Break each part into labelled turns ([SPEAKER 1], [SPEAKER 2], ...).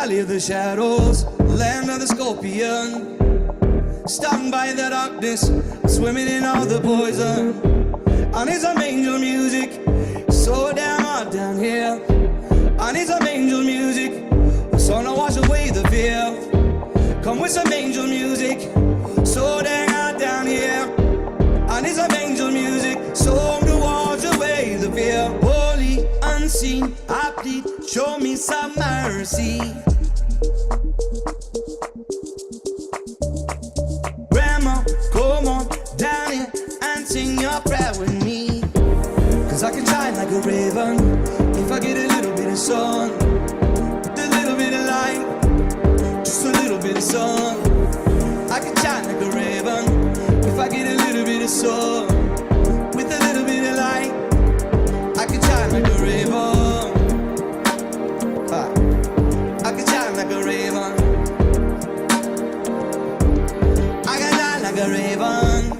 [SPEAKER 1] valley of the shadows, land of the scorpion. Stung by the darkness, swimming in all the poison. I need some angel music, so damn hot down here. I need some angel music, so to wash away the fear. Come with some angel music, so damn hot down here. I need some angel music, so to wash away the fear. Holy, unseen, I plead, show me some mercy. Grandma, come on down here and sing your prayer with me. Cause I can shine like a raven if I get a little bit of sun. With a little bit of light, just a little bit of sun. I can shine like a raven if I get a little bit of sun. With a little bit of light, I can shine like a raven. I can shine like a raven. I can shine like a raven.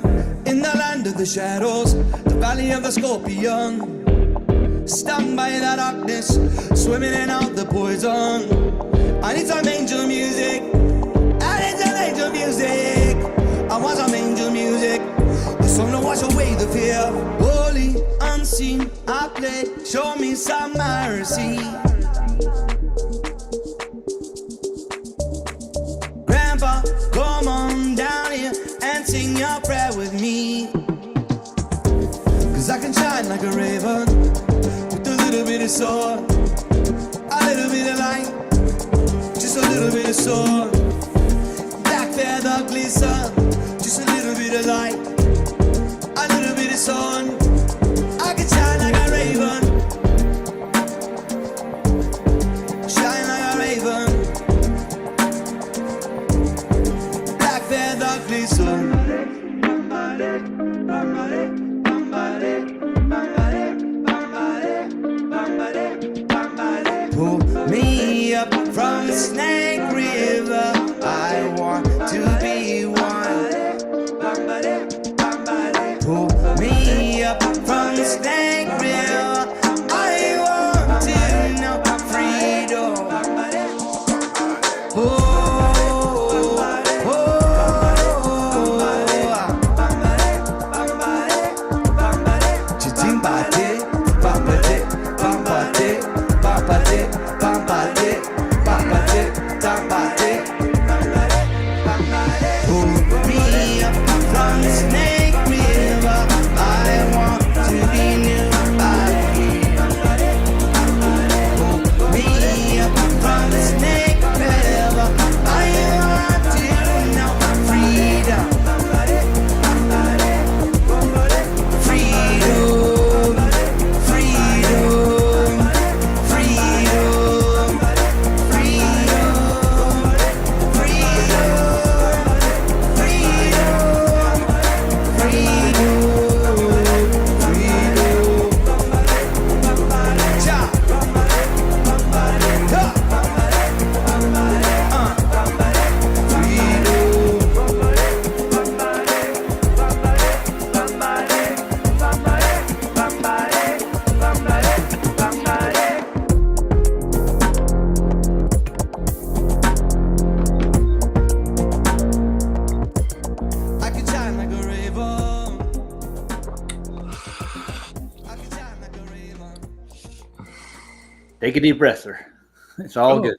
[SPEAKER 1] In the land of the shadows, the valley of the scorpion. Stung by the darkness, swimming in out the poison. I need some angel music. I need some angel music. I want some angel music. The song to wash away the fear. Holy, unseen, I play. Show me some mercy. Grandpa, come on down here and sing your prayer with me. Cause I can shine like a raven with a little bit of sun, a little bit of light, just a little bit of sun. Black feather glisten, just a little bit of light, a little bit of sun. I can shine like a raven, shine like a raven. Black feather glisten. Pull me up from the Snake River. I want to be one. Pull me up from the Snake River. I want to know freedom. Oh,
[SPEAKER 2] Take a deep breath, sir. It's all good.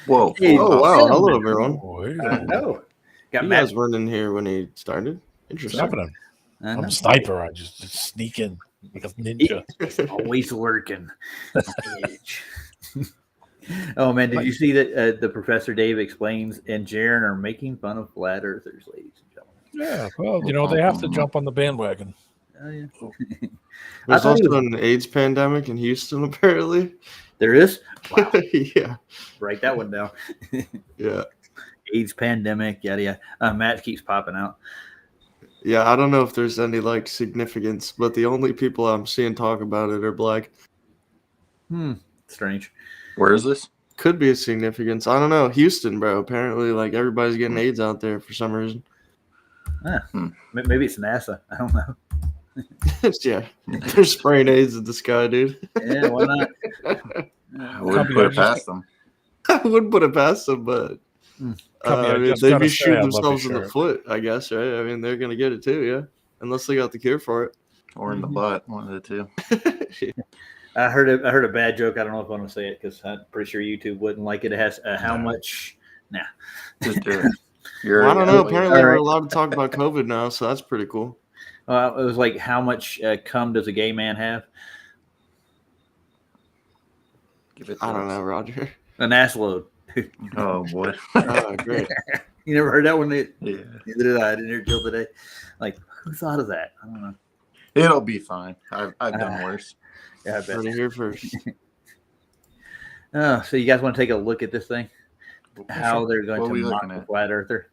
[SPEAKER 3] Whoa.
[SPEAKER 2] Hey,
[SPEAKER 3] oh, wow. Hello, everyone.
[SPEAKER 2] Oh, got
[SPEAKER 3] You
[SPEAKER 2] Matt.
[SPEAKER 3] guys weren't in here when he started. Interesting.
[SPEAKER 4] I'm a sniper. I just sneak in like a ninja.
[SPEAKER 2] Always working. Oh, man. Did you see that the Professor Dave explains and Jaron are making fun of flat earthers, ladies and gentlemen?
[SPEAKER 4] Yeah, well, they have to jump on the bandwagon.
[SPEAKER 2] Oh, yeah.
[SPEAKER 3] There's also an AIDS pandemic in Houston, apparently.
[SPEAKER 2] There is? Wow.
[SPEAKER 3] Yeah.
[SPEAKER 2] Write that one down.
[SPEAKER 3] Yeah.
[SPEAKER 2] AIDS pandemic, yada yada. Matt keeps popping out.
[SPEAKER 3] Yeah, I don't know if there's any significance, but the only people I'm seeing talk about it are black.
[SPEAKER 2] Strange.
[SPEAKER 5] Where is this?
[SPEAKER 3] Could be a significance. I don't know. Houston, bro. Apparently, everybody's getting AIDS out there for some reason.
[SPEAKER 2] Maybe it's NASA. I don't know.
[SPEAKER 3] Yeah, they're spraying AIDS at the sky, dude.
[SPEAKER 2] Yeah, why not?
[SPEAKER 5] wouldn't put it past them.
[SPEAKER 3] I wouldn't put it past them, but I mean, they'd be shooting themselves in the foot, I guess, right? I mean, they're gonna get it too, yeah, unless they got the cure for it,
[SPEAKER 5] or in the butt, one of the two.
[SPEAKER 2] I heard a bad joke. I don't know if I want to say it because I'm pretty sure YouTube wouldn't like it. It has how much? Nah,
[SPEAKER 5] just do it.
[SPEAKER 3] Well, I don't know. Apparently, we're allowed to talk about COVID now, so that's pretty cool.
[SPEAKER 2] It was like, how much cum does a gay man have?
[SPEAKER 3] I don't know, Roger.
[SPEAKER 2] An ass load.
[SPEAKER 5] Oh boy.
[SPEAKER 3] Oh, great.
[SPEAKER 2] You never heard that one?
[SPEAKER 5] Yeah.
[SPEAKER 2] Neither did I. I didn't hear it till today. Like, who thought of that? I don't know.
[SPEAKER 5] It'll be fine. I've done worse.
[SPEAKER 2] Yeah, I bet.
[SPEAKER 3] Heard it here first.
[SPEAKER 2] So you guys want to take a look at this thing? How they're going to mock the flat earther?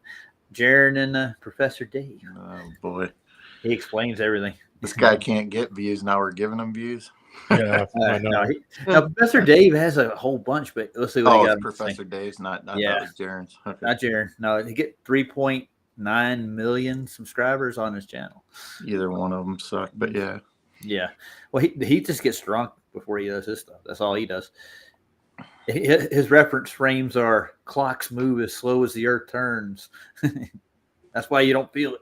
[SPEAKER 2] Jaron and Professor Dave.
[SPEAKER 5] Oh boy.
[SPEAKER 2] He explains everything.
[SPEAKER 5] This guy can't get views. Now we're giving him views.
[SPEAKER 4] Yeah,
[SPEAKER 2] now, Professor Dave has a whole bunch, but let's see what he got.
[SPEAKER 5] Professor Dave's not Jaron's. Okay.
[SPEAKER 2] Not Jaron. No, he get 3.9 million subscribers on his channel.
[SPEAKER 5] Either one of them suck, but yeah.
[SPEAKER 2] Yeah. Well, he just gets drunk before he does his stuff. That's all he does. His reference frames are clocks move as slow as the earth turns. That's why you don't feel it.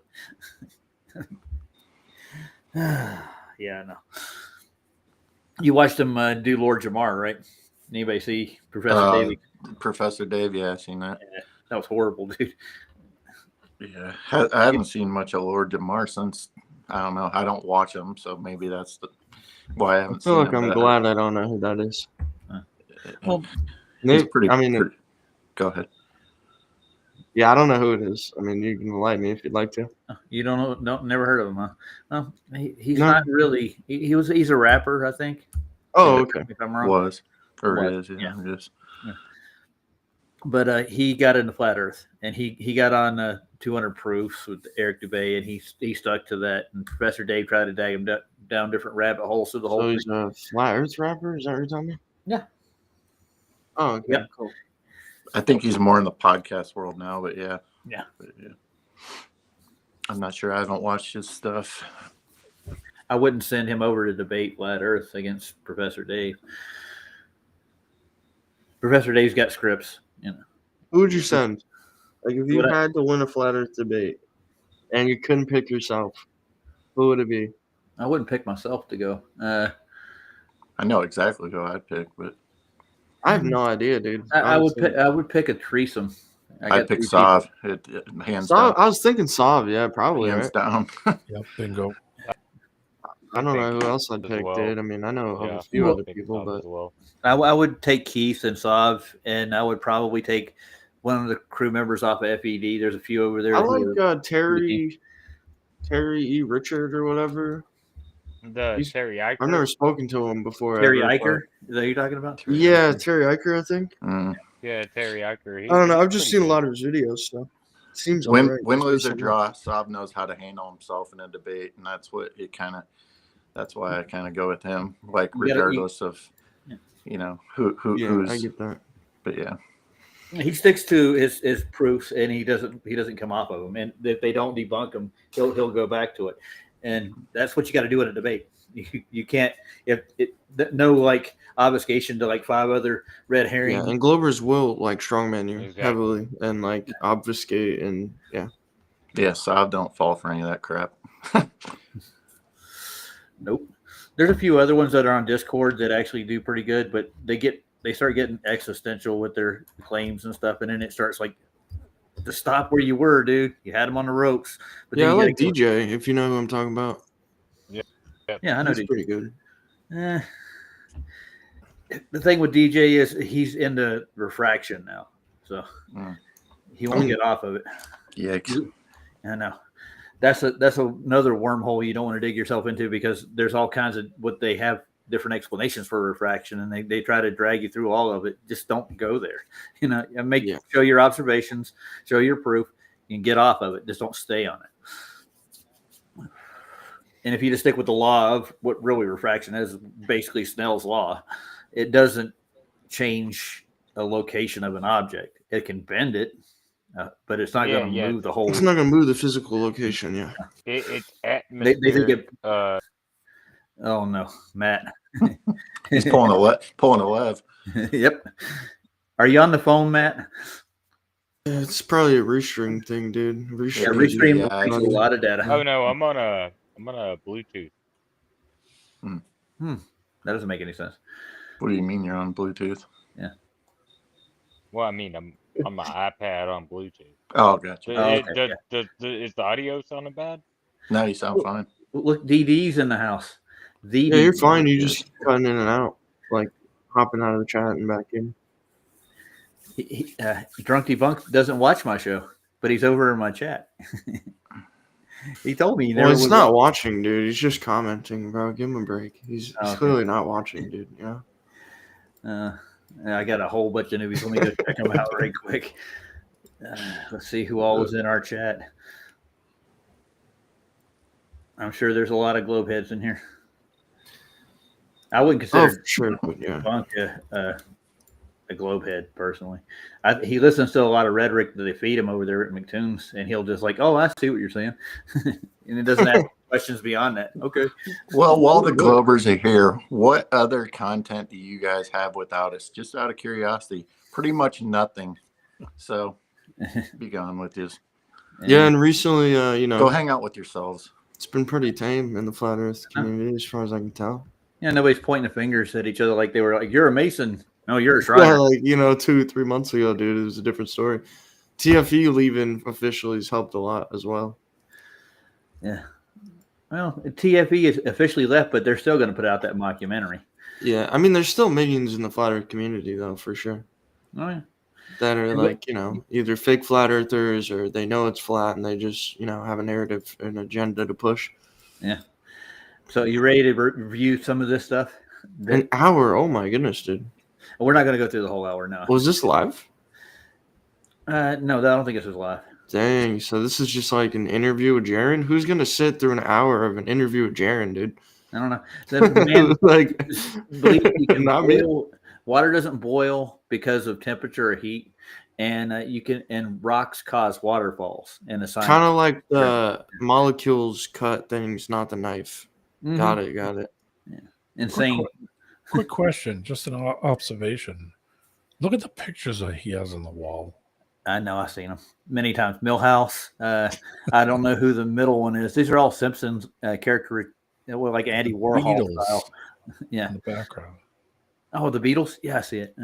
[SPEAKER 2] Yeah, I know. You watched him do Lord Jamar, right? Anybody see Professor Dave?
[SPEAKER 5] Professor Dave, yeah, I've seen that.
[SPEAKER 2] Yeah, that was horrible, dude.
[SPEAKER 5] Yeah, I haven't seen much of Lord Jamar since, I don't know. I don't watch him, so maybe that's why I haven't seen him.
[SPEAKER 3] I feel like I'm glad I don't know who that is.
[SPEAKER 2] Well,
[SPEAKER 5] he's pretty. Go ahead.
[SPEAKER 3] Yeah, I don't know who it is. I mean, you can enlighten me if you'd like to.
[SPEAKER 2] You don't know? No, never heard of him, huh? No, he's not really. He's a rapper, I think.
[SPEAKER 3] Oh, okay.
[SPEAKER 2] If I'm wrong,
[SPEAKER 5] was is
[SPEAKER 2] yeah.
[SPEAKER 5] Yes.
[SPEAKER 2] Yeah. But he got into flat Earth, and he got on 200 Proofs with Eric Dubay, and he stuck to that. And Professor Dave tried to drag him down different rabbit holes through the whole.
[SPEAKER 3] So he's a flat Earth rapper. Is that what you're telling me?
[SPEAKER 2] Yeah.
[SPEAKER 3] Oh, okay,
[SPEAKER 2] yep.
[SPEAKER 3] Cool.
[SPEAKER 5] I think he's more in the podcast world now, but yeah.
[SPEAKER 2] Yeah.
[SPEAKER 5] I'm not sure. I haven't watched his stuff.
[SPEAKER 2] I wouldn't send him over to debate flat Earth against Professor Dave. Professor Dave's got scripts, you know.
[SPEAKER 3] Who would you send? Like, if you had to win a flat Earth debate and you couldn't pick yourself, who would it be?
[SPEAKER 2] I wouldn't pick myself to go.
[SPEAKER 5] I know exactly who I'd pick, but
[SPEAKER 3] I have no idea, dude.
[SPEAKER 2] I would pick a threesome.
[SPEAKER 5] I'd pick Sav. Hands down.
[SPEAKER 3] I was thinking Sav, yeah, probably.
[SPEAKER 5] Hands down.
[SPEAKER 4] Yep, bingo.
[SPEAKER 3] I don't know who else I'd pick, dude. I mean, I know of a few other people, but
[SPEAKER 2] I would take Keith and Sav, and I would probably take one of the crew members off of FED. There's a few over there.
[SPEAKER 3] I like Terry E. Richard or whatever.
[SPEAKER 6] Terry Eicher.
[SPEAKER 3] I've never spoken to him before.
[SPEAKER 2] Terry Eicher? Is that who you're talking about?
[SPEAKER 3] Yeah, Terry Eicher, I think.
[SPEAKER 6] Yeah, Terry Eicher.
[SPEAKER 3] I don't know. I've just seen a lot of his videos, so it seems
[SPEAKER 5] win, lose, or draw. Sav knows how to handle himself in a debate, and that's what it kind of. That's why I kind of go with him, like regardless of, you know, who's.
[SPEAKER 3] I get that.
[SPEAKER 5] But yeah,
[SPEAKER 2] he sticks to his proofs, and he doesn't come off of them. And if they don't debunk him, he'll go back to it. And that's what you got to do in a debate. You can't no like obfuscation to like five other red herring.
[SPEAKER 3] Yeah, and Globers will like strongman you heavily and like obfuscate and
[SPEAKER 5] yeah. Sav don't fall for any of that crap.
[SPEAKER 2] Nope. There's a few other ones that are on Discord that actually do pretty good, but they start getting existential with their claims and stuff, and then it starts like to stop where you were, dude. You had them on the ropes. But
[SPEAKER 3] I like DJ, if you know who I'm talking about.
[SPEAKER 2] Yeah, I know.
[SPEAKER 3] He's pretty good.
[SPEAKER 2] The thing with DJ is he's into refraction now, so he won't get off of it.
[SPEAKER 5] Yikes!
[SPEAKER 2] I know. That's another wormhole you don't want to dig yourself into because there's all kinds of what they have different explanations for refraction, and they try to drag you through all of it. Just don't go there. You know, show your observations, show your proof, and get off of it. Just don't stay on it. And if you just stick with the law of what really refraction is, basically Snell's law, it doesn't change a location of an object. It can bend it, but it's not going to move the whole.
[SPEAKER 3] It's not going to move the physical location. Yeah.
[SPEAKER 6] It's atmosphere.
[SPEAKER 2] They think it. Oh no, Matt.
[SPEAKER 5] He's pulling a lev.
[SPEAKER 2] Yep. Are you on the phone, Matt?
[SPEAKER 3] Yeah, it's probably a restream thing, dude.
[SPEAKER 2] Restream takes a lot of data.
[SPEAKER 6] Oh no, I'm on a Bluetooth.
[SPEAKER 2] That doesn't make any sense.
[SPEAKER 5] What do you mean you're on Bluetooth?
[SPEAKER 2] Yeah.
[SPEAKER 6] Well, I mean, I'm on my iPad on Bluetooth.
[SPEAKER 5] Oh, gotcha.
[SPEAKER 6] Is the audio sounding bad?
[SPEAKER 5] No, you sound fine.
[SPEAKER 2] Look, DD's in the house.
[SPEAKER 3] Yeah, you're fine. You just cutting in and out, like hopping out of the chat and back in.
[SPEAKER 2] Drunk Debunk doesn't watch my show, but he's over in my chat. He told me.
[SPEAKER 3] He's not watching, dude. He's just commenting, bro. Give him a break. He's clearly not watching, dude. Yeah.
[SPEAKER 2] I got a whole bunch of newbies. Let me go check them out right quick. Let's see who all was in our chat. I'm sure there's a lot of globe heads in here. I wouldn't consider Debunk a globe head personally. He listens to a lot of rhetoric that they feed him over there at McToon's, and he'll just like, "Oh, I see what you're saying," and it doesn't ask questions beyond that. Okay.
[SPEAKER 5] Well, while the Globers are here, what other content do you guys have without us? Just out of curiosity, pretty much nothing. So, be gone with this.
[SPEAKER 3] Yeah, and recently,
[SPEAKER 5] go hang out with yourselves.
[SPEAKER 3] It's been pretty tame in the flat Earth community, as far as I can tell.
[SPEAKER 2] Yeah, nobody's pointing the fingers at each other like they were like, "You're a Mason." No, you're a Shriner.
[SPEAKER 3] Yeah, like 2-3 months ago, dude, it was a different story. TFE leaving officially has helped a lot as well.
[SPEAKER 2] Yeah. Well, TFE is officially left, but they're still going to put out that mockumentary.
[SPEAKER 3] Yeah, I mean, there's still millions in the flat Earth community, though, for sure.
[SPEAKER 2] Oh, yeah.
[SPEAKER 3] That are like, either fake flat earthers or they know it's flat and they just, have a narrative and agenda to push.
[SPEAKER 2] Yeah. So you ready to review some of this stuff?
[SPEAKER 3] An hour? Oh my goodness, dude.
[SPEAKER 2] We're not going to go through the whole hour now.
[SPEAKER 3] Was this live?
[SPEAKER 2] No, I don't think this was live.
[SPEAKER 3] Dang, so this is just like an interview with Jaron? Who's going to sit through an hour of an interview with Jaron, dude?
[SPEAKER 2] I don't know. The man, believe you can boil, water doesn't boil because of temperature or heat, and and rocks cause waterfalls. And the
[SPEAKER 3] kind of like the molecules cut things, not the knife. Mm-hmm. Got it.
[SPEAKER 2] Yeah. Insane.
[SPEAKER 4] Quick question, just an observation. Look at the pictures that he has on the wall.
[SPEAKER 2] I know, I've seen them many times. Millhouse. I don't know who the middle one is. These are all Simpsons character, like Andy Warhol
[SPEAKER 4] Beatles
[SPEAKER 2] style. Yeah,
[SPEAKER 4] in the background.
[SPEAKER 2] Oh, the Beatles. Yeah, I see it.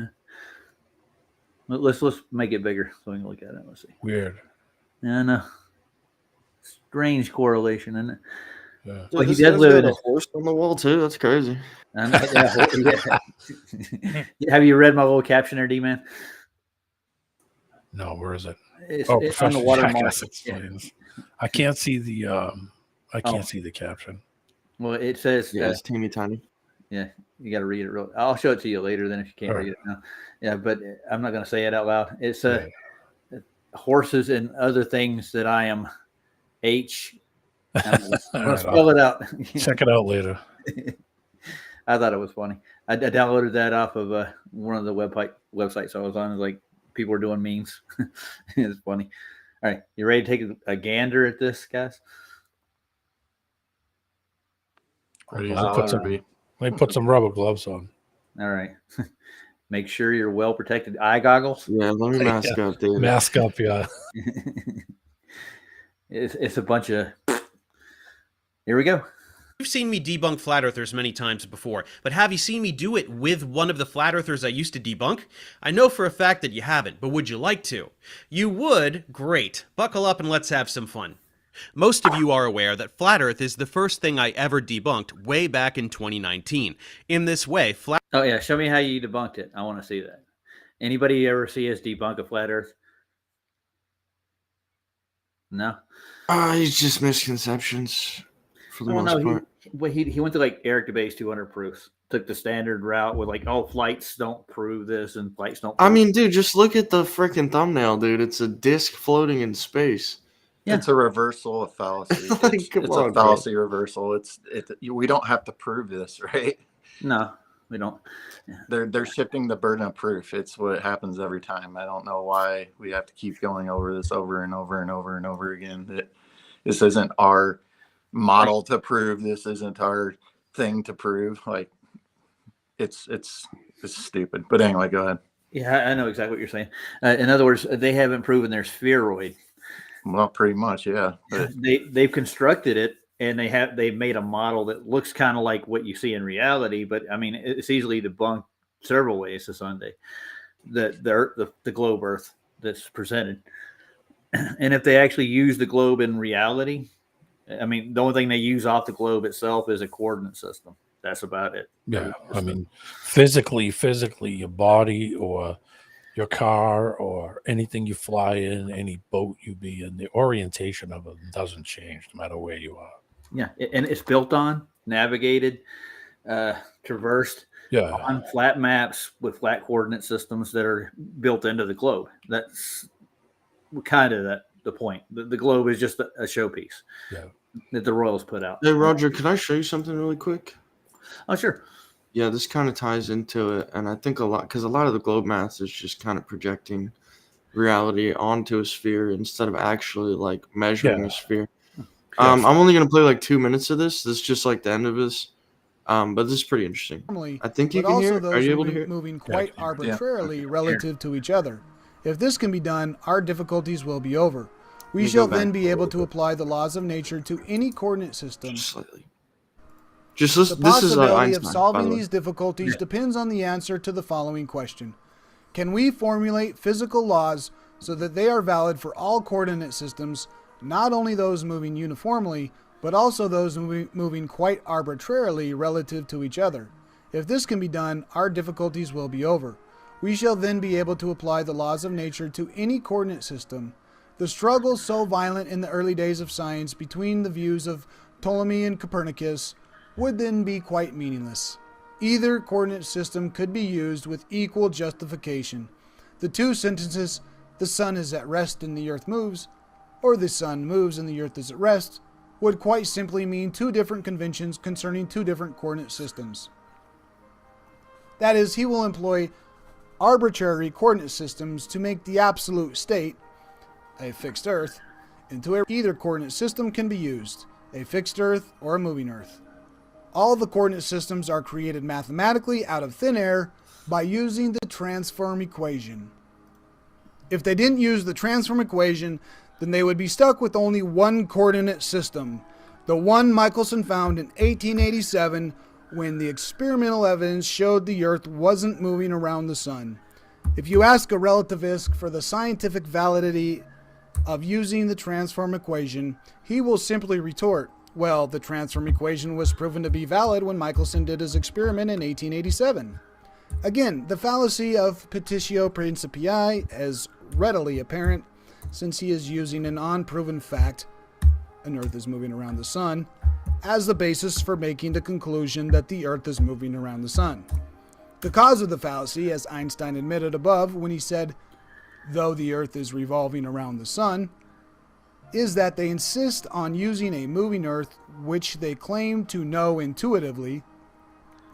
[SPEAKER 2] Let's make it bigger so we can look at it. Let's see.
[SPEAKER 4] Weird.
[SPEAKER 2] Yeah, I know. Strange correlation, isn't it?
[SPEAKER 3] Yeah. Well, he does live in a horse on the wall too. That's crazy.
[SPEAKER 2] Yeah. Have you read my little caption there, D-Man?
[SPEAKER 4] No, where is it?
[SPEAKER 2] It's on the watermark.
[SPEAKER 4] I can't see the see the caption.
[SPEAKER 2] Well, it says
[SPEAKER 3] it's teeny tiny.
[SPEAKER 2] Yeah, you got to read it. I'll show it to you later. Then if you can't read it now, yeah. But I'm not going to say it out loud. It's horses and other things that I am. I'll spell it out.
[SPEAKER 4] Check it out later.
[SPEAKER 2] I thought it was funny. I downloaded that off of one of the websites I was on. It was like people were doing memes. It's funny. All right, you ready to take a gander at this, guys?
[SPEAKER 4] Let me put some rubber gloves on.
[SPEAKER 2] All right. Make sure you're well protected. Eye goggles.
[SPEAKER 3] Yeah, let me mask up, dude.
[SPEAKER 4] Mask up, yeah.
[SPEAKER 2] It's a bunch of. Here we go.
[SPEAKER 7] You've seen me debunk flat earthers many times before, but have you seen me do it with one of the flat earthers I used to debunk? I know for a fact that you haven't, but would you like to? You would? Great. Buckle up and let's have some fun. Most of you are aware that flat earth is the first thing I ever debunked way back in 2019. In this way, flat...
[SPEAKER 2] Oh yeah, show me how you debunked it. I want to see that. Anybody ever see us debunk a flat earth? No?
[SPEAKER 3] He's just misconceptions. For the most part.
[SPEAKER 2] He went to like Eric DeBay's 200 proofs. Took the standard route with like, flights don't prove this and flights don't.
[SPEAKER 3] I mean, dude, just look at the freaking thumbnail, dude. It's a disc floating in space.
[SPEAKER 5] Yeah. It's a reversal of fallacy. It's a fallacy reversal. We don't have to prove this, right?
[SPEAKER 2] No, we don't.
[SPEAKER 5] Yeah. They're shifting the burden of proof. It's what happens every time. I don't know why we have to keep going over this over and over and over and over again. This isn't our model to prove. This isn't our thing to prove. Like, it's stupid. But anyway, go ahead.
[SPEAKER 2] Yeah, I know exactly what you're saying. In other words, they haven't proven their spheroid.
[SPEAKER 5] Well, pretty much, yeah. But
[SPEAKER 2] They've constructed it, and they've made a model that looks kind of like what you see in reality. But I mean, it's easily debunked several ways to Sunday. The globe Earth that's presented, and if they actually use the globe in reality, I mean, the only thing they use off the globe itself is a coordinate system. That's about it.
[SPEAKER 4] Yeah, I mean, physically, your body or your car or anything you fly in, any boat you be in, the orientation of it doesn't change no matter where you are.
[SPEAKER 2] Yeah, and it's built on, navigated, traversed on flat maps with flat coordinate systems that are built into the globe. That's kind of the point. The globe is just a showpiece that the Royals put out.
[SPEAKER 3] Hey, Roger, can I show you something really quick?
[SPEAKER 2] Oh, sure.
[SPEAKER 3] Yeah, this kind of ties into it, and I think a lot of the globe math is just kind of projecting reality onto a sphere instead of actually like measuring a sphere. I'm only gonna play like 2 minutes of this. This is just like the end of this, but this is pretty interesting. I think you can hear. Are you able to hear?
[SPEAKER 8] Moving quite arbitrarily relative to each other. If this can be done, our difficulties will be over. We shall then be able to apply the laws of nature to any coordinate system.
[SPEAKER 3] Just slightly. Just listen.
[SPEAKER 8] The
[SPEAKER 3] This is
[SPEAKER 8] possibility
[SPEAKER 3] Einstein,
[SPEAKER 8] of solving
[SPEAKER 3] by the way.
[SPEAKER 8] these difficulties depends on the answer to the following question. Can we formulate physical laws so that they are valid for all coordinate systems, not only those moving uniformly, but also those moving quite arbitrarily relative to each other? If this can be done, our difficulties will be over. We shall then be able to apply the laws of nature to any coordinate system. The struggle so violent in the early days of science between the views of Ptolemy and Copernicus would then be quite meaningless. Either coordinate system could be used with equal justification. The two sentences, the sun is at rest and the earth moves, or the sun moves and the earth is at rest, would quite simply mean two different conventions concerning two different coordinate systems. That is, he will employ arbitrary coordinate systems to make the absolute state, a fixed earth, into either coordinate system can be used, a fixed earth or a moving earth. All the coordinate systems are created mathematically out of thin air by using the transform equation. If they didn't use the transform equation, then they would be stuck with only one coordinate system, the one Michelson found in 1887 when the experimental evidence showed the Earth wasn't moving around the sun. If you ask a relativist for the scientific validity of using the transform equation, he will simply retort, well, the transform equation was proven to be valid when Michelson did his experiment in 1887. Again, the fallacy of petitio principii is readily apparent since he is using an unproven fact, an Earth is moving around the sun, as the basis for making the conclusion that the Earth is moving around the sun. The cause of the fallacy, as Einstein admitted above when he said, though the Earth is revolving around the sun, is that they insist on using a moving Earth which they claim to know intuitively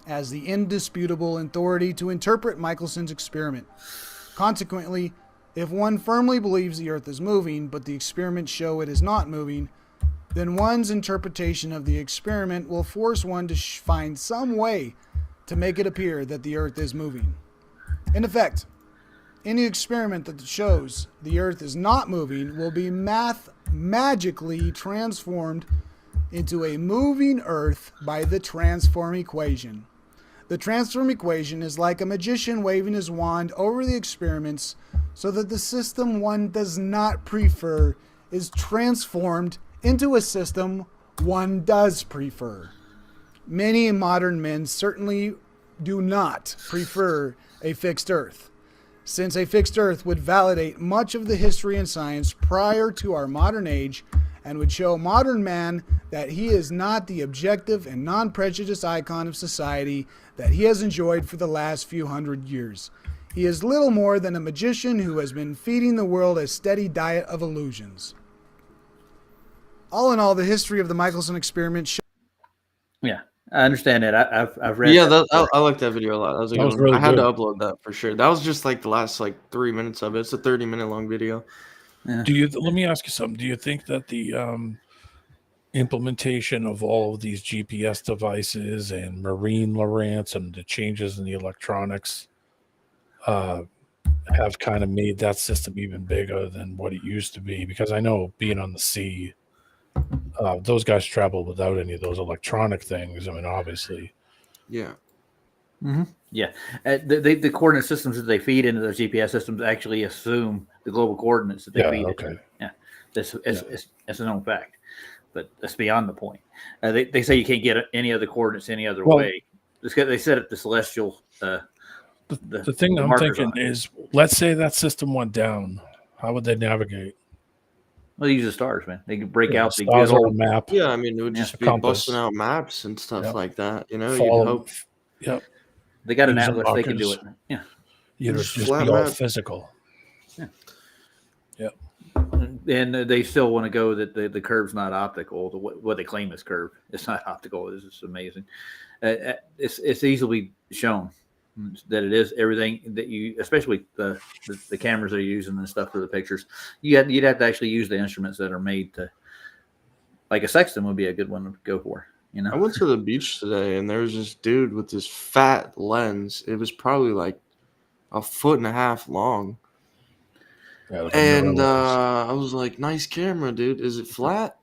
[SPEAKER 8] as the indisputable authority to interpret Michelson's experiment. Consequently, if one firmly believes the Earth is moving, but the experiments show it is not moving, then one's interpretation of the experiment will force one to find some way to make it appear that the Earth is moving. In effect, any experiment that shows the Earth is not moving will be magically transformed into a moving Earth by the transform equation. The transform equation is like a magician waving his wand over the experiments so that the system one does not prefer is transformed into a system one does prefer. Many modern men certainly do not prefer a fixed Earth, since a fixed Earth would validate much of the history and science prior to our modern age and would show modern man that he is not the objective and non-prejudiced icon of society that he has enjoyed for the last few hundred years. He is little more than a magician who has been feeding the world a steady diet of illusions. All in all, the history of the Michelson experiment
[SPEAKER 2] Yeah, I understand that. I've read.
[SPEAKER 3] Yeah, I like that video a lot. That was a good one.
[SPEAKER 4] really
[SPEAKER 3] I had to
[SPEAKER 4] good.
[SPEAKER 3] upload that for sure. That was just like the last 3 minutes of it. It's a 30-minute long video.
[SPEAKER 4] Let me ask you something. Do you think that the implementation of all of these GPS devices and marine Lowrance and the changes in the electronics have kind of made that system even bigger than what it used to be. Because I know being on the sea, those guys travel without any of those electronic things. I mean, obviously.
[SPEAKER 3] Yeah.
[SPEAKER 2] Mm-hmm. Yeah. The coordinate systems that they feed into those GPS systems actually assume the global coordinates that they feed
[SPEAKER 4] Okay.
[SPEAKER 2] into. Yeah. That's a known fact. But that's beyond the point. They say you can't get any other coordinates any other way. They set up the celestial.
[SPEAKER 4] The thing I'm thinking is, let's say that system went down. How would they navigate?
[SPEAKER 2] Well, they use the stars, man. They can break out the
[SPEAKER 4] stars
[SPEAKER 2] good
[SPEAKER 4] on
[SPEAKER 2] old
[SPEAKER 4] a map.
[SPEAKER 3] Yeah, I mean, it would just be
[SPEAKER 4] compass.
[SPEAKER 3] busting out maps and stuff like that. You know,
[SPEAKER 4] Follow,
[SPEAKER 3] you'd hope.
[SPEAKER 4] Yep.
[SPEAKER 2] They got an
[SPEAKER 4] Use
[SPEAKER 2] atlas. They can do it. Yeah.
[SPEAKER 4] You'd
[SPEAKER 3] Just
[SPEAKER 4] just
[SPEAKER 3] flat
[SPEAKER 4] be all
[SPEAKER 3] map.
[SPEAKER 4] physical.
[SPEAKER 2] Yeah.
[SPEAKER 4] Yep.
[SPEAKER 2] And they still want to go that the curve's not optical. What they claim is curve. It's not optical. It's just amazing. It's easily shown that it is everything that you, especially the cameras they're using and stuff for the pictures. You'd have to actually use the instruments that are made to, like a sextant would be a good one to go for. You know,
[SPEAKER 3] I went to the beach today and there was this dude with this fat lens. It was probably like 1.5 feet long.
[SPEAKER 4] Yeah, like
[SPEAKER 3] And I was like, nice camera, dude. Is it flat?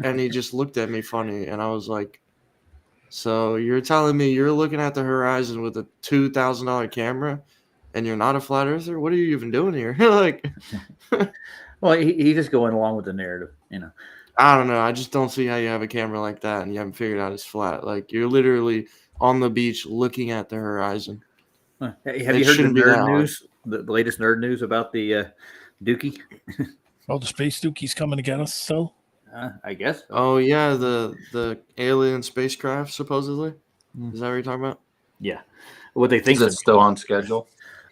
[SPEAKER 3] And he just looked at me funny. And I was like, so you're telling me you're looking at the horizon with a $2,000 camera and you're not a flat earther? What are you even doing here? Like,
[SPEAKER 2] well, he's just going along with the narrative, you know.
[SPEAKER 3] I don't know. I just don't see how you have a camera like that and you haven't figured out it's flat. Like, you're literally on the beach looking at the horizon.
[SPEAKER 2] Have you heard the nerd news? The latest nerd news about the Dookie?
[SPEAKER 4] Oh, the space Dookie's coming to get us. So,
[SPEAKER 2] I guess.
[SPEAKER 3] Oh yeah, the alien spacecraft supposedly. Is that what you're talking about?
[SPEAKER 2] Yeah. What they think
[SPEAKER 5] is it still on schedule?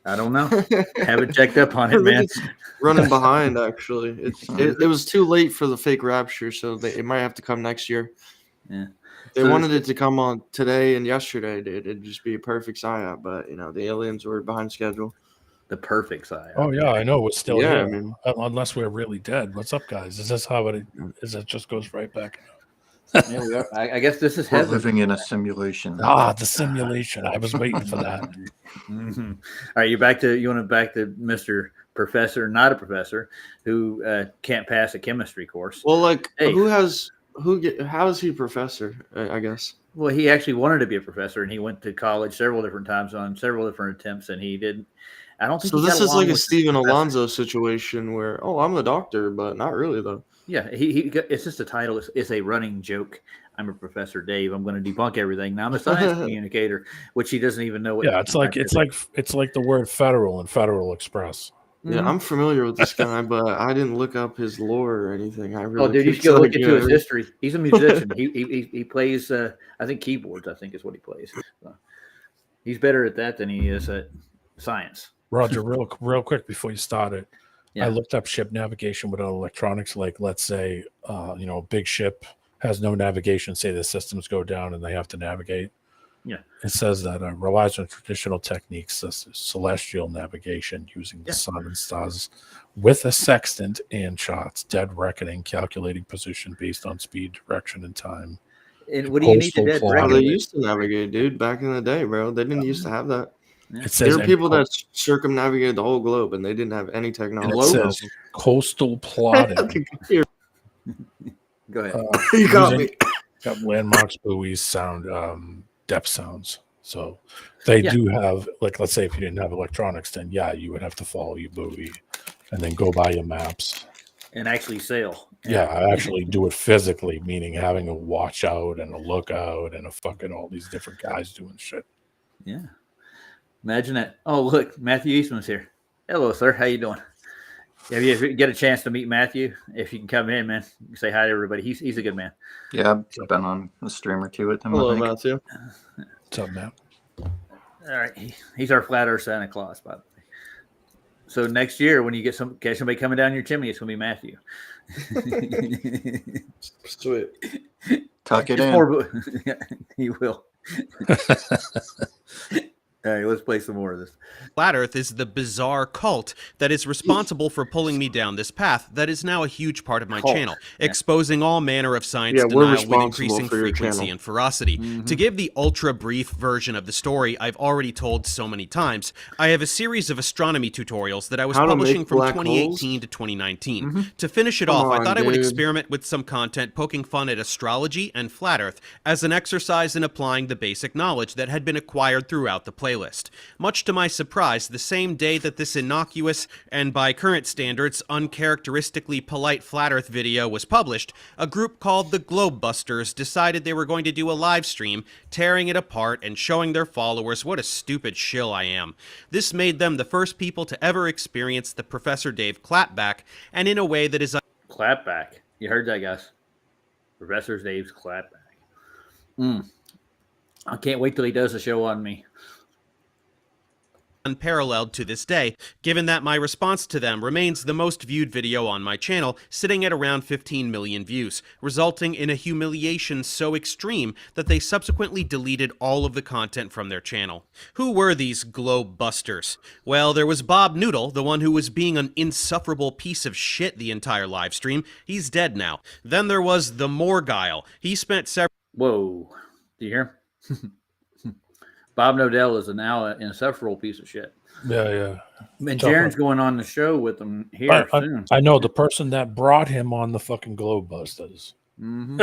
[SPEAKER 2] I don't know. Haven't checked up on it, man.
[SPEAKER 3] It's running behind. Actually, it was too late for the fake rapture, so it might have to come next year.
[SPEAKER 2] Yeah.
[SPEAKER 3] They wanted it to come on today and yesterday, dude. It'd just be a perfect psyop, but the aliens were behind schedule.
[SPEAKER 2] The perfect psyop.
[SPEAKER 4] Oh yeah, I know. It's still here.
[SPEAKER 3] I mean,
[SPEAKER 4] unless we're really dead. What's up, guys? Is this how it is? It just goes right back.
[SPEAKER 2] Yeah, we are. I guess this is
[SPEAKER 5] We're living in a simulation.
[SPEAKER 4] The simulation. I was waiting for that.
[SPEAKER 2] Mm-hmm. All right, you want to back to Mr. Professor, not a professor, who can't pass a chemistry course.
[SPEAKER 3] Well, like, how is he a professor? I guess.
[SPEAKER 2] Well, he actually wanted to be a professor, and he went to college several different times on several different attempts, and he didn't. I don't think
[SPEAKER 3] so. This is like a Steven Alonzo situation where, I'm the doctor, but not really though.
[SPEAKER 2] Yeah, it's just a title. It's a running joke. I'm a Professor Dave. I'm going to debunk everything. Now I'm a science communicator, which he doesn't even know what.
[SPEAKER 4] Yeah, it's like the word federal in Federal Express.
[SPEAKER 3] Yeah, I'm familiar with this guy, but I didn't look up his lore or anything.
[SPEAKER 2] Dude, you should go look into his history. He's a musician. he plays, I think, keyboards. I think is what he plays. So he's better at that than he is at science.
[SPEAKER 4] Roger, real quick before you start it, I looked up ship navigation without electronics. Like, let's say, a big ship has no navigation. Say the systems go down and they have to navigate.
[SPEAKER 2] Yeah,
[SPEAKER 4] it says that relies on traditional techniques such as celestial navigation using the sun and stars with a sextant and charts, dead reckoning, calculating position based on speed, direction, and time.
[SPEAKER 2] And what do you need to dead reckoning?
[SPEAKER 3] They used to navigate, dude, back in the day, bro. They didn't used to have that.
[SPEAKER 4] It says
[SPEAKER 3] there were people that circumnavigated the whole globe and they didn't have any technology.
[SPEAKER 4] It says coastal plotting.
[SPEAKER 2] Go ahead.
[SPEAKER 3] You got me.
[SPEAKER 4] Got landmarks, buoys, sound, depth sounds. So they do have, like, let's say if you didn't have electronics, then you would have to follow your buoy and then go by your maps.
[SPEAKER 2] And actually sail.
[SPEAKER 4] Yeah, I actually do it physically, meaning having a watch out and a lookout and all these different guys doing shit.
[SPEAKER 2] Yeah. Imagine that. Oh, look, Matthew Eastman's here. Hello, sir. How you doing? If you get a chance to meet Matthew, if you can come in, man, say hi to everybody. He's a good man.
[SPEAKER 5] Yeah, I've been on a stream or two with him.
[SPEAKER 3] Hello, Matthew.
[SPEAKER 4] What's up, Matt?
[SPEAKER 2] All right. He's our flat earth Santa Claus, by the way. So next year, when you get somebody coming down your chimney, it's going to be Matthew.
[SPEAKER 3] Sweet.
[SPEAKER 5] Tuck it in.
[SPEAKER 2] He will. All right, let's play some more of this.
[SPEAKER 7] Flat Earth is the bizarre cult that is responsible for pulling me down this path that is now a huge part of my
[SPEAKER 2] Cult.
[SPEAKER 7] channel,
[SPEAKER 2] Yeah.
[SPEAKER 7] exposing all manner of science
[SPEAKER 3] Yeah, we're
[SPEAKER 7] denial with
[SPEAKER 3] responsible
[SPEAKER 7] increasing
[SPEAKER 3] for your
[SPEAKER 7] frequency
[SPEAKER 3] channel.
[SPEAKER 7] and ferocity. To give the ultra-brief version of the story I've already told so many times, I have a series of astronomy tutorials that I was
[SPEAKER 3] How to
[SPEAKER 7] publishing
[SPEAKER 3] make
[SPEAKER 7] from
[SPEAKER 3] black
[SPEAKER 7] 2018
[SPEAKER 3] holes?
[SPEAKER 7] to 2019. To finish it
[SPEAKER 3] Come
[SPEAKER 7] off, I
[SPEAKER 3] on,
[SPEAKER 7] thought I would
[SPEAKER 3] dude.
[SPEAKER 7] experiment with some content poking fun at astrology and flat Earth as an exercise in applying the basic knowledge that had been acquired throughout the playlist. Much to my surprise, the same day that this innocuous and by current standards uncharacteristically polite flat Earth video was published, a group called the Globebusters decided they were going to do a live stream tearing it apart and showing their followers what a stupid shill I am. This made them the first people to ever experience the Professor Dave clapback, and in a way that is
[SPEAKER 2] Clapback. You heard that, guys. Professor Dave's clapback. I can't wait till he does a show on me.
[SPEAKER 7] unparalleled to this day, given that my response to them remains the most viewed video on my channel, sitting at around 15 million views, resulting in a humiliation so extreme that they subsequently deleted all of the content from their channel. Who were these Globe Busters? Well, there was Bob Noodle, the one who was being an insufferable piece of shit the entire live stream. He's dead now. Then there was the Morgile. He spent several...
[SPEAKER 2] Whoa. Do you hear? Bob Nodell is now an insufferable piece of shit.
[SPEAKER 4] Yeah.
[SPEAKER 2] And Jaren's going on the show with him here soon.
[SPEAKER 4] I know the person that brought him on the fucking Globebusters.
[SPEAKER 2] Mm-hmm.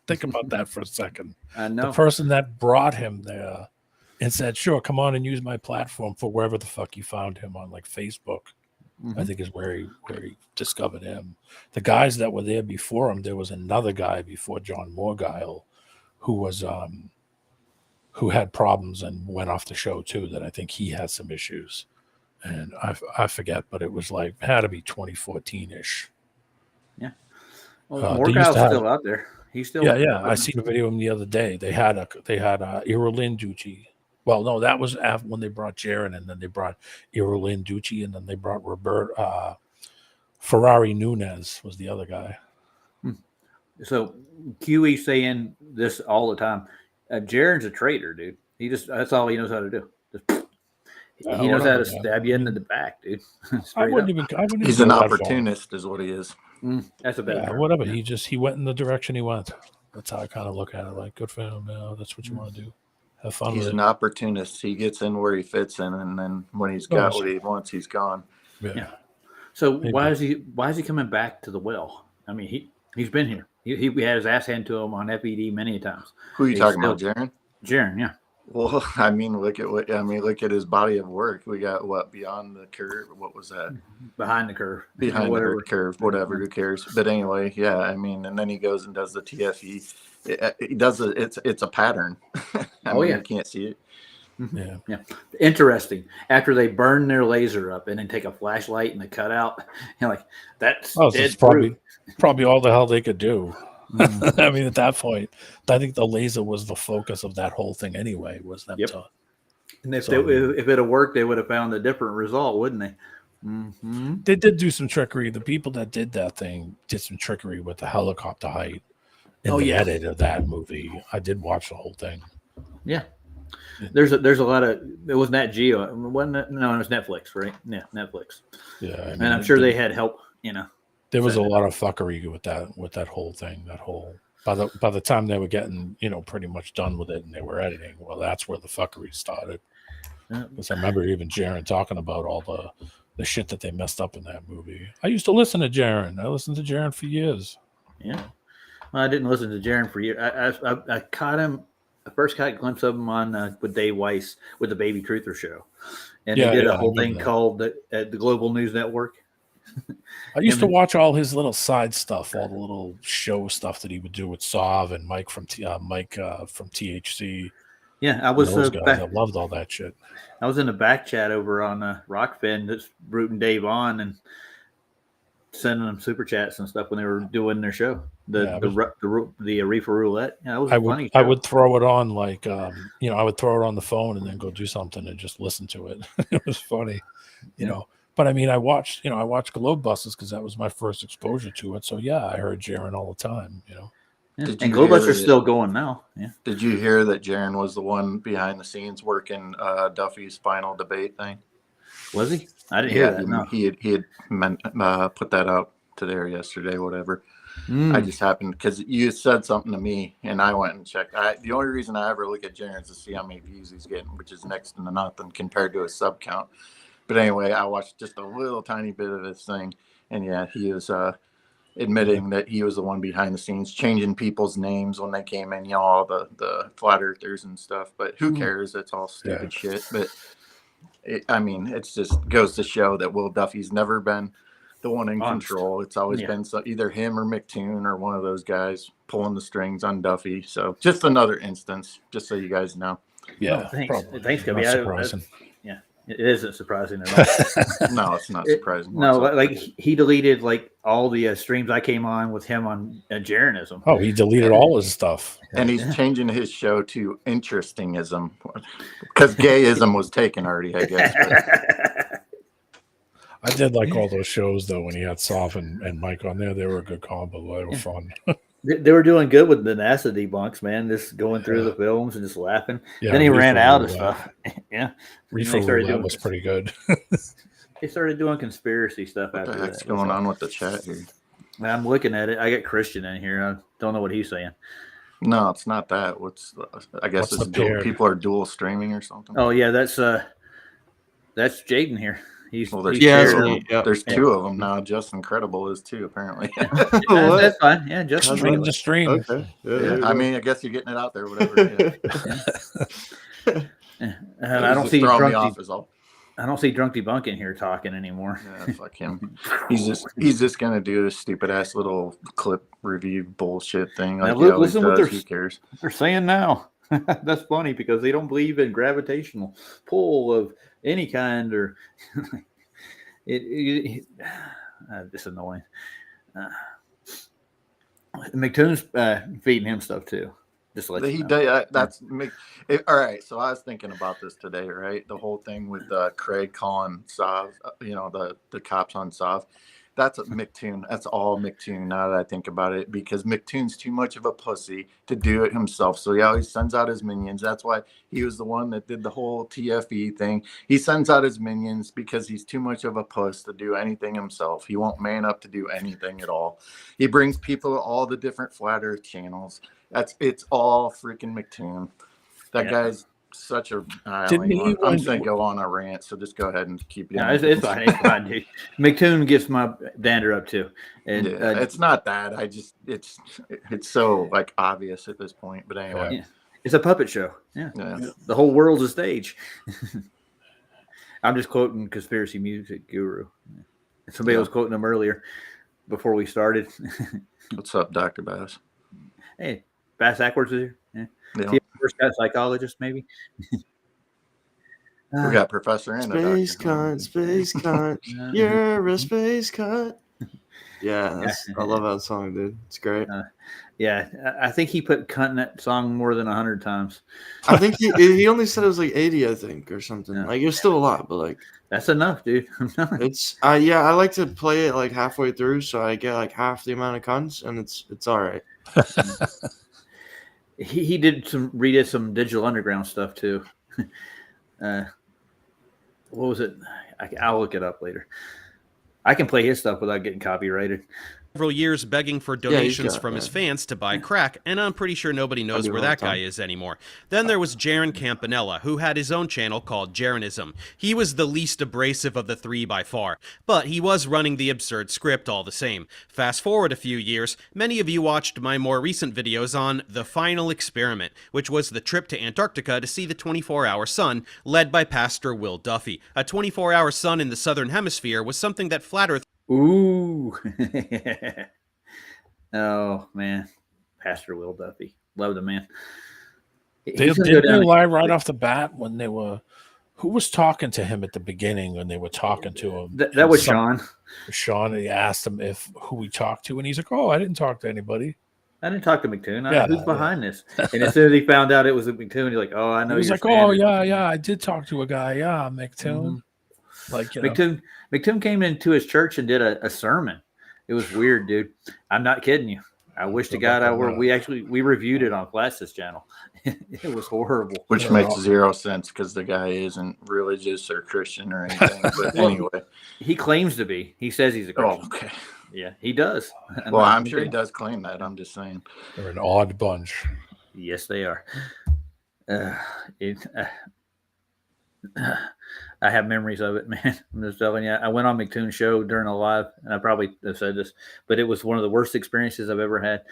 [SPEAKER 4] Think about that for a second.
[SPEAKER 2] I know.
[SPEAKER 4] The person that brought him there and said, sure, come on and use my platform for wherever the fuck you found him on, like Facebook. I think is where he discovered him. The guys that were there before him, there was another guy before John Morgile who was who had problems and went off the show too, that I think he had some issues. And I forget, but it was like, had to be 2014-ish.
[SPEAKER 2] Yeah. Well, Morgile's still out there. He's still
[SPEAKER 4] I seen a video of him the other day. They had Irolin Ducci. Well, no, that was after when they brought Jaren, and then they brought Irolin Ducci, and then they brought Ferrari Nunez was the other guy.
[SPEAKER 2] So QE saying this all the time. Jaren's a traitor, dude. That's all he knows how to do. He knows how to stab you in the back, dude.
[SPEAKER 4] I wouldn't even
[SPEAKER 5] He's an opportunist is what he is.
[SPEAKER 2] That's a bad term.
[SPEAKER 4] whatever. He went in the direction he went. That's how I kind of look at it. Like, good for him. That's what you want to do. Have fun
[SPEAKER 5] He's
[SPEAKER 4] with
[SPEAKER 5] an
[SPEAKER 4] it.
[SPEAKER 5] opportunist. He gets in where he fits in, and then when he's got what he wants, he's gone.
[SPEAKER 2] Yeah. So why is he coming back to the well? I mean, he's been here. He had his ass handed to him on FED many times.
[SPEAKER 5] Who are you talking about, Jaren?
[SPEAKER 2] Jaren, yeah.
[SPEAKER 5] Well, I mean, look at his body of work. We got Beyond the Curve. What was that?
[SPEAKER 2] Behind the curve.
[SPEAKER 5] Behind the curve, whatever. Who cares? But anyway, yeah. I mean, and then he goes and does the TFE. He does it's a pattern. I mean, you can't see it.
[SPEAKER 2] Yeah. Interesting. After they burn their laser up and then take a flashlight and the cutout, that's
[SPEAKER 4] probably all the hell they could do. I mean, at that point, I think the laser was the focus of that whole thing anyway. Was them to,
[SPEAKER 2] and if it had worked, they would have found a different result, wouldn't they? Mm-hmm.
[SPEAKER 4] They did do some trickery. The people that did that thing did some trickery with the helicopter height in the edit of that movie. I did watch the whole thing.
[SPEAKER 2] Yeah. There's a lot of it was Nat Geo, wasn't it? No, it was Netflix, right? Yeah, Netflix.
[SPEAKER 4] Yeah,
[SPEAKER 2] and I'm sure they had help.
[SPEAKER 4] There was a lot of fuckery with that whole thing. By the time they were getting pretty much done with it and they were editing, well, that's where the fuckery started. Because I remember even Jaren talking about all the shit that they messed up in that movie. I used to listen to Jaren. I listened to Jaren for years.
[SPEAKER 2] Yeah, well, I didn't listen to Jaren for years. I caught him. I first got a glimpse of him on with Dave Weiss with the Baby Truther show, and they did a whole thing called the Global News Network.
[SPEAKER 4] I used to watch all his little side stuff, all the little show stuff that he would do with Sav and Mike from THC.
[SPEAKER 2] Yeah, I was
[SPEAKER 4] I loved all that shit.
[SPEAKER 2] I was in the back chat over on Rockfin that's rooting Dave on and sending them super chats and stuff when they were doing their show. The Reefer Roulette. Yeah, that was funny show.
[SPEAKER 4] I would throw it on I would throw it on the phone and then go do something and just listen to it. It was funny, But I mean, I watched Globebusters because that was my first exposure to it. So yeah, I heard Jaren all the time.
[SPEAKER 2] Yeah.
[SPEAKER 5] Did
[SPEAKER 2] And
[SPEAKER 5] you hear
[SPEAKER 2] Globebuster's
[SPEAKER 5] that-
[SPEAKER 2] still going now. Yeah.
[SPEAKER 5] Did you hear that Jaron was the one behind the scenes working Duffy's final debate thing?
[SPEAKER 2] Was he? I didn't hear that. No.
[SPEAKER 5] He had put that out today or yesterday, whatever.
[SPEAKER 2] Mm.
[SPEAKER 5] I just happened because you said something to me, and I went and checked. The only reason I ever look at Jaron is to see how many views he's getting, which is next to nothing compared to his sub count. But anyway, I watched just a little tiny bit of his thing, and yeah, he was admitting that he was the one behind the scenes, changing people's names when they came in, all the flat earthers and stuff. But who cares? It's all stupid shit. But it's just goes to show that Will Duffy's never been the one in control. It's always been either him or McToon or one of those guys pulling the strings on Duffy. So just another instance, just so you guys know.
[SPEAKER 4] Yeah,
[SPEAKER 2] thanks. Thanks,
[SPEAKER 4] Not
[SPEAKER 2] Kobe.
[SPEAKER 4] surprising.
[SPEAKER 2] Yeah, it isn't surprising at all.
[SPEAKER 5] No, it's not surprising.
[SPEAKER 2] No, like he deleted like all the streams I came on with him on Jaronism.
[SPEAKER 4] Oh, he deleted all his stuff.
[SPEAKER 5] And he's changing his show to interestingism because gayism was taken already, I guess. But.
[SPEAKER 4] I did like all those shows though when he had Soph and Mike on there. They were a good combo. They were fun.
[SPEAKER 2] They were doing good with the NASA debunks, man. Just going through the films and just laughing.
[SPEAKER 4] Yeah,
[SPEAKER 2] then he ran out of
[SPEAKER 4] Roulette.
[SPEAKER 2] stuff. Yeah,
[SPEAKER 4] Reefer Roulette was pretty good.
[SPEAKER 2] They started doing conspiracy stuff
[SPEAKER 5] What
[SPEAKER 2] after
[SPEAKER 5] the heck's
[SPEAKER 2] that.
[SPEAKER 5] going on with the chat here?
[SPEAKER 2] I'm looking at it. I got Christian in here. I don't know what he's saying.
[SPEAKER 5] No, it's not that. I guess
[SPEAKER 4] What's
[SPEAKER 5] it's
[SPEAKER 4] the pair?
[SPEAKER 5] people are dual streaming or something.
[SPEAKER 2] Oh yeah, that's Jaden here. He's
[SPEAKER 5] Well, there's
[SPEAKER 3] there's
[SPEAKER 5] two of them now. Just Incredible is too, apparently.
[SPEAKER 2] that's fine. Yeah, just
[SPEAKER 4] Stream to stream.
[SPEAKER 3] Okay.
[SPEAKER 5] Yeah, I mean, I guess you're getting it out there, whatever.
[SPEAKER 2] And
[SPEAKER 5] It
[SPEAKER 2] I
[SPEAKER 5] was
[SPEAKER 2] don't
[SPEAKER 5] just
[SPEAKER 2] see
[SPEAKER 5] throwing me
[SPEAKER 2] drunk.
[SPEAKER 5] off is all.
[SPEAKER 2] I don't see drunk debunk in here talking anymore.
[SPEAKER 5] Yeah, fuck him. He's just gonna do this stupid ass little clip review bullshit thing. Like
[SPEAKER 2] Now,
[SPEAKER 5] he always
[SPEAKER 2] listen what
[SPEAKER 5] does.
[SPEAKER 2] they're-
[SPEAKER 5] Who cares?
[SPEAKER 2] They're saying now. That's funny because they don't believe in gravitational pull of any kind, or it's annoying. McToon's feeding him stuff too. Just let you know.
[SPEAKER 5] That's me. All right. So I was thinking about this today. Right, the whole thing with Craig calling Sav, the cops on Sav. That's McToon. That's all McToon. Now that I think about it, because McToon's too much of a pussy to do it himself. So he always sends out his minions. That's why he was the one that did the whole TFE thing. He sends out his minions because he's too much of a puss to do anything himself. He won't man up to do anything at all. He brings people to all the different flat Earth channels. It's all freaking McToon. That guy's such a. I'm just gonna go on a rant, so just go ahead and keep.
[SPEAKER 2] No, it's fine. It's fine, dude. McToon gets my dander up too, and
[SPEAKER 5] it's not that. It's so like obvious at this point. But anyway,
[SPEAKER 2] yeah. It's a puppet show. Yeah, the whole world's a stage. I'm just quoting Conspiracy Music Guru. Somebody was quoting him earlier before we started.
[SPEAKER 5] What's up, Dr. Bass?
[SPEAKER 2] Hey, Bass Ackwards is here. Yeah. First got psychologist, maybe.
[SPEAKER 5] We got Professor and
[SPEAKER 3] Space cunt, space cunt. You're a space cunt. Yeah, I love that song, dude. It's great.
[SPEAKER 2] Yeah, I think he put cunt in that song more than 100 times.
[SPEAKER 3] I think he only said it was like 80, I think, or something. Yeah. Like, it's still a lot, but like
[SPEAKER 2] that's enough, dude.
[SPEAKER 3] It's I like to play it like halfway through, so I get like half the amount of cunts, and it's all right.
[SPEAKER 2] He redid some Digital Underground stuff too. What was it? I'll look it up later. I can play his stuff without getting copyrighted.
[SPEAKER 7] Several years begging for donations from his fans to buy crack, and I'm pretty sure nobody knows where that guy is anymore. Then there was Jaron Campanella, who had his own channel called Jaronism. He was the least abrasive of the three by far, but he was running the absurd script all the same. Fast forward a few years, many of you watched my more recent videos on The Final Experiment, which was the trip to Antarctica to see the 24-hour sun, led by Pastor Will Duffy. A 24-hour sun in the southern hemisphere was something that Flat Earth
[SPEAKER 2] Ooh. Oh, man. Pastor Will Duffy. Love the man.
[SPEAKER 4] Did they lie right off the bat when they were... Who was talking to him at the beginning when they were talking to him?
[SPEAKER 2] That was Sean.
[SPEAKER 4] Sean, and he asked him who he talked to, and he's like, oh, I didn't talk to anybody.
[SPEAKER 2] I didn't talk to McToon. Who's behind this? And as soon as he found out it was McToon, he's like, oh, I know.
[SPEAKER 4] He was like, oh, yeah, I did talk to a guy. Yeah, McToon.
[SPEAKER 2] Mm-hmm.
[SPEAKER 4] Like,
[SPEAKER 2] McToon came into his church and did a sermon. It was weird, dude. I'm not kidding you. I wish to God I were. We reviewed it on Flats's channel. It was horrible.
[SPEAKER 5] Which makes zero sense because the guy isn't religious or Christian or anything. But anyway,
[SPEAKER 2] he claims to be. He says he's a Christian.
[SPEAKER 5] Oh, okay.
[SPEAKER 2] Yeah, he does.
[SPEAKER 5] Well, I'm sure he does claim that. I'm just saying.
[SPEAKER 4] They're an odd bunch.
[SPEAKER 2] Yes, they are. I have memories of it, man. I'm just telling you. I went on McToon's show during a live, and I probably have said this, but it was one of the worst experiences I've ever had.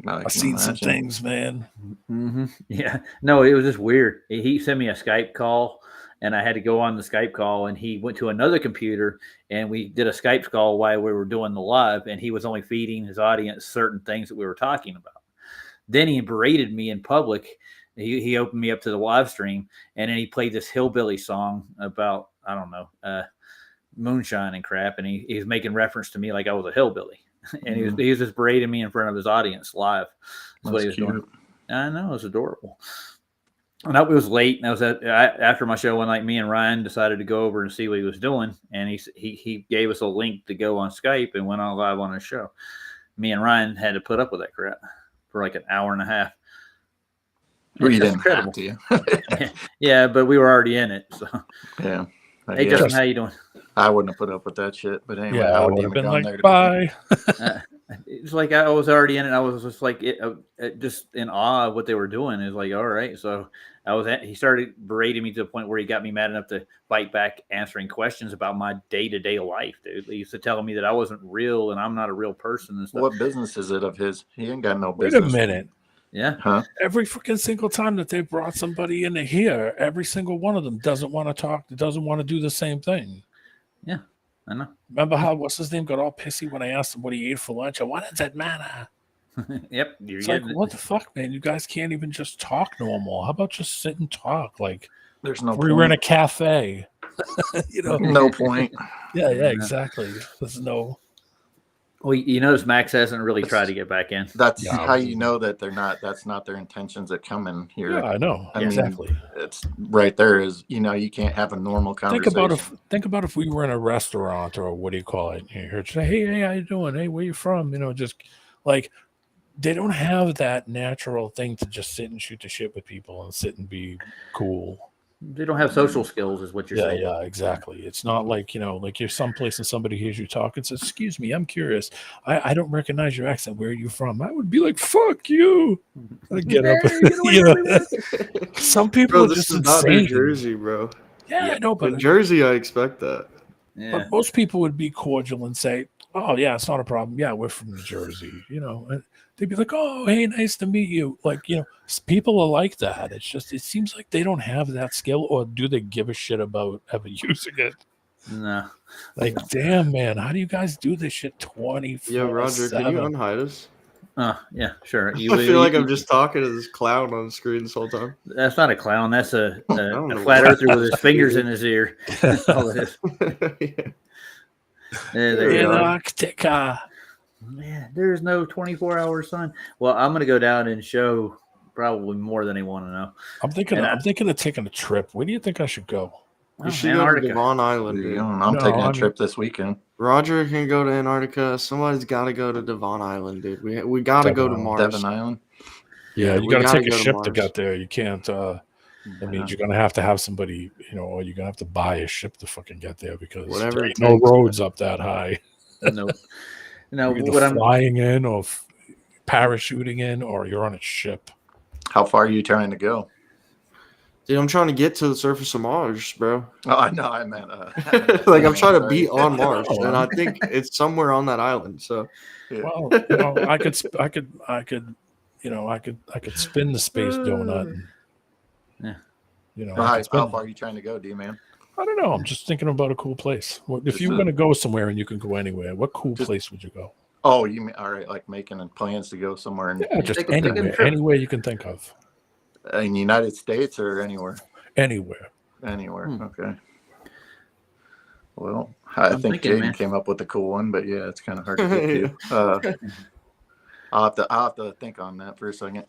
[SPEAKER 4] I've seen some things, man.
[SPEAKER 2] Mm-hmm. Yeah. No, it was just weird. He sent me a Skype call, and I had to go on the Skype call, and he went to another computer, and we did a Skype call while we were doing the live, and he was only feeding his audience certain things that we were talking about. Then he berated me in public. He opened me up to the live stream, and then he played this hillbilly song about, I don't know, moonshine and crap, and he was making reference to me like I was a hillbilly. And he was just berating me in front of his audience live. That's what he was doing. I know, it was adorable. And it was late, and I was after my show one night. Me and Ryan decided to go over and see what he was doing, and he gave us a link to go on Skype and went on live on his show. Me and Ryan had to put up with that crap for like an hour and a half.
[SPEAKER 5] Well, you didn't have to.
[SPEAKER 2] Yeah, but we were already in it. So
[SPEAKER 5] yeah.
[SPEAKER 2] Hey, Justin, how you doing?
[SPEAKER 5] I wouldn't have put up with that shit, but anyway,
[SPEAKER 4] Yeah,
[SPEAKER 5] I
[SPEAKER 4] I
[SPEAKER 5] wouldn't
[SPEAKER 4] would have
[SPEAKER 5] even
[SPEAKER 4] been
[SPEAKER 5] gone
[SPEAKER 4] like,
[SPEAKER 5] there.
[SPEAKER 4] bye.
[SPEAKER 2] It's like I was already in it. I was just like just in awe of what they were doing. It's like, all right. So he started berating me to the point where he got me mad enough to fight back, answering questions about my day-to-day life, dude. He used to tell me that I wasn't real and I'm not a real person and stuff.
[SPEAKER 5] What business is it of his? He ain't got no
[SPEAKER 4] Wait
[SPEAKER 5] business.
[SPEAKER 4] a minute.
[SPEAKER 2] Yeah.
[SPEAKER 5] Huh?
[SPEAKER 4] Every freaking single time that they brought somebody into here, every single one of them doesn't want to talk, doesn't want to do the same thing.
[SPEAKER 2] Yeah, I know.
[SPEAKER 4] Remember how, what's his name, got all pissy when I asked him what he ate for lunch? And what does that matter?
[SPEAKER 2] Yep.
[SPEAKER 4] It's like, what the fuck, man? You guys can't even just talk normal. How about just sit and talk? Like,
[SPEAKER 5] There's no
[SPEAKER 4] we
[SPEAKER 5] point.
[SPEAKER 4] were in a cafe. You know?
[SPEAKER 5] No point.
[SPEAKER 4] Yeah, exactly. There's no.
[SPEAKER 2] Well, you notice Max hasn't really tried to get back in.
[SPEAKER 5] That's how you know that that's not their intentions of coming here.
[SPEAKER 4] Yeah, I know.
[SPEAKER 5] I mean,
[SPEAKER 4] exactly.
[SPEAKER 5] it's right there is, you can't have a normal conversation.
[SPEAKER 4] Think about if we were in a restaurant or what do you call it? You heard say, hey, how you doing? Hey, where you from? Just like they don't have that natural thing to just sit and shoot the shit with people and sit and be cool.
[SPEAKER 2] They don't have social skills, is what you're saying.
[SPEAKER 4] Yeah, exactly. It's not like, like you're someplace and somebody hears you talk and says, excuse me, I'm curious. I don't recognize your accent. Where are you from? I would be like, fuck you. I'd get up. Some people are just
[SPEAKER 3] not
[SPEAKER 4] insane.
[SPEAKER 3] New Jersey, bro.
[SPEAKER 4] Yeah, I know, but
[SPEAKER 3] in Jersey, I expect that.
[SPEAKER 2] Yeah.
[SPEAKER 4] But most people would be cordial and say, oh, yeah, it's not a problem. Yeah, we're from New Jersey, And they'd be like, oh, hey, nice to meet you. Like, people are like that. It's just, it seems like they don't have that skill, or do they give a shit about ever using it?
[SPEAKER 2] No.
[SPEAKER 4] Like, damn, man, how do you guys do this shit 24/7?
[SPEAKER 3] Yeah, Roger, can you unhide us?
[SPEAKER 2] Yeah, sure.
[SPEAKER 3] I feel like I'm just talking to this clown on the screen this whole time.
[SPEAKER 2] That's not a clown. That's a flat earther with his fingers in his ear. That's all it is. There you go.
[SPEAKER 4] Antarctica.
[SPEAKER 2] Man, there's no 24-hour sun. Well, I'm going to go down and show probably more than they want to know.
[SPEAKER 4] I'm thinking of taking a trip. Where do you think I should go?
[SPEAKER 3] You should go to Devon Island, dude.
[SPEAKER 5] I'm taking a trip this weekend.
[SPEAKER 3] Roger can go to Antarctica. Somebody's got to go to Devon Island, dude. We got to go to Mars.
[SPEAKER 5] Devon Island?
[SPEAKER 4] Yeah, you got to take a ship to get there. You can't.
[SPEAKER 5] That
[SPEAKER 4] means you're gonna have to have somebody, or you're gonna have to buy a ship to fucking get there because there ain't
[SPEAKER 3] no
[SPEAKER 4] roads up that high.
[SPEAKER 2] No,
[SPEAKER 4] you're either flying in or parachuting in, or you're on a ship.
[SPEAKER 5] How far are you trying to go?
[SPEAKER 3] Dude, I'm trying to get to the surface of Mars, bro.
[SPEAKER 5] Oh, I know. I meant
[SPEAKER 3] like I'm trying to be on Mars, and I think it's somewhere on that island. So,
[SPEAKER 4] well, I could spin the space donut. And,
[SPEAKER 5] how far are you trying to go, D-Man?
[SPEAKER 4] I don't know. I'm just thinking about a cool place. If you're going to go somewhere and you can go anywhere, what cool place would you go?
[SPEAKER 5] Oh, you mean, all right, like making plans to go somewhere?
[SPEAKER 4] Just anywhere you can think of.
[SPEAKER 5] In the United States or anywhere?
[SPEAKER 4] Anywhere.
[SPEAKER 5] Okay. Well, I think Jaden came up with a cool one, but yeah, it's kind of hard to get to. I'll have to think on that for a second.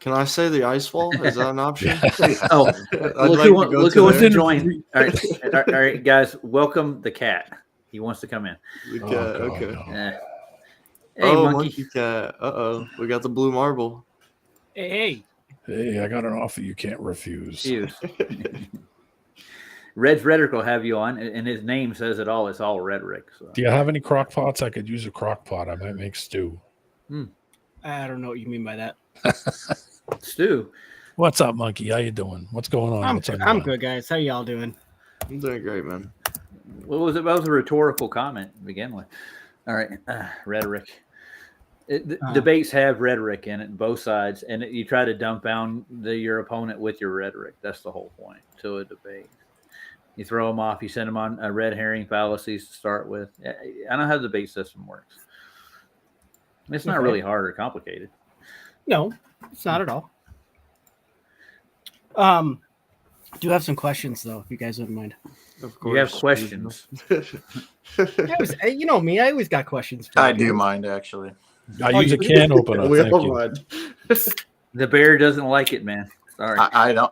[SPEAKER 3] Can I say the ice wall? Is that an option?
[SPEAKER 2] Oh, look who wants to join. All right, guys, welcome the cat. He wants to come in.
[SPEAKER 3] The cat, okay.
[SPEAKER 2] Yeah. Hey,
[SPEAKER 3] oh,
[SPEAKER 2] monkey.
[SPEAKER 3] cat. We got the blue marble.
[SPEAKER 9] Hey,
[SPEAKER 4] Hey, I got an offer you can't refuse.
[SPEAKER 2] Cheers. Red's Rhetoric will have you on, and his name says it all. It's all rhetoric. So.
[SPEAKER 4] Do you have any crock pots? I could use a crock pot. I might make stew.
[SPEAKER 9] I don't know what you mean by that.
[SPEAKER 2] Stu.
[SPEAKER 4] What's up, monkey? How you doing? What's going on? What's on your
[SPEAKER 9] I'm
[SPEAKER 4] mind?
[SPEAKER 9] good, guys. How y'all doing?
[SPEAKER 3] I'm doing great, man.
[SPEAKER 2] What was it? That was a rhetorical comment to begin with. All right, rhetoric. Debates have rhetoric in it, both sides, and you try to dump down your opponent with your rhetoric. That's the whole point to a debate. You throw them off. You send them on red herring fallacies to start with. I know how the debate system works. It's not really hard or complicated.
[SPEAKER 9] No, it's not at all. Do have some questions though, if you guys wouldn't mind.
[SPEAKER 3] Of course.
[SPEAKER 2] You have questions.
[SPEAKER 9] You know me. I always got questions.
[SPEAKER 5] I do mind actually.
[SPEAKER 4] I use a can opener.
[SPEAKER 3] We
[SPEAKER 4] Thank
[SPEAKER 3] all
[SPEAKER 4] you.
[SPEAKER 3] mind.
[SPEAKER 2] The bear doesn't like it, man. Sorry.
[SPEAKER 5] I don't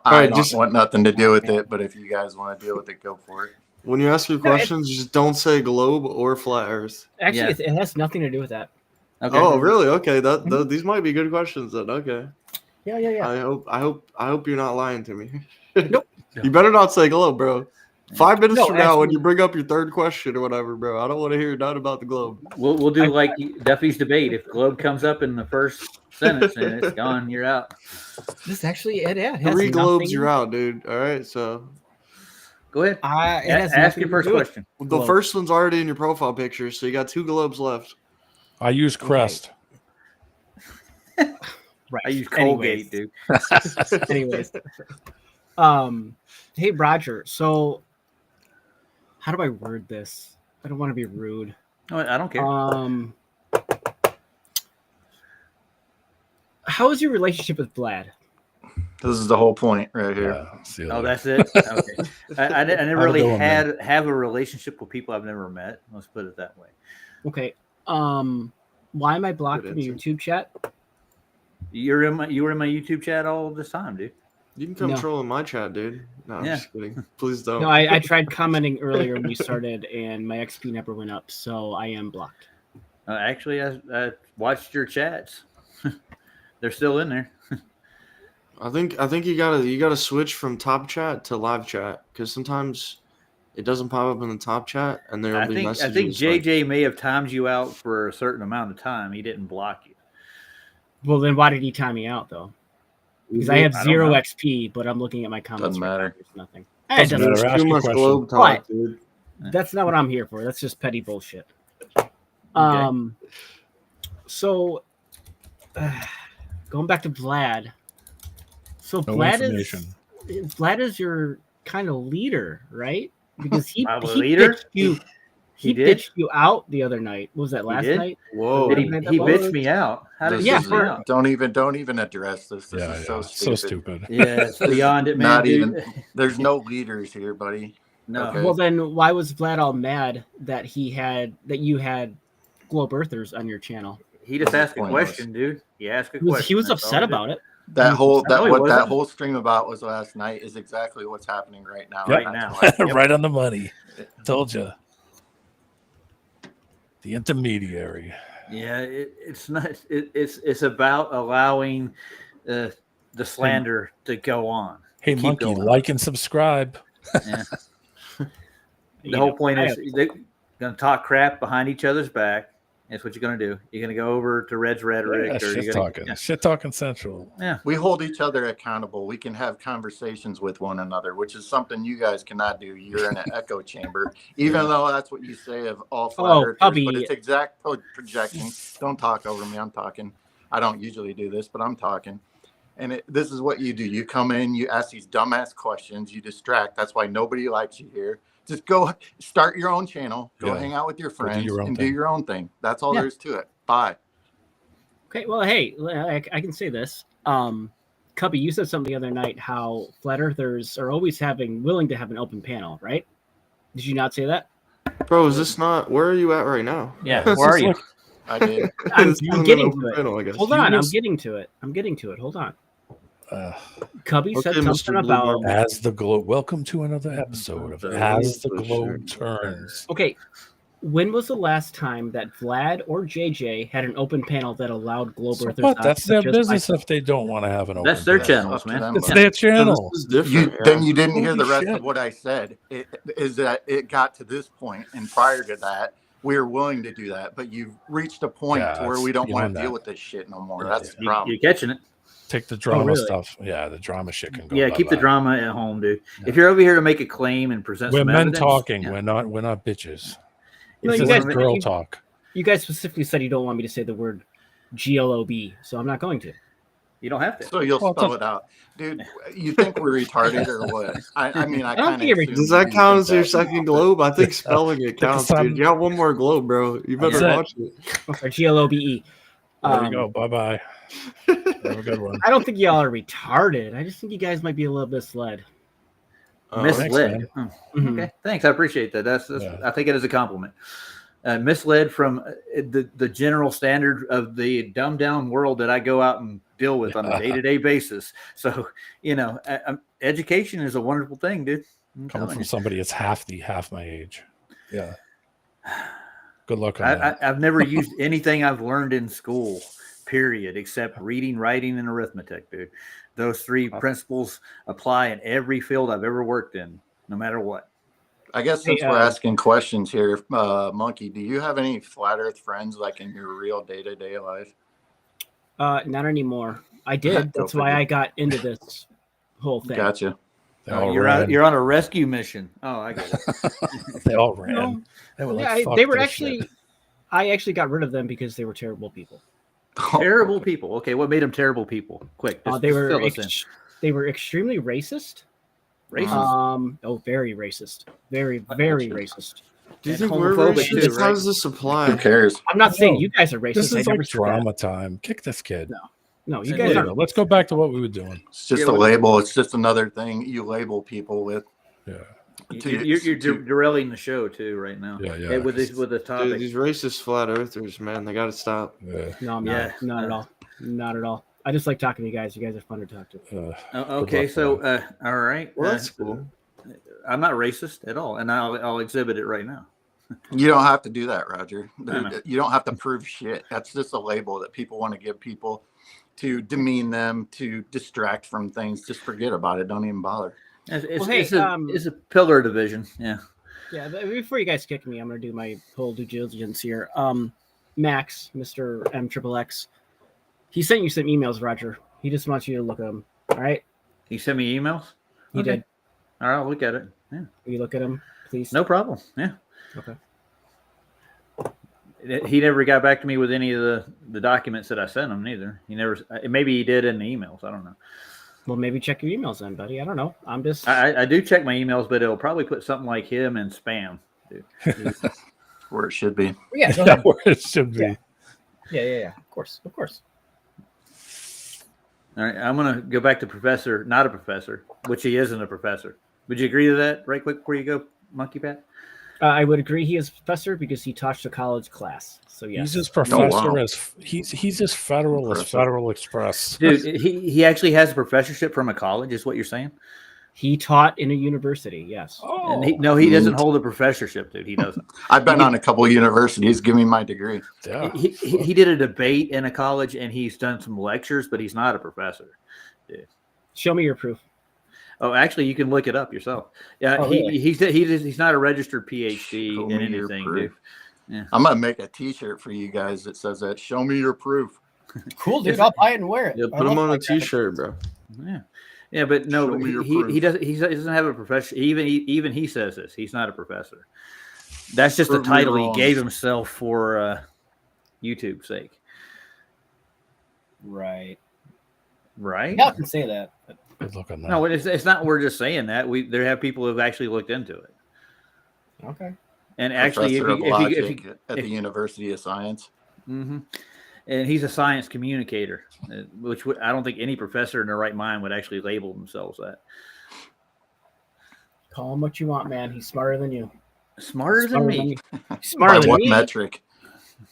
[SPEAKER 5] want nothing to do with it, but if you guys want to deal with it, go for it.
[SPEAKER 3] When you ask your questions, just don't say globe or flat Earth.
[SPEAKER 9] Actually, it has nothing to do with that.
[SPEAKER 2] Okay.
[SPEAKER 3] Oh, really? Okay, these might be good questions then. Okay.
[SPEAKER 9] Yeah.
[SPEAKER 3] I hope you're not lying to me.
[SPEAKER 9] Nope.
[SPEAKER 3] You better not say globe, bro. 5 minutes
[SPEAKER 9] No,
[SPEAKER 3] from now, when
[SPEAKER 9] actually-
[SPEAKER 3] you bring up your third question or whatever, bro, I don't want to hear none about the globe.
[SPEAKER 2] We'll do like Duffy's debate. If globe comes up in the first sentence and it's gone, you're out.
[SPEAKER 9] This actually, it has
[SPEAKER 3] 3 globes,
[SPEAKER 9] nothing-
[SPEAKER 3] you're out, dude. All right, so
[SPEAKER 2] Go ahead.
[SPEAKER 9] It has
[SPEAKER 2] Ask
[SPEAKER 9] nothing
[SPEAKER 2] your
[SPEAKER 9] to
[SPEAKER 2] first
[SPEAKER 9] do with-
[SPEAKER 2] question.
[SPEAKER 3] the
[SPEAKER 9] Globe.
[SPEAKER 3] first one's already in your profile picture, so you got 2 globes left.
[SPEAKER 4] I use Crest.
[SPEAKER 9] Right.
[SPEAKER 2] I use Colgate, dude.
[SPEAKER 9] Anyways, hey Roger. So, how do I word this? I don't want to be rude.
[SPEAKER 2] No, I don't care.
[SPEAKER 9] How is your relationship with Vlad?
[SPEAKER 5] This is the whole point right here.
[SPEAKER 4] See you
[SPEAKER 2] Oh,
[SPEAKER 4] later.
[SPEAKER 2] that's it. Okay. I never
[SPEAKER 4] Have a
[SPEAKER 2] really
[SPEAKER 4] good one, man.
[SPEAKER 2] have a relationship with people I've never met. Let's put it that way.
[SPEAKER 9] Okay. Why am I blocked
[SPEAKER 3] Good
[SPEAKER 9] from the
[SPEAKER 3] answer.
[SPEAKER 9] YouTube chat?
[SPEAKER 2] You were in my YouTube chat all this time, dude.
[SPEAKER 3] You can come
[SPEAKER 9] No.
[SPEAKER 3] troll in my chat, dude. No, I'm
[SPEAKER 2] Yeah.
[SPEAKER 3] just kidding. Please don't.
[SPEAKER 9] No, I tried commenting earlier when we started, and my XP never went up, so I am blocked.
[SPEAKER 2] Actually, I watched your chats. They're still in there.
[SPEAKER 3] I think you gotta switch from top chat to live chat because sometimes it doesn't pop up in the top chat and there'll be
[SPEAKER 2] I
[SPEAKER 3] messages.
[SPEAKER 2] think
[SPEAKER 3] like-
[SPEAKER 2] JJ may have timed you out for a certain amount of time. He didn't block you.
[SPEAKER 9] Well, then why did he time me out though? Because I have
[SPEAKER 2] I don't
[SPEAKER 9] 0
[SPEAKER 2] know.
[SPEAKER 9] XP, but I'm looking at my comments.
[SPEAKER 5] Doesn't
[SPEAKER 9] right now,
[SPEAKER 5] matter.
[SPEAKER 9] There's nothing.
[SPEAKER 4] Doesn't
[SPEAKER 9] It doesn't-
[SPEAKER 4] matter.
[SPEAKER 3] There's
[SPEAKER 4] Ask
[SPEAKER 3] too
[SPEAKER 4] your
[SPEAKER 3] much
[SPEAKER 4] question.
[SPEAKER 3] globe talk,
[SPEAKER 9] What?
[SPEAKER 3] dude.
[SPEAKER 9] That's not what I'm here for. That's just petty bullshit. So going back to Vlad. So
[SPEAKER 4] No
[SPEAKER 9] Vlad is your kind of leader, right? Because he
[SPEAKER 2] I'm a leader?
[SPEAKER 9] pitched you.
[SPEAKER 2] He
[SPEAKER 9] He
[SPEAKER 2] did?
[SPEAKER 9] pitched you out the other night. What was that last
[SPEAKER 2] did?
[SPEAKER 9] night?
[SPEAKER 3] Whoa.
[SPEAKER 2] Did he
[SPEAKER 9] That
[SPEAKER 2] bitched
[SPEAKER 9] was-
[SPEAKER 2] me out? How did
[SPEAKER 5] This
[SPEAKER 2] he
[SPEAKER 9] Yeah,
[SPEAKER 5] is-
[SPEAKER 2] bitch me out?
[SPEAKER 5] don't even address this. This
[SPEAKER 4] Yeah,
[SPEAKER 5] is
[SPEAKER 4] yeah.
[SPEAKER 5] so
[SPEAKER 4] So
[SPEAKER 5] stupid.
[SPEAKER 4] stupid.
[SPEAKER 2] Yeah, it's beyond it, man.
[SPEAKER 5] Not
[SPEAKER 2] dude.
[SPEAKER 5] even. There's no leaders here, buddy.
[SPEAKER 2] No.
[SPEAKER 5] Okay.
[SPEAKER 9] Well, then why was Vlad all mad that you had Globe Earthers on your channel?
[SPEAKER 2] He just
[SPEAKER 5] What
[SPEAKER 2] asked
[SPEAKER 5] the
[SPEAKER 2] a
[SPEAKER 5] point was.
[SPEAKER 2] question, dude. He asked a
[SPEAKER 9] He was,
[SPEAKER 2] question.
[SPEAKER 9] he was
[SPEAKER 2] That's all
[SPEAKER 9] upset
[SPEAKER 2] he did.
[SPEAKER 9] about it.
[SPEAKER 5] That whole
[SPEAKER 2] No, he
[SPEAKER 5] that
[SPEAKER 2] wasn't.
[SPEAKER 5] whole stream about was last night is exactly what's happening right now.
[SPEAKER 4] Yep.
[SPEAKER 2] Right now.
[SPEAKER 5] That's why-
[SPEAKER 4] Right on the money. Told you. The intermediary.
[SPEAKER 2] Yeah, it's not. It's about allowing the slander to go on.
[SPEAKER 4] Hey,
[SPEAKER 2] Keep
[SPEAKER 4] monkey,
[SPEAKER 2] going.
[SPEAKER 4] like and subscribe.
[SPEAKER 2] Yeah. The
[SPEAKER 9] You
[SPEAKER 2] whole
[SPEAKER 9] know,
[SPEAKER 2] point
[SPEAKER 9] I
[SPEAKER 2] is they're going to talk crap behind each other's back. That's what you're going to do. You're going to go over to Red's rhetoric,
[SPEAKER 4] Yeah,
[SPEAKER 2] or
[SPEAKER 4] shit
[SPEAKER 2] you're going
[SPEAKER 4] talking.
[SPEAKER 2] to.
[SPEAKER 4] Shit talking central.
[SPEAKER 5] We hold each other accountable. We can have conversations with one another, which is something you guys cannot do. You're in an echo chamber, even though that's what you say of all flat earthers.
[SPEAKER 9] Cubby.
[SPEAKER 5] But it's exact projection. Don't talk over me. I'm talking. I don't usually do this, but I'm talking. And this is what you do. You come in, you ask these dumbass questions, you distract. That's why nobody likes you here. Just go start your own channel. Go
[SPEAKER 4] Yeah.
[SPEAKER 5] hang out with your
[SPEAKER 4] do
[SPEAKER 5] friends
[SPEAKER 4] your own
[SPEAKER 5] and
[SPEAKER 4] thing.
[SPEAKER 5] do your own thing. That's all
[SPEAKER 2] Yeah.
[SPEAKER 5] there is to it. Bye.
[SPEAKER 9] Okay, well, hey, I can say this. Cubby, you said something the other night how flat earthers are always willing to have an open panel, right? Did you not say that?
[SPEAKER 3] Bro, is this not where are you at right now?
[SPEAKER 2] Yeah,
[SPEAKER 3] This
[SPEAKER 2] where are
[SPEAKER 3] is
[SPEAKER 2] you?
[SPEAKER 3] like-
[SPEAKER 5] I did.
[SPEAKER 9] I'm
[SPEAKER 3] It's not an
[SPEAKER 9] getting
[SPEAKER 3] open
[SPEAKER 9] to it.
[SPEAKER 3] panel, I guess.
[SPEAKER 9] Hold
[SPEAKER 3] You
[SPEAKER 9] on, I'm
[SPEAKER 3] just-
[SPEAKER 9] getting to it. Hold on.
[SPEAKER 4] Uh,
[SPEAKER 9] Cubby said
[SPEAKER 3] Okay, Mr.
[SPEAKER 9] something
[SPEAKER 3] Blue
[SPEAKER 9] about
[SPEAKER 3] Marble.
[SPEAKER 4] as the globe. Welcome to another episode of As the
[SPEAKER 3] Sure.
[SPEAKER 4] Globe Turns.
[SPEAKER 9] okay. When was the last time that Vlad or JJ had an open panel that allowed globe
[SPEAKER 4] So
[SPEAKER 9] earthers?
[SPEAKER 4] what?
[SPEAKER 9] on,
[SPEAKER 4] That's their
[SPEAKER 9] such as
[SPEAKER 4] business
[SPEAKER 9] myself?
[SPEAKER 4] if they don't want to have an open
[SPEAKER 2] That's their
[SPEAKER 4] panel.
[SPEAKER 2] channels,
[SPEAKER 5] Up to
[SPEAKER 2] man.
[SPEAKER 5] them,
[SPEAKER 4] It's
[SPEAKER 5] buddy.
[SPEAKER 4] their
[SPEAKER 3] So
[SPEAKER 4] channel.
[SPEAKER 3] this is different.
[SPEAKER 5] Then you didn't hear
[SPEAKER 4] Holy
[SPEAKER 5] the rest
[SPEAKER 4] shit.
[SPEAKER 5] of what I said. Is that it got to this point, and prior to that, we were willing to do that, but you've reached a point
[SPEAKER 4] Yeah,
[SPEAKER 5] to where
[SPEAKER 4] it's
[SPEAKER 5] we don't want
[SPEAKER 4] beyond
[SPEAKER 5] to deal
[SPEAKER 4] that.
[SPEAKER 5] with this shit no more.
[SPEAKER 4] Yeah,
[SPEAKER 5] That's the
[SPEAKER 2] You're
[SPEAKER 5] problem.
[SPEAKER 2] catching it.
[SPEAKER 4] Take the drama
[SPEAKER 9] really?
[SPEAKER 4] stuff. Yeah, the drama shit can go.
[SPEAKER 2] Yeah, keep the
[SPEAKER 4] bye-bye.
[SPEAKER 2] drama at home, dude. If you're over here to make a claim and present
[SPEAKER 4] We're
[SPEAKER 2] some
[SPEAKER 4] men
[SPEAKER 2] evidence,
[SPEAKER 4] talking.
[SPEAKER 2] yeah.
[SPEAKER 4] We're not bitches.
[SPEAKER 9] No,
[SPEAKER 2] If
[SPEAKER 9] you
[SPEAKER 2] you
[SPEAKER 9] guys-
[SPEAKER 2] wanna make-
[SPEAKER 4] Girl talk.
[SPEAKER 9] You guys specifically said you don't want me to say the word GLOB, so I'm not going to.
[SPEAKER 2] you don't have to.
[SPEAKER 5] So you'll
[SPEAKER 4] Well, it's
[SPEAKER 5] spell
[SPEAKER 4] a-
[SPEAKER 5] it out, dude. You think we're retarded or what? I mean, I
[SPEAKER 9] don't
[SPEAKER 5] kind of
[SPEAKER 9] think you're
[SPEAKER 3] Does that count as your second globe? I think spelling it
[SPEAKER 4] a
[SPEAKER 3] counts,
[SPEAKER 4] sun.
[SPEAKER 3] dude. You got one more globe, bro. You better
[SPEAKER 4] That's it.
[SPEAKER 3] watch it.
[SPEAKER 9] Or GLOBE.
[SPEAKER 4] There you go. Bye bye. Have a good one.
[SPEAKER 9] I don't think y'all are retarded. I just think you guys might be a little misled.
[SPEAKER 2] Misled.
[SPEAKER 4] thanks,
[SPEAKER 9] Mhm.
[SPEAKER 2] Okay, thanks. I appreciate that. That's
[SPEAKER 4] Yeah.
[SPEAKER 2] I think it is a compliment. Misled from the general standard of the dumbed down world that I go out and deal with on a day-to-day basis. So, education is a wonderful thing, dude. I'm
[SPEAKER 4] Coming
[SPEAKER 2] telling
[SPEAKER 4] from
[SPEAKER 2] you.
[SPEAKER 4] somebody that's half my age. Yeah. Good luck on that.
[SPEAKER 2] I've never used anything I've learned in school, period, except reading, writing, and arithmetic, dude. Those three principles apply in every field I've ever worked in, no matter what.
[SPEAKER 5] I guess since we're asking questions here, Monkey, do you have any flat Earth friends like in your real day-to-day life?
[SPEAKER 9] Not anymore. I did.
[SPEAKER 5] Go
[SPEAKER 9] That's why
[SPEAKER 5] figure.
[SPEAKER 9] I got into this whole thing.
[SPEAKER 5] Gotcha.
[SPEAKER 4] They all
[SPEAKER 2] You're
[SPEAKER 4] ran.
[SPEAKER 2] on a rescue mission. Oh, I get it.
[SPEAKER 4] They all ran.
[SPEAKER 9] No.
[SPEAKER 4] They were
[SPEAKER 9] Yeah,
[SPEAKER 4] like, "Fuck
[SPEAKER 9] they were
[SPEAKER 4] this
[SPEAKER 9] actually.
[SPEAKER 4] shit."
[SPEAKER 9] I actually got rid of them because they were terrible people.
[SPEAKER 2] Terrible people. Okay, what made them terrible people? Quick, just,
[SPEAKER 9] They
[SPEAKER 2] just
[SPEAKER 9] were
[SPEAKER 2] fill us in.
[SPEAKER 9] they were extremely racist.
[SPEAKER 2] Racist.
[SPEAKER 9] Very racist. Very racist.
[SPEAKER 3] Do you
[SPEAKER 2] And
[SPEAKER 3] think we're
[SPEAKER 2] homophobic
[SPEAKER 3] racist?
[SPEAKER 2] too, right?
[SPEAKER 3] How does this apply?
[SPEAKER 5] Who cares?
[SPEAKER 9] I'm not saying
[SPEAKER 4] No.
[SPEAKER 9] you guys are racist.
[SPEAKER 4] This
[SPEAKER 9] I
[SPEAKER 4] is
[SPEAKER 9] never
[SPEAKER 4] like
[SPEAKER 9] said that.
[SPEAKER 4] drama time. Kick this kid.
[SPEAKER 9] No, you
[SPEAKER 2] Yeah,
[SPEAKER 9] guys
[SPEAKER 4] There you
[SPEAKER 9] are.
[SPEAKER 4] go. Let's go back to what we were doing.
[SPEAKER 5] It's just
[SPEAKER 2] Yeah,
[SPEAKER 5] a
[SPEAKER 2] what-
[SPEAKER 5] label. It's just another thing you label people with.
[SPEAKER 4] Yeah.
[SPEAKER 2] You're derailing the show too right now.
[SPEAKER 4] Yeah.
[SPEAKER 2] With the
[SPEAKER 3] Dude,
[SPEAKER 2] topic.
[SPEAKER 3] these racist flat earthers, man, they got to stop.
[SPEAKER 4] Yeah.
[SPEAKER 9] No, I'm
[SPEAKER 2] Yeah.
[SPEAKER 9] not. Not at all. Not at all. I just like talking to you guys. You guys are fun to talk to.
[SPEAKER 2] Okay,
[SPEAKER 4] luck,
[SPEAKER 2] so all right.
[SPEAKER 3] Well, that's cool.
[SPEAKER 2] I'm not racist at all, and I'll exhibit it right now.
[SPEAKER 5] You don't have to do that, Roger.
[SPEAKER 2] I know.
[SPEAKER 5] You don't have to prove shit. That's just a label that people want to give people to demean them, to distract from things. Just forget about it. Don't even bother.
[SPEAKER 2] It's a pillar division. Yeah.
[SPEAKER 9] Yeah, but before you guys kick me, I'm gonna do my whole due diligence here. Max, Mr. MXXX, he sent you some emails, Roger. He just wants you to look at them. All right?
[SPEAKER 2] He sent me emails.
[SPEAKER 9] He
[SPEAKER 2] Okay.
[SPEAKER 9] did.
[SPEAKER 2] All right, I'll look at it. Yeah.
[SPEAKER 9] Will you look at them, please?
[SPEAKER 2] No problem. Yeah.
[SPEAKER 9] Okay.
[SPEAKER 2] He never got back to me with any of the documents that I sent him. Neither. He never. Maybe he did in the emails. I don't know.
[SPEAKER 9] Well, maybe check your emails then, buddy. I don't know. I'm just.
[SPEAKER 2] I do check my emails, but it'll probably put something like him in spam. Dude.
[SPEAKER 5] Where it should be.
[SPEAKER 9] Yeah, go
[SPEAKER 4] Yeah,
[SPEAKER 9] ahead.
[SPEAKER 4] where it should be.
[SPEAKER 9] Yeah. Of course.
[SPEAKER 2] All right, I'm gonna go back to professor, not a professor, which he isn't a professor. Would you agree to that, right quick before you go, Monkey Pat?
[SPEAKER 9] I would agree he is a professor because he taught a college class. So yes.
[SPEAKER 4] He's as professor
[SPEAKER 5] wow.
[SPEAKER 4] as he's as federal as
[SPEAKER 5] Impressive.
[SPEAKER 4] Federal Express.
[SPEAKER 2] Dude, he actually has a professorship from a college, is what you're saying?
[SPEAKER 9] He taught in a university. Yes.
[SPEAKER 4] Oh,
[SPEAKER 2] And he doesn't hold a professorship, dude. He doesn't.
[SPEAKER 5] I've been on a couple of universities. Give me my degree.
[SPEAKER 4] yeah.
[SPEAKER 2] He did a debate in a college, and he's done some lectures, but he's not a professor.
[SPEAKER 9] Show me your proof.
[SPEAKER 2] Oh, actually, you can look it up yourself. Yeah,
[SPEAKER 9] Oh, really?
[SPEAKER 2] he's not a registered PhD
[SPEAKER 5] Show
[SPEAKER 2] in
[SPEAKER 5] me your
[SPEAKER 2] anything,
[SPEAKER 5] proof.
[SPEAKER 2] dude.
[SPEAKER 5] I'm gonna make a T-shirt for you guys that says that. Show me your proof.
[SPEAKER 10] Cool, dude. I'll buy it and wear it.
[SPEAKER 3] Yeah,
[SPEAKER 10] I
[SPEAKER 3] put them
[SPEAKER 10] love
[SPEAKER 3] on a
[SPEAKER 10] like that.
[SPEAKER 3] T-shirt, bro.
[SPEAKER 2] Yeah, but no,
[SPEAKER 5] Show me your
[SPEAKER 2] he
[SPEAKER 5] proof.
[SPEAKER 2] doesn't have a profession. Even he says this. He's not a professor. That's just the
[SPEAKER 5] Prove me
[SPEAKER 2] title he
[SPEAKER 5] wrong.
[SPEAKER 2] gave himself for YouTube's sake,
[SPEAKER 10] Right.
[SPEAKER 2] right?
[SPEAKER 10] Y'all can say that. But
[SPEAKER 4] Good looking now.
[SPEAKER 2] No, it's not. We're just saying that. There have people who've actually looked into it,
[SPEAKER 10] okay.
[SPEAKER 2] and actually,
[SPEAKER 5] Professor of
[SPEAKER 2] if
[SPEAKER 5] logic
[SPEAKER 2] you
[SPEAKER 5] at the University of Science.
[SPEAKER 2] hmm and he's a science communicator, which I don't think any professor in their right mind would actually label themselves that.
[SPEAKER 9] Call him what you want, man. He's smarter than you.
[SPEAKER 2] Smarter than me.
[SPEAKER 9] He's smarter
[SPEAKER 5] By
[SPEAKER 9] than
[SPEAKER 5] what
[SPEAKER 9] me.
[SPEAKER 5] metric?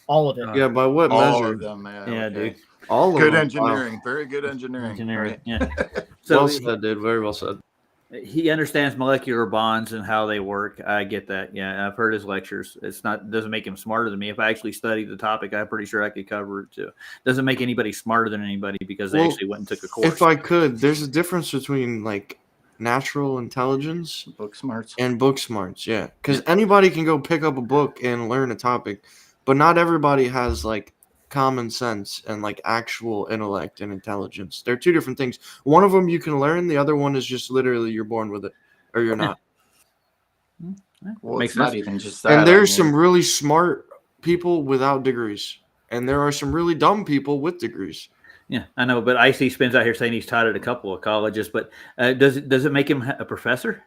[SPEAKER 9] All of it.
[SPEAKER 3] Yeah, by what
[SPEAKER 5] All
[SPEAKER 3] measure?
[SPEAKER 5] of them, man.
[SPEAKER 2] Yeah,
[SPEAKER 5] Okay.
[SPEAKER 2] dude.
[SPEAKER 3] All of
[SPEAKER 5] Good
[SPEAKER 3] them.
[SPEAKER 5] engineering. Very good engineering.
[SPEAKER 2] Engineering.
[SPEAKER 5] Right.
[SPEAKER 2] Yeah.
[SPEAKER 3] Wow.
[SPEAKER 2] So
[SPEAKER 3] Well said, dude. Very well said.
[SPEAKER 2] He understands molecular bonds and how they work. I get that. Yeah, I've heard his lectures. Doesn't make him smarter than me. If I actually studied the topic, I'm pretty sure I could cover it too. Doesn't make anybody smarter than anybody because they actually went and took a course.
[SPEAKER 3] If I could, there's a difference between like natural intelligence,
[SPEAKER 5] book smarts,
[SPEAKER 3] and book smarts. Yeah, because anybody can go pick up a book and learn a topic, but not everybody has like common sense and like actual intellect and intelligence. They're two different things. One of them you can learn, the other one is just literally you're born with it or you're not.
[SPEAKER 5] Well,
[SPEAKER 2] Makes
[SPEAKER 5] it's not
[SPEAKER 2] sense.
[SPEAKER 5] even just that.
[SPEAKER 3] And there's some really smart people without degrees, and there are some really dumb people with degrees.
[SPEAKER 2] Yeah, I know, but Icy spins out here saying he's taught at a couple of colleges, but does it make him a professor?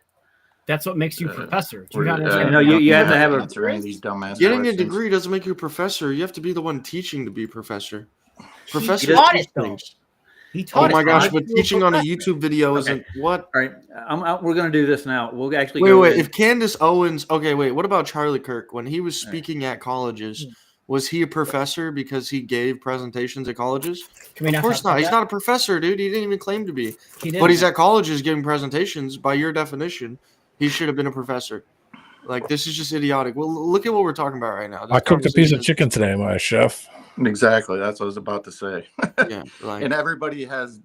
[SPEAKER 9] That's what makes you professor.
[SPEAKER 2] You have to have
[SPEAKER 5] answering these dumbass
[SPEAKER 3] Getting
[SPEAKER 5] questions.
[SPEAKER 3] a degree doesn't make you a professor. You have to be the one teaching to be professor. Professor
[SPEAKER 10] taught
[SPEAKER 3] teach
[SPEAKER 10] it, though.
[SPEAKER 3] things.
[SPEAKER 10] He taught
[SPEAKER 3] Oh my
[SPEAKER 10] it.
[SPEAKER 3] gosh! But teaching on a YouTube video
[SPEAKER 2] Okay.
[SPEAKER 3] isn't what?
[SPEAKER 2] All right, we're going to do this now. We'll actually
[SPEAKER 3] Wait. If Candace Owens, okay, wait. What about Charlie Kirk when he was speaking at colleges? Was he a professor because he gave presentations at colleges? Of course not. He's not a professor, dude. He didn't even claim to be. But he's at colleges giving presentations. By your definition, he should have been a professor. Like, this is just idiotic. Well, look at what we're talking about right now.
[SPEAKER 4] I cooked a piece of chicken today, my chef.
[SPEAKER 5] Exactly. That's what I was about to say.
[SPEAKER 3] Yeah,
[SPEAKER 5] and everybody has,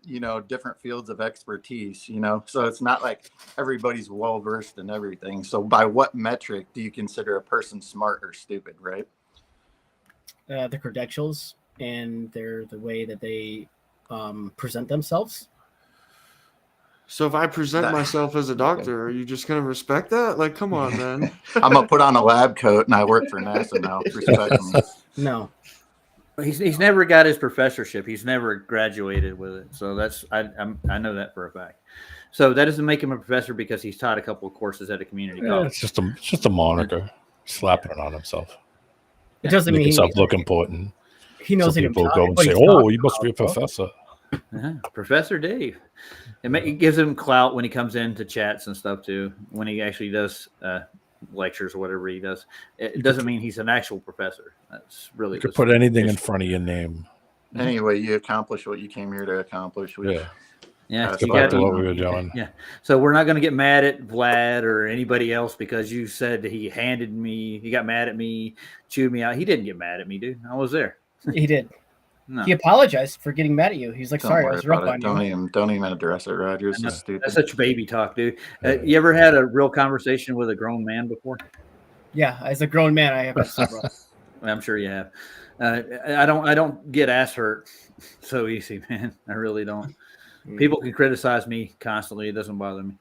[SPEAKER 5] different fields of expertise, so it's not like everybody's well versed in everything. So by what metric do you consider a person smart or stupid, right?
[SPEAKER 9] The credentials and the way that they present themselves.
[SPEAKER 3] So if I present myself as a doctor, are you just going to respect that? Like, come on, man.
[SPEAKER 5] I'm going to put on a lab coat and I work for NASA now. Respect me.
[SPEAKER 9] No.
[SPEAKER 2] He's never got his professorship. He's never graduated with it. So I know that for a fact. So that doesn't make him a professor because he's taught a couple of courses at a community college.
[SPEAKER 4] It's just a moniker, slapping it on himself.
[SPEAKER 9] It doesn't
[SPEAKER 4] Make
[SPEAKER 9] mean
[SPEAKER 4] himself look important.
[SPEAKER 9] He knows
[SPEAKER 4] so
[SPEAKER 9] he
[SPEAKER 4] people
[SPEAKER 9] can
[SPEAKER 4] go
[SPEAKER 9] talk,
[SPEAKER 4] and
[SPEAKER 9] but
[SPEAKER 4] say,
[SPEAKER 9] he's
[SPEAKER 4] "Oh,
[SPEAKER 9] not
[SPEAKER 4] you must be a
[SPEAKER 9] powerful.
[SPEAKER 4] professor."
[SPEAKER 2] Professor Dave. It gives him clout when he comes into chats and stuff too. When he actually does lectures or whatever he does, it doesn't mean he's an actual professor. That's really
[SPEAKER 4] You could put anything in front of your name.
[SPEAKER 5] Anyway, you accomplish what you came here to accomplish.
[SPEAKER 2] Yeah,
[SPEAKER 4] Get back to what we were doing.
[SPEAKER 2] Yeah, so we're not going to get mad at Vlad or anybody else because you said he got mad at me, chewed me out. He didn't get mad at me, dude. I was there.
[SPEAKER 9] He did.
[SPEAKER 2] No.
[SPEAKER 9] He apologized for getting mad at you. He's like,
[SPEAKER 5] Don't
[SPEAKER 9] "Sorry, I
[SPEAKER 5] worry
[SPEAKER 9] was rough
[SPEAKER 5] about
[SPEAKER 9] on
[SPEAKER 5] it.
[SPEAKER 9] you."
[SPEAKER 5] Don't even address it, Roger. It's just stupid.
[SPEAKER 2] That's such baby talk, dude. You ever had a real conversation with a grown man before?
[SPEAKER 9] Yeah, as a grown man, I have had several.
[SPEAKER 2] I'm sure you have. I don't get ass hurt so easy, man. I really don't. People can criticize me constantly. It doesn't bother me.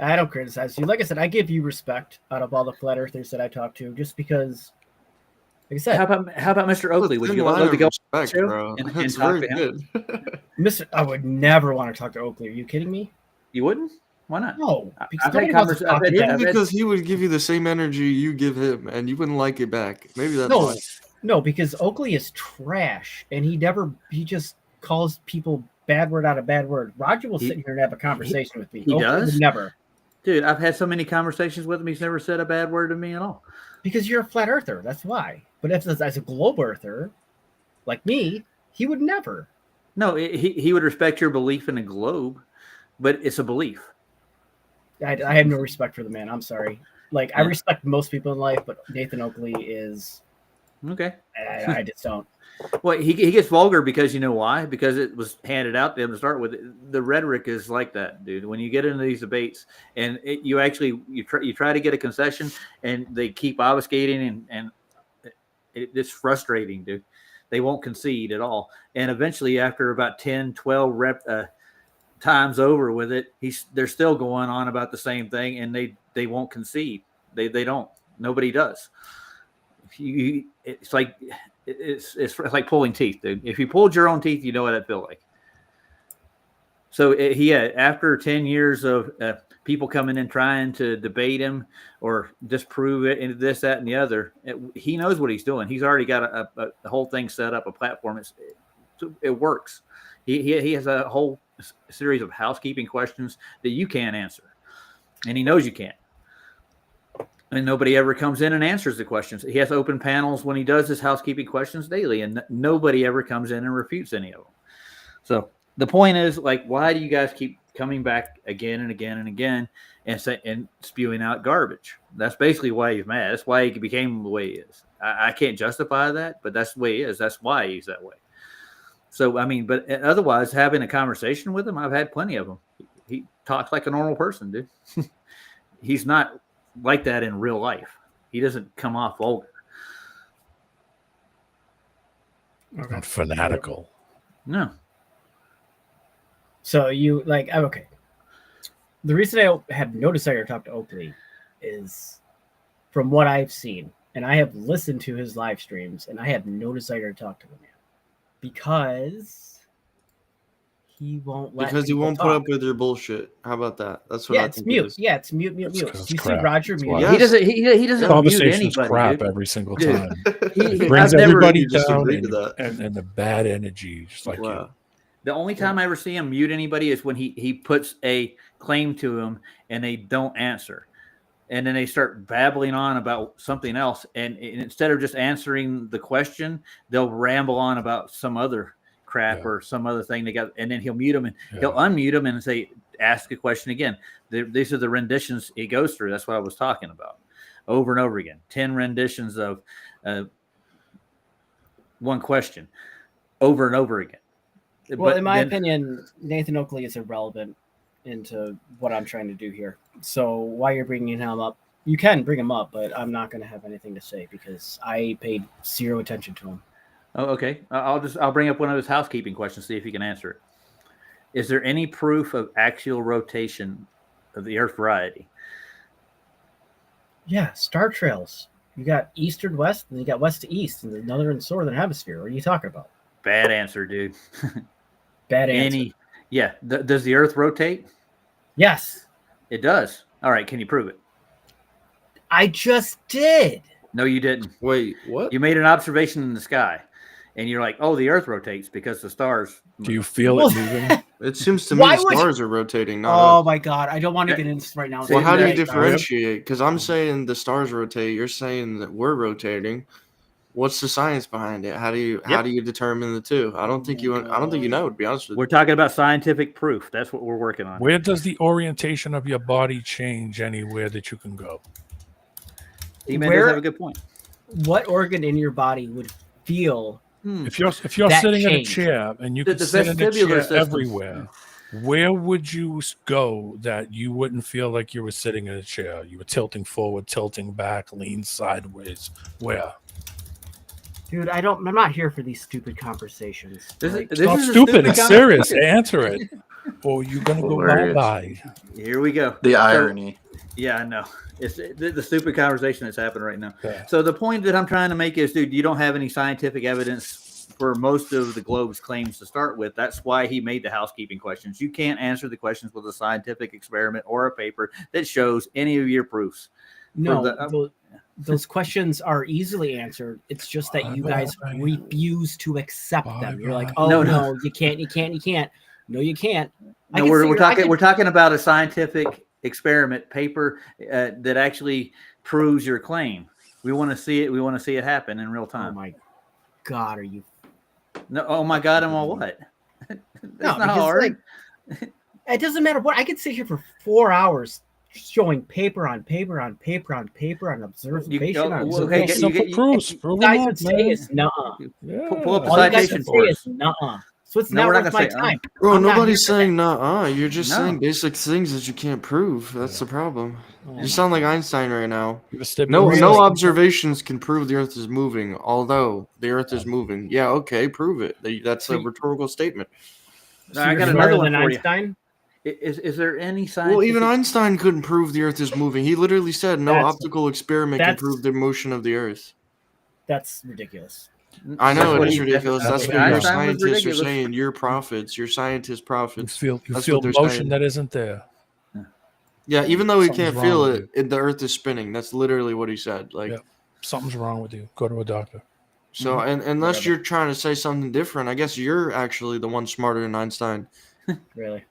[SPEAKER 9] I don't criticize you. Like I said, I give you respect out of all the flat earthers that I talk to, just because. Like I said,
[SPEAKER 2] How about Mr. Oakley? Would you love to go
[SPEAKER 3] respect, bro?
[SPEAKER 2] and
[SPEAKER 3] That's
[SPEAKER 2] talk
[SPEAKER 3] very
[SPEAKER 2] to him?
[SPEAKER 3] good.
[SPEAKER 9] Mr. I would never want to talk to Oakley. Are you kidding me?
[SPEAKER 2] You wouldn't? Why not?
[SPEAKER 9] No, because
[SPEAKER 2] I've had
[SPEAKER 9] nobody wants to talk to
[SPEAKER 2] conversations.
[SPEAKER 9] him.
[SPEAKER 3] Because he would give you the same energy you give him, and you wouldn't like it back. Maybe that's
[SPEAKER 9] No,
[SPEAKER 3] why.
[SPEAKER 9] no, because Oakley is trash, and he just calls people bad word out of bad word. Roger will sit here and have a conversation with me.
[SPEAKER 2] He
[SPEAKER 9] Oakley
[SPEAKER 2] does?
[SPEAKER 9] would never.
[SPEAKER 2] Dude, I've had so many conversations with him. He's never said a bad word to me at all.
[SPEAKER 9] Because you're a flat earther. That's why. But if as a globe earther, like me, he would never.
[SPEAKER 2] No, he would respect your belief in a globe, but it's a belief.
[SPEAKER 9] I have no respect for the man. I'm sorry. Like, I respect most people in life, but Nathan Oakley is...
[SPEAKER 2] Okay.
[SPEAKER 9] I just don't.
[SPEAKER 2] Well, he gets vulgar because you know why? Because it was handed out to him to start with. The rhetoric is like that, dude. When you get into these debates and you try to get a concession and they keep obfuscating and it's frustrating, dude. They won't concede at all. And eventually after about 10, 12 times over with it, they're still going on about the same thing and they won't concede. They don't. Nobody does. It's like pulling teeth, dude. If you pulled your own teeth, you know what it feel like. So after 10 years of people coming in trying to debate him or disprove it and this, that, and the other, he knows what he's doing. He's already got a whole thing set up, a platform. It works. He has a whole series of housekeeping questions that you can't answer, and he knows you can't. And nobody ever comes in and answers the questions. He has open panels when he does his housekeeping questions daily, and nobody ever comes in and refutes any of them. So the point is, like, why do you guys keep coming back again and again and again and spewing out garbage. That's basically why he's mad. That's why he became the way he is. I can't justify that, but that's the way he is. That's why he's that way. So, I mean, but otherwise, having a conversation with him, I've had plenty of them. He talks like a normal person, dude. He's not like that in real life. He doesn't come off vulgar.
[SPEAKER 4] Not fanatical.
[SPEAKER 2] No.
[SPEAKER 9] So you like okay. The reason I have no desire to talk to Oakley is from what I've seen, and I have listened to his live streams, and I have no desire to talk to the man because he won't let.
[SPEAKER 3] Because he
[SPEAKER 9] people
[SPEAKER 3] won't
[SPEAKER 9] talk.
[SPEAKER 3] put up with your bullshit. How about that? That's what I
[SPEAKER 9] it's
[SPEAKER 3] think
[SPEAKER 9] mute.
[SPEAKER 3] it is.
[SPEAKER 9] Yeah, it's mute.
[SPEAKER 4] It's
[SPEAKER 9] You see
[SPEAKER 4] crap.
[SPEAKER 9] Roger
[SPEAKER 4] That's
[SPEAKER 9] mute.
[SPEAKER 4] why.
[SPEAKER 3] Yeah.
[SPEAKER 2] He doesn't. He doesn't mute
[SPEAKER 4] Conversation's
[SPEAKER 2] anybody.
[SPEAKER 4] crap
[SPEAKER 2] Dude.
[SPEAKER 4] every single
[SPEAKER 2] Dude.
[SPEAKER 4] time.
[SPEAKER 2] He
[SPEAKER 4] It brings
[SPEAKER 2] I've never-
[SPEAKER 4] everybody
[SPEAKER 3] You just
[SPEAKER 4] down
[SPEAKER 3] agreed to that.
[SPEAKER 4] and the bad energy, just like you.
[SPEAKER 3] Wow.
[SPEAKER 2] The only time I ever see him mute anybody is when he puts a claim to him and they don't answer. And then they start babbling on about something else. And instead of just answering the question, they'll ramble on about some other crap or some other thing they got. And then he'll mute them and he'll unmute them and say, ask a question again. These are the renditions he goes through. That's what I was talking about over and over again. 10 renditions of one question over and over again.
[SPEAKER 9] Well, in my opinion, Nathan Oakley is irrelevant into what I'm trying to do here. So why you're bringing him up, you can bring him up, but I'm not going to have anything to say because I paid zero attention to him.
[SPEAKER 2] Oh, okay. I'll bring up one of his housekeeping questions, see if he can answer it. Is there any proof of axial rotation of the Earth variety?
[SPEAKER 9] Yeah, star trails. You got east or west, and you got west to east in the northern and southern hemisphere. What are you talking about?
[SPEAKER 2] Bad answer, dude.
[SPEAKER 9] Bad answer.
[SPEAKER 2] Does the Earth rotate?
[SPEAKER 9] Yes.
[SPEAKER 2] It does. All right. Can you prove it?
[SPEAKER 9] I just did.
[SPEAKER 2] No, you didn't.
[SPEAKER 3] Wait, what?
[SPEAKER 2] You made an observation in the sky, and you're like, "Oh, the Earth rotates because the stars."
[SPEAKER 4] Do you feel it moving?
[SPEAKER 3] It seems to me
[SPEAKER 9] Why
[SPEAKER 3] the
[SPEAKER 9] would
[SPEAKER 3] stars are rotating. Not
[SPEAKER 9] Oh
[SPEAKER 3] us.
[SPEAKER 9] my god, I don't want to get into this right now.
[SPEAKER 3] Well, how do you
[SPEAKER 2] that-
[SPEAKER 3] differentiate? Because I'm saying the stars rotate. You're saying that we're rotating. What's the science behind it? How do you determine the two? I don't think you know. To be honest with
[SPEAKER 2] We're
[SPEAKER 3] you.
[SPEAKER 2] talking about scientific proof. That's what we're working on.
[SPEAKER 4] Where does the orientation of your body change anywhere that you can go?
[SPEAKER 2] D-Man
[SPEAKER 9] Where-
[SPEAKER 2] does have a good point.
[SPEAKER 9] What organ in your body would feel?
[SPEAKER 4] If you're
[SPEAKER 9] That
[SPEAKER 4] sitting in a
[SPEAKER 9] change.
[SPEAKER 4] chair and you
[SPEAKER 2] The
[SPEAKER 4] could sit in a
[SPEAKER 2] vestibular
[SPEAKER 4] chair
[SPEAKER 2] system.
[SPEAKER 4] everywhere, where would you go that you wouldn't feel like you were sitting in a chair? You were tilting forward, tilting back, lean sideways. Where?
[SPEAKER 9] Dude, I'm not here for these stupid conversations.
[SPEAKER 4] It's not stupid. It's serious. Answer it. Or you're gonna go
[SPEAKER 5] Hilarious.
[SPEAKER 4] bye.
[SPEAKER 2] Here we go.
[SPEAKER 5] The irony.
[SPEAKER 2] Yeah, I know. It's the stupid conversation that's happening right now.
[SPEAKER 4] Yeah.
[SPEAKER 2] So the point that I'm trying to make is, dude, you don't have any scientific evidence for most of the globe's claims to start with. That's why he made the housekeeping questions. You can't answer the questions with a scientific experiment or a paper that shows any of your proofs.
[SPEAKER 9] No, those questions are easily answered. It's just that you guys refuse to accept them. You're like, oh no, you can't. No, you can't.
[SPEAKER 2] No, we're talking about a scientific experiment paper that actually proves your claim. We want to see it. We want to see it happen in real time.
[SPEAKER 9] Oh my god, are you?
[SPEAKER 2] No, oh my god, I'm all what? That's
[SPEAKER 9] No,
[SPEAKER 2] not
[SPEAKER 9] because,
[SPEAKER 2] hard.
[SPEAKER 9] It doesn't matter what. I could sit here for 4 hours showing paper on paper on paper on paper on observation. on
[SPEAKER 2] okay,
[SPEAKER 9] observation.
[SPEAKER 4] Simple proofs.
[SPEAKER 9] You
[SPEAKER 4] Prove
[SPEAKER 9] guys
[SPEAKER 4] them
[SPEAKER 9] would
[SPEAKER 4] up,
[SPEAKER 9] say
[SPEAKER 4] man.
[SPEAKER 9] it's nuh-uh.
[SPEAKER 4] Yeah.
[SPEAKER 2] Pull up the
[SPEAKER 9] All you guys
[SPEAKER 2] citation
[SPEAKER 9] would
[SPEAKER 2] for
[SPEAKER 9] say
[SPEAKER 2] us.
[SPEAKER 9] is nuh-uh. So it's
[SPEAKER 2] No,
[SPEAKER 9] not
[SPEAKER 2] we're not
[SPEAKER 9] worth
[SPEAKER 2] gonna
[SPEAKER 9] my
[SPEAKER 2] say,
[SPEAKER 9] time.
[SPEAKER 3] Bro,
[SPEAKER 9] I'm not
[SPEAKER 3] nobody's
[SPEAKER 9] here for
[SPEAKER 3] saying nuh-uh. You're just
[SPEAKER 2] No.
[SPEAKER 3] saying basic things that you can't prove. That's the problem. You sound like Einstein right now.
[SPEAKER 4] Give a step
[SPEAKER 3] No,
[SPEAKER 4] back.
[SPEAKER 3] no observations can prove the Earth is moving. Although the Earth is moving, yeah, okay, prove it. That's a rhetorical statement.
[SPEAKER 2] No, I
[SPEAKER 9] you're
[SPEAKER 2] got
[SPEAKER 9] smarter
[SPEAKER 2] another one
[SPEAKER 9] than
[SPEAKER 2] for you.
[SPEAKER 9] Einstein?
[SPEAKER 2] Is there any scientific?
[SPEAKER 3] Well, even Einstein couldn't prove the Earth is moving. He literally said no
[SPEAKER 9] That's-
[SPEAKER 3] optical experiment can
[SPEAKER 9] that's-
[SPEAKER 3] prove the motion of the Earth.
[SPEAKER 9] That's ridiculous.
[SPEAKER 3] I know
[SPEAKER 2] That's
[SPEAKER 3] it
[SPEAKER 2] what
[SPEAKER 3] is
[SPEAKER 2] he-
[SPEAKER 3] ridiculous. That's what your
[SPEAKER 2] Einstein was
[SPEAKER 3] scientists are
[SPEAKER 2] ridiculous.
[SPEAKER 3] saying. Your prophets, your scientist
[SPEAKER 4] You
[SPEAKER 3] prophets.
[SPEAKER 4] feel
[SPEAKER 3] That's
[SPEAKER 4] motion
[SPEAKER 3] what they're saying.
[SPEAKER 4] that isn't there.
[SPEAKER 3] Yeah, even though he
[SPEAKER 4] Something's
[SPEAKER 3] can't feel
[SPEAKER 4] wrong with
[SPEAKER 3] it, the Earth is spinning. That's literally what he said. Like,
[SPEAKER 4] Yeah. Something's wrong with you. Go to a doctor.
[SPEAKER 3] so, and unless you're trying to say something different, I guess you're actually the one smarter than Einstein
[SPEAKER 9] Really.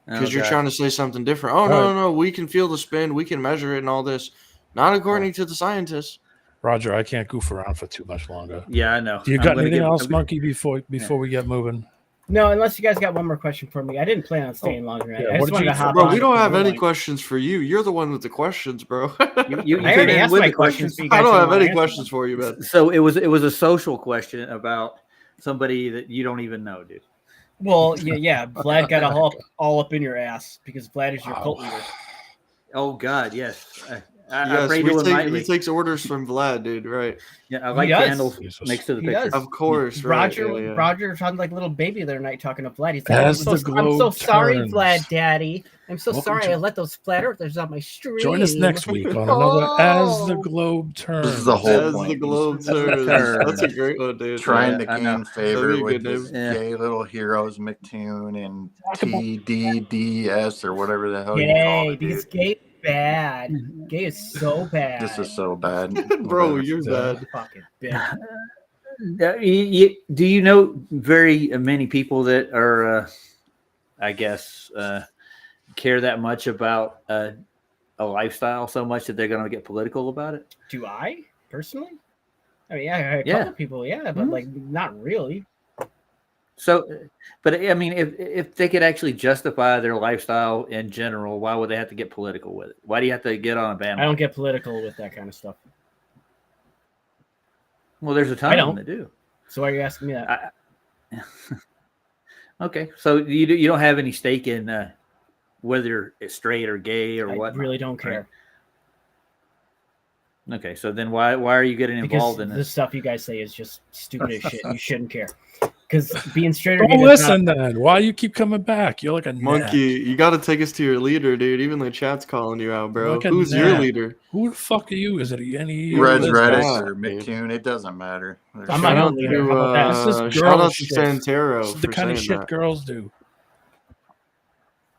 [SPEAKER 3] because
[SPEAKER 2] Oh,
[SPEAKER 3] you're
[SPEAKER 2] God.
[SPEAKER 3] trying to say something different. Oh no, we can feel the spin, we can measure it, and all this. Not according to the scientists.
[SPEAKER 4] Roger, I can't goof around for too much longer.
[SPEAKER 2] Yeah, I know.
[SPEAKER 4] Do you
[SPEAKER 2] I'm
[SPEAKER 4] got
[SPEAKER 2] gonna
[SPEAKER 4] anything
[SPEAKER 2] give-
[SPEAKER 4] else,
[SPEAKER 2] I'm-
[SPEAKER 4] Monkey, before we get moving?
[SPEAKER 9] No, unless you guys got one more question for me. I didn't plan on staying longer.
[SPEAKER 4] yeah,
[SPEAKER 9] I
[SPEAKER 4] what
[SPEAKER 9] just
[SPEAKER 4] did
[SPEAKER 9] wanted
[SPEAKER 4] you-
[SPEAKER 9] to hop
[SPEAKER 3] Bro,
[SPEAKER 9] on.
[SPEAKER 3] we don't have
[SPEAKER 9] because
[SPEAKER 3] any
[SPEAKER 9] we're like-
[SPEAKER 3] questions for you. You're the one with the questions, bro.
[SPEAKER 2] You
[SPEAKER 9] I already
[SPEAKER 2] came in
[SPEAKER 9] asked
[SPEAKER 2] with
[SPEAKER 9] my
[SPEAKER 2] the
[SPEAKER 9] questions. but you
[SPEAKER 3] I
[SPEAKER 9] guys
[SPEAKER 3] don't
[SPEAKER 9] didn't
[SPEAKER 3] have
[SPEAKER 9] wanna
[SPEAKER 3] any
[SPEAKER 9] answer
[SPEAKER 3] questions
[SPEAKER 9] them.
[SPEAKER 3] for you, man.
[SPEAKER 2] So it was a social question about somebody that you don't even know, dude.
[SPEAKER 9] Well, yeah. Vlad got all up in your ass because Vlad is your
[SPEAKER 4] Wow.
[SPEAKER 9] cult leader.
[SPEAKER 2] Oh God, yes. I
[SPEAKER 3] Yes,
[SPEAKER 2] pray to him nightly.
[SPEAKER 3] he takes orders from Vlad, dude. Right?
[SPEAKER 2] Yeah, I
[SPEAKER 9] He
[SPEAKER 2] like
[SPEAKER 9] does.
[SPEAKER 2] candles
[SPEAKER 4] Jesus.
[SPEAKER 2] next to the
[SPEAKER 9] He
[SPEAKER 2] picture.
[SPEAKER 9] does.
[SPEAKER 3] Of course, right?
[SPEAKER 9] Roger,
[SPEAKER 3] yeah, yeah.
[SPEAKER 9] Roger sounded like a little baby the other night talking to Vlad. He's like,
[SPEAKER 4] As
[SPEAKER 9] I'm
[SPEAKER 4] the
[SPEAKER 9] so
[SPEAKER 4] globe
[SPEAKER 9] sorry,
[SPEAKER 4] turns.
[SPEAKER 9] Vlad, Daddy. I'm so
[SPEAKER 4] Welcome
[SPEAKER 9] sorry
[SPEAKER 4] to-
[SPEAKER 9] I let those flat earthers on my stream.
[SPEAKER 4] Join us next week on another As the
[SPEAKER 9] Oh.
[SPEAKER 4] Globe Turns.
[SPEAKER 5] This is the whole
[SPEAKER 3] As
[SPEAKER 5] point.
[SPEAKER 3] the globe
[SPEAKER 5] He's
[SPEAKER 3] turns. That's a great one, dude.
[SPEAKER 5] trying
[SPEAKER 2] Yeah,
[SPEAKER 5] to
[SPEAKER 2] I know.
[SPEAKER 5] gain favor
[SPEAKER 3] That'd be a
[SPEAKER 5] with
[SPEAKER 3] good
[SPEAKER 5] his
[SPEAKER 2] name. Yeah.
[SPEAKER 5] gay little heroes, McToon and
[SPEAKER 4] Talk about-
[SPEAKER 5] TDDS or whatever the hell you call
[SPEAKER 9] Gay,
[SPEAKER 5] it,
[SPEAKER 9] because
[SPEAKER 5] dude.
[SPEAKER 9] gay is bad. Gay is so bad.
[SPEAKER 5] This is so bad.
[SPEAKER 3] Bro,
[SPEAKER 5] Whatever.
[SPEAKER 3] you're
[SPEAKER 4] So-
[SPEAKER 3] bad.
[SPEAKER 9] fucking bitch.
[SPEAKER 2] Do you know very many people that are, I guess, care that much about a lifestyle so much that they're going to get political about it?
[SPEAKER 9] Do I personally? I mean, yeah, a
[SPEAKER 2] Yeah.
[SPEAKER 9] couple people, yeah, but
[SPEAKER 2] Mhm.
[SPEAKER 9] like not really.
[SPEAKER 2] So, but I mean, if they could actually justify their lifestyle in general, why would they have to get political with it? Why do you have to get on a bandwagon?
[SPEAKER 9] I don't get political with that kind of stuff.
[SPEAKER 2] Well, there's a ton
[SPEAKER 9] I
[SPEAKER 2] of them
[SPEAKER 9] don't.
[SPEAKER 2] that do.
[SPEAKER 9] So why are you asking me that?
[SPEAKER 2] Okay, so you don't have any stake in whether it's straight or gay or
[SPEAKER 9] I
[SPEAKER 2] what?
[SPEAKER 9] really don't care.
[SPEAKER 2] Okay, so then why are you getting
[SPEAKER 9] Because
[SPEAKER 2] involved in
[SPEAKER 9] the
[SPEAKER 2] this?
[SPEAKER 9] stuff you guys say is just stupid as shit. You shouldn't care. Because being straight or gay
[SPEAKER 4] Don't
[SPEAKER 9] does not-
[SPEAKER 4] listen then. Why you keep coming back? You're like a
[SPEAKER 3] Monkey,
[SPEAKER 4] gnat.
[SPEAKER 3] you got to take us to your leader, dude. Even the chat's calling you out, bro.
[SPEAKER 4] Like a
[SPEAKER 3] Who's your
[SPEAKER 4] gnat.
[SPEAKER 3] leader?
[SPEAKER 4] Who the fuck are you? Is it any?
[SPEAKER 5] Red's
[SPEAKER 3] is
[SPEAKER 5] Reddick
[SPEAKER 3] that,
[SPEAKER 5] or
[SPEAKER 3] dude?
[SPEAKER 5] McToon, it doesn't matter.
[SPEAKER 9] I'm
[SPEAKER 3] Shout
[SPEAKER 9] not
[SPEAKER 3] out
[SPEAKER 9] your leader.
[SPEAKER 3] to,
[SPEAKER 9] How about that?
[SPEAKER 4] This is
[SPEAKER 3] shout
[SPEAKER 4] girl
[SPEAKER 3] out to
[SPEAKER 4] shit.
[SPEAKER 3] Santero
[SPEAKER 4] This is the
[SPEAKER 3] for
[SPEAKER 4] kind of
[SPEAKER 3] saying
[SPEAKER 4] shit
[SPEAKER 3] that.
[SPEAKER 4] girls do.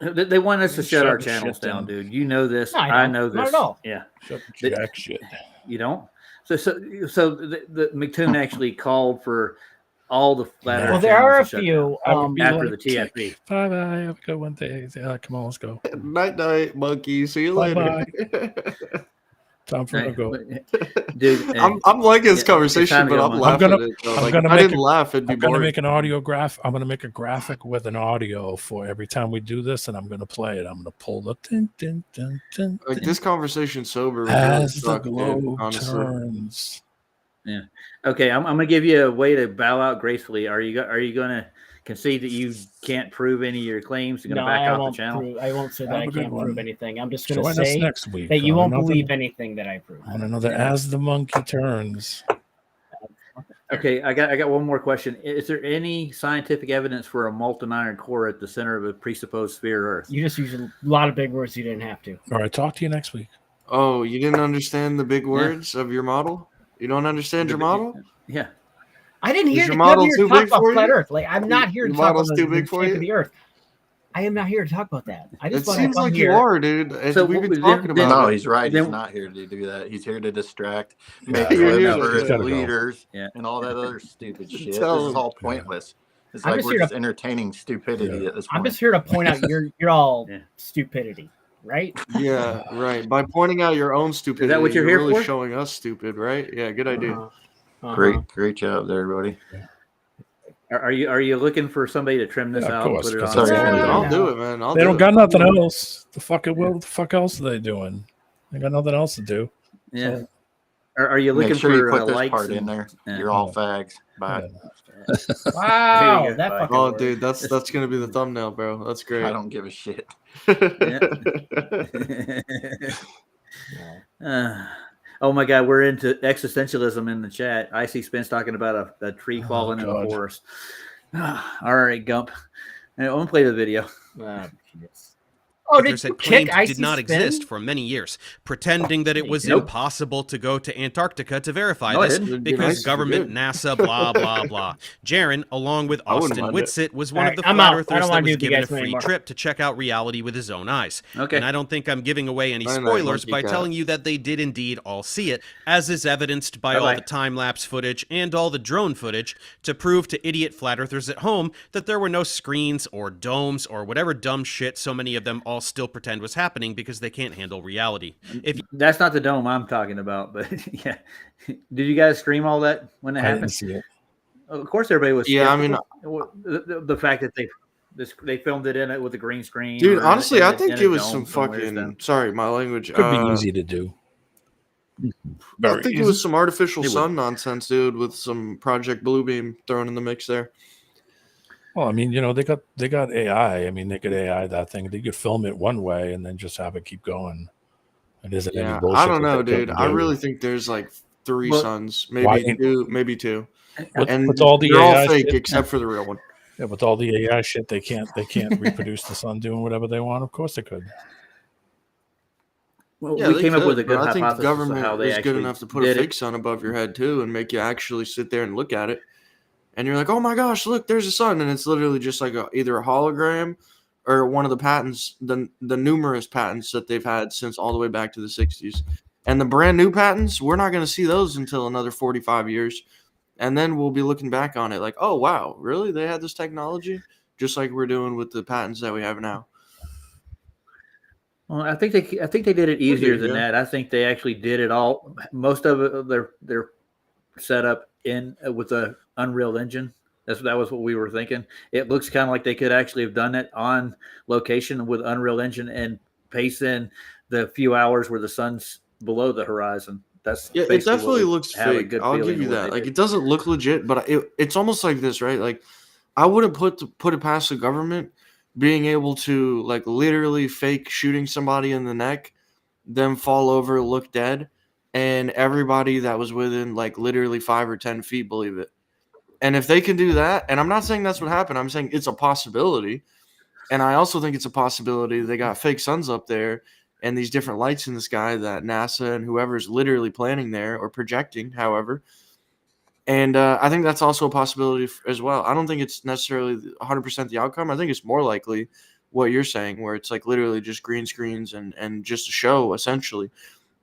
[SPEAKER 2] They want us to shut
[SPEAKER 4] Shut
[SPEAKER 2] our
[SPEAKER 4] the
[SPEAKER 2] channels
[SPEAKER 4] shit
[SPEAKER 2] down,
[SPEAKER 4] down.
[SPEAKER 2] dude. You know this.
[SPEAKER 9] No, I
[SPEAKER 2] I
[SPEAKER 9] don't.
[SPEAKER 2] know this.
[SPEAKER 9] Not at all.
[SPEAKER 2] Yeah,
[SPEAKER 4] Shut
[SPEAKER 2] They-
[SPEAKER 4] the jack shit.
[SPEAKER 2] you don't. So the McToon actually called for all the flat Earth
[SPEAKER 9] Well, there are a
[SPEAKER 2] channels to shut
[SPEAKER 9] few.
[SPEAKER 4] I would be
[SPEAKER 2] after
[SPEAKER 4] like,
[SPEAKER 2] the TFB.
[SPEAKER 4] Bye bye. Have a good one. Day. Yeah, come on, let's go.
[SPEAKER 3] Night night, monkey. See you
[SPEAKER 4] Bye-bye.
[SPEAKER 3] later.
[SPEAKER 4] Time for me to go.
[SPEAKER 2] Dude,
[SPEAKER 3] I'm liking this
[SPEAKER 2] it's
[SPEAKER 3] conversation,
[SPEAKER 2] time to
[SPEAKER 3] but
[SPEAKER 2] go,
[SPEAKER 3] I'm
[SPEAKER 2] Monkey.
[SPEAKER 3] laughing
[SPEAKER 4] gonna-
[SPEAKER 3] at it. Though.
[SPEAKER 4] I'm
[SPEAKER 3] Like,
[SPEAKER 4] gonna
[SPEAKER 3] if I
[SPEAKER 4] make
[SPEAKER 3] didn't
[SPEAKER 4] a-
[SPEAKER 3] laugh, it'd be
[SPEAKER 4] I'm gonna
[SPEAKER 3] boring.
[SPEAKER 4] make an audio graph. I'm gonna make a graphic with an audio for every time we do this, and I'm gonna play it. I'm gonna pull the tin tin tin tin.
[SPEAKER 3] Like this conversation sober would really
[SPEAKER 4] As the
[SPEAKER 3] suck, dude,
[SPEAKER 4] globe
[SPEAKER 3] honestly.
[SPEAKER 4] turns.
[SPEAKER 2] Okay, I'm gonna give you a way to bow out gracefully. Are you gonna concede that you can't prove any of your claims? You're gonna
[SPEAKER 9] No,
[SPEAKER 2] back
[SPEAKER 9] I
[SPEAKER 2] off the
[SPEAKER 9] won't
[SPEAKER 2] channel.
[SPEAKER 9] prove. I won't say that
[SPEAKER 4] Have
[SPEAKER 9] I
[SPEAKER 4] a good
[SPEAKER 9] can't prove
[SPEAKER 4] one.
[SPEAKER 9] anything. I'm just going
[SPEAKER 4] Join
[SPEAKER 9] to
[SPEAKER 4] us
[SPEAKER 9] say
[SPEAKER 4] next week.
[SPEAKER 9] that you
[SPEAKER 4] on
[SPEAKER 9] won't
[SPEAKER 4] another-
[SPEAKER 9] believe anything that I prove.
[SPEAKER 4] on another As the Monkey Turns.
[SPEAKER 2] Okay, I got one more question. Is there any scientific evidence for a molten iron core at the center of a presupposed sphere Earth?
[SPEAKER 9] You just use a lot of big words you didn't have to.
[SPEAKER 4] All right, talk to you next week.
[SPEAKER 3] Oh, you didn't understand the big words of your model? You don't understand your model?
[SPEAKER 2] Yeah.
[SPEAKER 9] I didn't
[SPEAKER 3] Is
[SPEAKER 9] hear
[SPEAKER 3] your
[SPEAKER 9] to
[SPEAKER 3] model
[SPEAKER 9] come here
[SPEAKER 3] too
[SPEAKER 9] to talk
[SPEAKER 3] big
[SPEAKER 9] about
[SPEAKER 3] for
[SPEAKER 9] flat
[SPEAKER 3] you?
[SPEAKER 9] Earth. Like I'm not here to
[SPEAKER 3] Your
[SPEAKER 9] talk about
[SPEAKER 3] model's
[SPEAKER 9] the
[SPEAKER 3] too big for
[SPEAKER 9] shape
[SPEAKER 3] you?
[SPEAKER 9] of the Earth. I am not here to talk about that. I
[SPEAKER 3] It
[SPEAKER 9] just want to
[SPEAKER 3] seems
[SPEAKER 9] come
[SPEAKER 3] like
[SPEAKER 9] here.
[SPEAKER 3] you are, dude. And
[SPEAKER 2] So
[SPEAKER 3] we've been
[SPEAKER 2] then-
[SPEAKER 3] talking
[SPEAKER 2] then-
[SPEAKER 3] about
[SPEAKER 5] No,
[SPEAKER 3] it.
[SPEAKER 5] he's right.
[SPEAKER 2] Then-
[SPEAKER 5] He's not here to do that. He's here to distract,
[SPEAKER 2] Yeah,
[SPEAKER 5] make
[SPEAKER 3] you're
[SPEAKER 5] clips
[SPEAKER 3] here
[SPEAKER 5] for
[SPEAKER 3] to-
[SPEAKER 5] his
[SPEAKER 4] Gotta go.
[SPEAKER 5] leaders,
[SPEAKER 2] Yeah.
[SPEAKER 5] and all that other stupid shit. This
[SPEAKER 3] Tell
[SPEAKER 5] is
[SPEAKER 3] him.
[SPEAKER 5] all pointless. It's
[SPEAKER 9] I'm
[SPEAKER 5] like
[SPEAKER 9] just
[SPEAKER 5] we're
[SPEAKER 9] here
[SPEAKER 5] just
[SPEAKER 9] to-
[SPEAKER 5] entertaining stupidity at this
[SPEAKER 9] I'm
[SPEAKER 5] point.
[SPEAKER 9] just here to point out you're all
[SPEAKER 2] Yeah.
[SPEAKER 9] stupidity, right?
[SPEAKER 3] Yeah, right. By pointing out your own stupidity,
[SPEAKER 2] what you're here
[SPEAKER 3] really
[SPEAKER 2] for?
[SPEAKER 3] showing us stupid, right? Yeah, good idea.
[SPEAKER 9] Uh-huh.
[SPEAKER 5] Great job there, everybody.
[SPEAKER 2] Are you looking for somebody to trim this
[SPEAKER 4] Yeah, of
[SPEAKER 2] out and
[SPEAKER 4] course,
[SPEAKER 2] put it on?
[SPEAKER 4] because
[SPEAKER 5] Sorry,
[SPEAKER 2] social
[SPEAKER 5] Henry.
[SPEAKER 2] media?
[SPEAKER 3] I'll do it, man. I'll
[SPEAKER 4] They
[SPEAKER 3] do
[SPEAKER 4] don't
[SPEAKER 3] it.
[SPEAKER 4] got nothing else. What the fuck else are they doing? They got nothing else to do.
[SPEAKER 2] Yeah.
[SPEAKER 4] So,
[SPEAKER 2] Are you looking
[SPEAKER 5] Make sure you
[SPEAKER 2] for
[SPEAKER 5] put this
[SPEAKER 2] likes?
[SPEAKER 5] part in
[SPEAKER 2] and-
[SPEAKER 5] there.
[SPEAKER 2] Yeah.
[SPEAKER 5] You're all fags. Bye.
[SPEAKER 9] Wow,
[SPEAKER 2] There you go.
[SPEAKER 9] that
[SPEAKER 2] Bye.
[SPEAKER 9] fucking
[SPEAKER 3] Oh,
[SPEAKER 9] worked.
[SPEAKER 3] dude, that's gonna be the thumbnail, bro. That's great.
[SPEAKER 5] I don't give a shit.
[SPEAKER 2] Oh my God, we're into existentialism in the chat. I see Spence talking about a tree falling in the
[SPEAKER 4] God.
[SPEAKER 2] forest. All right, Gump. I'm gonna play the video.
[SPEAKER 9] Oh, did
[SPEAKER 7] Authors
[SPEAKER 9] you
[SPEAKER 7] had claimed
[SPEAKER 9] kick Icy
[SPEAKER 7] did not
[SPEAKER 9] Spin?
[SPEAKER 7] exist for many years, pretending that it was
[SPEAKER 2] Nope.
[SPEAKER 7] impossible to go to Antarctica to verify
[SPEAKER 2] No, I
[SPEAKER 7] this
[SPEAKER 2] didn't.
[SPEAKER 3] It'd be
[SPEAKER 7] because
[SPEAKER 3] nice if you
[SPEAKER 7] government,
[SPEAKER 3] did.
[SPEAKER 7] NASA, blah, blah, blah. Jaron, along with
[SPEAKER 3] I wouldn't
[SPEAKER 7] Austin
[SPEAKER 3] mind it.
[SPEAKER 7] Whitsitt, was one
[SPEAKER 9] Alright,
[SPEAKER 7] of the
[SPEAKER 9] I'm
[SPEAKER 7] flat
[SPEAKER 9] out. I
[SPEAKER 7] earthers
[SPEAKER 9] don't
[SPEAKER 7] that
[SPEAKER 9] wanna
[SPEAKER 7] was
[SPEAKER 9] do the
[SPEAKER 7] given a
[SPEAKER 9] guys
[SPEAKER 7] free
[SPEAKER 9] anymore.
[SPEAKER 7] trip to check out reality with his own eyes.
[SPEAKER 2] Okay.
[SPEAKER 7] And I don't think I'm giving away any
[SPEAKER 3] Night night,
[SPEAKER 7] spoilers
[SPEAKER 3] monkey
[SPEAKER 7] by
[SPEAKER 3] cat.
[SPEAKER 7] telling you that they did indeed all see it, as is evidenced by all
[SPEAKER 2] Bye-bye.
[SPEAKER 7] the time-lapse footage and all the drone footage to prove to idiot flat earthers at home that there were no screens or domes or whatever dumb shit so many of them all still pretend was happening because they can't handle reality. If
[SPEAKER 2] That's not the dome I'm talking about, but yeah. Did you guys stream all that when it
[SPEAKER 4] I didn't
[SPEAKER 2] happened?
[SPEAKER 4] see it.
[SPEAKER 2] Of course, everybody was.
[SPEAKER 3] Yeah, I mean,
[SPEAKER 2] the fact that they filmed it in it with a green screen.
[SPEAKER 3] dude,
[SPEAKER 2] or
[SPEAKER 3] honestly, I
[SPEAKER 2] in
[SPEAKER 3] think
[SPEAKER 2] a
[SPEAKER 3] it was
[SPEAKER 2] dome
[SPEAKER 3] some
[SPEAKER 2] somewhere,
[SPEAKER 3] fucking. Sorry, my language.
[SPEAKER 4] Could be easy to do.
[SPEAKER 3] I
[SPEAKER 4] Very
[SPEAKER 3] think it
[SPEAKER 4] easy.
[SPEAKER 3] was some artificial
[SPEAKER 2] It would.
[SPEAKER 3] sun nonsense, dude, with some Project Bluebeam thrown in the mix there.
[SPEAKER 4] Well, I mean, they got AI. I mean, they could AI that thing. They could film it one way and then just have it keep going. It isn't any
[SPEAKER 3] Yeah,
[SPEAKER 4] bullshit.
[SPEAKER 3] I don't
[SPEAKER 4] that
[SPEAKER 3] know,
[SPEAKER 4] they
[SPEAKER 3] dude.
[SPEAKER 4] couldn't
[SPEAKER 3] I
[SPEAKER 4] do.
[SPEAKER 3] really think there's like 3
[SPEAKER 2] Well,
[SPEAKER 3] suns,
[SPEAKER 4] Why
[SPEAKER 3] maybe
[SPEAKER 4] ain't-
[SPEAKER 3] 2, maybe 2,
[SPEAKER 4] with,
[SPEAKER 3] and
[SPEAKER 4] with all the
[SPEAKER 3] they're all
[SPEAKER 4] AI
[SPEAKER 3] fake
[SPEAKER 4] shit,
[SPEAKER 3] except for the real one.
[SPEAKER 4] yeah, with all the AI shit, they can't reproduce the sun doing whatever they want. Of course they could.
[SPEAKER 2] Well,
[SPEAKER 3] Yeah,
[SPEAKER 2] we
[SPEAKER 3] they
[SPEAKER 2] came up
[SPEAKER 3] could,
[SPEAKER 2] with a
[SPEAKER 3] but
[SPEAKER 2] good
[SPEAKER 3] I think the
[SPEAKER 2] hypothesis of how
[SPEAKER 3] government
[SPEAKER 2] they
[SPEAKER 3] is good
[SPEAKER 2] actually
[SPEAKER 3] enough to put a
[SPEAKER 2] did
[SPEAKER 3] fake
[SPEAKER 2] it.
[SPEAKER 3] sun above your head too, and make you actually sit there and look at it, and you're like, "Oh my gosh, look, there's a sun," and it's literally just like either a hologram or one of the patents, the numerous patents that they've had since all the way back to the '60s, and the brand new patents, we're not going to see those until another 45 years, and then we'll be looking back on it like, "Oh wow, really? They had this technology?" Just like we're doing with the patents that we have now.
[SPEAKER 2] Well, I think they did it easier than
[SPEAKER 3] yeah.
[SPEAKER 2] that. I think they actually did it all. Most of it, they're set up in with the Unreal Engine. That was what we were thinking. It looks kind of like they could actually have done it on location with Unreal Engine and paste in the few hours where the sun's below the horizon. That's
[SPEAKER 3] Yeah, it
[SPEAKER 2] basically what
[SPEAKER 3] definitely
[SPEAKER 2] we
[SPEAKER 3] looks
[SPEAKER 2] have a
[SPEAKER 3] fake.
[SPEAKER 2] good
[SPEAKER 3] I'll
[SPEAKER 2] feeling
[SPEAKER 3] give you
[SPEAKER 2] of what
[SPEAKER 3] that.
[SPEAKER 2] they
[SPEAKER 3] Like,
[SPEAKER 2] did.
[SPEAKER 3] it doesn't look legit, but it's almost like this, right? Like, I wouldn't put it past the government being able to like literally fake shooting somebody in the neck, them fall over, look dead, and everybody that was within like literally 5 or 10 feet believe it. And if they can do that, and I'm not saying that's what happened, I'm saying it's a possibility. And I also think it's a possibility they got fake suns up there and these different lights in the sky that NASA and whoever's literally planning there or projecting, however. And I think that's also a possibility as well. I don't think it's necessarily 100% the outcome. I think it's more likely what you're saying, where it's like literally just green screens and just a show, essentially.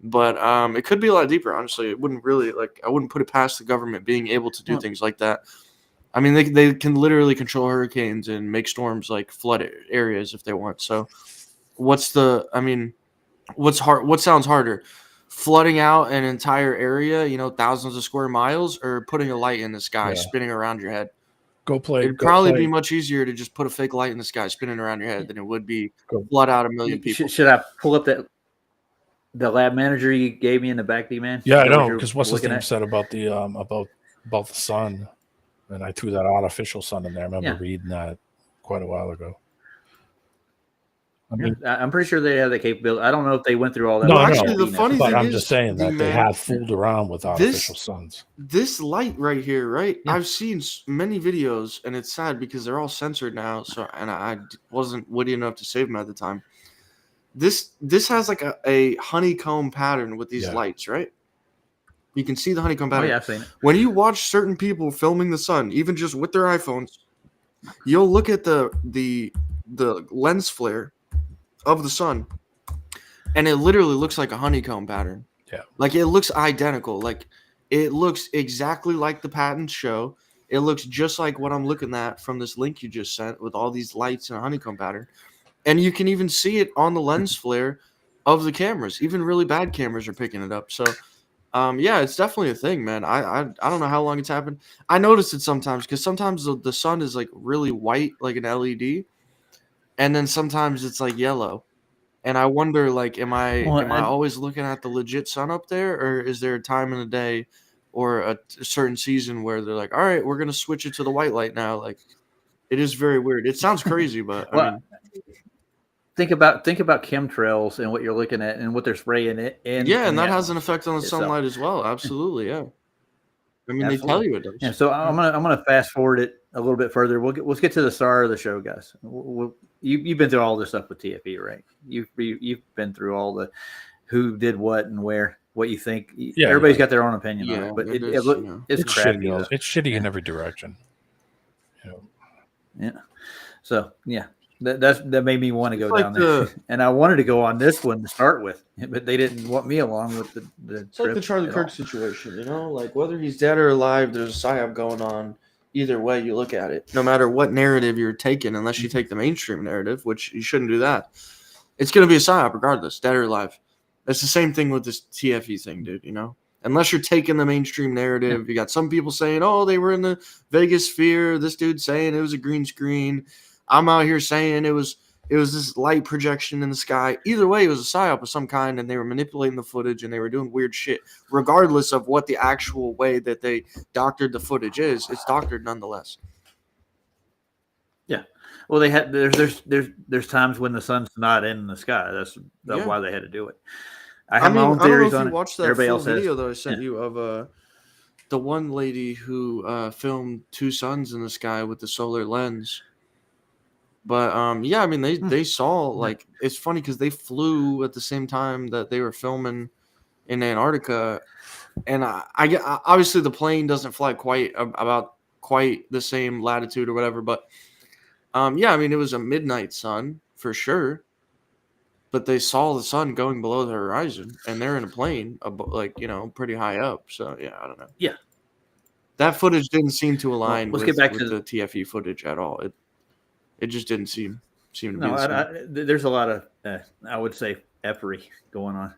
[SPEAKER 3] But it could be a lot deeper, honestly. It wouldn't really, like, I wouldn't put it past the government being able to do
[SPEAKER 2] Well-
[SPEAKER 3] things like that. I mean, they can literally control hurricanes and make storms like flood areas if they want. So what's hard? What sounds harder? Flooding out an entire area, thousands of square miles, or putting a light in the sky
[SPEAKER 4] Yeah.
[SPEAKER 3] spinning around your head?
[SPEAKER 4] Go play.
[SPEAKER 3] It'd probably be much easier to just put a fake light in the sky spinning around your head than it would be flood out a million people.
[SPEAKER 2] Should I pull up the lab manager you gave me in the back, D-Man?
[SPEAKER 4] Yeah,
[SPEAKER 2] Is
[SPEAKER 4] I
[SPEAKER 2] that what
[SPEAKER 4] know,
[SPEAKER 2] you're
[SPEAKER 4] because what's his
[SPEAKER 2] looking
[SPEAKER 4] name
[SPEAKER 2] at?
[SPEAKER 4] said about the about the sun, and I threw that artificial sun in there. I remember
[SPEAKER 2] Yeah.
[SPEAKER 4] reading that quite a while ago. I mean,
[SPEAKER 2] I'm pretty sure they have the capability. I don't know if they went through all that.
[SPEAKER 4] No,
[SPEAKER 3] Well,
[SPEAKER 4] I know.
[SPEAKER 3] actually, the funny
[SPEAKER 4] but
[SPEAKER 3] thing
[SPEAKER 4] I'm
[SPEAKER 3] is,
[SPEAKER 4] just saying that they
[SPEAKER 3] D-Man,
[SPEAKER 4] had fooled around with artificial suns.
[SPEAKER 3] This light right here, right?
[SPEAKER 2] Yeah.
[SPEAKER 3] I've seen many videos, and it's sad because they're all censored now. So, and I wasn't witty enough to save them at the time. This has like a honeycomb pattern with these
[SPEAKER 4] Yeah.
[SPEAKER 3] lights, right? You can see the honeycomb
[SPEAKER 2] Oh
[SPEAKER 3] pattern.
[SPEAKER 2] yeah, I've seen it.
[SPEAKER 3] When you watch certain people filming the sun, even just with their iPhones, you'll look at the lens flare of the sun, and it literally looks like a honeycomb pattern.
[SPEAKER 4] Yeah.
[SPEAKER 3] Like, it looks identical. Like, it looks exactly like the patents show. It looks just like what I'm looking at from this link you just sent with all these lights and a honeycomb pattern. And you can even see it on the lens flare of the cameras. Even really bad cameras are picking it up. So, yeah, it's definitely a thing, man. I don't know how long it's happened. I noticed it sometimes because sometimes the sun is like really white, like an LED, and then sometimes it's like yellow. And I wonder, like, am I always looking at the legit sun up there, or is there a time in the day or a certain season where they're like, all right, we're gonna switch it to the white light now? Like, it is very weird. It sounds crazy, but I
[SPEAKER 2] Well,
[SPEAKER 3] mean,
[SPEAKER 2] think about chemtrails and what you're looking at and what they're spraying it in.
[SPEAKER 3] yeah,
[SPEAKER 2] in
[SPEAKER 3] and
[SPEAKER 2] the
[SPEAKER 3] that has an effect on the
[SPEAKER 2] itself.
[SPEAKER 3] sunlight as well. Absolutely, yeah. I mean, they tell
[SPEAKER 2] Absolutely.
[SPEAKER 3] you it does.
[SPEAKER 2] Yeah, so I'm gonna fast forward it a little bit further. Let's get to the star of the show, guys. You've been through all this stuff with TFE, right? You've been through all the who did what and where, what you think.
[SPEAKER 4] Yeah,
[SPEAKER 2] Everybody's
[SPEAKER 4] yeah.
[SPEAKER 2] got their own opinion on
[SPEAKER 3] Yeah,
[SPEAKER 2] it, but
[SPEAKER 3] it is,
[SPEAKER 2] it's crappy.
[SPEAKER 4] shitty.
[SPEAKER 2] Though.
[SPEAKER 4] It's shitty in
[SPEAKER 2] Yeah.
[SPEAKER 4] every direction.
[SPEAKER 2] Yeah. So yeah, that made me want to go
[SPEAKER 3] like
[SPEAKER 2] down there, and I wanted to go on this one to start with, but they didn't want me along with the
[SPEAKER 3] It's like the
[SPEAKER 2] trip
[SPEAKER 3] Charlie
[SPEAKER 2] at
[SPEAKER 3] Kirk
[SPEAKER 2] all.
[SPEAKER 3] situation, Like, whether he's dead or alive, there's a psyop going on. Either way you look at it, no matter what narrative you're taking, unless you take the mainstream narrative, which you shouldn't do that, it's going to be a psyop regardless, dead or alive. It's the same thing with this TFE thing, dude, And unless you're taking the mainstream narrative. You got some people saying, oh, they were in the Vegas sphere. This dude saying it was a green screen. I'm out here saying it was this light projection in the sky. Either way, it was a psyop of some kind, and they were manipulating the footage, and they were doing weird shit. Regardless of what the actual way that they doctored the footage is, it's doctored nonetheless.
[SPEAKER 2] Yeah. Well, they had there's times when the sun's not in the sky. That's
[SPEAKER 3] Yeah.
[SPEAKER 2] why they had to do it. I have my own
[SPEAKER 3] I don't know
[SPEAKER 2] theories
[SPEAKER 3] if
[SPEAKER 2] on
[SPEAKER 3] you
[SPEAKER 2] it.
[SPEAKER 3] watched that
[SPEAKER 2] Everybody
[SPEAKER 3] full
[SPEAKER 2] else has.
[SPEAKER 3] video that I sent you of the one lady who filmed two suns in the sky with the solar lens. But yeah, I mean they saw, like, it's funny because they flew at the same time that they were filming in Antarctica, and I obviously the plane doesn't fly quite the same latitude or whatever, but yeah, I mean it was a midnight sun for sure. But they saw the sun going below the horizon, and they're in a plane, like, you know, pretty high up. So yeah, I don't know.
[SPEAKER 2] Yeah.
[SPEAKER 3] That footage didn't seem to align
[SPEAKER 2] let's
[SPEAKER 3] with,
[SPEAKER 2] get back
[SPEAKER 3] with
[SPEAKER 2] to
[SPEAKER 3] the TFE footage at all. It just didn't seem to be
[SPEAKER 2] No,
[SPEAKER 3] the same.
[SPEAKER 2] there's a lot of I would say effery going on.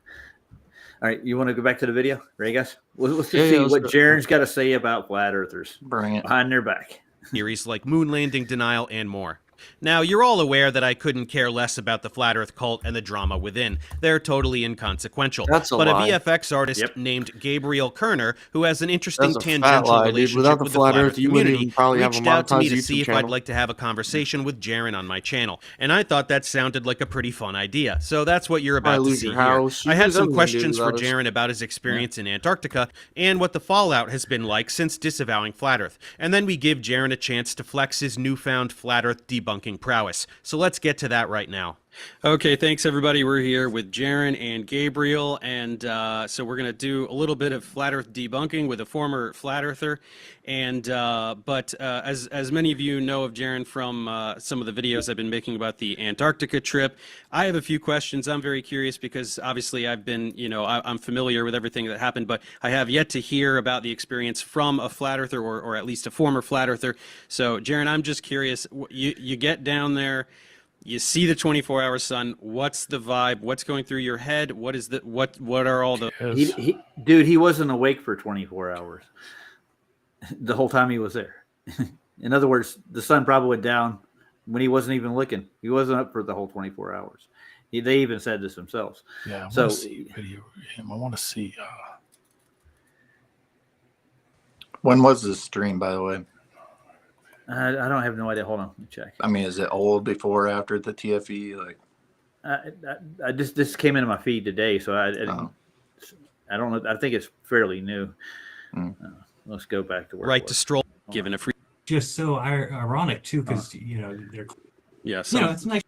[SPEAKER 2] All right, you want to go back to the video, Ray, guys? Let's just see what Jaren's got to say about flat earthers.
[SPEAKER 5] Bring it.
[SPEAKER 2] Behind their back.
[SPEAKER 7] Theories like moon landing denial and more. Now, you're all aware that I couldn't care less about the Flat Earth cult and the drama within. They're totally inconsequential.
[SPEAKER 3] That's a
[SPEAKER 7] but
[SPEAKER 3] lie.
[SPEAKER 7] a VFX artist named Gabriel Kerner, who has an interesting
[SPEAKER 3] That's a fat
[SPEAKER 7] tangential
[SPEAKER 3] lie, dude.
[SPEAKER 7] relationship
[SPEAKER 3] Without the
[SPEAKER 7] with the
[SPEAKER 3] Flat
[SPEAKER 7] Flat
[SPEAKER 3] Earth,
[SPEAKER 7] Earth
[SPEAKER 3] you wouldn't
[SPEAKER 7] community,
[SPEAKER 3] even probably have a
[SPEAKER 7] reached out to me to
[SPEAKER 3] monetized
[SPEAKER 7] see if
[SPEAKER 3] YouTube
[SPEAKER 7] I'd
[SPEAKER 3] channel.
[SPEAKER 7] like to have a conversation with Jaren on my channel. And I thought that sounded like a pretty fun idea. So that's what you're about
[SPEAKER 3] Probably
[SPEAKER 7] to
[SPEAKER 3] lose
[SPEAKER 7] see
[SPEAKER 3] your
[SPEAKER 7] here.
[SPEAKER 3] house. You
[SPEAKER 7] I had
[SPEAKER 3] lose
[SPEAKER 7] some
[SPEAKER 3] everything,
[SPEAKER 7] questions
[SPEAKER 3] dude,
[SPEAKER 7] for
[SPEAKER 3] without us.
[SPEAKER 7] Jaren about his experience in Antarctica and what the fallout has been like since disavowing Flat Earth. And then we give Jaren a chance to flex his newfound Flat Earth debunking prowess. So let's get to that right now. Okay, thanks everybody. We're here with Jaren and Gabriel, and so we're going to do a little bit of Flat Earth debunking with a former Flat Earther. And but as many of you know of Jaren from some of the videos I've been making about the Antarctica trip, I have a few questions. I'm very curious because obviously I've been, you know, I'm familiar with everything that happened, but I have yet to hear about the experience from a Flat Earther or at least a former Flat Earther. So Jaren, I'm just curious. You get down there. You see the 24-hour sun. What's the vibe? What's going through your head? What is the what are all the
[SPEAKER 2] Dude, he wasn't awake for 24 hours the whole time he was there. In other words, the sun probably went down when he wasn't even looking. He wasn't up for the whole 24 hours. They even said this themselves.
[SPEAKER 4] Yeah, I
[SPEAKER 2] So
[SPEAKER 4] want to see a video of him. I want to see.
[SPEAKER 5] When was this stream, by the way?
[SPEAKER 2] I don't have no idea. Hold on, let me check.
[SPEAKER 5] I mean, is it old before or after the TFE? Like,
[SPEAKER 2] I just this came into my feed today, so I don't know. I think it's fairly new. Let's go back to where
[SPEAKER 7] right to stroll, given a free.
[SPEAKER 11] Just so ironic too, because you know they're
[SPEAKER 7] Yes,
[SPEAKER 11] you know it's nice.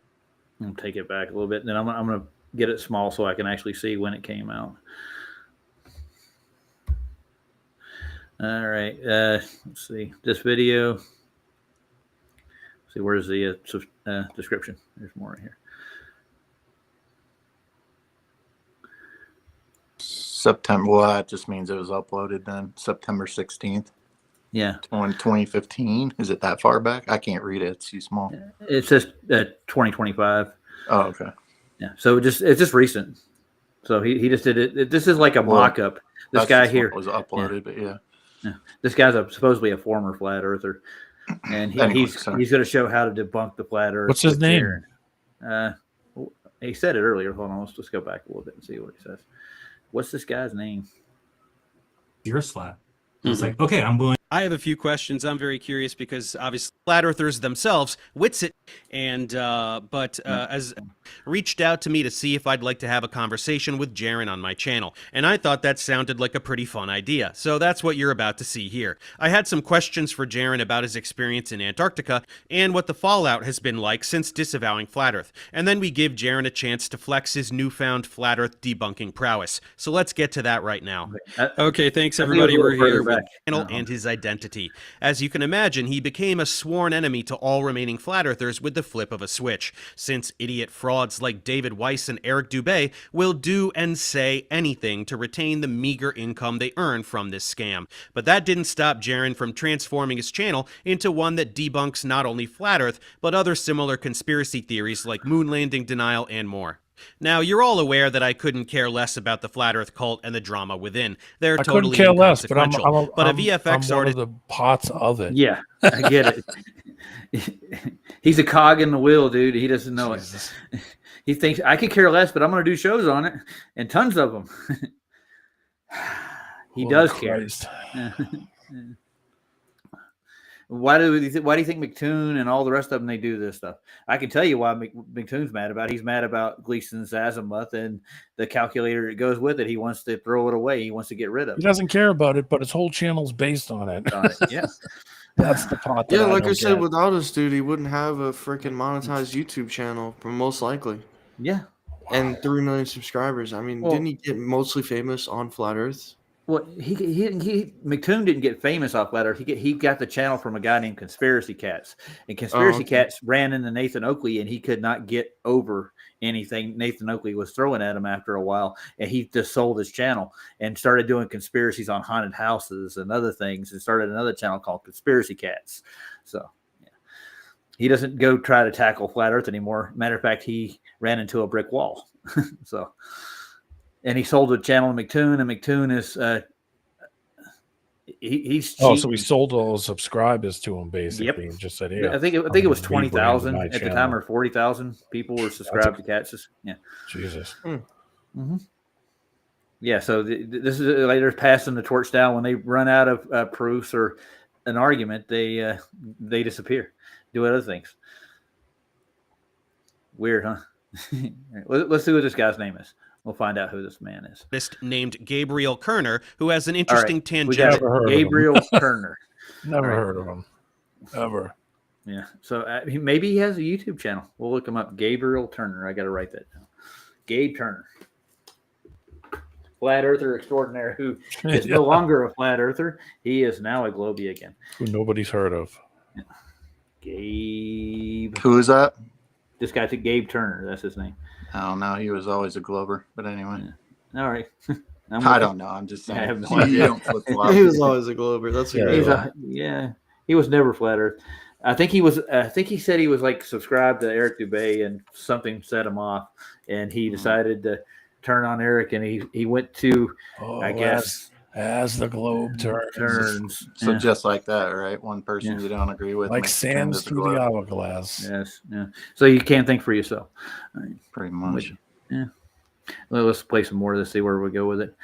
[SPEAKER 2] I'm gonna take it back a little bit, and then I'm gonna get it small so I can actually see when it came out. All right, let's see this video. See, where's the description? There's more in here.
[SPEAKER 5] September. Well, that just means it was uploaded then. September 16th.
[SPEAKER 2] Yeah.
[SPEAKER 5] 2015. Is it that far back? I can't read it. It's too small.
[SPEAKER 2] It says 2025.
[SPEAKER 5] Oh, okay.
[SPEAKER 2] Yeah. So it's just recent. So he just did it. This is like a mock-up. This guy here
[SPEAKER 5] was uploaded, but yeah.
[SPEAKER 2] This guy's supposedly a former flat earther, and he's going to show how to debunk the flat earth.
[SPEAKER 4] What's his name?
[SPEAKER 2] He said it earlier. Hold on, let's just go back a little bit and see what he says. What's this guy's name?
[SPEAKER 11] You're flat. It's like, okay, I'm willing.
[SPEAKER 7] I have a few questions. I'm very curious because obviously flat earthers themselves wits it, and as reached out to me to see if I'd like to have a conversation with Jaren on my channel, and I thought that sounded like a pretty fun idea. So that's what you're about to see here. I had some questions for Jaren about his experience in Antarctica and what the fallout has been like since disavowing Flat Earth, and then we give Jaren a chance to flex his newfound Flat Earth debunking prowess. So let's get to that right now. Okay, thanks everybody. We're here with channel and his identity. As you can imagine, he became a sworn enemy to all remaining flat earthers with the flip of a switch, since idiot frauds like David Weiss and Eric Dubé will do and say anything to retain the meager income they earn from this scam. But that didn't stop Jaren from transforming his channel into one that debunks not only flat earth, but other similar conspiracy theories like moon landing denial and more. Now, you're all aware that I couldn't care less about the Flat Earth cult and the drama within. They're
[SPEAKER 4] I couldn't
[SPEAKER 7] totally
[SPEAKER 4] care less, but
[SPEAKER 7] inconsequential. But a
[SPEAKER 4] I'm
[SPEAKER 7] VFX
[SPEAKER 4] one
[SPEAKER 7] artist.
[SPEAKER 4] of the parts of it.
[SPEAKER 2] Yeah, I get it. He's a cog in the wheel, dude. He doesn't know
[SPEAKER 4] Jesus.
[SPEAKER 2] it. He thinks I could care less, but I'm going to do shows on it, and tons of them. He
[SPEAKER 4] Lord
[SPEAKER 2] does
[SPEAKER 4] Christ.
[SPEAKER 2] care. Why do you think McToon and all the rest of them, they do this stuff? I can tell you why McToon's mad about it. He's mad about Gleason's azimuth and the calculator that goes with it. He wants to throw it away. He wants to get rid of it.
[SPEAKER 4] He doesn't care about it, but his whole channel's based on it.
[SPEAKER 2] Yeah.
[SPEAKER 4] That's the part that
[SPEAKER 3] Yeah,
[SPEAKER 4] I
[SPEAKER 3] like I
[SPEAKER 4] don't
[SPEAKER 3] said,
[SPEAKER 4] get.
[SPEAKER 3] without us, dude, he wouldn't have a freaking monetized YouTube channel, most likely.
[SPEAKER 2] Yeah.
[SPEAKER 3] And 3 million subscribers. I mean,
[SPEAKER 2] Well-
[SPEAKER 3] didn't he get mostly famous on Flat Earth?
[SPEAKER 2] Well, he McToon didn't get famous off Flat Earth. He got the channel from a guy named Conspiracy Cats, and Conspiracy Cats ran into Nathan Oakley, and he could not get over anything Nathan Oakley was throwing at him after a while, and he just sold his channel and started doing conspiracies on haunted houses and other things, and started another channel called Conspiracy Cats. So yeah. He doesn't go try to tackle Flat Earth anymore. Matter of fact, he ran into a brick wall. So. And he sold the channel to McToon, and McToon is he's cheap.
[SPEAKER 4] So he sold all his subscribers to him basically, and just said, "Yeah."
[SPEAKER 2] I think it was 20,000 at the time, or 40,000 people were subscribed to Cats. Yeah,
[SPEAKER 4] Jesus.
[SPEAKER 2] Mm-hmm. Yeah, so this is later passing the torch down. When they run out of proofs or an argument, they disappear, do other things. Weird, huh? Let's see what this guy's name is. We'll find out who this man is.
[SPEAKER 7] Named Gabriel Kerner, who has an interesting tangent.
[SPEAKER 2] Gabriel Kerner.
[SPEAKER 4] Never heard of him. Ever.
[SPEAKER 2] Yeah. So maybe he has a YouTube channel. We'll look him up. Gabriel Turner. I got to write that down. Gabe Turner. Flat Earther extraordinaire who is no longer a Flat Earther. He is now a Globie again.
[SPEAKER 4] Who nobody's heard of.
[SPEAKER 2] Yeah. Gabe.
[SPEAKER 5] Who is that?
[SPEAKER 2] This guy's Gabe Turner. That's his name.
[SPEAKER 5] I don't know. He was always a Glober. But anyway.
[SPEAKER 2] Yeah. All right.
[SPEAKER 5] I don't know. I'm just saying.
[SPEAKER 2] I have no idea.
[SPEAKER 5] You don't flip flop.
[SPEAKER 3] He was always a Glober. That's
[SPEAKER 2] he was never Flat Earth. I think he said he was like subscribed to Eric Dubay, and something set him off, and he decided to turn on Eric, and he went to I guess
[SPEAKER 4] as the globe turns.
[SPEAKER 5] So just like that, right? One person you don't agree with,
[SPEAKER 4] like
[SPEAKER 5] makes
[SPEAKER 4] sands
[SPEAKER 5] turn to
[SPEAKER 4] through the hourglass.
[SPEAKER 2] Yes, yeah. So you can't think for yourself.
[SPEAKER 5] Pretty much.
[SPEAKER 2] Yeah. Well, let's play some more. Let's see where we go with it.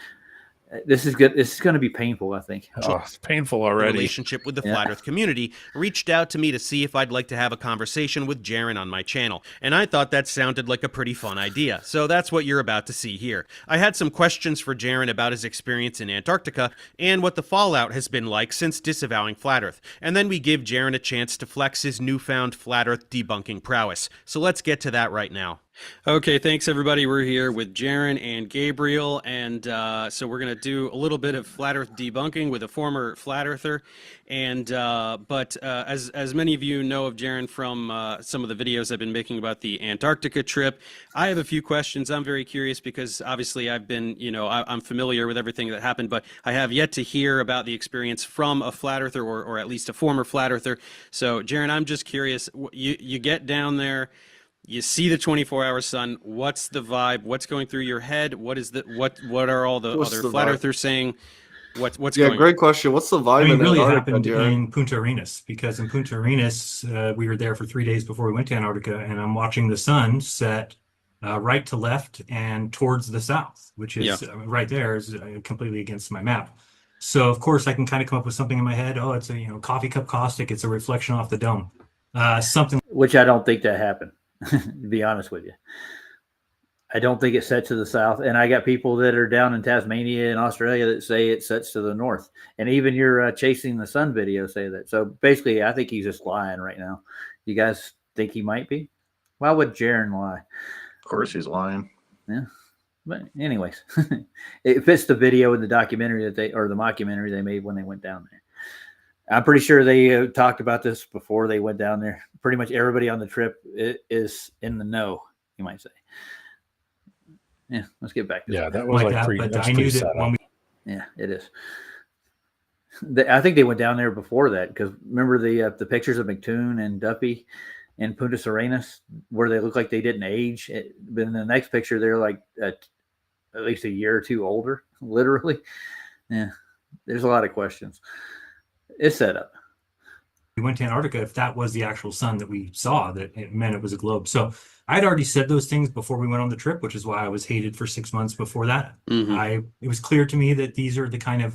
[SPEAKER 2] This is good. This is going to be painful, I think.
[SPEAKER 4] Oh, it's painful already.
[SPEAKER 7] Relationship with the Flat Earth community reached out to me to see if I'd like to have a conversation with Jaron on my channel, and I thought that sounded like a pretty fun idea, so that's what you're about to see here. I had some questions for Jaron about his experience in Antarctica and what the fallout has been like since disavowing Flat Earth, and then we give Jaron a chance to flex his newfound Flat Earth debunking prowess. So let's get to that right now. Okay, thanks everybody. We're here with Jaron and Gabriel, and so we're going to do a little bit of Flat Earth debunking with a former Flat Earther. And as many of you know of Jaron from some of the videos I've been making about the Antarctica trip, I have a few questions. I'm very curious because obviously I've been, I'm familiar with everything that happened, but I have yet to hear about the experience from a Flat Earther or at least a former Flat Earther. So Jaron, I'm just curious, you get down there, you see the 24-hour sun. What's the vibe? What's going through your head? What are all the other Flat Earthers saying? What's going on?
[SPEAKER 3] Great question. What's the vibe?
[SPEAKER 11] I mean,
[SPEAKER 3] in
[SPEAKER 11] really
[SPEAKER 3] Antarctica,
[SPEAKER 11] happened
[SPEAKER 3] Jared?
[SPEAKER 11] in Punta Arenas, because in Punta Arenas, we were there for 3 days before we went to Antarctica, and I'm watching the sun set right to left and towards the south, which is right there is completely against my map. So of course I can kind of come up with something in my head. Oh, it's a coffee cup caustic. It's a reflection off the dome. Something.
[SPEAKER 2] Which I don't think that happened. To be honest with you, I don't think it sets to the south, and I got people that are down in Tasmania and Australia that say it sets to the north, and even your chasing the sun video say that. So basically, I think he's just lying right now. You guys think he might be? Why would Jaron lie?
[SPEAKER 5] Of course he's lying.
[SPEAKER 2] Yeah, but anyways, it fits the video in the documentary the mockumentary they made when they went down there. I'm pretty sure they talked about this before they went down there. Pretty much everybody on the trip is in the know, you might say. Yeah, let's get back to
[SPEAKER 4] that. That was like pretty.
[SPEAKER 11] But I knew that when we.
[SPEAKER 2] Yeah, it is. I think they went down there before that because remember the pictures of McToon and Duffy. in Punta Serenas where they look like they didn't age. But in the next picture, they're like at least a year or two older, literally. Yeah, there's a lot of questions. It's set up.
[SPEAKER 11] We went to Antarctica, if that was the actual sun that we saw, that it meant it was a globe. So I'd already said those things before we went on the trip, which is why I was hated for 6 months before that. It was clear to me that these are the kind of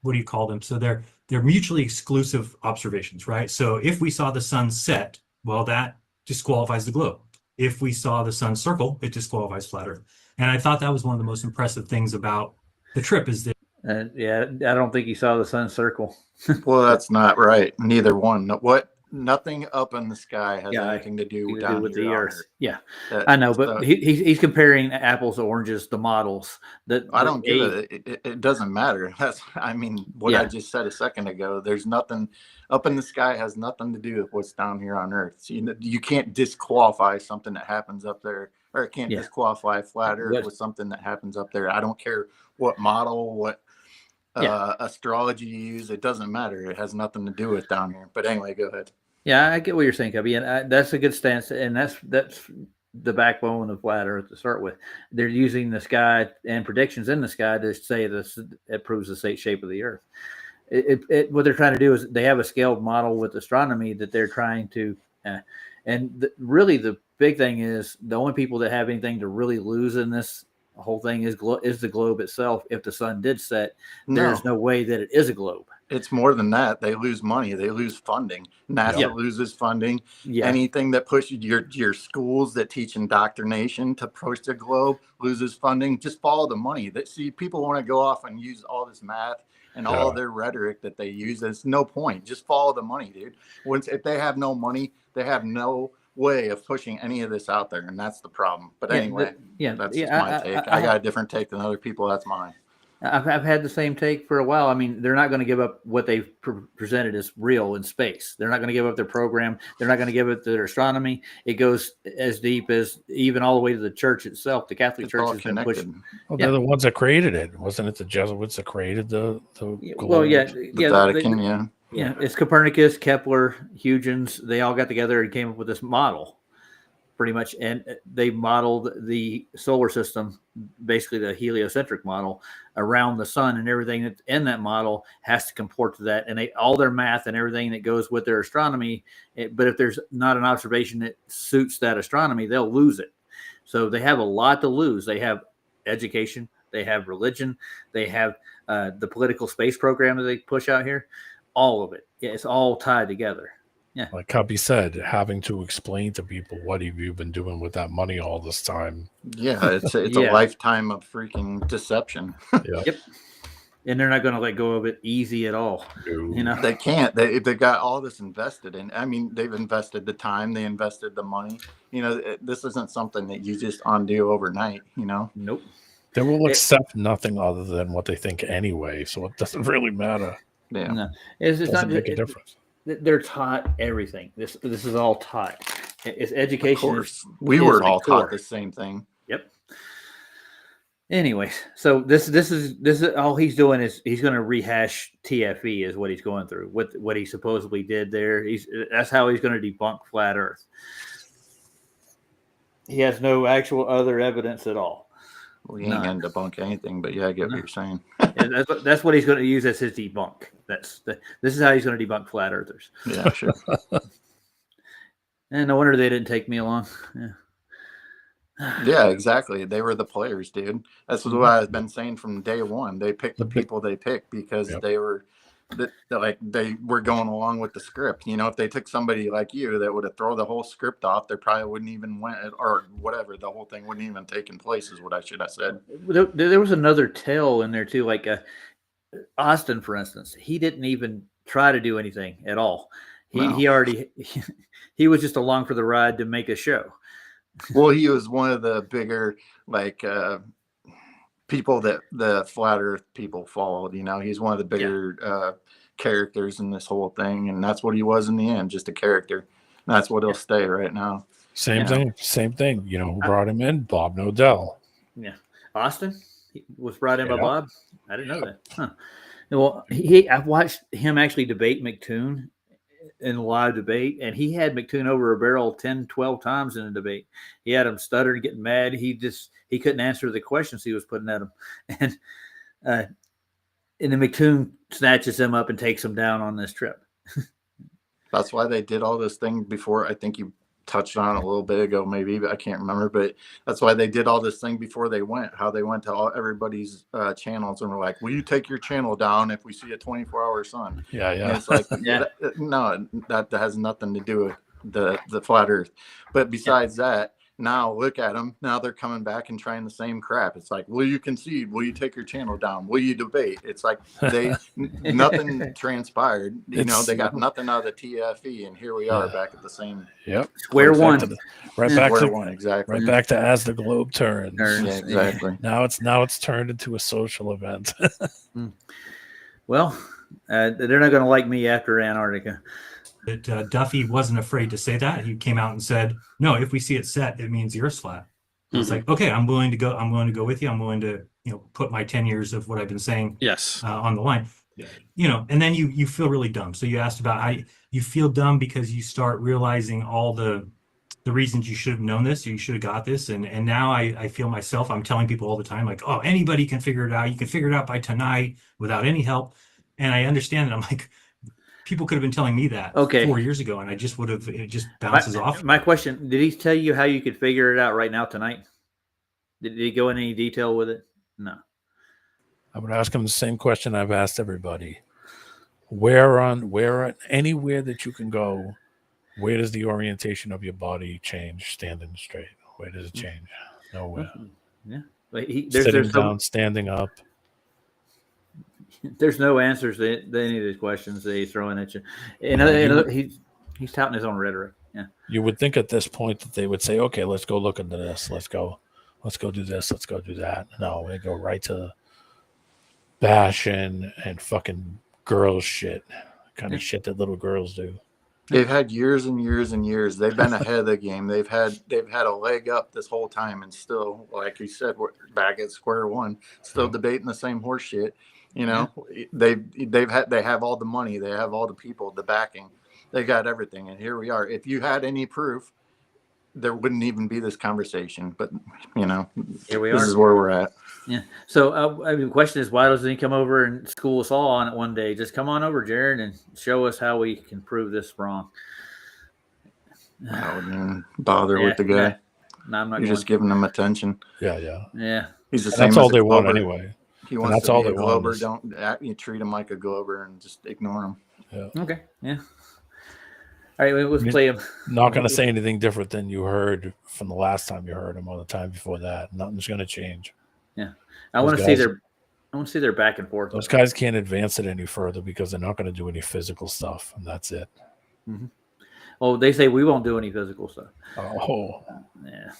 [SPEAKER 11] what do you call them? So they're mutually exclusive observations, right? So if we saw the sun set, well, that disqualifies the globe. If we saw the sun circle, it disqualifies flat Earth. And I thought that was one of the most impressive things about the trip is that.
[SPEAKER 2] Yeah, I don't think you saw the sun circle.
[SPEAKER 5] Well, that's not right. Neither one. Nothing up in the sky has anything to do with
[SPEAKER 2] the Earth. Yeah,
[SPEAKER 5] That,
[SPEAKER 2] I know, but he's comparing apples to oranges, the models.
[SPEAKER 5] I don't get it. It doesn't matter. I just said a second ago. There's nothing up in the sky has nothing to do with what's down here on Earth. So, you can't disqualify something that happens up there, or it can't disqualify flat Earth with something that happens up there. I don't care what model, what astrology you use. It doesn't matter. It has nothing to do with down here. But anyway, go ahead.
[SPEAKER 2] Yeah, I get what you're saying, Cubby, and that's a good stance, and that's the backbone of flat Earth to start with. They're using the sky and predictions in the sky to say this it proves the shape of the Earth. What they're trying to do is they have a scaled model with astronomy that they're trying to, really the big thing is the only people that have anything to really lose in this whole thing is the globe itself. If the sun did set, there's no way that it is a globe.
[SPEAKER 5] It's more than that. They lose money. They lose funding. NASA loses funding. Yeah. Anything that pushes your schools that teach indoctrination to push the globe loses funding. Just follow the money. People want to go off and use all this math and all of their rhetoric that they use. There's no point. Just follow the money, dude. If they have no money, they have no way of pushing any of this out there, and that's the problem. But anyway, that's just my take. I got a different take than other people. That's mine.
[SPEAKER 2] I've had the same take for a while. I mean, they're not going to give up what they've presented as real in space. They're not going to give up their program. They're not going to give up their astronomy. It goes as deep as even all the way to the church itself. The Catholic Church has been pushing.
[SPEAKER 4] Well, they're the ones that created it. Wasn't it the Jesuits that created the
[SPEAKER 2] well,
[SPEAKER 5] the Vatican,
[SPEAKER 2] yeah, it's Copernicus, Kepler, Huygens. They all got together and came up with this model, pretty much, and they modeled the solar system, basically the heliocentric model, around the sun, and everything that's in that model has to comport to that, and all their math and everything that goes with their astronomy. But if there's not an observation that suits that astronomy, they'll lose it. So they have a lot to lose. They have education, they have religion, they have the political space program that they push out here. All of it. Yeah, it's all tied together. Yeah.
[SPEAKER 4] Like Cubby said, having to explain to people what have you been doing with that money all this time.
[SPEAKER 5] Yeah, it's a lifetime of freaking deception.
[SPEAKER 2] Yep. And they're not going to let go of it easy at all.
[SPEAKER 4] No.
[SPEAKER 5] They can't. They got all this invested in. I mean, they've invested the time, they invested the money. This isn't something that you just undo overnight.
[SPEAKER 2] Nope.
[SPEAKER 4] They will accept nothing other than what they think anyway, so it doesn't really matter.
[SPEAKER 5] Yeah,
[SPEAKER 2] no. It's not
[SPEAKER 4] make a difference.
[SPEAKER 2] They're taught everything. This is all taught. It's education.
[SPEAKER 5] Of course, we were all taught the same thing.
[SPEAKER 2] Yep. Anyways, so this is all he's doing is he's going to rehash TFE is what he's going through. What he supposedly did there. That's how he's going to debunk flat Earth. He has no actual other evidence at all.
[SPEAKER 5] Well, he ain't going to debunk anything, but I get what you're saying.
[SPEAKER 2] That's what he's going to use as his debunk. This is how he's going to debunk flat earthers.
[SPEAKER 5] Yeah, sure.
[SPEAKER 2] And no wonder they didn't take me along.
[SPEAKER 5] Yeah, exactly. They were the players, dude. That's what I've been saying from day one. They picked the people they picked because they were they were going along with the script. If they took somebody like you that would have thrown the whole script off, they probably wouldn't even went, or whatever. The whole thing wouldn't even taken place, is what I should have said.
[SPEAKER 2] There was another tale in there too, like Austin, for instance. He didn't even try to do anything at all. He was just along for the ride to make a show.
[SPEAKER 5] Well, he was one of the bigger people that the flat Earth people followed. He's one of the bigger characters in this whole thing, and that's what he was in the end, just a character. And that's what he'll stay right now.
[SPEAKER 4] Same thing. Who brought him in? Bob Nodell.
[SPEAKER 2] Yeah, Austin was brought in by Bob. I didn't know that. Huh. Well, I've watched him actually debate McToon, in a live debate, and he had McToon over a barrel 10, 12 times in a debate. He had him stuttering, getting mad. He couldn't answer the questions he was putting at him. And then McToon snatches him up and takes him down on this trip.
[SPEAKER 5] That's why they did all this thing before. I think you touched on it a little bit ago, maybe, but I can't remember. But that's why they did all this thing before they went. How they went to everybody's channels and were like, "Will you take your channel down if we see a 24-hour sun?"
[SPEAKER 4] Yeah,
[SPEAKER 5] And it's like, no, that has nothing to do with the flat Earth. But besides that, now look at them. Now they're coming back and trying the same crap. It's like, will you concede? Will you take your channel down? Will you debate? It's like nothing transpired. You know, they got nothing out of the TFE, and here we are back at the same.
[SPEAKER 4] Yep.
[SPEAKER 2] Square one.
[SPEAKER 4] Back
[SPEAKER 5] Square
[SPEAKER 4] to
[SPEAKER 5] one, exactly.
[SPEAKER 4] Right back to as the globe turns.
[SPEAKER 5] Yeah, exactly.
[SPEAKER 4] Now it's turned into a social event.
[SPEAKER 2] Well, they're not going to like me after Antarctica.
[SPEAKER 11] That Duffy wasn't afraid to say that. He came out and said, "No, if we see it set, it means the Earth's flat." I was like, "Okay, I'm willing to go. I'm willing to go with you. I'm willing to, put my 10 years of what I've been saying, on the line." And then you feel really dumb. So you asked about how you feel dumb because you start realizing all the reasons you should have known this, or you should have got this, and now I feel myself. I'm telling people all the time, like, "Oh, anybody can figure it out. You can figure it out by tonight without any help." And I understand that. I'm like, people could have been telling me that 4 years ago, and I just would have. It just bounces off.
[SPEAKER 2] My question: did he tell you how you could figure it out right now tonight? Did he go into any detail with it? No.
[SPEAKER 4] I would ask him the same question I've asked everybody. Where anywhere that you can go, where does the orientation of your body change standing straight? Where does it change? Nowhere.
[SPEAKER 2] Yeah.
[SPEAKER 4] Sitting down, standing up.
[SPEAKER 2] There's no answers to any of these questions that he's throwing at you. And he's touting his own rhetoric. Yeah.
[SPEAKER 4] You would think at this point that they would say, "Okay, let's go look into this. Let's go do this. Let's go do that." No, they go right to bashing and fucking girls shit, kind of shit that little girls do.
[SPEAKER 5] They've had years and years and years. They've been ahead of the game. They've had a leg up this whole time, and still, like you said, we're back at square one, still debating the same horse shit. They have all the money, they have all the people, the backing, they got everything, and here we are. If you had any proof, there wouldn't even be this conversation. But
[SPEAKER 2] here we are.
[SPEAKER 5] This is where we're at.
[SPEAKER 2] Yeah. So the question is, why doesn't he come over and school us all on it one day? Just come on over, Jared, and show us how we can prove this wrong.
[SPEAKER 5] I wouldn't even bother with the guy.
[SPEAKER 2] No, I'm not.
[SPEAKER 5] You're just giving him attention.
[SPEAKER 4] Yeah.
[SPEAKER 5] He's the same.
[SPEAKER 4] That's all they want anyway.
[SPEAKER 5] He wants to be a Glober. Don't you treat him like a Glober and just ignore him.
[SPEAKER 2] Yeah. Okay. Yeah. All right, let's play him.
[SPEAKER 4] Not going to say anything different than you heard from the last time you heard him or the time before that. Nothing's going to change.
[SPEAKER 2] Yeah, I want to see their back and forth.
[SPEAKER 4] Those guys can't advance it any further because they're not going to do any physical stuff, and that's it.
[SPEAKER 2] Mm-hmm. Oh, they say we won't do any physical stuff.
[SPEAKER 4] Oh,
[SPEAKER 2] yeah.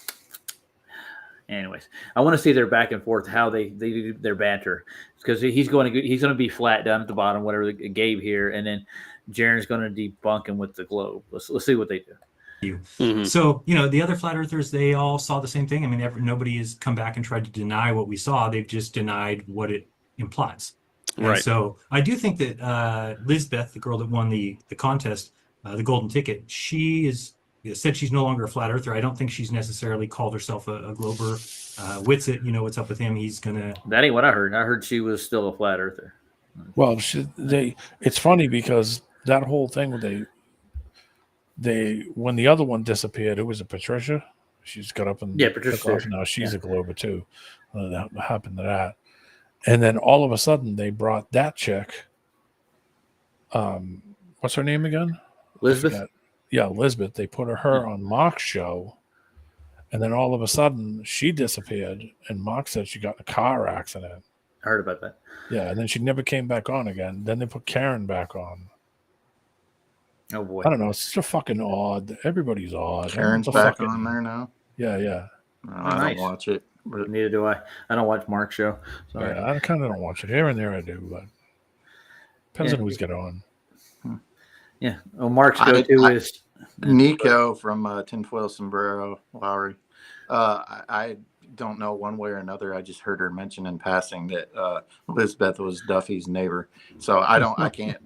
[SPEAKER 2] Anyways, I want to see their back and forth, how they do their banter, because he's going to be flat down at the bottom, whatever Gabe here, and then Jaren's going to debunk him with the globe. Let's see what they do.
[SPEAKER 11] Mm-hmm. So the other flat earthers, they all saw the same thing. I mean, nobody has come back and tried to deny what we saw. They've just denied what it implies. Right. And so I do think that Lisbeth, the girl that won the contest, the golden ticket, she said she's no longer a flat earther. I don't think she's necessarily called herself a Glober. Witsit, what's up with him? He's gonna.
[SPEAKER 2] That ain't what I heard. I heard she was still a flat earther.
[SPEAKER 4] Well, it's funny because that whole thing when the other one disappeared, it was a Patricia. She's got up and
[SPEAKER 2] Patricia.
[SPEAKER 4] Now she's a Glober too. That happened to that, and then all of a sudden they brought that chick. What's her name again?
[SPEAKER 2] Lisbeth.
[SPEAKER 4] Yeah, Lisbeth. They put her on Mark's show, and then all of a sudden she disappeared, and Mark said she got in a car accident.
[SPEAKER 2] I heard about that.
[SPEAKER 4] Yeah, and then she never came back on again. Then they put Karen back on.
[SPEAKER 2] Oh boy.
[SPEAKER 4] I don't know. It's just fucking odd. Everybody's odd.
[SPEAKER 5] Karen's back on there now.
[SPEAKER 4] Yeah.
[SPEAKER 5] No, I don't watch it.
[SPEAKER 2] Neither do I. I don't watch Mark's show. Sorry.
[SPEAKER 4] Yeah, I kind of don't watch it. Here and there I do, but depends on who's got on.
[SPEAKER 2] Yeah. Oh, Mark's go-to is
[SPEAKER 5] Nico from Tinfoil Sombrero, Lowry. I don't know one way or another. I just heard her mention in passing that Lisbeth was Duffy's neighbor. So I can't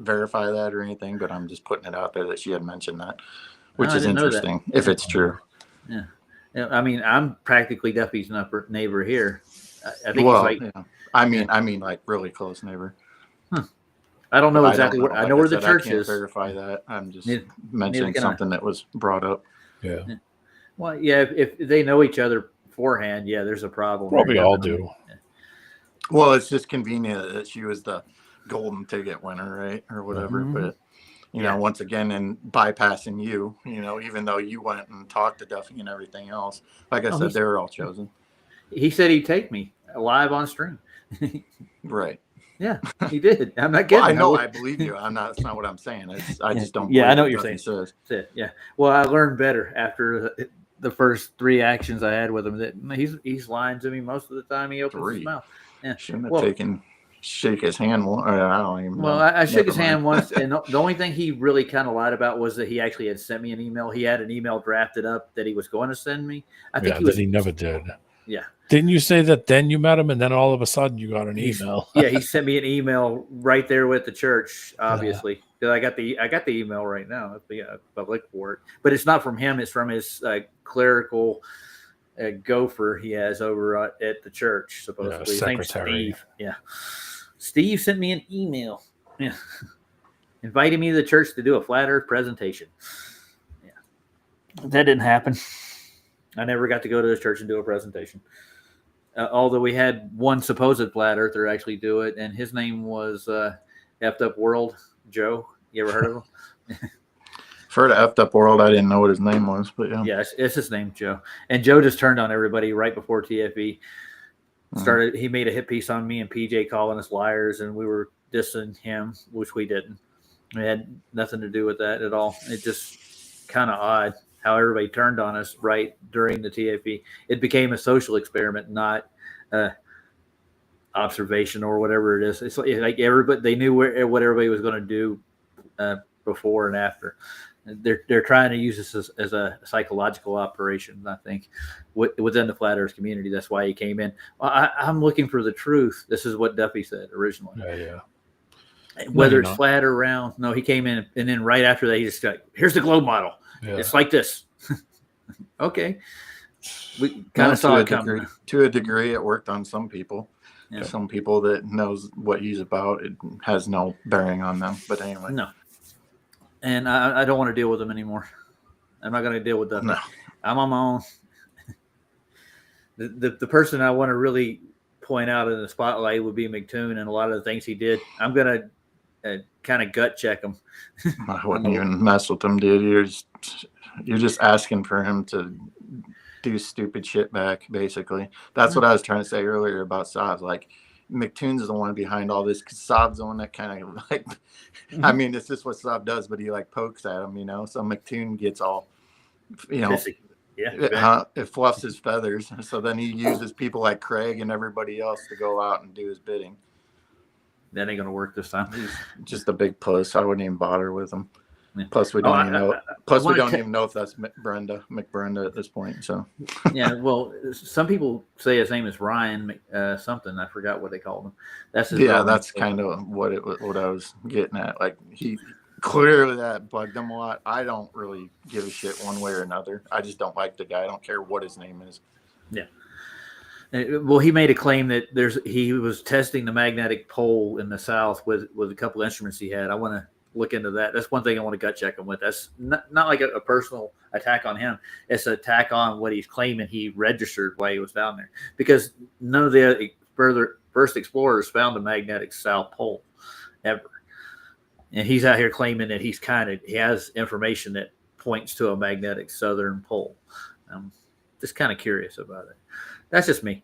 [SPEAKER 5] verify that or anything, but I'm just putting it out there that she had mentioned that, which
[SPEAKER 2] I
[SPEAKER 5] is
[SPEAKER 2] didn't know that.
[SPEAKER 5] interesting if it's true.
[SPEAKER 2] Yeah. I mean, I'm practically Duffy's neighbor here. I think
[SPEAKER 5] Well,
[SPEAKER 2] he's like,
[SPEAKER 5] yeah. I mean, like really close neighbor.
[SPEAKER 2] I don't know
[SPEAKER 5] But
[SPEAKER 2] exactly where. I
[SPEAKER 5] Like
[SPEAKER 2] know where the
[SPEAKER 5] said,
[SPEAKER 2] church
[SPEAKER 5] I can't
[SPEAKER 2] is.
[SPEAKER 5] verify that. I'm just
[SPEAKER 2] Neither
[SPEAKER 5] mentioning
[SPEAKER 2] can I.
[SPEAKER 5] something that was brought up.
[SPEAKER 4] Yeah.
[SPEAKER 2] Well, yeah, if they know each other beforehand, yeah, there's a problem.
[SPEAKER 4] Probably
[SPEAKER 2] there,
[SPEAKER 4] all
[SPEAKER 2] definitely.
[SPEAKER 4] do.
[SPEAKER 5] Well, it's just convenient that she was the golden ticket winner, right, or whatever.
[SPEAKER 2] Mhm.
[SPEAKER 5] But you know, once again, and bypassing you, you know, even though you went and talked to Duffy and everything else, like I said, they were all chosen.
[SPEAKER 2] He said he'd take me live on stream.
[SPEAKER 5] Right.
[SPEAKER 2] Yeah, he did. I'm not kidding.
[SPEAKER 5] Well, I know, I believe you. I'm not. That's not what I'm saying. I just don't.
[SPEAKER 2] Yeah, I know what
[SPEAKER 5] believe
[SPEAKER 2] you're
[SPEAKER 5] Duffy
[SPEAKER 2] saying.
[SPEAKER 5] says.
[SPEAKER 2] Yeah. Well, I learned better after the first 3 actions I had with him that he's lying to me most of the time he opens his mouth. Yeah.
[SPEAKER 5] Shouldn't have shake his hand. Or I don't even know.
[SPEAKER 2] Well, I shook his
[SPEAKER 5] Never
[SPEAKER 2] hand
[SPEAKER 5] mind.
[SPEAKER 2] once, and the only thing he really kind of lied about was that he actually had sent me an email. He had an email drafted up that he was going to send me. I think
[SPEAKER 4] he never did.
[SPEAKER 2] Yeah.
[SPEAKER 4] Didn't you say that then you met him and then all of a sudden you got an email?
[SPEAKER 2] Yeah, he sent me an email right there with the church, obviously. Yeah. I got the email right now. Public for it. But it's not from him, it's from his clerical gopher he has over at the church, supposedly. His name's Steve. Yeah. Steve sent me an email. Yeah. Inviting me to the church to do a flat earth presentation. Yeah. That didn't happen. I never got to go to the church and do a presentation. Although we had one supposed flat earther actually do it, and his name was Effed Up World Joe. You ever heard of him?
[SPEAKER 5] For the Effed Up World, I didn't know what his name was, but yeah.
[SPEAKER 2] Yeah, it's his name, Joe. And Joe just turned on everybody right before TFE started. He made a hit piece on me and PJ calling us liars, and we were dissing him, which we didn't. We had nothing to do with that at all. It just kind of odd how everybody turned on us right during the TFE. It became a social experiment, not observation or whatever it is. It's like everybody, they knew what everybody was going to do before and after. They're trying to use this as a psychological operation, I think, within the flat earth community. That's why he came in. Well, I'm looking for the truth. This is what Duffy said originally.
[SPEAKER 4] Yeah.
[SPEAKER 2] Whether it's flat or round. No, he came in, and then right after that, he just like, here's the globe model. Yeah. It's like this. Okay. We kind of saw it coming.
[SPEAKER 5] To a degree, it worked on some people. Yeah. Some people that knows what he's about, it has no bearing on them. But anyway.
[SPEAKER 2] No. And I don't want to deal with them anymore. I'm not going to deal with them. No. I'm on my own. The person I want to really point out in the spotlight would be McToon and a lot of the things he did. I'm going to kind of gut check him.
[SPEAKER 5] I wouldn't even mess with him, dude. You're just asking for him to do stupid shit back, basically. That's what I was trying to say earlier about Savs. Like, McToon's the one behind all this, because Sav's the one that kind of like, I mean, it's just what Sav does, but he like pokes at him, you know. So McToon gets all, you know, it fluffs his feathers. So then he uses people like Craig and everybody else to go out and do his bidding.
[SPEAKER 2] That ain't gonna work this time.
[SPEAKER 5] He's just a big puss. I wouldn't even bother with him. Yeah. Plus, we don't even know. Plus, we don't even know if that's McBrenda at this point. So,
[SPEAKER 2] yeah. Well, some people say his name is Ryan something. I forgot what they called him. That's his
[SPEAKER 5] that's kind of what I was getting at. Like, he clearly that bugged him a lot. I don't really give a shit one way or another. I just don't like the guy. I don't care what his name is.
[SPEAKER 2] Yeah. Well, he made a claim that he was testing the magnetic pole in the south with a couple of instruments he had. I want to look into that. That's one thing I want to gut check him with. That's not like a personal attack on him. It's an attack on what he's claiming he registered while he was down there, because none of the first explorers found the magnetic south pole ever. And he's out here claiming that he has information that points to a magnetic southern pole. I'm just kind of curious about it. That's just me.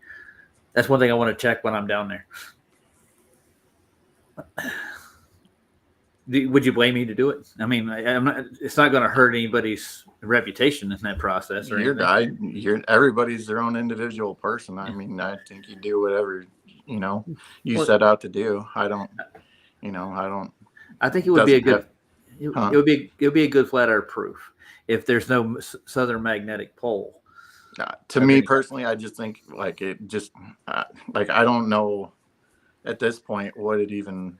[SPEAKER 2] That's one thing I want to check when I'm down there. Would you blame me to do it? I mean, it's not going to hurt anybody's reputation in that process.
[SPEAKER 5] Everybody's their own individual person. I mean, I think you do whatever, you set out to do. I
[SPEAKER 2] think it would be a good, it would be a good flat earth proof if there's no southern magnetic pole.
[SPEAKER 5] To me personally, I just think like it just I don't know at this point what it even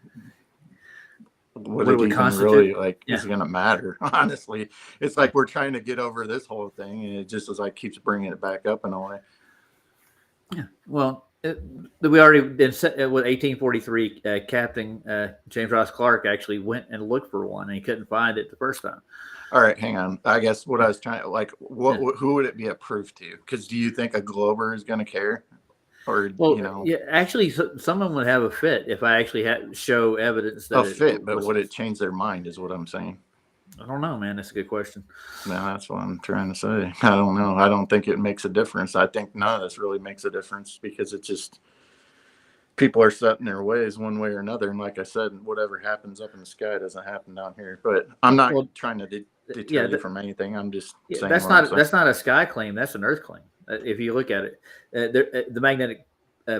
[SPEAKER 5] would
[SPEAKER 2] What it
[SPEAKER 5] it
[SPEAKER 2] would
[SPEAKER 5] even
[SPEAKER 2] constitute?
[SPEAKER 5] really like
[SPEAKER 2] Yeah.
[SPEAKER 5] is going to matter? Honestly, it's like we're trying to get over this whole thing, and it just is like keeps bringing it back up in a way.
[SPEAKER 2] Yeah. Well, we already did with 1843. Captain James Ross Clark actually went and looked for one, and he couldn't find it the first time.
[SPEAKER 5] All right, hang on. I guess what I was trying to like, who would it be a proof to? Because do you think a Glober is going to care? Or,
[SPEAKER 2] Well,
[SPEAKER 5] you know,
[SPEAKER 2] yeah, actually, someone would have a fit if I actually had show evidence that
[SPEAKER 5] a fit, but would it change their mind? Is what I'm saying.
[SPEAKER 2] I don't know, man. That's a good question.
[SPEAKER 5] No, that's what I'm trying to say. I don't know. I don't think it makes a difference. I think none of this really makes a difference because it's just people are set in their ways one way or another. And like I said, whatever happens up in the sky doesn't happen down here. But I'm not trying to deter you from anything. I'm just saying
[SPEAKER 2] that's not a sky claim. That's an Earth claim. If you look at it, the magnetic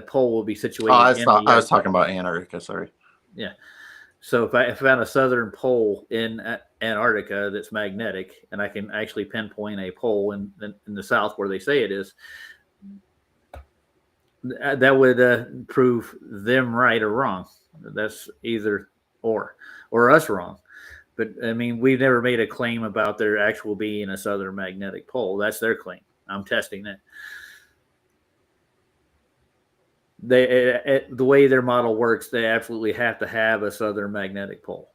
[SPEAKER 2] pole will be situated.
[SPEAKER 5] I was talking about Antarctica. Sorry.
[SPEAKER 2] Yeah. So if I found a southern pole in Antarctica that's magnetic, and I can actually pinpoint a pole in the south where they say it is, that would prove them right or wrong. That's either or us wrong. But I mean, we've never made a claim about there actual being a southern magnetic pole. That's their claim. I'm testing that. The way their model works, they absolutely have to have a southern magnetic pole.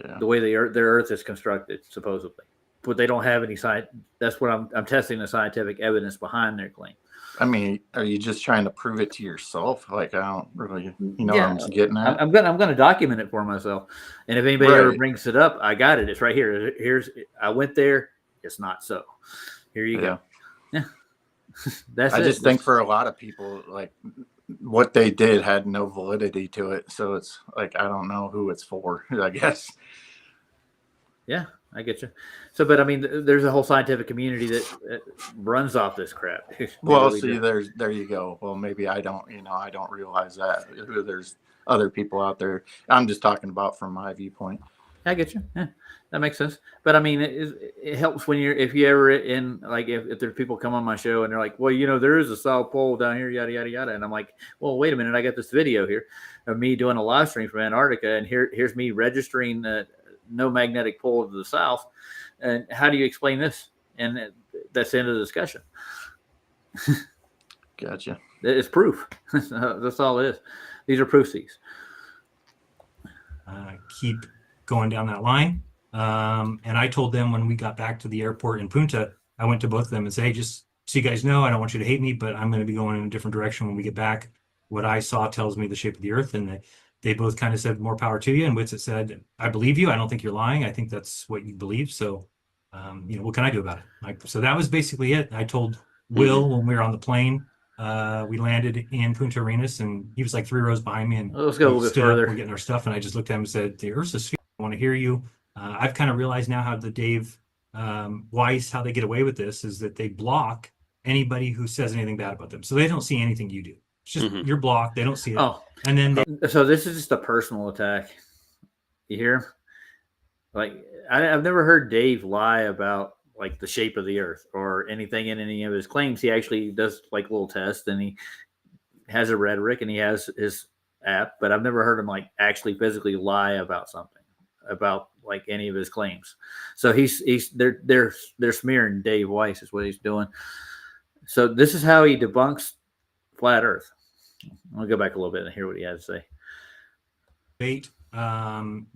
[SPEAKER 2] Yeah. The way their Earth is constructed, supposedly, but they don't have any science. That's what I'm testing the scientific evidence behind their claim.
[SPEAKER 5] I mean, are you just trying to prove it to yourself? Like, I don't really, what I'm getting at.
[SPEAKER 2] I'm gonna document it for myself, and if anybody ever brings it up, I got it. It's right here. I went there. It's not so. Here you go. Yeah.
[SPEAKER 5] I just think for a lot of people, like what they did had no validity to it. So it's like, I don't know who it's for, I guess.
[SPEAKER 2] Yeah, I get you. So, but I mean, there's a whole scientific community that runs off this crap.
[SPEAKER 5] Well, see, there you go. Well, maybe I don't realize that there's other people out there. I'm just talking about from my viewpoint.
[SPEAKER 2] I get you. Yeah, that makes sense. But I mean, it helps when if you ever in like if there's people come on my show and they're like, well, there is a south pole down here, yada yada yada, and I'm like, well, wait a minute, I got this video here of me doing a live stream from Antarctica, and here's me registering no magnetic pole to the south, and how do you explain this? And that's the end of the discussion.
[SPEAKER 5] Gotcha.
[SPEAKER 2] It's proof. That's all it is. These are proofsies.
[SPEAKER 11] Keep going down that line. And I told them when we got back to the airport in Punta, I went to both of them and said, hey, just so you guys know, I don't want you to hate me, but I'm going to be going in a different direction when we get back. What I saw tells me the shape of the Earth, and they both kind of said more power to you. And Witsit said, I believe you. I don't think you're lying. I think that's what you believe. So, what can I do about it? So that was basically it. I told Will when we were on the plane, we landed in Punta Arenas, and he was like 3 rows behind me. And
[SPEAKER 2] let's go a little bit further.
[SPEAKER 11] We're getting our stuff, and I just looked at him and said, the Earth's a sphere. I want to hear you. I've kind of realized now how the Dave Weiss, how they get away with this is that they block anybody who says anything bad about them. So they don't see anything you do. It's just you're blocked. They don't see it.
[SPEAKER 2] Oh,
[SPEAKER 11] and then
[SPEAKER 2] so this is just a personal attack. You hear? Like I've never heard Dave lie about like the shape of the Earth or anything in any of his claims. He actually does like little tests, and he has a rhetoric, and he has his app, but I've never heard him like actually physically lie about something, about like any of his claims. So they're smearing Dave Weiss is what he's doing. So this is how he debunks flat Earth. I'll go back a little bit and hear what he has to say.
[SPEAKER 11] Debate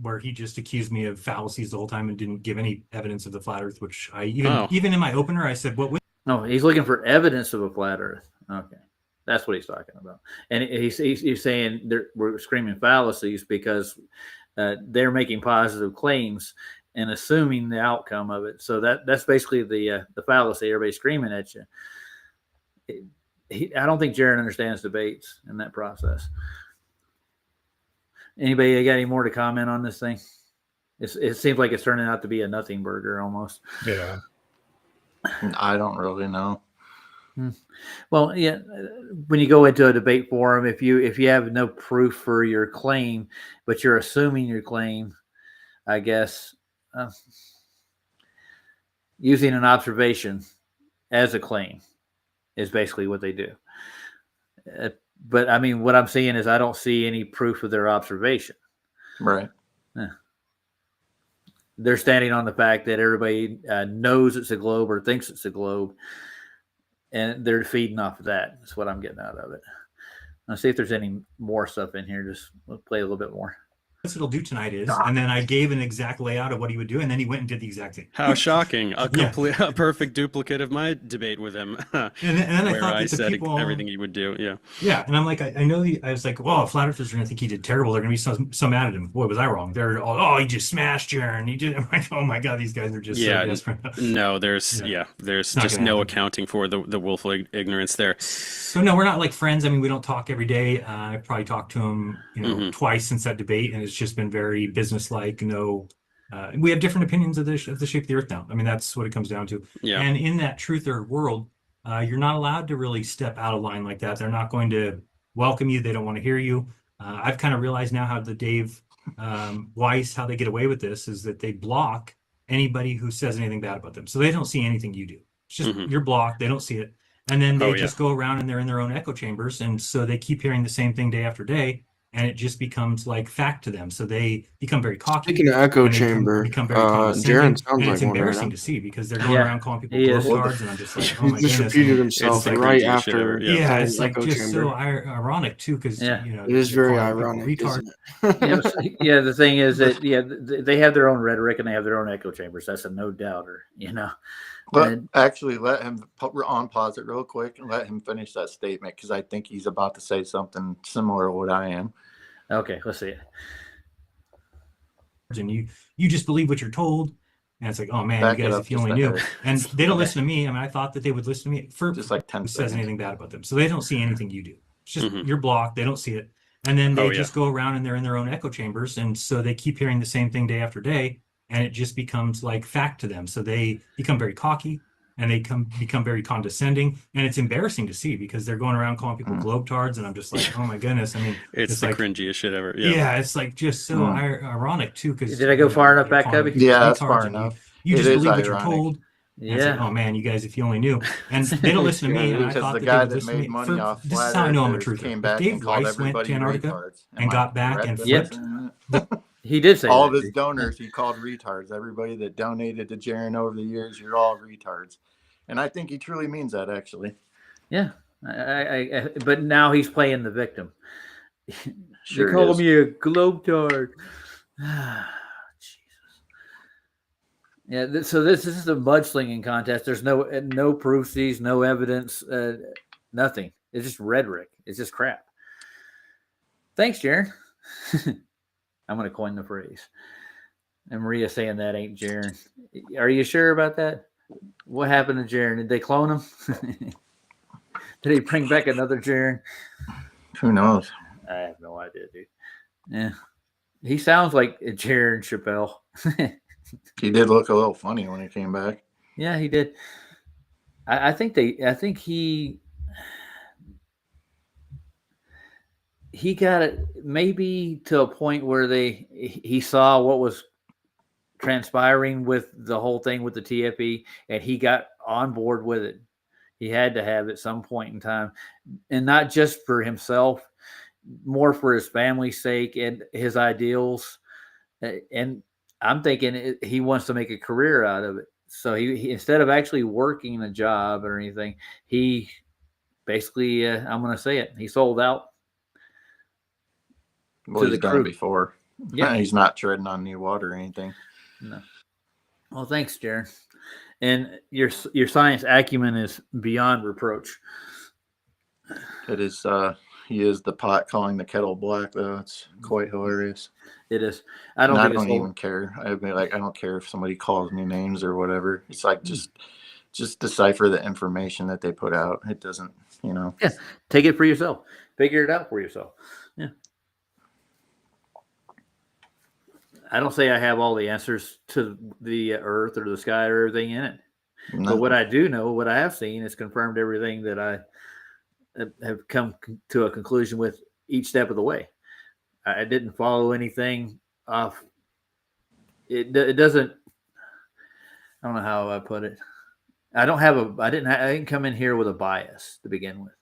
[SPEAKER 11] where he just accused me of fallacies the whole time and didn't give any evidence of the flat Earth, which I even in my opener I said, what?
[SPEAKER 2] No, he's looking for evidence of a flat Earth. Okay. That's what he's talking about. And he's saying we're screaming fallacies because they're making positive claims and assuming the outcome of it. So that's basically the fallacy. Everybody's screaming at you. I don't think Jaron understands debates in that process. Anybody got any more to comment on this thing? It seems like it's turning out to be a nothing burger almost.
[SPEAKER 4] Yeah.
[SPEAKER 5] I don't really know.
[SPEAKER 2] Well, yeah. When you go into a debate forum, if you have no proof for your claim, but you're assuming your claim, I guess using an observation as a claim is basically what they do. But I mean, what I'm seeing is I don't see any proof of their observation.
[SPEAKER 5] Right.
[SPEAKER 2] They're standing on the fact that everybody knows it's a globe or thinks it's a globe, and they're feeding off of that. That's what I'm getting out of it. Let's see if there's any more stuff in here. Just we'll play a little bit more.
[SPEAKER 11] It'll do tonight is, and then I gave an exact layout of what he would do, and then he went and did the exact thing.
[SPEAKER 12] How shocking! A perfect duplicate of my debate with him.
[SPEAKER 11] and then
[SPEAKER 12] where
[SPEAKER 11] I thought
[SPEAKER 12] said
[SPEAKER 11] people,
[SPEAKER 12] everything he would do.
[SPEAKER 11] Yeah, and I'm like, I know. I was like, well, flat earthers are gonna think he did terrible. They're gonna be so mad at him. Boy, was I wrong? They're all, oh, he just smashed Jaron. He did. I'm like, oh my god, these guys are just so desperate.
[SPEAKER 12] No, there's just no accounting for the willful ignorance there.
[SPEAKER 11] So no, we're not like friends. I mean, we don't talk every day. I probably talked to him, twice since that debate, and it's just been very businesslike. No, we have different opinions of the shape of the earth now. I mean, that's what it comes down to.
[SPEAKER 12] Yeah.
[SPEAKER 11] And in that truther world, you're not allowed to really step out of line like that. They're not going to welcome you. They don't want to hear you. I've kind of realized now how the Dave Weiss, how they get away with this is that they block anybody who says anything bad about them. So they don't see anything you do. It's just you're blocked. They don't see it. And then they just go around and they're in their own echo chambers. And so they keep hearing the same thing day after day. And it just becomes like fact to them. So they become very cocky.
[SPEAKER 3] Speaking of echo chamber,
[SPEAKER 11] become very condescending.
[SPEAKER 3] Jaron sounds
[SPEAKER 11] and
[SPEAKER 3] like
[SPEAKER 11] it's
[SPEAKER 3] one
[SPEAKER 11] embarrassing
[SPEAKER 3] right
[SPEAKER 11] to see because they're going around calling people cards, and I'm just like, oh my
[SPEAKER 3] just
[SPEAKER 11] goodness.
[SPEAKER 3] repeated himself right after.
[SPEAKER 11] Yeah, it's like just so ironic too, because
[SPEAKER 3] it is very ironic.
[SPEAKER 11] Retard.
[SPEAKER 2] Yeah, the thing is that they have their own rhetoric and they have their own echo chambers. That's a no doubter,
[SPEAKER 5] But actually, let him pause it real quick and let him finish that statement because I think he's about to say something similar to what I am.
[SPEAKER 2] Okay, let's see it.
[SPEAKER 11] And you just believe what you're told, and it's like, oh man, you guys, if you only knew. And they don't listen to me. I mean, I thought that they would listen to me for
[SPEAKER 5] just like 10
[SPEAKER 11] who
[SPEAKER 5] seconds.
[SPEAKER 11] says anything bad about them. So they don't see anything you do. It's just you're blocked. They don't see it. And then they just go around and they're in their own echo chambers, and so they keep hearing the same thing day after day, and it just becomes like fact to them. So they become very cocky. And they become very condescending, and it's embarrassing to see because they're going around calling people globetards, and I'm just like, oh my goodness! I mean,
[SPEAKER 12] it's the
[SPEAKER 11] like,
[SPEAKER 12] cringiest shit ever.
[SPEAKER 11] Yeah, it's like just so ironic too. Because
[SPEAKER 2] did I go far enough back, Cubby?
[SPEAKER 5] Yeah, that's far enough.
[SPEAKER 11] You just believe what you're told.
[SPEAKER 2] Yeah.
[SPEAKER 11] It's like, oh man, you guys, if you only knew. And they don't listen to me. And I thought
[SPEAKER 5] the
[SPEAKER 11] that
[SPEAKER 5] guy
[SPEAKER 11] they would
[SPEAKER 5] that
[SPEAKER 11] listen
[SPEAKER 5] made
[SPEAKER 11] to me.
[SPEAKER 5] money off
[SPEAKER 11] This is how I know I'm a truther.
[SPEAKER 5] came
[SPEAKER 11] If
[SPEAKER 5] back
[SPEAKER 11] Dave
[SPEAKER 5] and called
[SPEAKER 11] Weiss went to
[SPEAKER 5] everybody
[SPEAKER 11] Antarctica
[SPEAKER 5] retards.
[SPEAKER 11] and got back and
[SPEAKER 2] he did say
[SPEAKER 5] all
[SPEAKER 2] that.
[SPEAKER 5] of his donors he called retards. Everybody that donated to Jaron over the years, you're all retards. And I think he truly means that, actually.
[SPEAKER 2] Yeah, but now he's playing the victim.
[SPEAKER 5] Sure
[SPEAKER 2] they call me a globetard. Jesus. Yeah, so this is a mudslinging contest. There's no proofs, no evidence, nothing. It's just rhetoric. It's just crap. Thanks, Jaron. I'm going to coin the phrase. And Maria saying that ain't Jaron. Are you sure about that? What happened to Jaron? Did they clone him? Did he bring back another Jaron?
[SPEAKER 5] Who knows?
[SPEAKER 2] I have no idea, dude. Yeah. He sounds like Jaron Chappelle.
[SPEAKER 5] He did look a little funny when he came back.
[SPEAKER 2] Yeah, he did. I think he got it maybe to a point where he saw what was transpiring with the whole thing with the TFE, and he got on board with it. He had to have at some point in time, and not just for himself, more for his family's sake and his ideals. And I'm thinking he wants to make a career out of it. So he instead of actually working a job or anything, he basically, I'm going to say it, he sold out.
[SPEAKER 5] Well, he's done it before.
[SPEAKER 2] Yeah,
[SPEAKER 5] he's not treading on new water or anything.
[SPEAKER 2] No. Well, thanks, Jaron. And your science acumen is beyond reproach.
[SPEAKER 5] It is. He is the pot calling the kettle black, though. It's quite hilarious.
[SPEAKER 2] It is. I don't
[SPEAKER 5] even care. I'd be like, I don't care if somebody calls me names or whatever. It's like just decipher the information that they put out. It doesn't, Yeah.
[SPEAKER 2] Take it for yourself. Figure it out for yourself. Yeah. I don't say I have all the answers to the earth or the sky or everything in it. No. But what I do know, what I have seen, is confirmed everything that I have come to a conclusion with each step of the way. I didn't follow anything off. It doesn't. I don't know how I put it. I didn't come in here with a bias to begin with.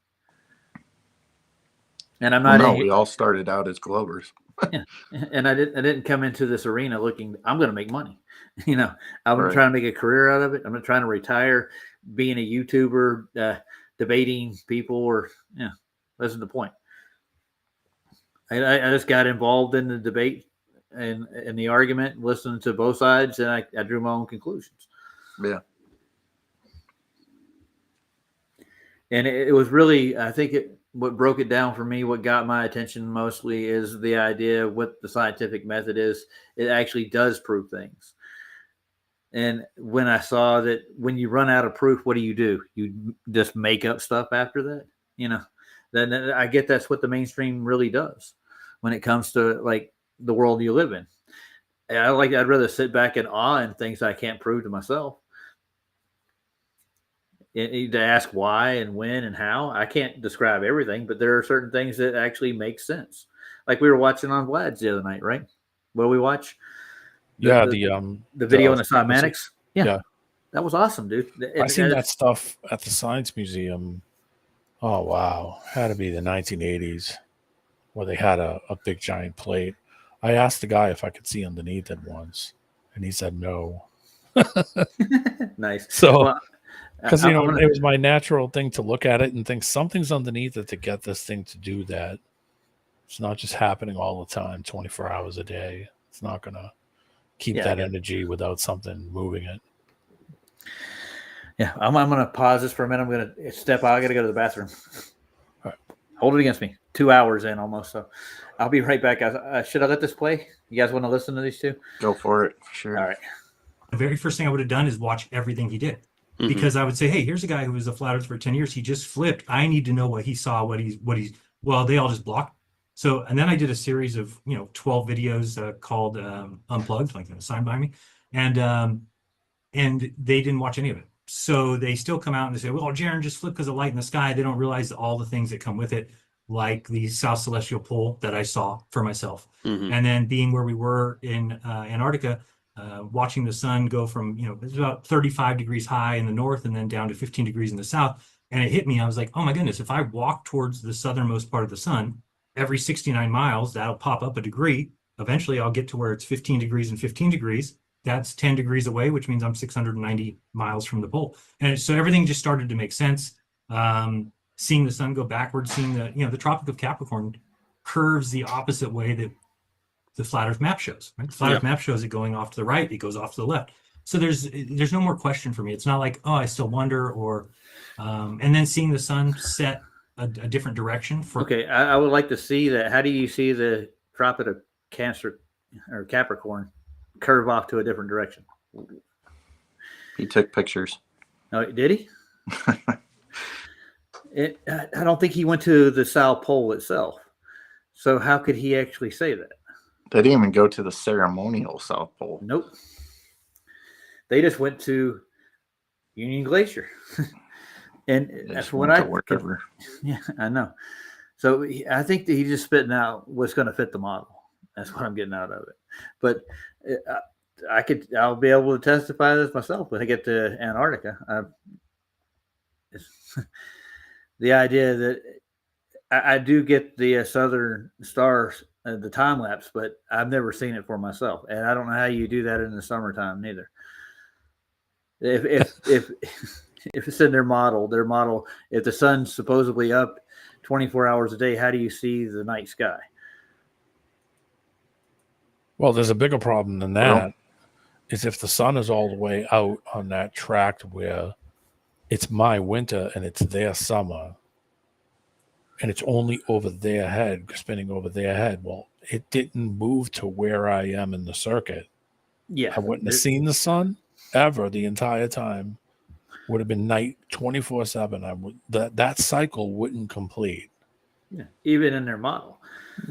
[SPEAKER 2] And I'm not.
[SPEAKER 5] No, we all started out as Glovers.
[SPEAKER 2] Yeah, and I didn't come into this arena looking. I'm going to make money. I'm
[SPEAKER 5] Right.
[SPEAKER 2] trying to make a career out of it. I'm not trying to retire, being a YouTuber, debating people, or that's the point. I just got involved in the debate and in the argument, listening to both sides, and I drew my own conclusions.
[SPEAKER 5] Yeah.
[SPEAKER 2] And it was really, I think what broke it down for me, what got my attention mostly, is the idea of what the scientific method is. It actually does prove things. And when I saw that when you run out of proof, what do? You just make up stuff after that, Then I get that's what the mainstream really does when it comes to like the world you live in. I'd rather sit back in awe and things I can't prove to myself. To ask why and when and how, I can't describe everything, but there are certain things that actually make sense. Like we were watching on Vlad's the other night, right? What we watch? The video on the cymatics. Yeah, that was awesome, dude.
[SPEAKER 4] I seen that stuff at the Science Museum. Oh wow, had to be the 1980s, where they had a big giant plate. I asked the guy if I could see underneath it once, and he said no.
[SPEAKER 2] Nice.
[SPEAKER 4] So, because it was my natural thing to look at it and think something's underneath it to get this thing to do that. It's not just happening all the time, 24 hours a day. It's not gonna keep that energy without something moving it.
[SPEAKER 2] Yeah, I'm going to pause this for a minute. I'm going to step out. I got to go to the bathroom. All right. Hold it against me. 2 hours in almost. So I'll be right back, guys. Should I let this play? You guys want to listen to these two?
[SPEAKER 5] Go for it. Sure.
[SPEAKER 2] All right.
[SPEAKER 11] The very first thing I would have done is watch everything he did. Mm-hmm. Because I would say, hey, here's a guy who was a flat earth for 10 years. He just flipped. I need to know what he saw, well, they all just blocked. So, and then I did a series of, 12 videos called Unplugged, like a sign by me. And they didn't watch any of it. So they still come out and they say, well, Jaron just flipped because of light in the sky. They don't realize all the things that come with it, like the South Celestial Pole that I saw for myself. Mm-hmm. And then being where we were in Antarctica, watching the sun go from, it's about 35 degrees high in the north and then down to 15 degrees in the south. And it hit me. I was like, oh my goodness, if I walk towards the southernmost part of the sun, every 69 miles, that'll pop up a degree. Eventually I'll get to where it's 15 degrees and 15 degrees. That's 10 degrees away, which means I'm 690 miles from the pole. And so everything just started to make sense. Seeing the sun go backwards, seeing the Tropic of Capricorn curves the opposite way that the flat earth map shows, right? The flat earth map shows it going off to the right, it goes off to the left. So there's no more question for me. It's not like, oh, I still wonder, or and then seeing the sun set a different direction.
[SPEAKER 2] Okay, I would like to see that. How do you see the Tropic of Cancer or Capricorn curve off to a different direction?
[SPEAKER 5] He took pictures.
[SPEAKER 2] Oh, did he? I don't think he went to the South Pole itself. So how could he actually say that?
[SPEAKER 5] They didn't even go to the ceremonial South Pole.
[SPEAKER 2] Nope. They just went to Union Glacier. And that's what I
[SPEAKER 5] work over.
[SPEAKER 2] Yeah, I know. So I think that he's just spitting out what's going to fit the model. That's what I'm getting out of it. But I'll be able to testify this myself when I get to Antarctica. The idea that I do get the Southern Stars, the time lapse, but I've never seen it for myself, and I don't know how you do that in the summertime neither. If it's in their model, if the sun's supposedly up 24 hours a day, how do you see the night sky?
[SPEAKER 4] Well, there's a bigger problem than that. Is if the sun is all the way out on that tract where it's my winter and it's their summer, and it's only over their head, spinning over their head. Well, it didn't move to where I am in the circuit.
[SPEAKER 2] Yeah.
[SPEAKER 4] I wouldn't have seen the sun ever the entire time. Would have been night 24/7. That cycle wouldn't complete.
[SPEAKER 2] Yeah, even in their model.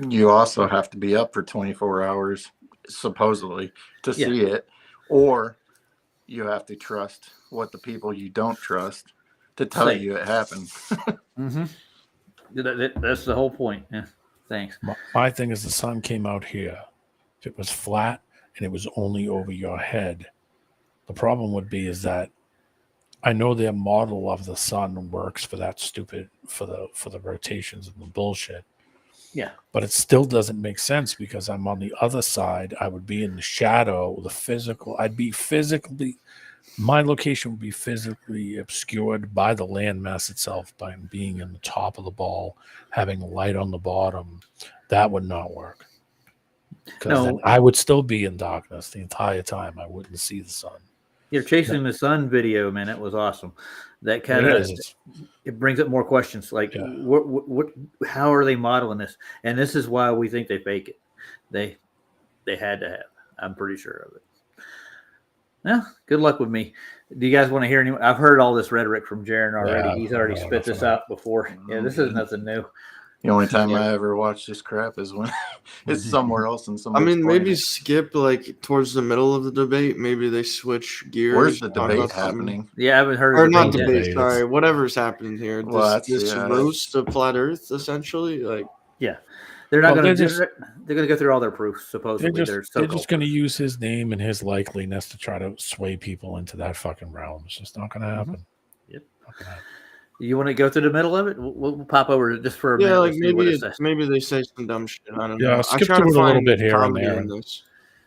[SPEAKER 5] You also have to be up for 24 hours, supposedly, to see it. Or you have to trust what the people you don't trust to tell you it happened.
[SPEAKER 2] Mm-hmm. That's the whole point. Yeah. Thanks.
[SPEAKER 4] My thing is the sun came out here. If it was flat and it was only over your head, the problem would be is that I know their model of the sun works for that for the rotations and the bullshit.
[SPEAKER 2] Yeah.
[SPEAKER 4] But it still doesn't make sense because I'm on the other side. I would be in the shadow, the physical. I'd be physically, my location would be physically obscured by the landmass itself, by being in the top of the ball, having light on the bottom. That would not work. Because then I would still be in darkness the entire time. I wouldn't see the sun.
[SPEAKER 2] You're chasing the sun video, man. It was awesome. That kind of it brings up more questions. Like, what, how are they modeling this? And this is why we think they fake it. They had to have. I'm pretty sure of it. Yeah. Good luck with me. Do you guys want to hear any? I've heard all this rhetoric from Jaron already.
[SPEAKER 4] Yeah,
[SPEAKER 2] He's already spit this out before. Yeah, this is nothing new.
[SPEAKER 5] The only time I ever watch this crap is when it's somewhere else and somebody's
[SPEAKER 3] I mean,
[SPEAKER 5] playing
[SPEAKER 3] maybe
[SPEAKER 5] it.
[SPEAKER 3] skip like towards the middle of the debate. Maybe they switch gears.
[SPEAKER 5] Where's the debate happening?
[SPEAKER 2] Yeah, I haven't heard.
[SPEAKER 3] Or not debate. Sorry, whatever's happening here.
[SPEAKER 5] Well,
[SPEAKER 3] This roast of flat Earth, essentially. Like,
[SPEAKER 2] yeah, they're not going to. They're going to go through all their proofs. Supposedly,
[SPEAKER 4] they're just going to use his name and his likeliness to try to sway people into that fucking realm. It's just not going to happen.
[SPEAKER 2] Yep. You want to go through the middle of it? We'll pop over just for a minute.
[SPEAKER 3] Yeah, like maybe they say some dumb shit. I don't know.
[SPEAKER 4] Yeah, skip through it a little bit here and there.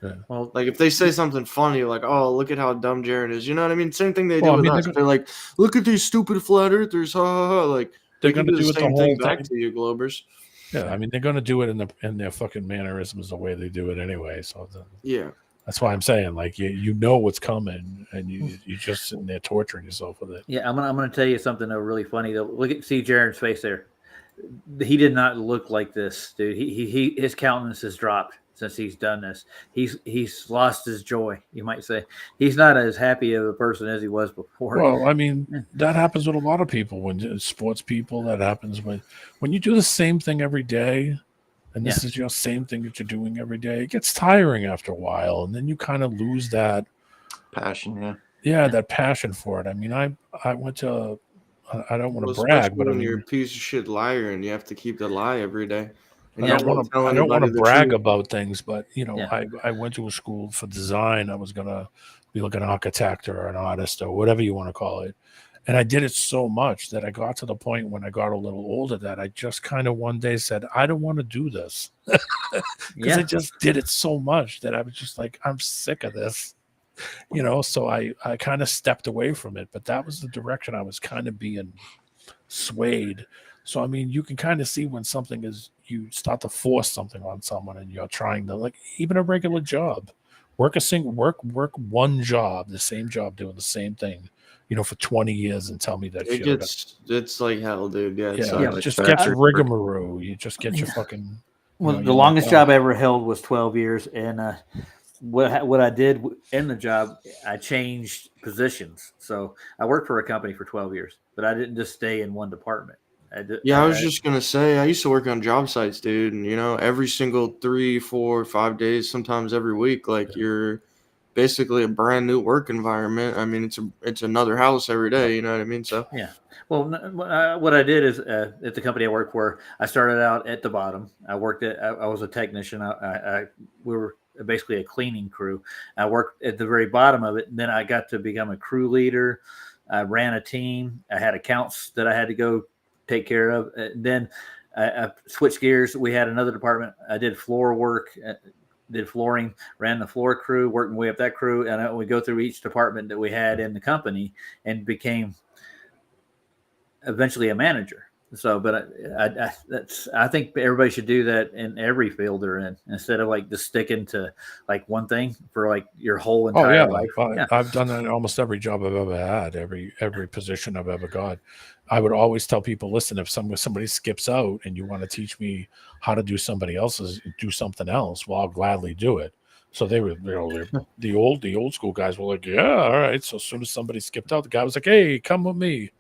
[SPEAKER 3] Yeah. Well, like if they say something funny, like, "Oh, look at how dumb Jaron is," you know what I mean? Same thing they do with us. They're like, "Look at these stupid flat earthers!" Ha ha ha! Like
[SPEAKER 4] they're going to do
[SPEAKER 3] the
[SPEAKER 4] it
[SPEAKER 3] same
[SPEAKER 4] the whole
[SPEAKER 3] thing back to you, Globers.
[SPEAKER 4] Yeah, I mean they're going to do it in their fucking mannerisms the way they do it anyway. So
[SPEAKER 3] yeah,
[SPEAKER 4] that's why I'm saying like you know what's coming and you just sitting there torturing yourself with it.
[SPEAKER 2] Yeah, I'm gonna tell you something though really funny though. See Jaron's face there. He did not look like this, dude. His countenance has dropped since he's done this. He's lost his joy, you might say. He's not as happy of a person as he was before.
[SPEAKER 4] Well, I mean, that happens with a lot of people. When sports people, that happens when you do the same thing every day, and this is your same thing that you're doing every day. It gets tiring after a while, and then you kind of lose that
[SPEAKER 5] passion.
[SPEAKER 4] Yeah, that passion for it. I mean, I went to. I don't want to brag, but I mean,
[SPEAKER 3] you're a piece of shit liar, and you have to keep the lie every day.
[SPEAKER 4] I don't want to brag about things, but I went to a school for design. I was gonna be like an architect or an artist or whatever you want to call it, and I did it so much that I got to the point when I got a little older that I just kind of one day said, I don't want to do this because I just did it so much that I was just like, I'm sick of this. So I kind of stepped away from it, but that was the direction I was kind of being swayed. So, I mean, you can kind of see when something is, you start to force something on someone and you're trying to, like, even a regular job, work one job, the same job, doing the same thing, for 20 years and tell me that
[SPEAKER 3] it's like hell, dude. Yeah.
[SPEAKER 4] It just gets rigmarole. You just get your fucking.
[SPEAKER 2] Well, the longest job I ever held was 12 years. And, what I did in the job, I changed positions. So I worked for a company for 12 years, but I didn't just stay in one department.
[SPEAKER 3] I was just gonna say I used to work on job sites, dude, and every single 3, 4, 5 days, sometimes every week, like you're basically a brand new work environment. I mean, it's another house every day. You know what I mean? So
[SPEAKER 2] yeah. Well, what I did is at the company I worked for, I started out at the bottom. I was a technician. We were basically a cleaning crew. I worked at the very bottom of it, and then I got to become a crew leader. I ran a team. I had accounts that I had to go take care of. Then I switched gears. We had another department. I did floor work, did flooring, ran the floor crew, worked my way up that crew, and we go through each department that we had in the company and became eventually a manager. So, but I think everybody should do that in every field they're in, instead of like just sticking to like one thing for like your whole entire life.
[SPEAKER 4] I've done that in almost every job I've ever had, every position I've ever got. I would always tell people, listen, if somebody skips out and you want to teach me how to do something else, well, I'll gladly do it. So they were, the old school guys were like, yeah, all right. So as soon as somebody skipped out, the guy was like, hey, come with me.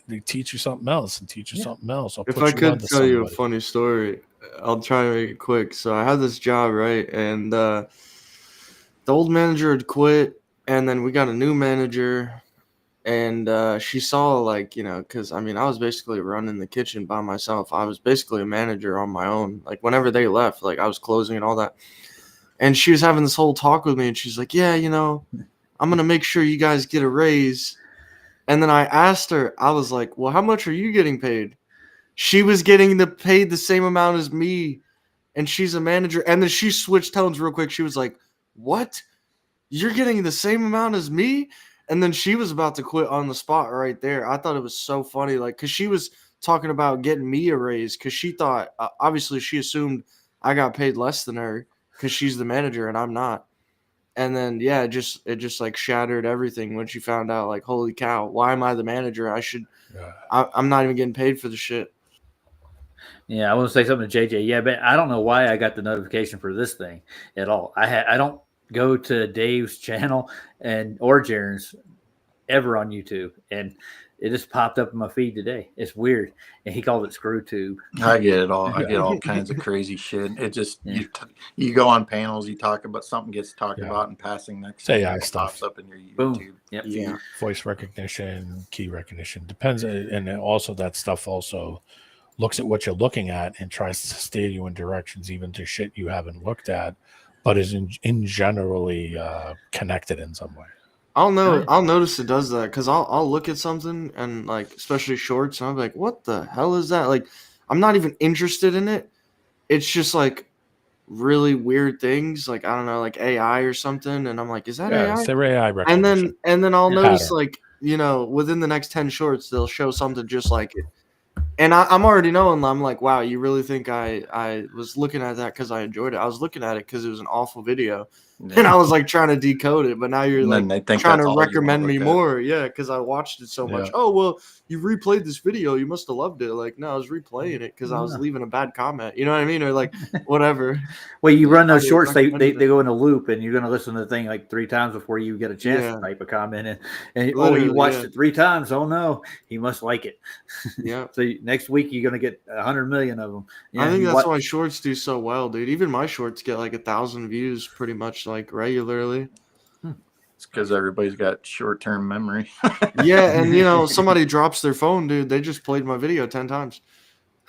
[SPEAKER 4] They teach you something else and teach you something else.
[SPEAKER 3] If I could tell you a funny story, I'll try to make it quick. So I had this job, right? And the old manager had quit, and then we got a new manager, and she saw, like, because, I mean, I was basically running the kitchen by myself. I was basically a manager on my own. Like, whenever they left, like, I was closing and all that. And she was having this whole talk with me, and she's like, yeah, I'm going to make sure you guys get a raise. And then I asked her, I was like, well, how much are you getting paid? she was getting paid the same amount as me, and she's a manager. And then she switched tones real quick. She was like, "What? You're getting the same amount as me?" And then she was about to quit on the spot right there. I thought it was so funny, like, because she was talking about getting me a raise because she thought, obviously, she assumed I got paid less than her because she's the manager and I'm not. And then it just like shattered everything when she found out, like, holy cow, why am I the manager? I'm not even getting paid for the shit.
[SPEAKER 2] Yeah, I want to say something to JJ. Yeah, but I don't know why I got the notification for this thing at all. I don't go to Dave's channel or Jaren's ever on YouTube, and it just popped up in my feed today. It's weird, and he called it ScrewTube.
[SPEAKER 5] I get it all. I get all kinds of crazy shit. It just you go on panels, you talk about something gets talked about in passing. Next thing
[SPEAKER 4] AI
[SPEAKER 5] it
[SPEAKER 4] stuff
[SPEAKER 5] pops up in your YouTube.
[SPEAKER 2] Boom. Yep.
[SPEAKER 5] Yeah.
[SPEAKER 4] Voice recognition, key recognition depends, and then also that stuff also looks at what you're looking at and tries to steer you in directions even to shit you haven't looked at, but is in generally connected in some way.
[SPEAKER 3] I'll notice it does that because I'll look at something and, like, especially shorts, and I'm like, what the hell is that? Like, I'm not even interested in it. It's just like really weird things, like, I don't know, like AI or something, and I'm like, is that AI?
[SPEAKER 4] It's their AI recognition.
[SPEAKER 3] And then I'll notice,
[SPEAKER 4] Pattern.
[SPEAKER 3] like, within the next 10 shorts, they'll show something just like it. And I'm already knowing, I'm like, wow, you really think I was looking at that because I enjoyed it? I was looking at it because it was an awful video. Yeah. And I was like trying to decode it, but now you're like trying to recommend me more. Yeah, because I watched it so much. Oh, well, you replayed this video. You must have loved it. Like, no, I was replaying it because I was leaving a bad comment. You know what I mean? Or like whatever.
[SPEAKER 2] Well, you run those shorts, they go in a loop, and you're going to listen to the thing like 3 times before you get a chance to type a comment. And he watched it 3 times. Oh, no, he must like it.
[SPEAKER 3] Yeah.
[SPEAKER 2] So next week, you're going to get 100 million of them.
[SPEAKER 3] I think that's why shorts do so well, dude. Even my shorts get like 1,000 views pretty much like regularly.
[SPEAKER 5] It's because everybody's got short-term memory.
[SPEAKER 3] Yeah, and somebody drops their phone, dude. They just played my video 10 times.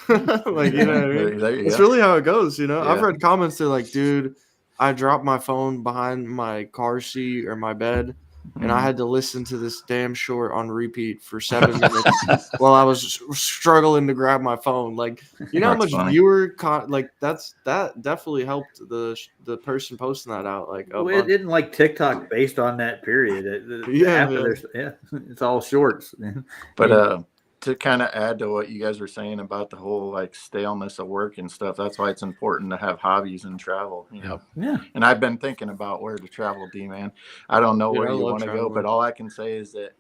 [SPEAKER 3] Like, you know what I mean? It's really how it goes, Yeah. I've read comments that like, dude, I dropped my phone behind my car seat or my bed, and I had to listen to this damn short on repeat for 7 minutes while I was struggling to grab my phone. Like, how much viewer that definitely helped the person posting that out. Like,
[SPEAKER 2] it didn't like TikTok based on that period. It's all shorts.
[SPEAKER 5] But to kind of add to what you guys were saying about the whole like staleness of work and stuff, that's why it's important to have hobbies and travel.
[SPEAKER 2] Yeah.
[SPEAKER 5] And I've been thinking about where to travel, D-man. I don't know where you want to go, but all I can say is that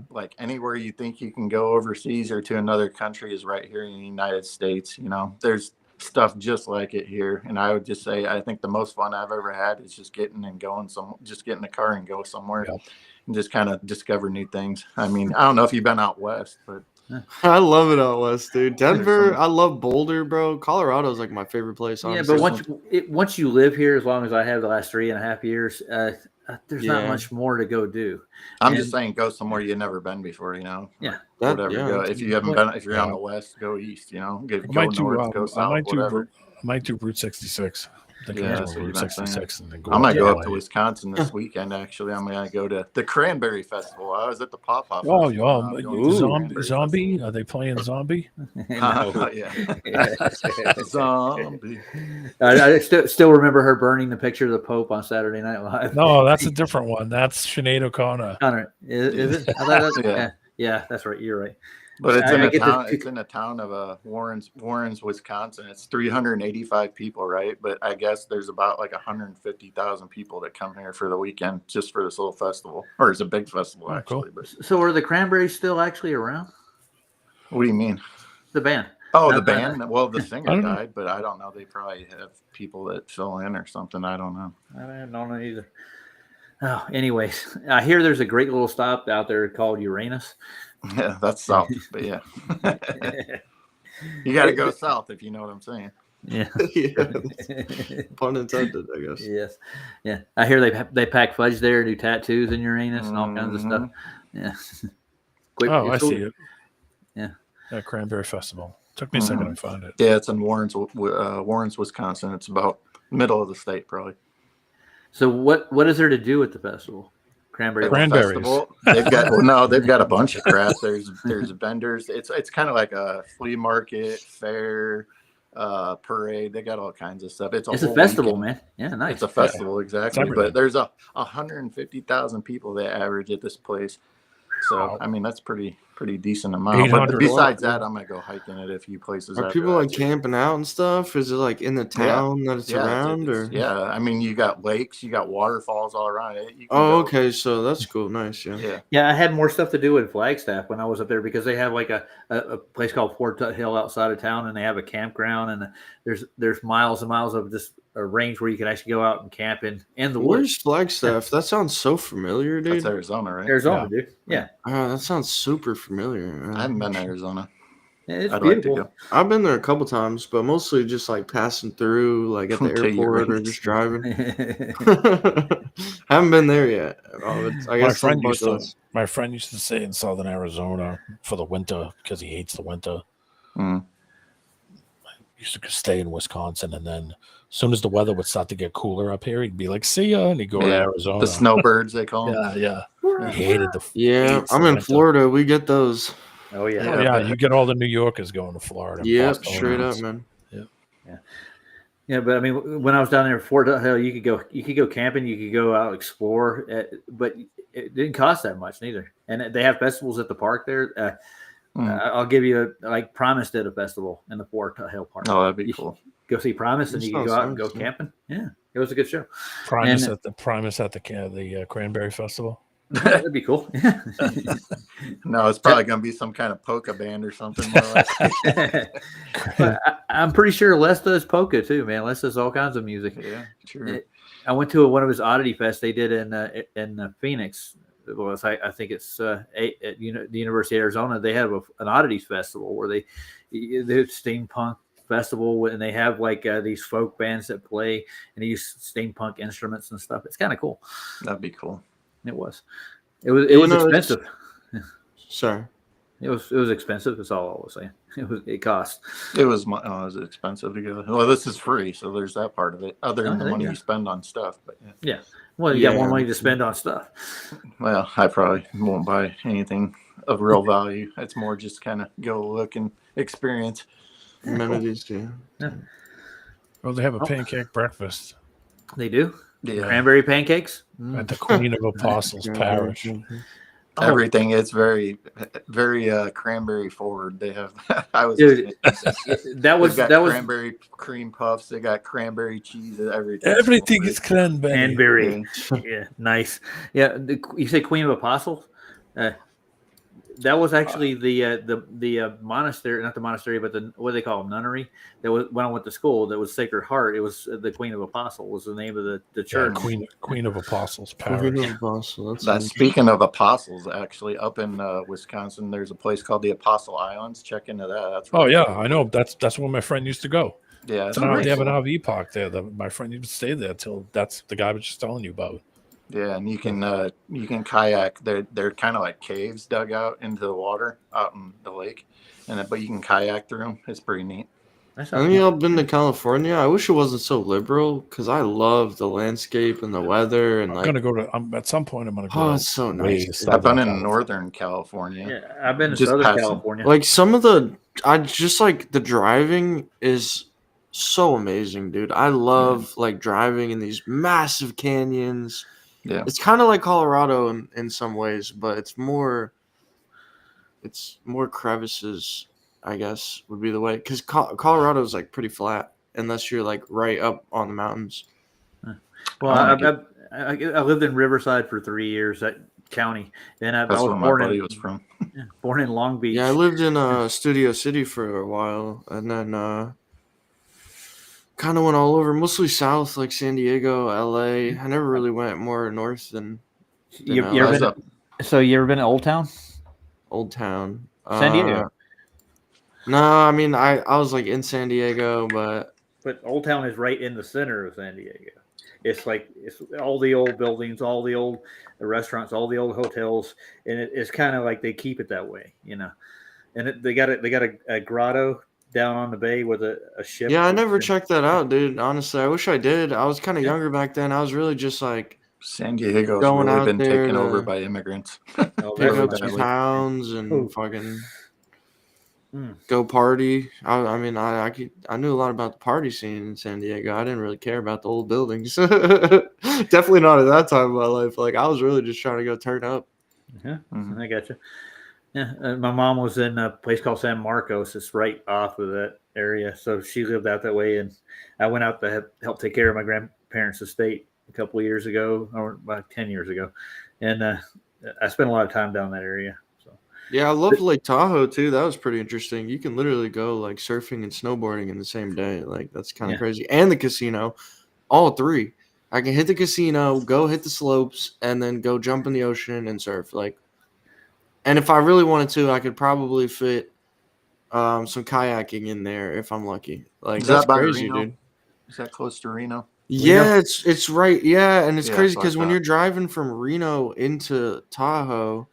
[SPEAKER 5] like anywhere you think you can go overseas or to another country is right here in the United States. There's stuff just like it here, and I would just say I think the most fun I've ever had is just getting in the car and go somewhere. And just kind of discover new things. I mean, I don't know if you've been out west, but
[SPEAKER 3] I love it out west, dude. Denver, I love Boulder, bro. Colorado's like my favorite place. Honestly.
[SPEAKER 2] Yeah, but once you live here, as long as I have the last 3.5 years, there's not much more to go do.
[SPEAKER 5] I'm just saying, go somewhere you've never been before.
[SPEAKER 2] Yeah,
[SPEAKER 5] whatever. Go. If you haven't been, if you're on the west, go east. Go north, go south, whatever.
[SPEAKER 4] I might do Route 66.
[SPEAKER 5] That's what Route 66 and then go. I might go up to Wisconsin this weekend. Actually, I'm gonna go to the Cranberry Festival. I was at the Pop Pop.
[SPEAKER 4] Zombie? Are they playing Zombie?
[SPEAKER 5] Yeah. Zombie.
[SPEAKER 2] I still remember her burning the picture of the Pope on Saturday Night Live.
[SPEAKER 4] No, that's a different one. That's Sinead O'Connor.
[SPEAKER 2] Is it? Yeah, that's right. You're right.
[SPEAKER 5] But it's in a town of Warrens, Wisconsin. It's 385 people, right? But I guess there's about like 150,000 people that come here for the weekend just for this little festival, or it's a big festival actually.
[SPEAKER 2] Cool. But so are the Cranberries still actually around?
[SPEAKER 5] What do you mean?
[SPEAKER 2] The band.
[SPEAKER 5] Oh, the band. Well, the singer died, but I don't know. They probably have people that fill in or something. I don't know.
[SPEAKER 2] I don't know either. Oh, anyways, I hear there's a great little stop out there called Uranus.
[SPEAKER 5] Yeah, that's south, but yeah. You got to go south if you know what I'm saying.
[SPEAKER 2] Yeah.
[SPEAKER 3] Pun intended, I guess.
[SPEAKER 2] Yes. Yeah. I hear they pack fudge there, do tattoos in Uranus and all kinds of stuff. Yeah.
[SPEAKER 4] I see it.
[SPEAKER 2] Yeah.
[SPEAKER 4] At Cranberry Festival. Took me a second to find it.
[SPEAKER 5] Yeah, it's in Warrens, Wisconsin. It's about middle of the state, probably.
[SPEAKER 2] So what is there to do at the festival? Cranberry
[SPEAKER 5] At the
[SPEAKER 2] wine.
[SPEAKER 4] Cranberries.
[SPEAKER 5] festival, they've got no, they've got a bunch of crap. There's vendors. It's kind of like a flea market, fair, parade. They got all kinds of stuff. It's a
[SPEAKER 2] It's a
[SPEAKER 5] whole
[SPEAKER 2] festival,
[SPEAKER 5] weekend.
[SPEAKER 2] man. Yeah, nice.
[SPEAKER 5] It's a festival, exactly.
[SPEAKER 4] everything.
[SPEAKER 5] But there's 150,000 people they average at this place. So
[SPEAKER 4] Wow.
[SPEAKER 5] I mean that's pretty decent amount. But
[SPEAKER 4] 800
[SPEAKER 5] besides that, I'm gonna go hiking at a few places.
[SPEAKER 3] Are
[SPEAKER 5] after
[SPEAKER 3] people
[SPEAKER 5] that,
[SPEAKER 3] like
[SPEAKER 5] too.
[SPEAKER 3] camping out and stuff? Is it like in the town that it's around, or?
[SPEAKER 5] Yeah, I mean you got lakes, you got waterfalls all around it. You can
[SPEAKER 3] Oh,
[SPEAKER 5] go-
[SPEAKER 3] okay. So that's cool. Nice. Yeah.
[SPEAKER 5] Yeah.
[SPEAKER 2] Yeah, I had more stuff to do in Flagstaff when I was up there because they have like a place called Fort Tut Hill outside of town, and they have a campground, and there's miles and miles of just a range where you can actually go out and camp in the
[SPEAKER 3] Where's
[SPEAKER 2] woods.
[SPEAKER 3] Flagstaff? That sounds so familiar, dude.
[SPEAKER 5] That's Arizona, right?
[SPEAKER 2] Arizona, dude. Yeah,
[SPEAKER 3] That sounds super familiar.
[SPEAKER 5] I haven't been to Arizona.
[SPEAKER 2] it's
[SPEAKER 5] I'd like to
[SPEAKER 2] beautiful.
[SPEAKER 5] go.
[SPEAKER 3] I've been there a couple times, but mostly just like passing through, like at the
[SPEAKER 5] Until you
[SPEAKER 3] airport or
[SPEAKER 5] race.
[SPEAKER 3] just driving. Haven't been there yet. I
[SPEAKER 4] My
[SPEAKER 3] guess
[SPEAKER 4] friend used to stay in southern Arizona for the winter because he hates the winter.
[SPEAKER 5] Mm.
[SPEAKER 4] Used to stay in Wisconsin, and then as soon as the weather would start to get cooler up here, he'd be like, "See ya," and he'd go to Arizona.
[SPEAKER 5] The snowbirds they call them.
[SPEAKER 4] Yeah. He hated the.
[SPEAKER 3] Yeah,
[SPEAKER 4] hates
[SPEAKER 3] I'm
[SPEAKER 4] the
[SPEAKER 3] in
[SPEAKER 4] winter.
[SPEAKER 3] Florida. We get those.
[SPEAKER 2] Oh yeah.
[SPEAKER 4] Oh, yeah, you get all the New Yorkers going to Florida.
[SPEAKER 3] Yep,
[SPEAKER 4] Boston.
[SPEAKER 3] straight up, man.
[SPEAKER 2] Yeah, but I mean, when I was down there in Fort Hill, you could go camping, you could go out explore, but it didn't cost that much neither. And they have festivals at the park there. I'll give you like Primus did a festival in the Fort Hill Park.
[SPEAKER 5] Oh, that'd be cool.
[SPEAKER 2] Go see Primus, and you can go out and go camping. Yeah, it was a good show.
[SPEAKER 4] Primus at the Cranberry Festival.
[SPEAKER 2] That'd be cool.
[SPEAKER 5] No, it's probably gonna be some kind of polka band or something. More like.
[SPEAKER 2] But I'm pretty sure Les does polka too, man. Les does all kinds of music.
[SPEAKER 5] Yeah, true.
[SPEAKER 2] I went to one of his Oddity Fest they did in Phoenix. Well, I think it's the University of Arizona. They have an Oddities Festival where they steampunk festival, and they have like these folk bands that play and they use steampunk instruments and stuff. It's kind of cool.
[SPEAKER 5] That'd be cool.
[SPEAKER 2] It was expensive.
[SPEAKER 3] Sorry.
[SPEAKER 2] It was expensive. That's all I was saying. It cost.
[SPEAKER 5] It was expensive to go. Well, this is free, so there's that part of it. Other than the money you spend on stuff, but
[SPEAKER 2] yeah. Well, you got more money to spend on stuff.
[SPEAKER 5] Well, I probably won't buy anything of real value. It's more just kind of go look and experience.
[SPEAKER 3] Amenities, yeah.
[SPEAKER 4] Well, they have a pancake breakfast.
[SPEAKER 2] They do.
[SPEAKER 5] Yeah.
[SPEAKER 2] Cranberry pancakes
[SPEAKER 4] At the Queen of Apostles Parish.
[SPEAKER 5] Everything it's very, very cranberry forward. They have. I was.
[SPEAKER 2] Dude, that was
[SPEAKER 5] cranberry cream puffs. They got cranberry cheese.
[SPEAKER 4] Everything is cranberry.
[SPEAKER 2] Yeah, nice. Yeah, you say Queen of Apostles. That was actually the monastery, not the monastery, but the what do they call them, nunnery. That was when I went to school. That was Sacred Heart. It was the Queen of Apostles was the name of the church.
[SPEAKER 4] Yeah, Queen of Apostles Parish.
[SPEAKER 5] Speaking of apostles, actually, up in Wisconsin, there's a place called the Apostle Islands. Check into that. That's
[SPEAKER 4] Oh yeah, I know. That's where my friend used to go.
[SPEAKER 5] Yeah,
[SPEAKER 4] they have an RV park there. My friend used to stay there till that's the guy was just telling you about.
[SPEAKER 5] Yeah, and you can kayak. They're kind of like caves dug out into the water out in the lake, but you can kayak through them. It's pretty neat.
[SPEAKER 3] Have y'all been to California? I wish it wasn't so liberal because I love the landscape and the weather. And
[SPEAKER 4] I'm gonna go to. At some point, I'm gonna go.
[SPEAKER 3] Oh, it's so nice.
[SPEAKER 5] I've been in Northern California.
[SPEAKER 2] Yeah, I've been to Southern California.
[SPEAKER 3] Like I just like the driving is so amazing, dude. I love like driving in these massive canyons.
[SPEAKER 5] Yeah,
[SPEAKER 3] it's kind of like Colorado in some ways, but it's more crevices, I guess, would be the way. Because Colorado is like pretty flat unless you're like right up on the mountains.
[SPEAKER 2] Well, I lived in Riverside for 3 years, that county, and I was
[SPEAKER 5] where my buddy was from.
[SPEAKER 2] Born in Long Beach.
[SPEAKER 3] Yeah, I lived in Studio City for a while, and then kind of went all over, mostly south, like San Diego, LA. I never really went more north than
[SPEAKER 2] you ever been, so you ever been to Old Town?
[SPEAKER 3] Old Town.
[SPEAKER 2] San Diego.
[SPEAKER 3] No, I mean I was like in San Diego, but
[SPEAKER 2] Old Town is right in the center of San Diego. It's like it's all the old buildings, all the old restaurants, all the old hotels, and it's kind of like they keep it that way, you know. And they got a grotto down on the bay with a ship.
[SPEAKER 3] Yeah, I never checked that out, dude. Honestly, I wish I did. I was kind of younger back then. I was really just like
[SPEAKER 5] San Diego's
[SPEAKER 3] Going
[SPEAKER 5] really
[SPEAKER 3] out
[SPEAKER 5] been
[SPEAKER 3] there
[SPEAKER 5] taken over
[SPEAKER 3] to
[SPEAKER 5] by immigrants.
[SPEAKER 2] Oh,
[SPEAKER 3] pick
[SPEAKER 2] very
[SPEAKER 3] up some
[SPEAKER 2] badly.
[SPEAKER 3] pounds and
[SPEAKER 2] Oh.
[SPEAKER 3] fucking
[SPEAKER 2] Mm.
[SPEAKER 3] go party. I mean, I knew a lot about the party scene in San Diego. I didn't really care about the old buildings. Definitely not at that time of my life. Like, I was really just trying to go turn up.
[SPEAKER 2] Yeah,
[SPEAKER 5] Mhm.
[SPEAKER 2] I got you. Yeah, my mom was in a place called San Marcos. It's right off of that area, so she lived out that way. And I went out to help take care of my grandparents' estate a couple of years ago, or about 10 years ago, and I spent a lot of time down that area. So
[SPEAKER 3] Yeah, I loved Lake Tahoe too. That was pretty interesting. You can literally go like surfing and snowboarding in the same day. Like, that's kind of
[SPEAKER 2] Yeah.
[SPEAKER 3] crazy. And the casino, all three. I can hit the casino, go hit the slopes, and then go jump in the ocean and surf. Like, and if I really wanted to, I could probably fit some kayaking in there if I'm lucky. Like,
[SPEAKER 5] Is
[SPEAKER 3] that's
[SPEAKER 5] that by
[SPEAKER 3] crazy,
[SPEAKER 5] Reno?
[SPEAKER 3] dude.
[SPEAKER 5] Is that close to Reno?
[SPEAKER 3] Yeah, it's right. Yeah, and it's
[SPEAKER 5] Yeah,
[SPEAKER 3] crazy
[SPEAKER 5] that's what I
[SPEAKER 3] because when
[SPEAKER 5] thought.
[SPEAKER 3] you're driving from Reno into Tahoe,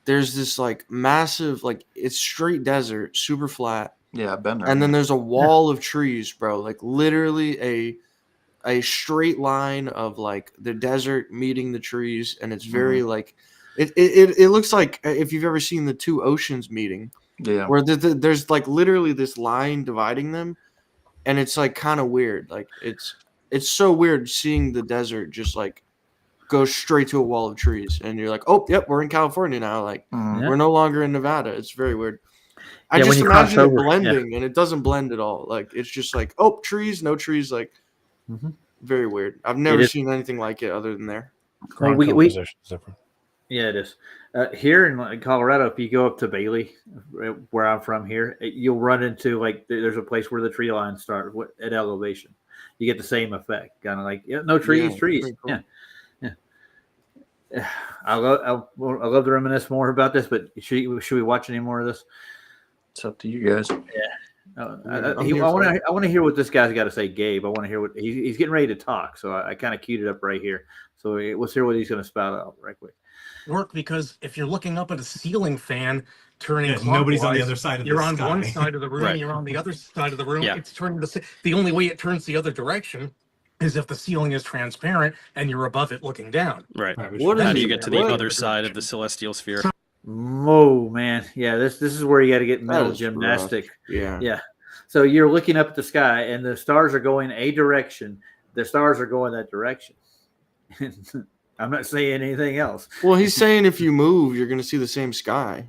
[SPEAKER 3] there's this like massive, like, it's straight desert, super flat,
[SPEAKER 5] Yeah, I've been there.
[SPEAKER 3] and then there's a wall of trees, bro. Like, literally a straight line of like the desert meeting the trees, and it's very like it looks like if you've ever seen the two oceans meeting,
[SPEAKER 5] Yeah.
[SPEAKER 3] where there's like literally this line dividing them, and it's like kind of weird. Like, it's so weird seeing the desert just like go straight to a wall of trees, and you're like, oh, yep, we're in California now. Like,
[SPEAKER 5] Mhm.
[SPEAKER 3] we're no longer in Nevada. It's very weird. I
[SPEAKER 2] Yeah, when
[SPEAKER 3] just
[SPEAKER 2] you cross
[SPEAKER 3] imagine it
[SPEAKER 2] over, yeah.
[SPEAKER 3] blending, and it doesn't blend at all. Like, it's just like, oh, trees, no trees. Like,
[SPEAKER 2] Mhm.
[SPEAKER 3] very weird. I've never
[SPEAKER 2] is.
[SPEAKER 3] sing anything like it other than there.
[SPEAKER 2] Well,
[SPEAKER 4] Ground
[SPEAKER 2] we
[SPEAKER 4] composition is different.
[SPEAKER 2] yeah, it is. Here in Colorado, if you go up to Bailey, where I'm from here, you'll run into like there's a place where the tree lines start at elevation. You get the same effect, kind of like no trees,
[SPEAKER 3] Yeah,
[SPEAKER 2] trees.
[SPEAKER 3] pretty cool.
[SPEAKER 2] Yeah. I love to reminisce more about this, but should we watch any more of this?
[SPEAKER 5] It's up to you guys.
[SPEAKER 2] I
[SPEAKER 3] I'm here for it.
[SPEAKER 2] want to hear what this guy's got to say, Gabe. I want to hear what he's getting ready to talk. So I kind of queued it up right here. So let's hear what he's going to spout out right quick.
[SPEAKER 13] Work because if you're looking up at a ceiling fan turning
[SPEAKER 11] nobody's on the
[SPEAKER 13] clockwise,
[SPEAKER 11] other side of
[SPEAKER 13] you're
[SPEAKER 11] the
[SPEAKER 13] on
[SPEAKER 11] sky.
[SPEAKER 13] one side of the room,
[SPEAKER 12] Right.
[SPEAKER 13] you're on the other side of the room.
[SPEAKER 12] Yeah.
[SPEAKER 13] It's turning the only way it turns the other direction is if the ceiling is transparent and you're above it looking down.
[SPEAKER 12] Right.
[SPEAKER 3] What
[SPEAKER 12] How
[SPEAKER 3] is
[SPEAKER 12] do you
[SPEAKER 3] it?
[SPEAKER 12] get to the
[SPEAKER 3] What?
[SPEAKER 12] other side of the celestial sphere?
[SPEAKER 2] Oh man, yeah. This is where you got to get mental
[SPEAKER 3] That is
[SPEAKER 2] gymnastic.
[SPEAKER 3] rough. Yeah.
[SPEAKER 2] Yeah. So you're looking up at the sky, and the stars are going a direction. The stars are going that direction. I'm not saying anything else.
[SPEAKER 3] Well, he's saying if you move, you're going to see the same sky,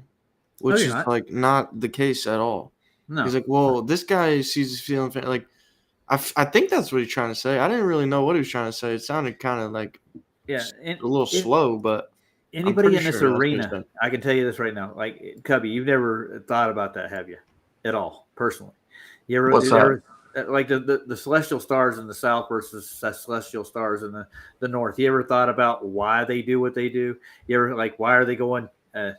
[SPEAKER 3] which
[SPEAKER 2] you're
[SPEAKER 3] is
[SPEAKER 2] not.
[SPEAKER 3] like not the case at all.
[SPEAKER 2] No.
[SPEAKER 3] He's like, well, this guy sees his feeling like. I think that's what he's trying to say. I didn't really know what he was trying to say. It sounded kind of like
[SPEAKER 2] Yeah.
[SPEAKER 3] a little slow, but
[SPEAKER 2] Anybody
[SPEAKER 3] pretty
[SPEAKER 2] in this
[SPEAKER 3] sure that's what he
[SPEAKER 2] arena,
[SPEAKER 3] said.
[SPEAKER 2] I can tell you this right now. Like Cubby, you've never thought about that, have you? At all, personally? You ever?
[SPEAKER 5] What's that?
[SPEAKER 2] Like the celestial stars in the south versus the celestial stars in the north. You ever thought about why they do what they do? You ever like why are they going in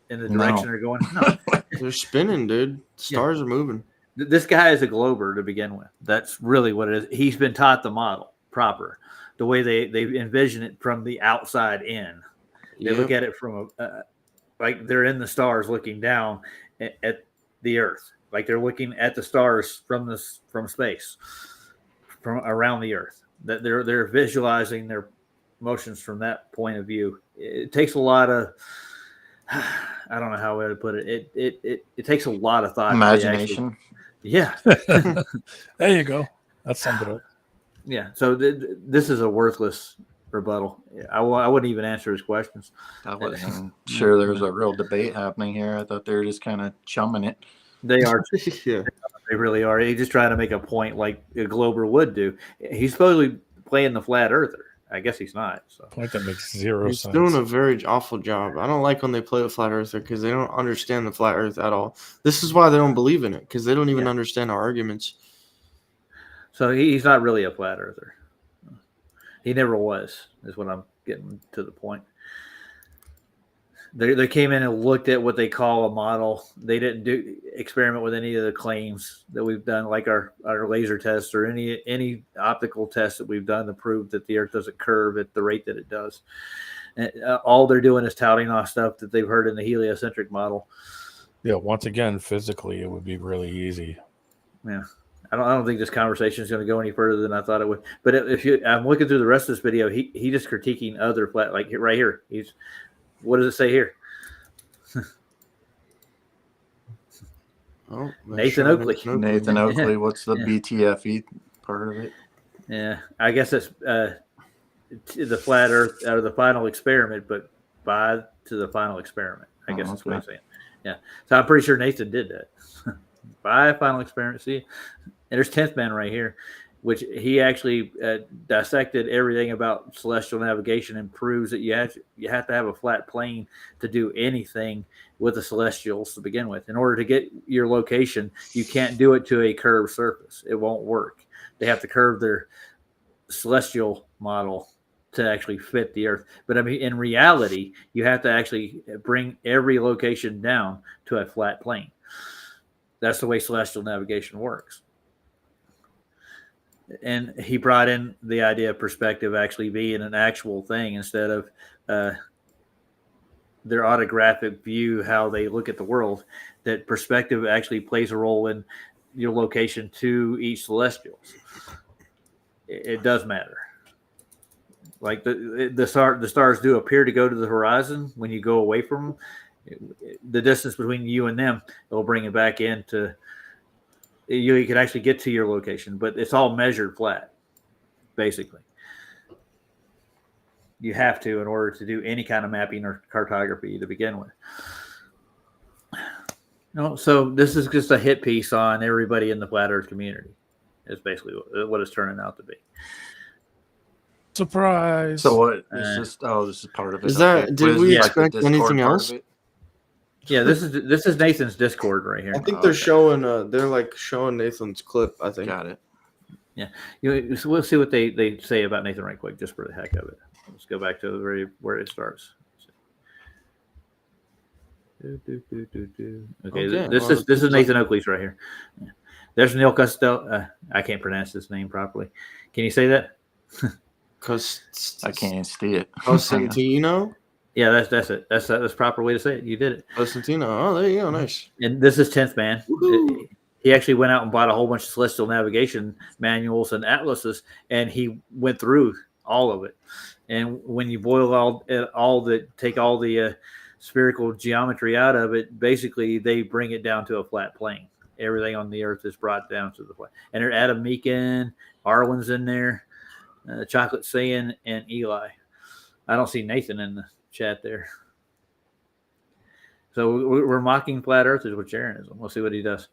[SPEAKER 2] the direction they're going? No,
[SPEAKER 3] they're spinning, dude. Stars are moving.
[SPEAKER 2] This guy is a glober to begin with. That's really what it is. He's been taught the model proper, the way they envision it from the outside in. They look at it from like they're in the stars looking down at the earth, like they're looking at the stars from space, from around the earth. That they're visualizing their motions from that point of view. It takes a lot of I don't know how I would put it. It takes a lot of thought.
[SPEAKER 5] Imagination.
[SPEAKER 2] Yeah.
[SPEAKER 4] There you go. That summed it up.
[SPEAKER 2] Yeah. So this is a worthless rebuttal. I wouldn't even answer his questions.
[SPEAKER 5] I wasn't sure there was a real debate happening here. I thought they were just kind of chumming it.
[SPEAKER 2] They are.
[SPEAKER 3] Yeah.
[SPEAKER 2] They really are. He's just trying to make a point like a glober would do. He's supposedly playing the flat earther. I guess he's not. So.
[SPEAKER 4] Point that makes zero
[SPEAKER 3] He's
[SPEAKER 4] sense.
[SPEAKER 3] doing a very awful job. I don't like when they play the flat earther because they don't understand the flat earth at all. This is why they don't believe in it, because they don't even understand our arguments.
[SPEAKER 2] So he's not really a flat earther. He never was, is what I'm getting to the point. They came in and looked at what they call a model. They didn't experiment with any of the claims that we've done, like our laser tests or any optical tests that we've done to prove that the Earth doesn't curve at the rate that it does. And, all they're doing is touting off stuff that they've heard in the heliocentric model.
[SPEAKER 4] Yeah, once again, physically, it would be really easy.
[SPEAKER 2] Yeah. I don't think this conversation is going to go any further than I thought it would. But I'm looking through the rest of this video. He just critiquing other flat, like right here. What does it say here?
[SPEAKER 3] Oh,
[SPEAKER 2] Nathan Oakley.
[SPEAKER 5] Nathan Oakley. What's the BTFE part of it?
[SPEAKER 2] Yeah, I guess it's the flat Earth or the final experiment, but by to the final experiment. I guess that's what I'm saying. Yeah, so I'm pretty sure Nathan did that. By final experiment. See, and there's 10th Man right here, which he actually dissected everything about celestial navigation and proves that you have to have a flat plane to do anything with the celestials to begin with. In order to get your location, you can't do it to a curved surface. It won't work. They have to curve their celestial model to actually fit the Earth. But I mean, in reality, you have to actually bring every location down to a flat plane. That's the way celestial navigation works. And he brought in the idea of perspective actually being an actual thing instead of their autographic view, how they look at the world, that perspective actually plays a role in your location to each celestial. It does matter. Like the stars do appear to go to the horizon when you go away from them. The distance between you and them, it'll bring it back into you can actually get to your location, but it's all measured flat, basically. You have to in order to do any kind of mapping or cartography to begin with. No, so this is just a hit piece on everybody in the flat Earth community. Is basically what it's turning out to be.
[SPEAKER 4] Surprise!
[SPEAKER 5] So what? This is part of it.
[SPEAKER 3] Is that? Did we expect anything else?
[SPEAKER 2] Yeah, this is Nathan's Discord right here.
[SPEAKER 3] I think they're showing they're like showing Nathan's clip. I think.
[SPEAKER 5] Got it.
[SPEAKER 2] Yeah, we'll see what they say about Nathan right quick, just for the heck of it. Let's go back to where it starts. Okay, this is Nathan Oakley's right here. Yeah. There's Neil Costello. I can't pronounce his name properly. Can you say that?
[SPEAKER 5] I can't see it.
[SPEAKER 3] Costantino.
[SPEAKER 2] Yeah, that's it. That's the proper way to say it. You did it.
[SPEAKER 3] Costantino. Oh, there you go. Nice.
[SPEAKER 2] And this is 10th Man. He actually went out and bought a whole bunch of celestial navigation manuals and atlases, and he went through all of it. And when you boil take all the spherical geometry out of it, basically they bring it down to a flat plane. Everything on the Earth is brought down to the flat. And there's Adam Meekin, Arlen's in there, Chocolate Saiyan, and Eli. I don't see Nathan in the chat there. So we're mocking flat earthers with Jeranism. We'll see what he does.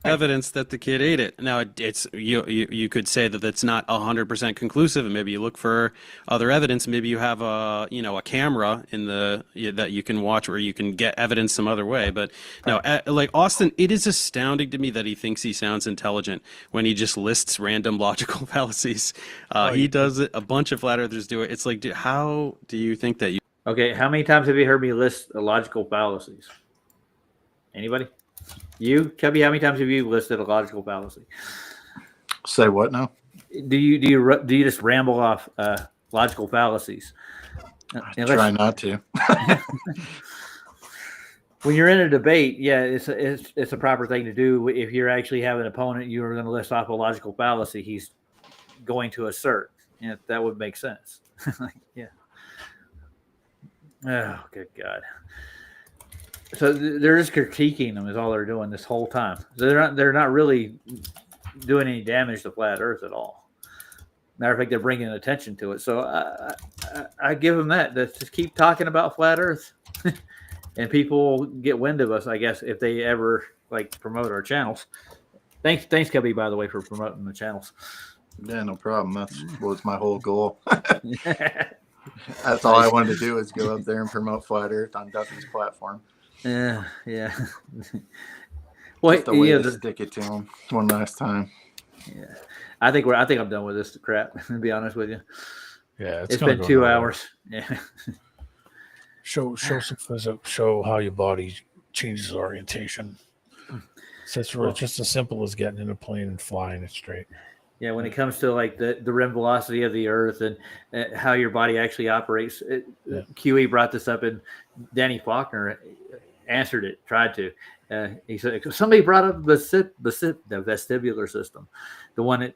[SPEAKER 12] Evidence that the kid ate it. Now it's you could say that that's not 100% conclusive, and maybe you look for other evidence. Maybe you have a camera that you can watch, or you can get evidence some other way. But no, like Austin, it is astounding to me that he thinks he sounds intelligent when he just lists random logical fallacies. He does it. A bunch of flat earthers do it. It's like, dude, how do you think that you?
[SPEAKER 2] Okay, how many times have you heard me list logical fallacies? Anybody? You, Chubby, how many times have you listed a logical fallacy?
[SPEAKER 5] Say what now?
[SPEAKER 2] Do you just ramble off logical fallacies?
[SPEAKER 5] I try not to.
[SPEAKER 2] When you're in a debate, yeah, it's a proper thing to do. If you're actually have an opponent, you're going to list off a logical fallacy he's going to assert. Yeah, that would make sense. Yeah. Oh, good God. So they're just critiquing them is all they're doing this whole time. So they're not really doing any damage to flat Earth at all. Matter of fact, they're bringing attention to it. So I give them that. Let's just keep talking about flat Earth, and people will get wind of us, I guess, if they ever promote our channels. Thanks, Cubby, by the way, for promoting the channels.
[SPEAKER 5] Yeah, no problem. That was my whole goal. That's all I wanted to do is go up there and promote flat Earth on Duffy's platform.
[SPEAKER 2] Yeah.
[SPEAKER 5] Well, just a way to stick it to him one last time.
[SPEAKER 2] Yeah, I think I'm done with this crap. To be honest with you.
[SPEAKER 4] Yeah,
[SPEAKER 2] it's been 2 hours. Yeah.
[SPEAKER 4] Show some physics. Show how your body changes orientation. So it's just as simple as getting in a plane and flying it straight.
[SPEAKER 2] Yeah, when it comes to the rim velocity of the Earth and how your body actually operates, QE brought this up, and Danny Faulkner answered it, tried to. He said, somebody brought up the vestibular system, the one that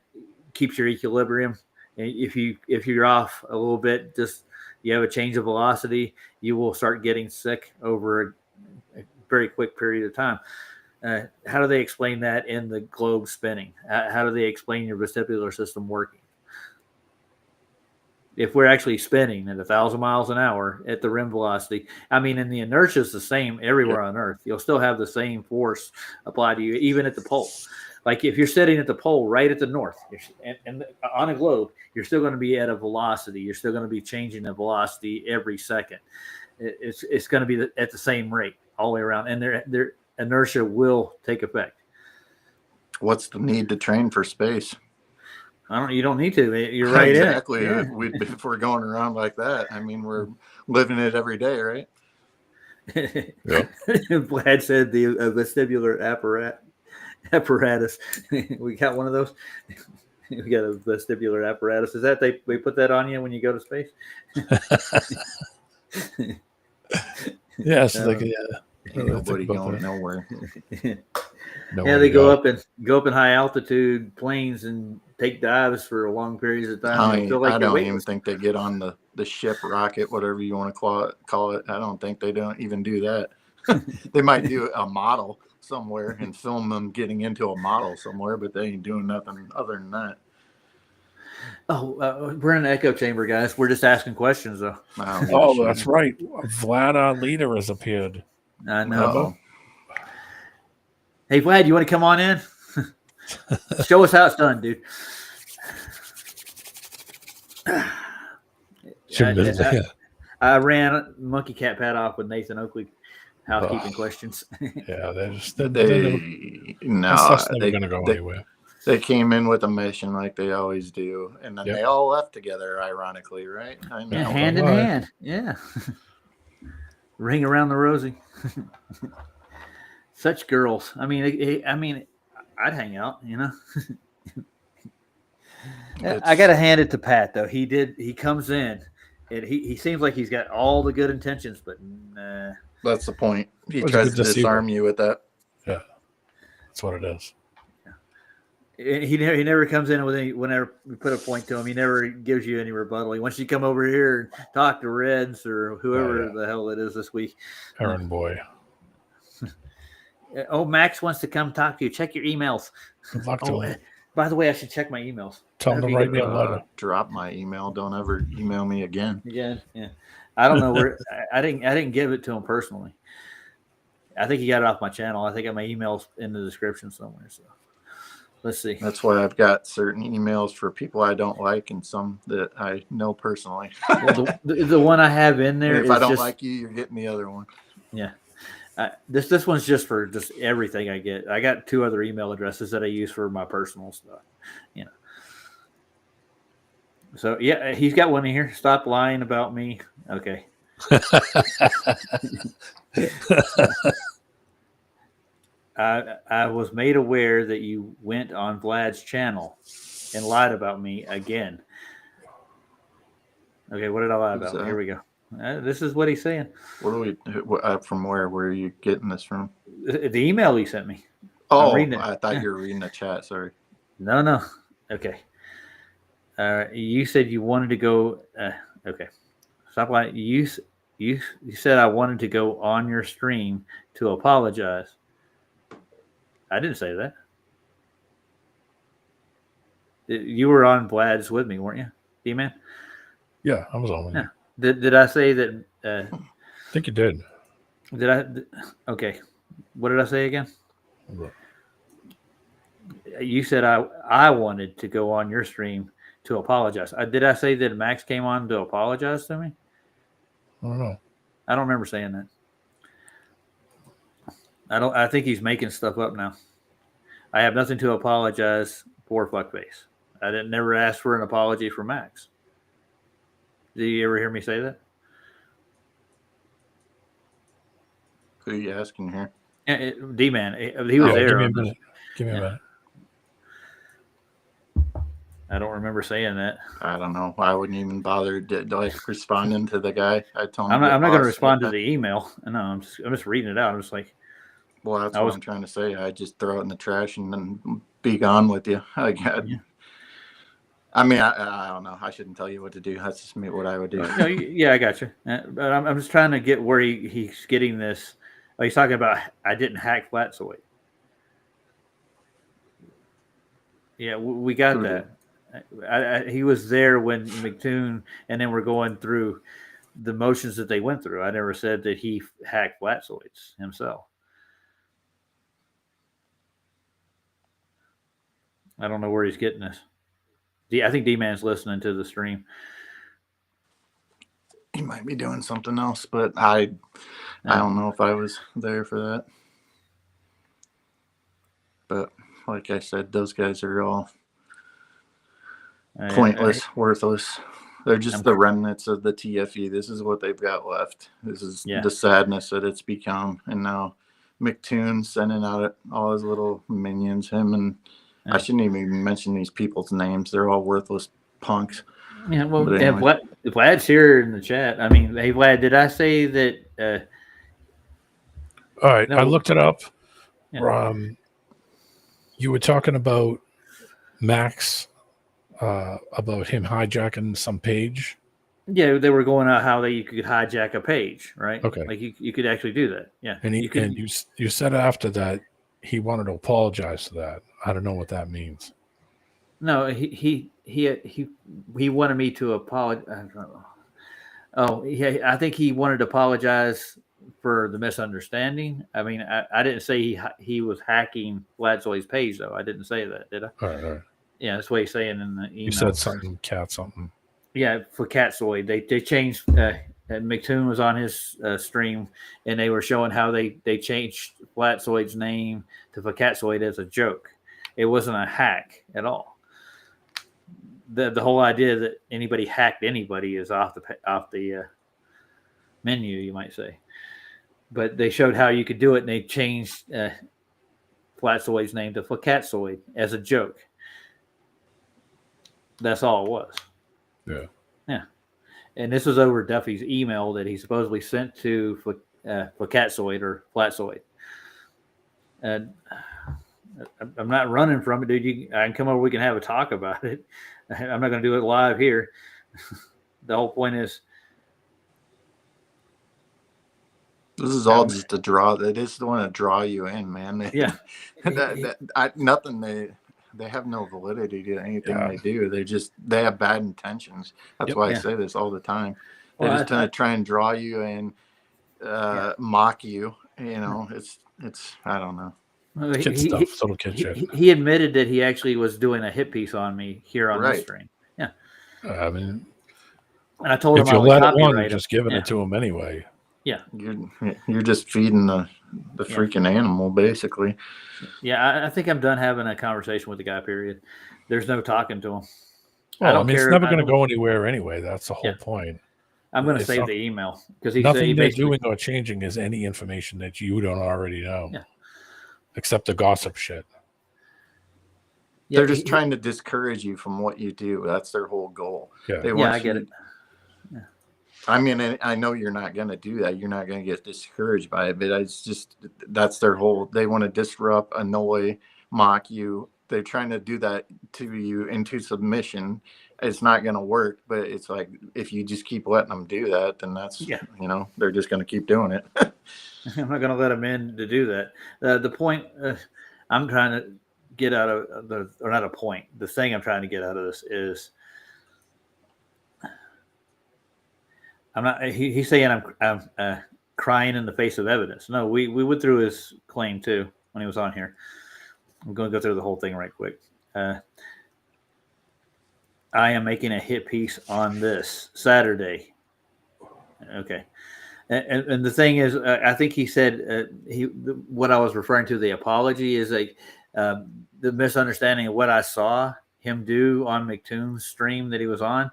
[SPEAKER 2] keeps your equilibrium. And if you're off a little bit, just you have a change of velocity, you will start getting sick over a very quick period of time. How do they explain that in the globe spinning? How do they explain your vestibular system working? If we're actually spinning at 1,000 miles an hour at the rim velocity, I mean, and the inertia is the same everywhere on Earth. You'll still have the same force applied to you, even at the pole. Like if you're sitting at the pole right at the north and on a globe, you're still going to be at a velocity. You're still going to be changing the velocity every second. It's going to be at the same rate all the way around, and their inertia will take effect.
[SPEAKER 5] What's the need to train for space?
[SPEAKER 2] You don't need to. You're right.
[SPEAKER 5] Exactly.
[SPEAKER 2] Yeah.
[SPEAKER 5] If we're going around like that, I mean, we're living it every day, right?
[SPEAKER 4] Yep.
[SPEAKER 2] Vlad said the vestibular apparatus. We got one of those. We got a vestibular apparatus. Is that we put that on you when you go to space?
[SPEAKER 4] Yes,
[SPEAKER 5] nobody going nowhere.
[SPEAKER 2] They go up in high altitude planes and take dives for long periods of time.
[SPEAKER 5] I don't even think they get on the ship, rocket, whatever you want to call it. I don't think they don't even do that. They might do a model somewhere and film them getting into a model somewhere, but they ain't doing nothing other than that.
[SPEAKER 2] Oh, we're in an echo chamber, guys. We're just asking questions, though.
[SPEAKER 4] Oh, that's right. Vlad, our leader, has appeared.
[SPEAKER 2] I know. Hey, Vlad, you want to come on in? Show us how it's done, dude. I ran Monkey Cat Pad off with Nathan Oakley. Housekeeping questions.
[SPEAKER 4] Yeah, that's
[SPEAKER 5] never
[SPEAKER 4] going to go anywhere.
[SPEAKER 5] They came in with a mission like they always do, and then they all left together, ironically, right? I know.
[SPEAKER 2] Yeah, hand in hand. Yeah. Ring around the rosy. Such girls. I mean, I'd hang out, you know. I got to hand it to Pat, though. He comes in, and he seems like he's got all the good intentions, but nah.
[SPEAKER 5] That's the point. He tries to disarm you with that.
[SPEAKER 4] Yeah, that's what it is.
[SPEAKER 2] He never comes in with whenever we put a point to him. He never gives you any rebuttal. He wants you to come over here and talk to Reds or whoever the hell it is this week.
[SPEAKER 4] Errand boy.
[SPEAKER 2] Oh, Max wants to come talk to you. Check your emails.
[SPEAKER 4] Good luck to him.
[SPEAKER 2] By the way, I should check my emails.
[SPEAKER 4] Tell him to write me a letter.
[SPEAKER 5] Drop my email. Don't ever email me again.
[SPEAKER 2] Yeah. I don't know where. I didn't give it to him personally. I think he got it off my channel. I think I got my emails in the description somewhere. So let's see.
[SPEAKER 5] That's why I've got certain emails for people I don't like and some that I know personally.
[SPEAKER 2] Well, the one I have in there.
[SPEAKER 5] If I don't like you, you're getting the other one.
[SPEAKER 2] Yeah. This one's just for just everything I get. I got 2 other email addresses that I use for my personal stuff. You know. So yeah, he's got one in here. Stop lying about me. Okay. I was made aware that you went on Vlad's channel and lied about me again. Okay, what did I lie about? Here we go. This is what he's saying.
[SPEAKER 5] From where are you getting this from?
[SPEAKER 2] The email he sent me.
[SPEAKER 5] Oh, I thought you were reading the chat. Sorry.
[SPEAKER 2] No. Okay. You said you wanted to go. Okay. Stop lying. You said I wanted to go on your stream to apologize. I didn't say that. You were on Vlad's with me, weren't you, D-Man?
[SPEAKER 4] Yeah, I was on with you.
[SPEAKER 2] Did I say that?
[SPEAKER 4] I think you did.
[SPEAKER 2] Did I? Okay. What did I say again? You said I wanted to go on your stream to apologize. Did I say that Max came on to apologize to me?
[SPEAKER 4] I don't know.
[SPEAKER 2] I don't remember saying that. I think he's making stuff up now. I have nothing to apologize for, fuckface. I never ask for an apology from Max. Did you ever hear me say that?
[SPEAKER 5] Who are you asking here?
[SPEAKER 2] D-Man. He was there.
[SPEAKER 4] Give me a minute.
[SPEAKER 2] I don't remember saying that.
[SPEAKER 5] I don't know. I wouldn't even bother like responding to the guy. I told him
[SPEAKER 2] I'm
[SPEAKER 5] to
[SPEAKER 2] not
[SPEAKER 5] get
[SPEAKER 2] going to
[SPEAKER 5] lost.
[SPEAKER 2] respond to the email. No, I'm just reading it out. I'm just like,
[SPEAKER 5] Well, that's what I'm trying to say. I just throw it in the trash and then be gone with you. I mean, I don't know. I shouldn't tell you what to do. That's just me, what I would do.
[SPEAKER 2] No, yeah, I got you. But I'm just trying to get where he's getting this. Oh, he's talking about I didn't hack Flatsoid. Yeah, we got that. He was there when McToon, and then we're going through the motions that they went through. I never said that he hacked Flatsoids himself. I don't know where he's getting this. I think D-Man's listening to the stream.
[SPEAKER 5] He might be doing something else, but I don't know if I was there for that. But like I said, those guys are all pointless, worthless. They're just the remnants of the TFE. This is what they've got left. This is the sadness that it's become. And now McToon sending out all his little minions, him and I shouldn't even mention these people's names. They're all worthless punks.
[SPEAKER 2] Yeah, well, anyway. Vlad's here in the chat. I mean, hey, Vlad, did I say that?
[SPEAKER 4] All right, no, I looked it up. Yeah. You were talking about Max, about him hijacking some page.
[SPEAKER 2] Yeah, they were going out how you could hijack a page, right?
[SPEAKER 4] Okay,
[SPEAKER 2] like you could actually do that. Yeah,
[SPEAKER 4] and you said after that he wanted to apologize for that. I don't know what that means.
[SPEAKER 2] No, he wanted me to apologize. Oh, yeah, I think he wanted to apologize for the misunderstanding. I mean, I didn't say he was hacking Flatsoid's page, though. I didn't say that, did I?
[SPEAKER 4] All right.
[SPEAKER 2] Yeah, that's what he's saying in the email.
[SPEAKER 4] You said something, cat something.
[SPEAKER 2] Yeah, for Catsoid, they changed. McToon was on his stream, and they were showing how they changed Flatsoid's name to Facatsoid as a joke. It wasn't a hack at all. The whole idea that anybody hacked anybody is off the menu, you might say. But they showed how you could do it, and they changed Flatsoid's name to Facatsoid as a joke. That's all it was. Yeah. And this was over Duffy's email that he supposedly sent to Facatsoid or Flatsoid. And I'm not running from it, dude. I can come over. We can have a talk about it. I'm not going to do it live here. The whole point is,
[SPEAKER 5] this is all just a draw. They just want to draw you in, man.
[SPEAKER 2] Yeah.
[SPEAKER 5] Nothing. They have no validity to anything they do. They have bad intentions. That's why I say this all the time. They're just going to try and draw you in, mock you. You know, it's I don't know.
[SPEAKER 2] He admitted that he actually was doing a hit piece on me here on this stream. Yeah.
[SPEAKER 4] I mean,
[SPEAKER 2] and I told him
[SPEAKER 4] if you let it on, you're just giving it to him anyway.
[SPEAKER 2] Yeah.
[SPEAKER 5] You're just feeding the freaking animal, basically.
[SPEAKER 2] Yeah, I think I'm done having a conversation with the guy, period. There's no talking to him.
[SPEAKER 4] Well, I mean, it's never going to go anywhere anyway. That's the whole point.
[SPEAKER 2] I'm going to save the email because
[SPEAKER 4] nothing they're doing or changing is any information that you don't already know.
[SPEAKER 2] Yeah.
[SPEAKER 4] Except the gossip shit.
[SPEAKER 5] They're just trying to discourage you from what you do. That's their whole goal.
[SPEAKER 4] Yeah,
[SPEAKER 2] I get it. Yeah.
[SPEAKER 5] I mean, I know you're not going to do that. You're not going to get discouraged by it, but it's just, that's their whole, they want to disrupt, annoy, mock you. They're trying to do that to you into submission. It's not going to work, but it's like, if you just keep letting them do that, then that's, you know, they're just going to keep doing it.
[SPEAKER 2] I'm not going to let them in to do that. The point I'm trying to get out of or not a point. The thing I'm trying to get out of this is I'm not. He's saying I'm crying in the face of evidence. No, we went through his claim too when he was on here. I'm going to go through the whole thing right quick. I am making a hit piece on this Saturday. Okay. And the thing is, I think he said what I was referring to, the apology is like the misunderstanding of what I saw him do on McToon's stream that he was on.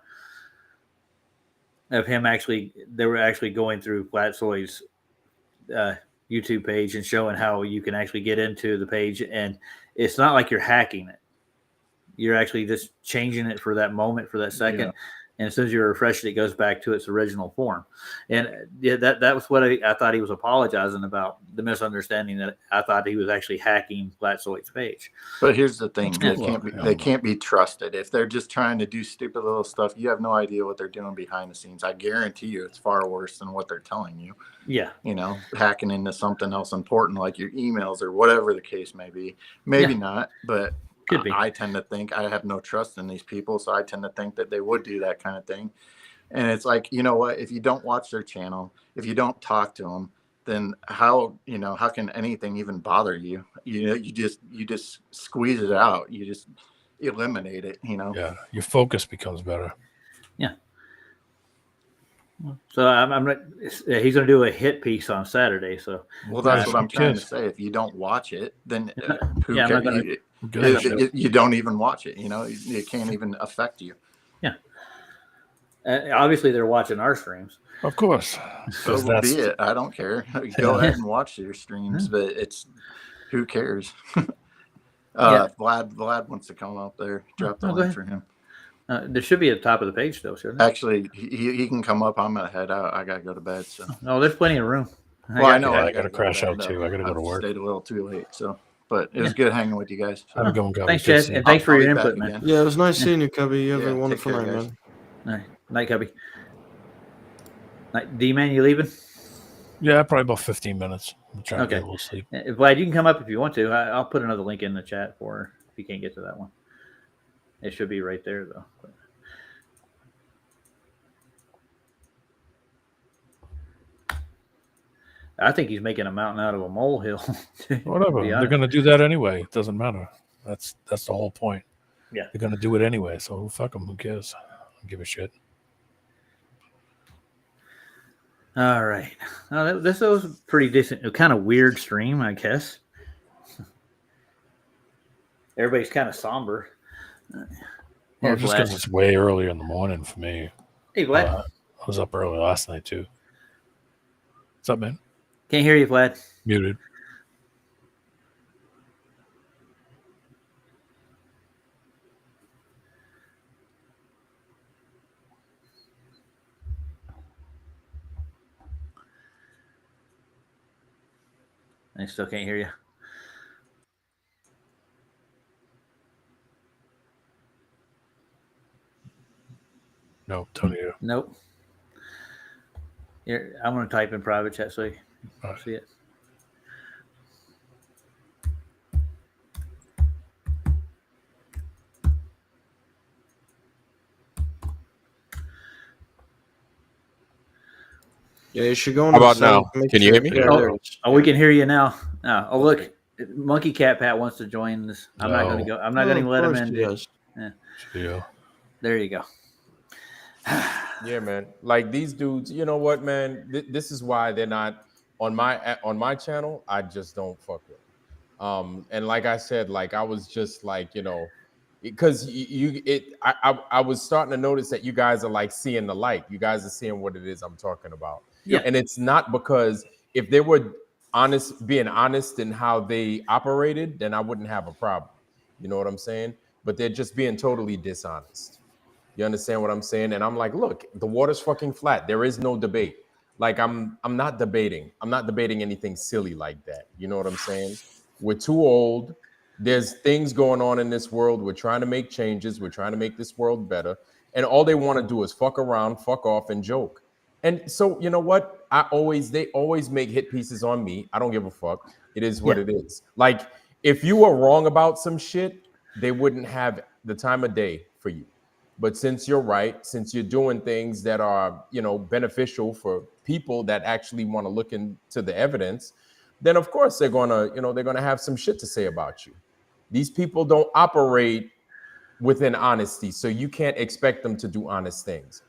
[SPEAKER 2] Of him they were actually going through Flatsoid's YouTube page and showing how you can actually get into the page, and it's not like you're hacking it. You're actually just changing it for that moment, for that second.
[SPEAKER 5] Yeah.
[SPEAKER 2] And as soon as you refresh it, it goes back to its original form. And yeah, that was what I thought he was apologizing about, the misunderstanding that I thought he was actually hacking Flatzoid's page.
[SPEAKER 5] But here's the thing:
[SPEAKER 2] That's
[SPEAKER 5] they
[SPEAKER 2] cool.
[SPEAKER 5] can't be trusted. If they're just trying to do stupid little stuff, you have no idea what they're doing behind the scenes. I guarantee you, it's far worse than what they're telling you.
[SPEAKER 2] Yeah.
[SPEAKER 5] You know, hacking into something else important like your emails or whatever the case may be. Maybe not, but
[SPEAKER 2] could be.
[SPEAKER 5] I tend to think, I have no trust in these people, so I tend to think that they would do that kind of thing. And it's like, you know what? If you don't watch their channel, if you don't talk to them, then how can anything even bother you? You know, you just squeeze it out. You just eliminate it. You know.
[SPEAKER 4] Yeah, your focus becomes better.
[SPEAKER 2] Yeah. So I'm he's going to do a hit piece on Saturday. So
[SPEAKER 5] well, that's what I'm trying to say. If you don't watch it, then who
[SPEAKER 2] yeah,
[SPEAKER 5] cares? You don't even watch it. You know, it can't even affect you.
[SPEAKER 2] Yeah. Obviously, they're watching our streams.
[SPEAKER 4] Of course.
[SPEAKER 5] So be it. I don't care. Go ahead and watch your streams, but it's who cares? Vlad wants to come up there. Drop the link for him.
[SPEAKER 2] There should be at the top of the page, though, shouldn't there?
[SPEAKER 5] Actually, he can come up. I'm gonna head out. I gotta go to bed. So.
[SPEAKER 2] No, there's plenty of room.
[SPEAKER 5] Well, I know.
[SPEAKER 4] I gotta crash out too. I gotta go to work.
[SPEAKER 5] Stayed a little too late, so. But it was good hanging with you guys.
[SPEAKER 4] Have a good one, Cubby.
[SPEAKER 2] Thanks, Chad, and thanks for your input, man.
[SPEAKER 3] Yeah, it was nice seeing you, Cubby. You have a wonderful night, man.
[SPEAKER 2] All right. Night, Cubby. Night, D-Man, you leaving?
[SPEAKER 4] Yeah, probably about 15 minutes. I'm trying to get a little sleep.
[SPEAKER 2] Vlad, you can come up if you want to. I'll put another link in the chat for her if you can't get to that one. It should be right there, though. I think he's making a mountain out of a molehill.
[SPEAKER 4] Whatever. They're going to do that anyway. It doesn't matter. That's the whole point.
[SPEAKER 2] Yeah.
[SPEAKER 4] They're going to do it anyway. So fuck them. Who cares? I don't give a shit.
[SPEAKER 2] All right. This was a pretty decent, kind of weird stream, I guess. Everybody's kind of somber.
[SPEAKER 4] Well, just because it's way earlier in the morning for me.
[SPEAKER 2] Hey, Vlad.
[SPEAKER 4] I was up early last night, too. What's up, man?
[SPEAKER 2] Can't hear you, Vlad.
[SPEAKER 4] Muted.
[SPEAKER 2] I still can't hear you.
[SPEAKER 4] Nope, don't hear you.
[SPEAKER 2] Nope. Here, I'm going to type in private chat so you see it.
[SPEAKER 3] Yeah, you should go on.
[SPEAKER 14] How about now? Can you hear me?
[SPEAKER 2] Oh, we can hear you now. Oh, look, Monkey Cat Pat wants to join this. I'm not going to go. I'm not going to let him in.
[SPEAKER 4] Yeah.
[SPEAKER 2] There you go.
[SPEAKER 14] Yeah, man. Like these dudes, you know what, man? This is why they're not on my channel. I just don't fuck with them. And like I said, like I was just like, you know, because I was starting to notice that you guys are like seeing the light. You guys are seeing what it is I'm talking about.
[SPEAKER 2] Yeah.
[SPEAKER 14] And it's not because if they were being honest in how they operated, then I wouldn't have a problem. You know what I'm saying? But they're just being totally dishonest. You understand what I'm saying? And I'm like, look, the water's fucking flat. There is no debate. Like I'm not debating. I'm not debating anything silly like that. You know what I'm saying? We're too old. There's things going on in this world. We're trying to make changes. We're trying to make this world better. And all they want to do is fuck around, fuck off, and joke. And so, you know what? They always make hit pieces on me. I don't give a fuck. It is what it is. Like, if you were wrong about some shit, they wouldn't have the time of day for you. But since you're right, since you're doing things that are, you know, beneficial for people that actually want to look into the evidence, then of course they're gonna have some shit to say about you. These people don't operate within honesty, so you can't expect them to do honest things.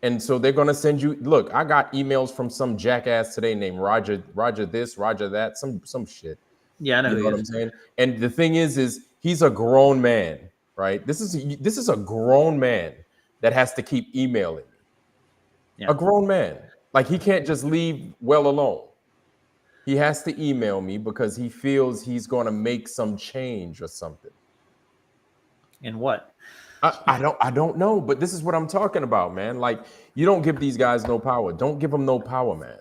[SPEAKER 14] And so they're gonna send you. Look, I got emails from some jackass today named Roger this, Roger that, some shit.
[SPEAKER 2] Yeah, I know.
[SPEAKER 14] You know what I'm saying? And the thing is he's a grown man, right? This is a grown man that has to keep emailing me. Yeah. A grown man. Like he can't just leave well alone. He has to email me because he feels he's going to make some change or something.
[SPEAKER 2] In what?
[SPEAKER 14] I don't know, but this is what I'm talking about, man. Like, you don't give these guys no power. Don't give them no power, man.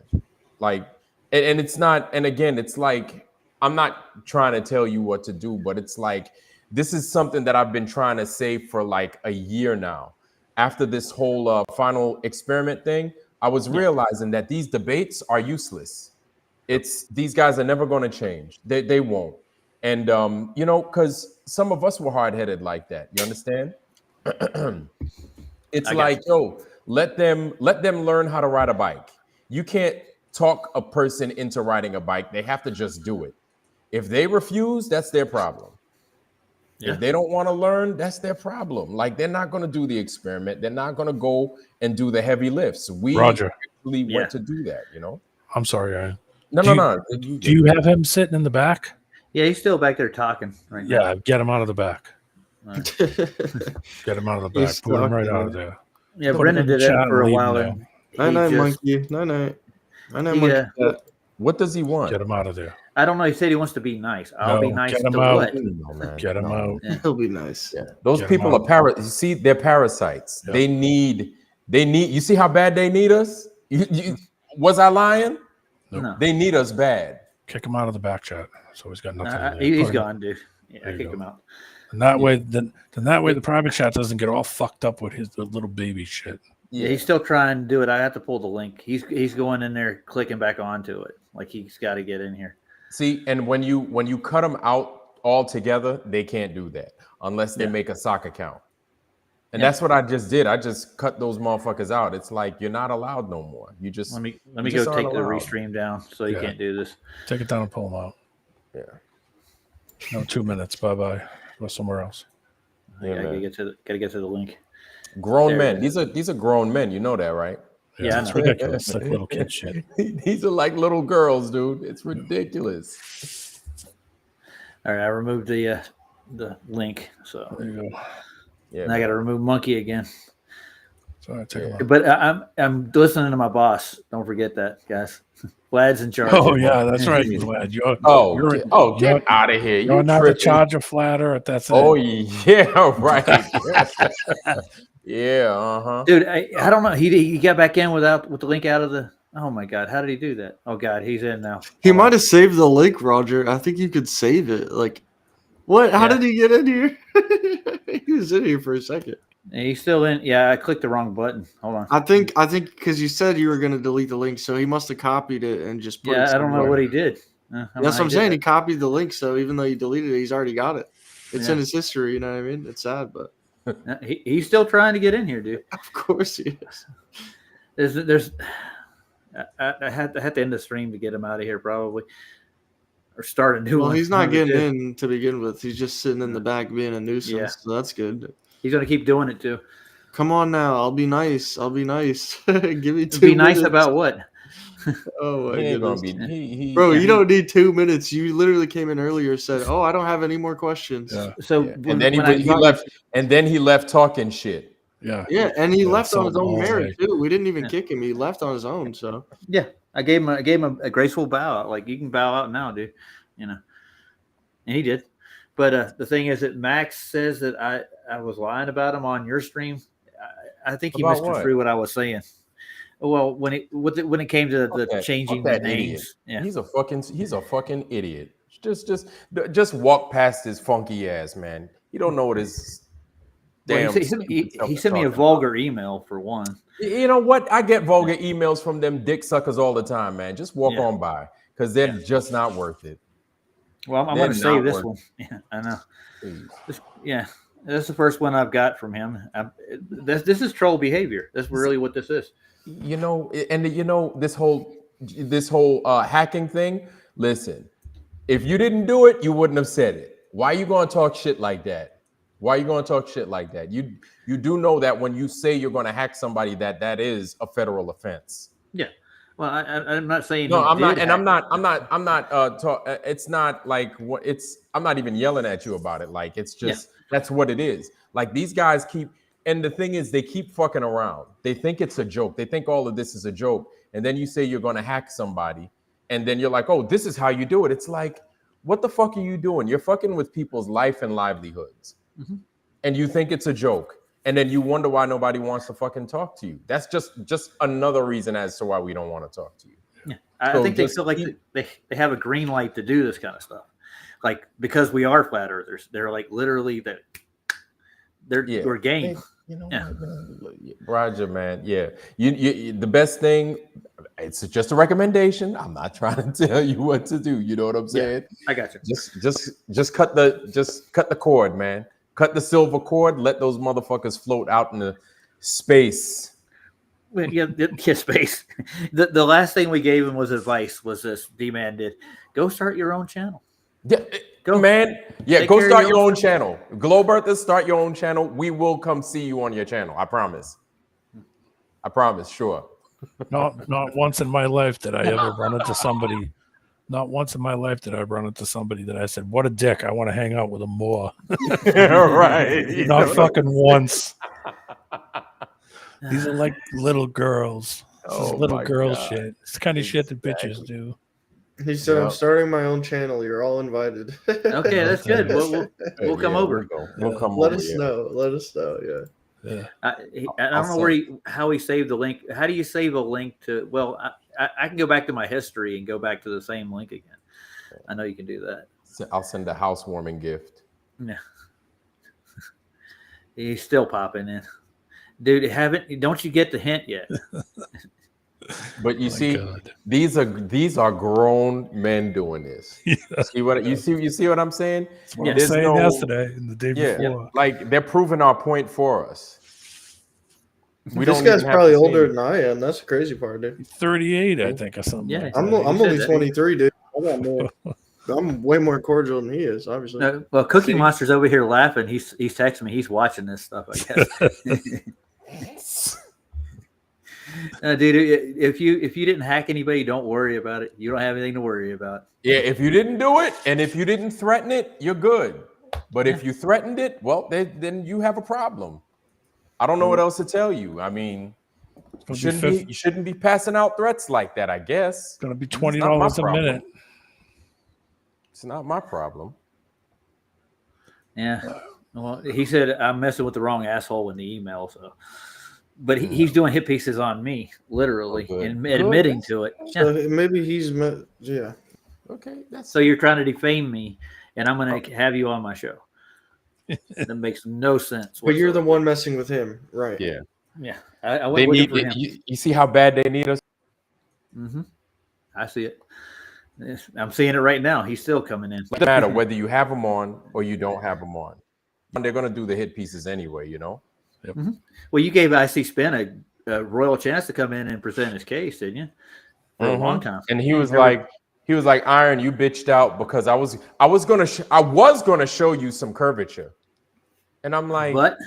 [SPEAKER 14] Like, and it's not, and again, it's like, I'm not trying to tell you what to do, but it's like, this is something that I've been trying to say for like a year now. After this whole final experiment thing, I was realizing that these debates are useless. It's these guys are never going to change. They won't. And you know, because some of us were hard-headed like that. You understand? It's like, yo, let them learn how to ride a bike. You can't talk a person into riding a bike. They have to just do it. If they refuse, that's their problem. If they don't want to learn, that's their problem. Like, they're not going to do the experiment. They're not going to go and do the heavy lifts. We
[SPEAKER 4] Roger.
[SPEAKER 14] actually went to do that, you know?
[SPEAKER 4] I'm sorry, Ryan.
[SPEAKER 14] No.
[SPEAKER 4] Do you have him sitting in the back?
[SPEAKER 2] Yeah, he's still back there talking right now.
[SPEAKER 4] Yeah, get him out of the back. Get him out of the back. Put him right out of there.
[SPEAKER 2] Yeah,
[SPEAKER 4] Put
[SPEAKER 2] Brendan
[SPEAKER 4] him in
[SPEAKER 2] did
[SPEAKER 4] the
[SPEAKER 2] that
[SPEAKER 4] chat
[SPEAKER 2] for a
[SPEAKER 4] and leave him
[SPEAKER 2] while.
[SPEAKER 4] there.
[SPEAKER 2] And
[SPEAKER 3] Night,
[SPEAKER 2] he just,
[SPEAKER 3] monkey. Night.
[SPEAKER 2] Monkey.
[SPEAKER 14] What does he want?
[SPEAKER 4] Get him out of there.
[SPEAKER 2] I don't know. He said he wants to be nice. I'll be nice
[SPEAKER 4] get
[SPEAKER 2] to
[SPEAKER 4] him out.
[SPEAKER 2] what?
[SPEAKER 14] No, man.
[SPEAKER 4] Get him out.
[SPEAKER 2] Yeah.
[SPEAKER 3] He'll be nice.
[SPEAKER 14] Yeah. Those
[SPEAKER 4] Get 'em
[SPEAKER 14] people
[SPEAKER 4] out.
[SPEAKER 14] are you see, they're parasites. They need you see how bad they need us? Was I lying?
[SPEAKER 4] Nope.
[SPEAKER 2] No.
[SPEAKER 14] They need us bad.
[SPEAKER 4] Kick him out of the back chat. So he's got nothing to do.
[SPEAKER 2] He's
[SPEAKER 4] Put him-
[SPEAKER 2] gone, dude. Yeah, I
[SPEAKER 4] There you
[SPEAKER 2] kicked
[SPEAKER 4] go.
[SPEAKER 2] him out.
[SPEAKER 4] And that way, then that way the private chat doesn't get all fucked up with his little baby shit.
[SPEAKER 2] Yeah, he's still trying to do it. I have to pull the link. He's going in there, clicking back onto it. Like, he's got to get in here.
[SPEAKER 14] See, and when you cut them out altogether, they can't do that unless they make a sock account. And that's what I just did. I just cut those motherfuckers out. It's like, you're not allowed no more. You just
[SPEAKER 2] Let me
[SPEAKER 14] you
[SPEAKER 2] go
[SPEAKER 14] just
[SPEAKER 2] take
[SPEAKER 14] aren't
[SPEAKER 2] the
[SPEAKER 14] allowed.
[SPEAKER 2] restream down so you can't do this.
[SPEAKER 4] Take it down and pull him out.
[SPEAKER 14] Yeah.
[SPEAKER 4] No, 2 minutes. Bye. Go somewhere else.
[SPEAKER 2] I gotta get to the link.
[SPEAKER 14] Grown
[SPEAKER 2] There
[SPEAKER 14] men.
[SPEAKER 2] it
[SPEAKER 14] These are grown men. You know that, right?
[SPEAKER 2] Yeah,
[SPEAKER 4] it's
[SPEAKER 2] I know.
[SPEAKER 4] ridiculous. Like little kid shit.
[SPEAKER 14] These are like little girls, dude. It's ridiculous.
[SPEAKER 2] All right, I removed the link, so
[SPEAKER 4] There you go.
[SPEAKER 14] Yeah,
[SPEAKER 2] and I got to remove Monkey again.
[SPEAKER 4] So take him out.
[SPEAKER 2] But I'm listening to my boss. Don't forget that, guys. Vlad's in charge.
[SPEAKER 4] Oh yeah, that's right, Vlad. You're
[SPEAKER 14] get out of here.
[SPEAKER 4] You're not the charger flatter. That's it.
[SPEAKER 14] Oh yeah, right. Yeah,
[SPEAKER 2] Dude, I don't know. He got back in with the link out of the. Oh my God, how did he do that? Oh God, he's in now.
[SPEAKER 3] He might have saved the link, Roger. I think you could save it. Like, what? How did he get in here? He was in here for a second.
[SPEAKER 2] He's still in. Yeah, I clicked the wrong button. Hold on.
[SPEAKER 3] I think because you said you were going to delete the link, so he must have copied it and just put it
[SPEAKER 2] Yeah, I don't know
[SPEAKER 3] somewhere.
[SPEAKER 2] what he did. I don't know
[SPEAKER 3] That's
[SPEAKER 2] how
[SPEAKER 3] what I'm
[SPEAKER 2] did
[SPEAKER 3] saying.
[SPEAKER 2] that.
[SPEAKER 3] He copied the link, so even though he deleted it, he's already got it. It's in
[SPEAKER 2] Yeah.
[SPEAKER 3] his history. You know what I mean? It's sad, but
[SPEAKER 2] He's still trying to get in here, dude.
[SPEAKER 3] of course he is.
[SPEAKER 2] There's. I had to end the stream to get him out of here, probably, or start a new one.
[SPEAKER 3] Well, he's not
[SPEAKER 2] One of the
[SPEAKER 3] getting
[SPEAKER 2] two.
[SPEAKER 3] in to begin with. He's just sitting in the back being a nuisance.
[SPEAKER 2] Yeah.
[SPEAKER 3] So that's good.
[SPEAKER 2] He's gonna keep doing it too.
[SPEAKER 3] Come on now. I'll be nice. Give me 2
[SPEAKER 2] Be nice
[SPEAKER 3] minutes.
[SPEAKER 2] about what?
[SPEAKER 3] Oh my
[SPEAKER 14] He ain't
[SPEAKER 3] goodness.
[SPEAKER 14] gonna be.
[SPEAKER 3] Bro, you don't need 2 minutes. You literally came in earlier and said, "Oh, I don't have any more questions."
[SPEAKER 4] Yeah.
[SPEAKER 2] So
[SPEAKER 14] And then he left. And then he left talking shit.
[SPEAKER 4] Yeah.
[SPEAKER 3] Yeah, and he left on his
[SPEAKER 4] something
[SPEAKER 3] own
[SPEAKER 4] all
[SPEAKER 3] merit
[SPEAKER 4] day.
[SPEAKER 3] too. We didn't even kick him. He left on his own. So
[SPEAKER 2] Yeah, I gave him a graceful bow. Like, you can bow out now, dude. You know, and he did. But the thing is that Max says that I was lying about him on your stream. I think he
[SPEAKER 14] About
[SPEAKER 2] misconstrued what I was saying. Well, when it came to the changing the
[SPEAKER 14] Fuck that
[SPEAKER 2] names,
[SPEAKER 14] idiot. He's a fucking idiot. Just walk past his funky ass, man. You don't know what his
[SPEAKER 2] Well,
[SPEAKER 14] damn.
[SPEAKER 2] he sent me a vulgar email for one.
[SPEAKER 14] You know what? I get vulgar emails from them dick suckers all the time, man. Just walk on by because they're just not worth it.
[SPEAKER 2] Well, I'm
[SPEAKER 14] They're
[SPEAKER 2] going to save
[SPEAKER 14] not
[SPEAKER 2] this
[SPEAKER 14] worth
[SPEAKER 2] one. Yeah, I know.
[SPEAKER 14] Please.
[SPEAKER 2] That's the first one I've got from him. This is troll behavior. That's really what this is.
[SPEAKER 14] You know, and you know this whole hacking thing. Listen, if you didn't do it, you wouldn't have said it. Why are you going to talk shit like that? Why are you going to talk shit like that? You do know that when you say you're going to hack somebody, that is a federal offense.
[SPEAKER 2] Yeah. Well, I'm not saying
[SPEAKER 14] No,
[SPEAKER 2] he
[SPEAKER 14] I'm not,
[SPEAKER 2] did
[SPEAKER 14] and
[SPEAKER 2] hack
[SPEAKER 14] I'm not. It's not like what it's. I'm not even yelling at you about it. Like, it's just that's what it is. Like, these guys keep, and the thing is, they keep fucking around. They think it's a joke. They think all of this is a joke, and then you say you're going to hack somebody, and then you're like, oh, this is how you do it. It's like, what the fuck are you doing? You're fucking with people's life and livelihoods.
[SPEAKER 2] Mhm.
[SPEAKER 14] and you think it's a joke, and then you wonder why nobody wants to fucking talk to you. That's just another reason as to why we don't want to talk to you.
[SPEAKER 2] Yeah. I think they feel like they have a green light to do this kind of stuff. Like, because we are flat earthers, they're like literally that we're game.
[SPEAKER 14] Hey, you know what, man? Roger, man. Yeah. You the best thing, it's just a recommendation. I'm not trying to tell you what to do. You know what I'm saying?
[SPEAKER 2] I got you.
[SPEAKER 14] Just cut the cord, man. Cut the silver cord. Let those motherfuckers float out in the space.
[SPEAKER 2] Yeah, space. The last thing we gave him was advice. Was this D-Man did? Go start your own channel.
[SPEAKER 14] Yeah, go, man. Yeah, go start your own channel. Globe Earthers, start your own channel. We will come see you on your channel. I promise. I promise. Sure.
[SPEAKER 4] Not once in my life did I ever run into somebody. Not once in my life did I run into somebody that I said, "What a dick! I want to hang out with him more."
[SPEAKER 14] Right.
[SPEAKER 4] Not fucking once. These are like little girls. This is little girl shit. It's the kind of shit that bitches do.
[SPEAKER 3] He said, "I'm starting my own channel. You're all invited."
[SPEAKER 2] Okay, that's good. We'll come over.
[SPEAKER 14] We'll come
[SPEAKER 3] Let
[SPEAKER 14] over.
[SPEAKER 3] us know. Let us know. Yeah.
[SPEAKER 2] I don't know how he saved the link. How do you save a link to? Well, I can go back to my history and go back to the same link again. I know you can do that.
[SPEAKER 14] I'll send a housewarming gift.
[SPEAKER 2] Yeah. He's still popping in, dude. Don't you get the hint yet?
[SPEAKER 14] But you see, these are grown men doing this. Yeah. See what I'm saying?
[SPEAKER 4] That's what I was saying yesterday and the day before.
[SPEAKER 14] Like they're proving our point for us.
[SPEAKER 3] This guy's probably older than I am. That's the crazy part, dude.
[SPEAKER 4] 38, I think, or something. Yeah,
[SPEAKER 3] I'm only 23, dude. I'm way more cordial than he is, obviously.
[SPEAKER 2] Well, Cookie Monster's over here laughing. He's texting me. He's watching this stuff, I guess. Dude, if you didn't hack anybody, don't worry about it. You don't have anything to worry about.
[SPEAKER 14] Yeah, if you didn't do it and if you didn't threaten it, you're good. But if you threatened it, well, then you have a problem. I don't know what else to tell you. I mean, you shouldn't be passing out threats like that, I guess.
[SPEAKER 4] It's gonna be $20 a minute.
[SPEAKER 14] It's not my problem.
[SPEAKER 2] Yeah. Well, he said I'm messing with the wrong asshole in the email, so. But he's doing hit pieces on me, literally, and admitting to it.
[SPEAKER 3] So maybe he's
[SPEAKER 14] okay.
[SPEAKER 2] So you're trying to defame me, and I'm going to have you on my show. That makes no sense.
[SPEAKER 3] But you're the one messing with him, right?
[SPEAKER 14] Yeah.
[SPEAKER 2] Yeah. I went looking for him.
[SPEAKER 14] You see how bad they need us?
[SPEAKER 2] Mm-hmm. I see it. I'm seeing it right now. He's still coming in.
[SPEAKER 14] It doesn't matter whether you have them on or you don't have them on. They're going to do the hit pieces anyway, you know?
[SPEAKER 4] Yep.
[SPEAKER 2] Mm-hmm. Well, you gave IC Spin a royal chance to come in and present his case, didn't you? For a long time.
[SPEAKER 14] And he was like, Iron, you bitched out because I was gonna show you some curvature. And I'm like,
[SPEAKER 2] what?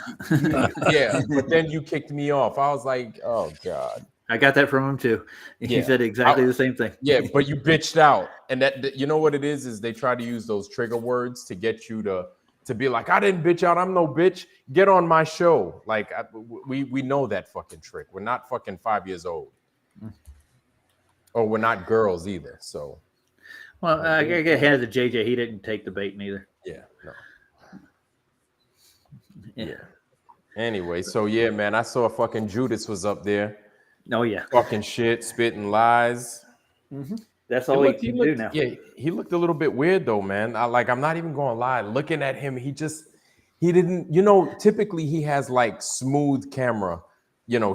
[SPEAKER 14] Yeah, but then you kicked me off. I was like, oh God.
[SPEAKER 2] I got that from him too. He said exactly the same thing.
[SPEAKER 14] Yeah, but you bitched out. And that you know what it is they try to use those trigger words to get you to be like, I didn't bitch out. I'm no bitch. Get on my show. Like we know that fucking trick. We're not fucking 5 years old. Or we're not girls either. So
[SPEAKER 2] well, I get handed to JJ. He didn't take the bait neither.
[SPEAKER 14] Yeah, no. Yeah. Anyway, so yeah, man, I saw fucking Judas was up there.
[SPEAKER 2] Oh yeah.
[SPEAKER 14] Fucking shit, spitting lies.
[SPEAKER 2] Mm-hmm. That's all he can do now.
[SPEAKER 14] Yeah, he looked a little bit weird though, man. I'm not even gonna lie. Looking at him, he didn't, typically he has like smooth camera,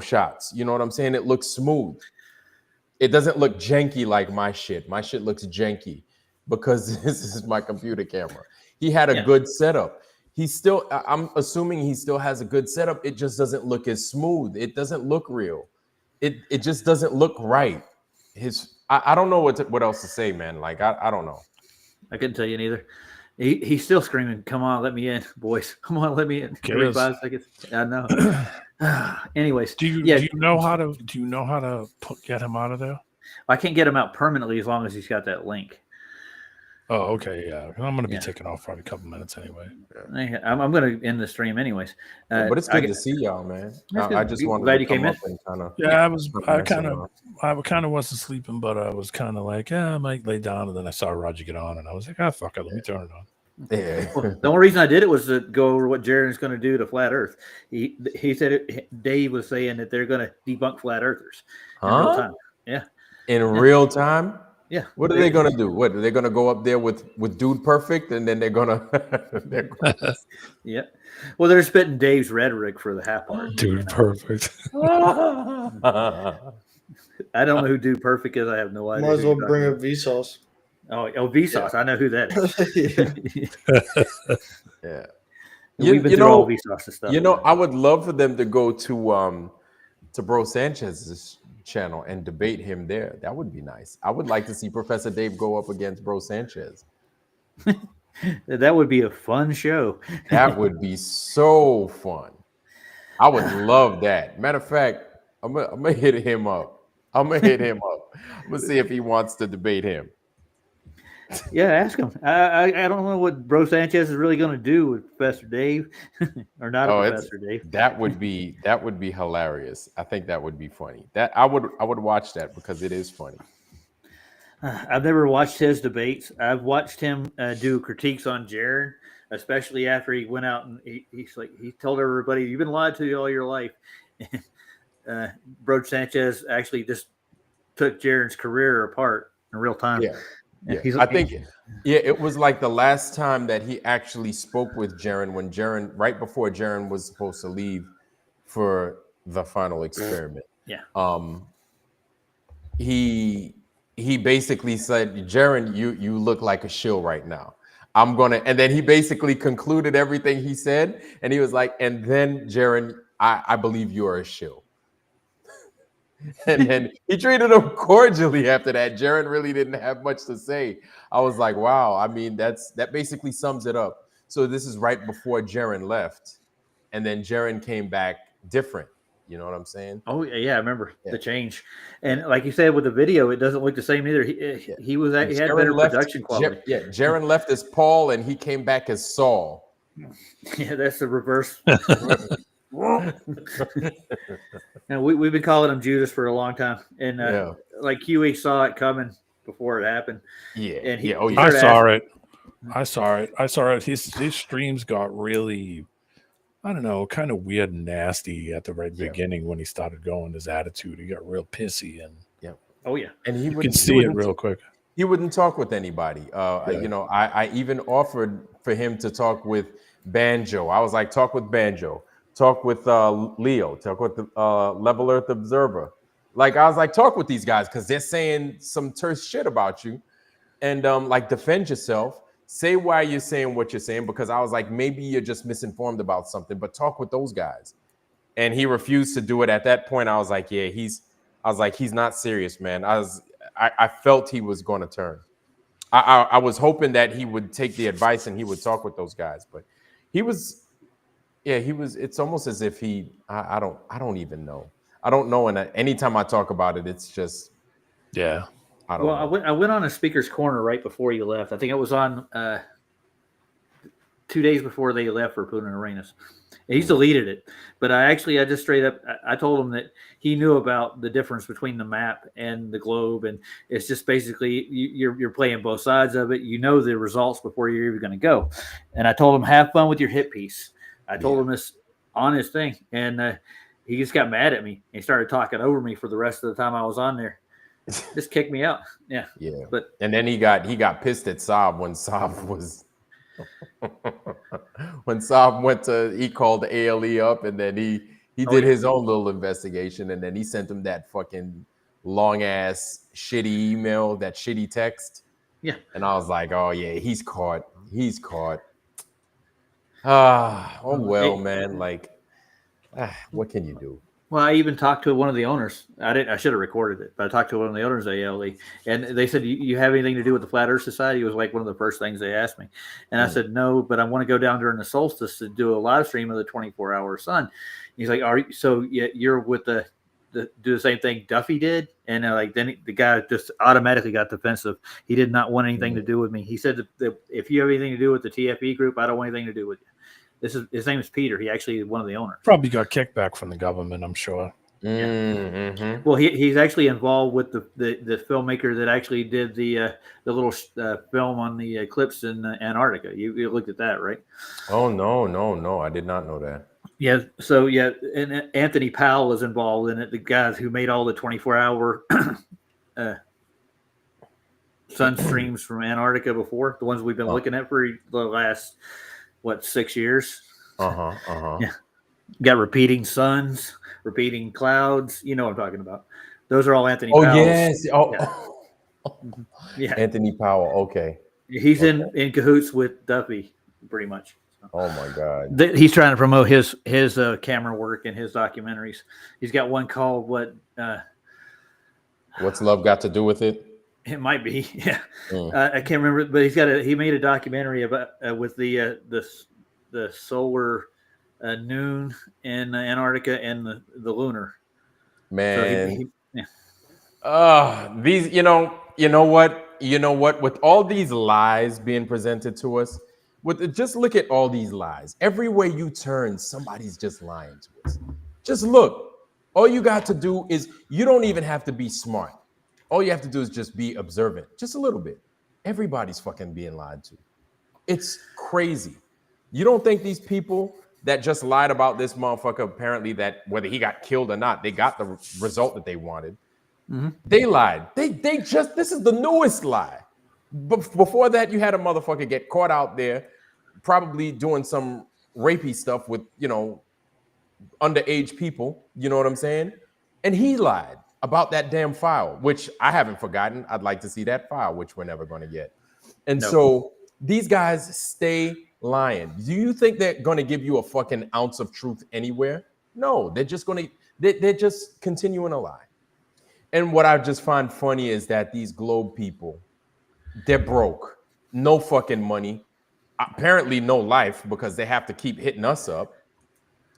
[SPEAKER 14] shots. You know what I'm saying? It looks smooth. It doesn't look janky like my shit. My shit looks janky because this is my computer camera. He had a good setup. I'm assuming he still has a good setup. It just doesn't look as smooth. It doesn't look real. It just doesn't look right. I don't know what else to say, man. Like I don't know.
[SPEAKER 2] I couldn't tell you neither. He's still screaming, "Come on, let me in, boys! Come on, let me in!" Every 5 seconds. I know. Anyways,
[SPEAKER 4] do you know how to get him out of there?
[SPEAKER 2] I can't get him out permanently as long as he's got that link.
[SPEAKER 4] Oh, okay, yeah. I'm going to be taking off for a couple minutes anyway.
[SPEAKER 2] Yeah. I'm going to end the stream anyways.
[SPEAKER 14] But it's good to see y'all, man. I just wanted
[SPEAKER 2] glad
[SPEAKER 14] to
[SPEAKER 2] you
[SPEAKER 14] come
[SPEAKER 2] came
[SPEAKER 14] up
[SPEAKER 2] in.
[SPEAKER 14] and kind of.
[SPEAKER 4] Yeah, I kind of wasn't sleeping, but I was kind of like, I might lay down, and then I saw Roger get on, and I was like, fuck it, let me turn it on.
[SPEAKER 14] Yeah.
[SPEAKER 2] Well, the only reason I did it was to go over what Jaren's going to do to flat Earth. He said Dave was saying that they're going to debunk flat Earthers in real
[SPEAKER 14] Huh?
[SPEAKER 2] time. Yeah.
[SPEAKER 14] In real time?
[SPEAKER 2] Yeah.
[SPEAKER 14] What are they gonna do? What are they gonna go up there with Dude Perfect, and then they're gonna,
[SPEAKER 2] Yeah. Well, they're spitting Dave's rhetoric for the half part.
[SPEAKER 4] Dude Perfect.
[SPEAKER 2] I don't know who Dude Perfect is. I have no idea.
[SPEAKER 3] Might as
[SPEAKER 2] who
[SPEAKER 3] well
[SPEAKER 2] you're
[SPEAKER 3] bring
[SPEAKER 2] talking
[SPEAKER 3] up Vsauce.
[SPEAKER 2] about. Vsauce. I know who that is.
[SPEAKER 14] Yeah.
[SPEAKER 2] We've been through all Vsauce stuff.
[SPEAKER 14] You know, I would love for them to go to Bro Sanchez's channel and debate him there. That would be nice. I would like to see Professor Dave go up against Bro Sanchez.
[SPEAKER 2] That would be a fun show.
[SPEAKER 14] That would be so fun. I would love that. Matter of fact, I'm gonna hit him up. I'm gonna see if he wants to debate him.
[SPEAKER 2] Yeah, ask him. I don't know what Bro Sanchez is really going to do with Professor Dave, or not a Professor Dave.
[SPEAKER 14] That would be hilarious. I think that would be funny. That I would watch that because it is funny.
[SPEAKER 2] I've never watched his debates. I've watched him do critiques on Jaren, especially after he went out and he told everybody, "You've been lied to all your life." Bro Sanchez actually just took Jaren's career apart in real time.
[SPEAKER 14] Yeah. I think it was like the last time that he actually spoke with Jaren, when Jaren, right before Jaren was supposed to leave for the final experiment.
[SPEAKER 2] Yeah.
[SPEAKER 14] He basically said, Jaren, you look like a shill right now. And then he basically concluded everything he said, and he was like, and then Jaren, I believe you are a shill. And then he treated him cordially after that. Jaren really didn't have much to say. I was like, wow. I mean, that basically sums it up. So this is right before Jaren left, and then Jaren came back different. You know what I'm saying?
[SPEAKER 2] Oh yeah, I remember the change. And like you said with the video, it doesn't look the same either. He had better production quality.
[SPEAKER 14] Jaren left as Paul, and he came back as Saul.
[SPEAKER 2] Yeah, that's the reverse. And we've been calling him Judas for a long time, and like Huey saw it coming before it happened.
[SPEAKER 14] Yeah,
[SPEAKER 2] and
[SPEAKER 4] I saw it. His streams got really, I don't know, kind of weird and nasty at the very beginning when he started going. His attitude, he got real pissy, and
[SPEAKER 14] and
[SPEAKER 4] you can see it real quick.
[SPEAKER 14] He wouldn't talk with anybody. You know, I even offered for him to talk with Banjo. I was like, talk with Banjo. Talk with Leo. Talk with the Level Earth Observer. Like, I was like, talk with these guys because they're saying some terse shit about you. And like, defend yourself. Say why you're saying what you're saying, because I was like, maybe you're just misinformed about something, but talk with those guys. And he refused to do it. At that point, I was like, yeah, he's not serious, man. I felt he was going to turn. I was hoping that he would take the advice and he would talk with those guys, but he was. Yeah, he was. It's almost as if I don't even know. I don't know. And anytime I talk about it, it's just.
[SPEAKER 4] Yeah.
[SPEAKER 14] I don't know.
[SPEAKER 2] I went on a speaker's corner right before you left. I think it was on 2 days before they left for Punta Arenas. He's deleted it, but I just straight up, I told him that he knew about the difference between the map and the globe, and it's just basically you're playing both sides of it. You know the results before you're even going to go, and I told him have fun with your hit piece. I told him this on his thing, and he just got mad at me. He started talking over me for the rest of the time I was on there. Just kicked me out. Yeah.
[SPEAKER 14] And then he got pissed at Saab when Saab was when Saab he called the ALE up, and then he did his own little investigation, and then he sent him that fucking long ass shitty email, that shitty text.
[SPEAKER 2] Yeah.
[SPEAKER 14] And I was like, oh yeah, he's caught. Man. Like, what can you do?
[SPEAKER 2] Well, I even talked to one of the owners. I should have recorded it, but I talked to one of the owners of ALE, and they said, "You have anything to do with the Flat Earth Society?" It was like one of the first things they asked me, and I said, "No, but I want to go down during the solstice to do a live stream of the 24-hour sun." He's like, you're with the do the same thing Duffy did?" And then the guy just automatically got defensive. He did not want anything to do with me. He said that if you have anything to do with the TFE group, I don't want anything to do with you. His name is Peter. He actually is one of the owners.
[SPEAKER 4] Probably got kickback from the government, I'm sure.
[SPEAKER 14] Mm-hmm.
[SPEAKER 2] Well, he's actually involved with the filmmaker that actually did the little film on the eclipse in Antarctica. You looked at that, right?
[SPEAKER 14] Oh no! I did not know that.
[SPEAKER 2] Yeah. So yeah, and Anthony Powell is involved in it. The guys who made all the 24-hour sun streams from Antarctica before, the ones we've been looking at for the last 6 years.
[SPEAKER 14] Yeah.
[SPEAKER 2] Got repeating suns, repeating clouds. You know what I'm talking about. Those are all Anthony
[SPEAKER 14] Oh
[SPEAKER 2] Powell's.
[SPEAKER 14] yes. Oh.
[SPEAKER 2] Yeah.
[SPEAKER 14] Anthony Powell. Okay.
[SPEAKER 2] He's in cahoots with Duffy, pretty much. So,
[SPEAKER 14] oh my God.
[SPEAKER 2] He's trying to promote his camera work and his documentaries. He's got one called
[SPEAKER 14] What's Love Got to Do with It?
[SPEAKER 2] It might be. Yeah. I can't remember, but he made a documentary about with the solar noon in Antarctica and the lunar.
[SPEAKER 14] Man.
[SPEAKER 2] So
[SPEAKER 14] these, you know what? With all these lies being presented to us, just look at all these lies. Everywhere you turn, somebody's just lying to us. Just look. All you got to do is, you don't even have to be smart. All you have to do is just be observant, just a little bit. Everybody's fucking being lied to. It's crazy. You don't think these people that just lied about this motherfucker, apparently, that whether he got killed or not, they got the result that they wanted.
[SPEAKER 2] Mm-hmm.
[SPEAKER 14] They lied. This is the newest lie. Before that, you had a motherfucker get caught out there, probably doing some rapey stuff with, underage people. You know what I'm saying? And he lied about that damn file, which I haven't forgotten. I'd like to see that file, which we're never going to get. And so these guys stay lying. Do you think they're going to give you a fucking ounce of truth anywhere? No, they're just they're just continuing to lie. And what I just find funny is that these Globe people, they're broke, no fucking money, apparently no life, because they have to keep hitting us up,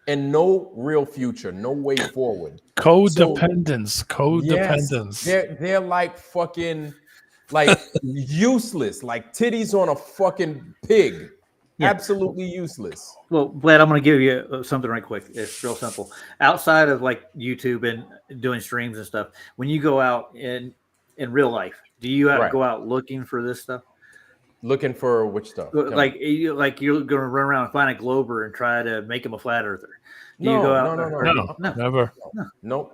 [SPEAKER 14] and no real future, no way forward.
[SPEAKER 4] Codependence.
[SPEAKER 14] Yes, they're like fucking useless, like titties on a fucking pig. Yeah. Absolutely useless.
[SPEAKER 2] Well, Vlad, I'm going to give you something right quick. It's real simple. Outside of like YouTube and doing streams and stuff, when you go out in real life, do you go out looking for this stuff?
[SPEAKER 14] Looking for which stuff?
[SPEAKER 2] Like you're going to run around and find a glober and try to make him a flat earther. Do you go out?
[SPEAKER 4] No, never.
[SPEAKER 14] No.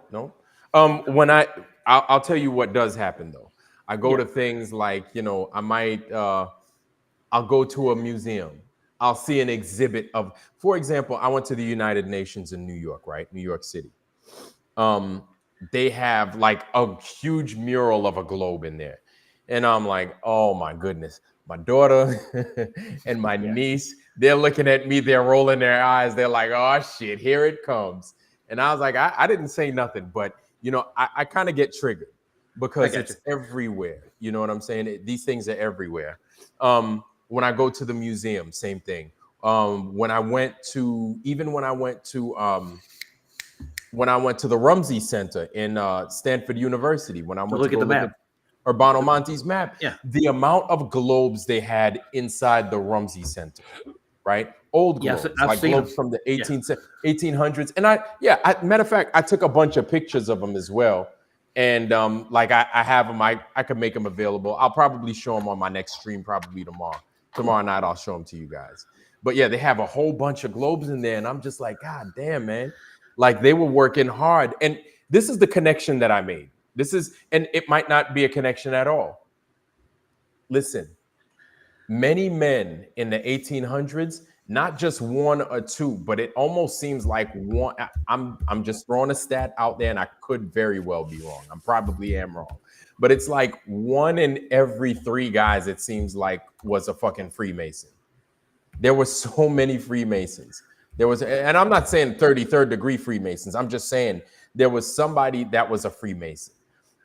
[SPEAKER 14] I'll tell you what does happen though. I go to things like, I might I'll go to a museum. I'll see an exhibit of, for example, I went to the United Nations in New York, right? New York City. They have like a huge mural of a globe in there. And I'm like, oh my goodness. My daughter and my niece, they're looking at me, they're rolling their eyes. They're like, oh shit, here it comes. And I was like, I didn't say nothing, but I kind of get triggered because it's everywhere. You know what I'm saying? These things are everywhere. When I go to the museum, same thing. When I went to the Rumsey Center in Stanford University, when I went to
[SPEAKER 2] look at the map,
[SPEAKER 14] Urbano Monti's map,
[SPEAKER 2] yeah,
[SPEAKER 14] the amount of globes they had inside the Rumsey Center, right? Old globes, like globes from the 1800s. And matter of fact, I took a bunch of pictures of them as well. And I have them. I could make them available. I'll probably show them on my next stream, probably tomorrow. Tomorrow night, I'll show them to you guys. But yeah, they have a whole bunch of globes in there. And I'm just like, God damn, man. Like they were working hard. And this is the connection that I made. And it might not be a connection at all. Listen, many men in the 1800s, not just one or two, but it almost seems like one. I'm just throwing a stat out there, and I could very well be wrong. I probably am wrong. But it's like 1 in every 3 guys, it seems like, was a fucking Freemason. There were so many Freemasons. And I'm not saying 33rd degree Freemasons. I'm just saying there was somebody that was a Freemason.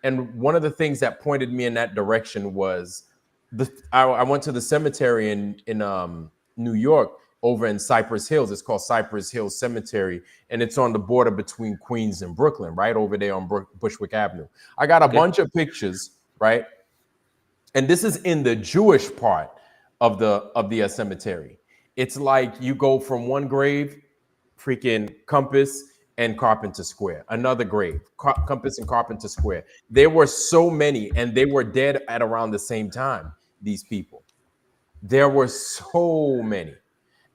[SPEAKER 14] And one of the things that pointed me in that direction was I went to the cemetery in New York over in Cypress Hills. It's called Cypress Hills Cemetery, and it's on the border between Queens and Brooklyn, right over there on Bushwick Avenue. I got a bunch of pictures, right? And this is in the Jewish part of the cemetery. It's like you go from one grave, freaking compass, and Carpenter Square, another grave, Compass and Carpenter Square. There were so many, and they were dead at around the same time, these people. There were so many.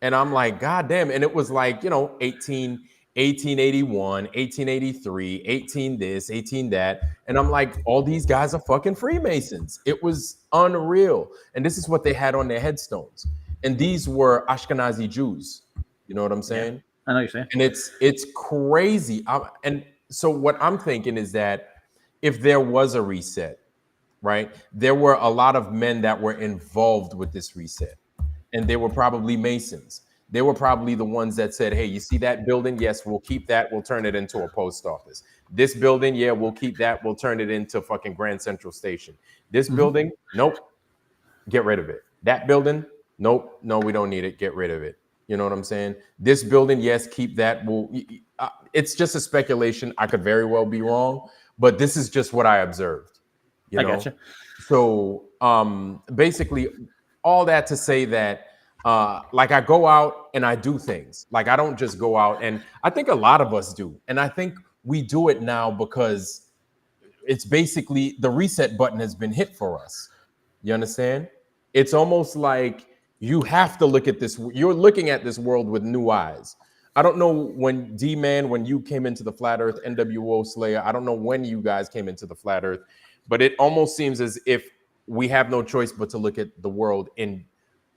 [SPEAKER 14] And I'm like, God damn. And it was like, 1881, 1883, 18 this, 18 that. And I'm like, all these guys are fucking Freemasons. It was unreal. And this is what they had on their headstones. And these were Ashkenazi Jews. You know what I'm saying?
[SPEAKER 2] Yeah, I know what you're saying.
[SPEAKER 14] And it's crazy. And so what I'm thinking is that if there was a reset, right, there were a lot of men that were involved with this reset. And they were probably Masons. They were probably the ones that said, hey, you see that building? Yes, we'll keep that. We'll turn it into a post office. This building, yeah, we'll keep that. We'll turn it into fucking Grand Central Station. This building, nope, get rid of it. That building, nope, no, we don't need it. Get rid of it. You know what I'm saying? This building, yes, keep that. It's just a speculation. I could very well be wrong, but this is just what I observed.
[SPEAKER 2] I gotcha.
[SPEAKER 14] So basically, all that to say that, like, I go out and I do things. Like, I don't just go out, and I think a lot of us do. And I think we do it now because it's basically the reset button has been hit for us. You understand? It's almost like you have to look at this. You're looking at this world with new eyes. I don't know when D-Man, when you came into the Flat Earth, NWO Slayer, I don't know when you guys came into the Flat Earth, but it almost seems as if we have no choice but to look at the world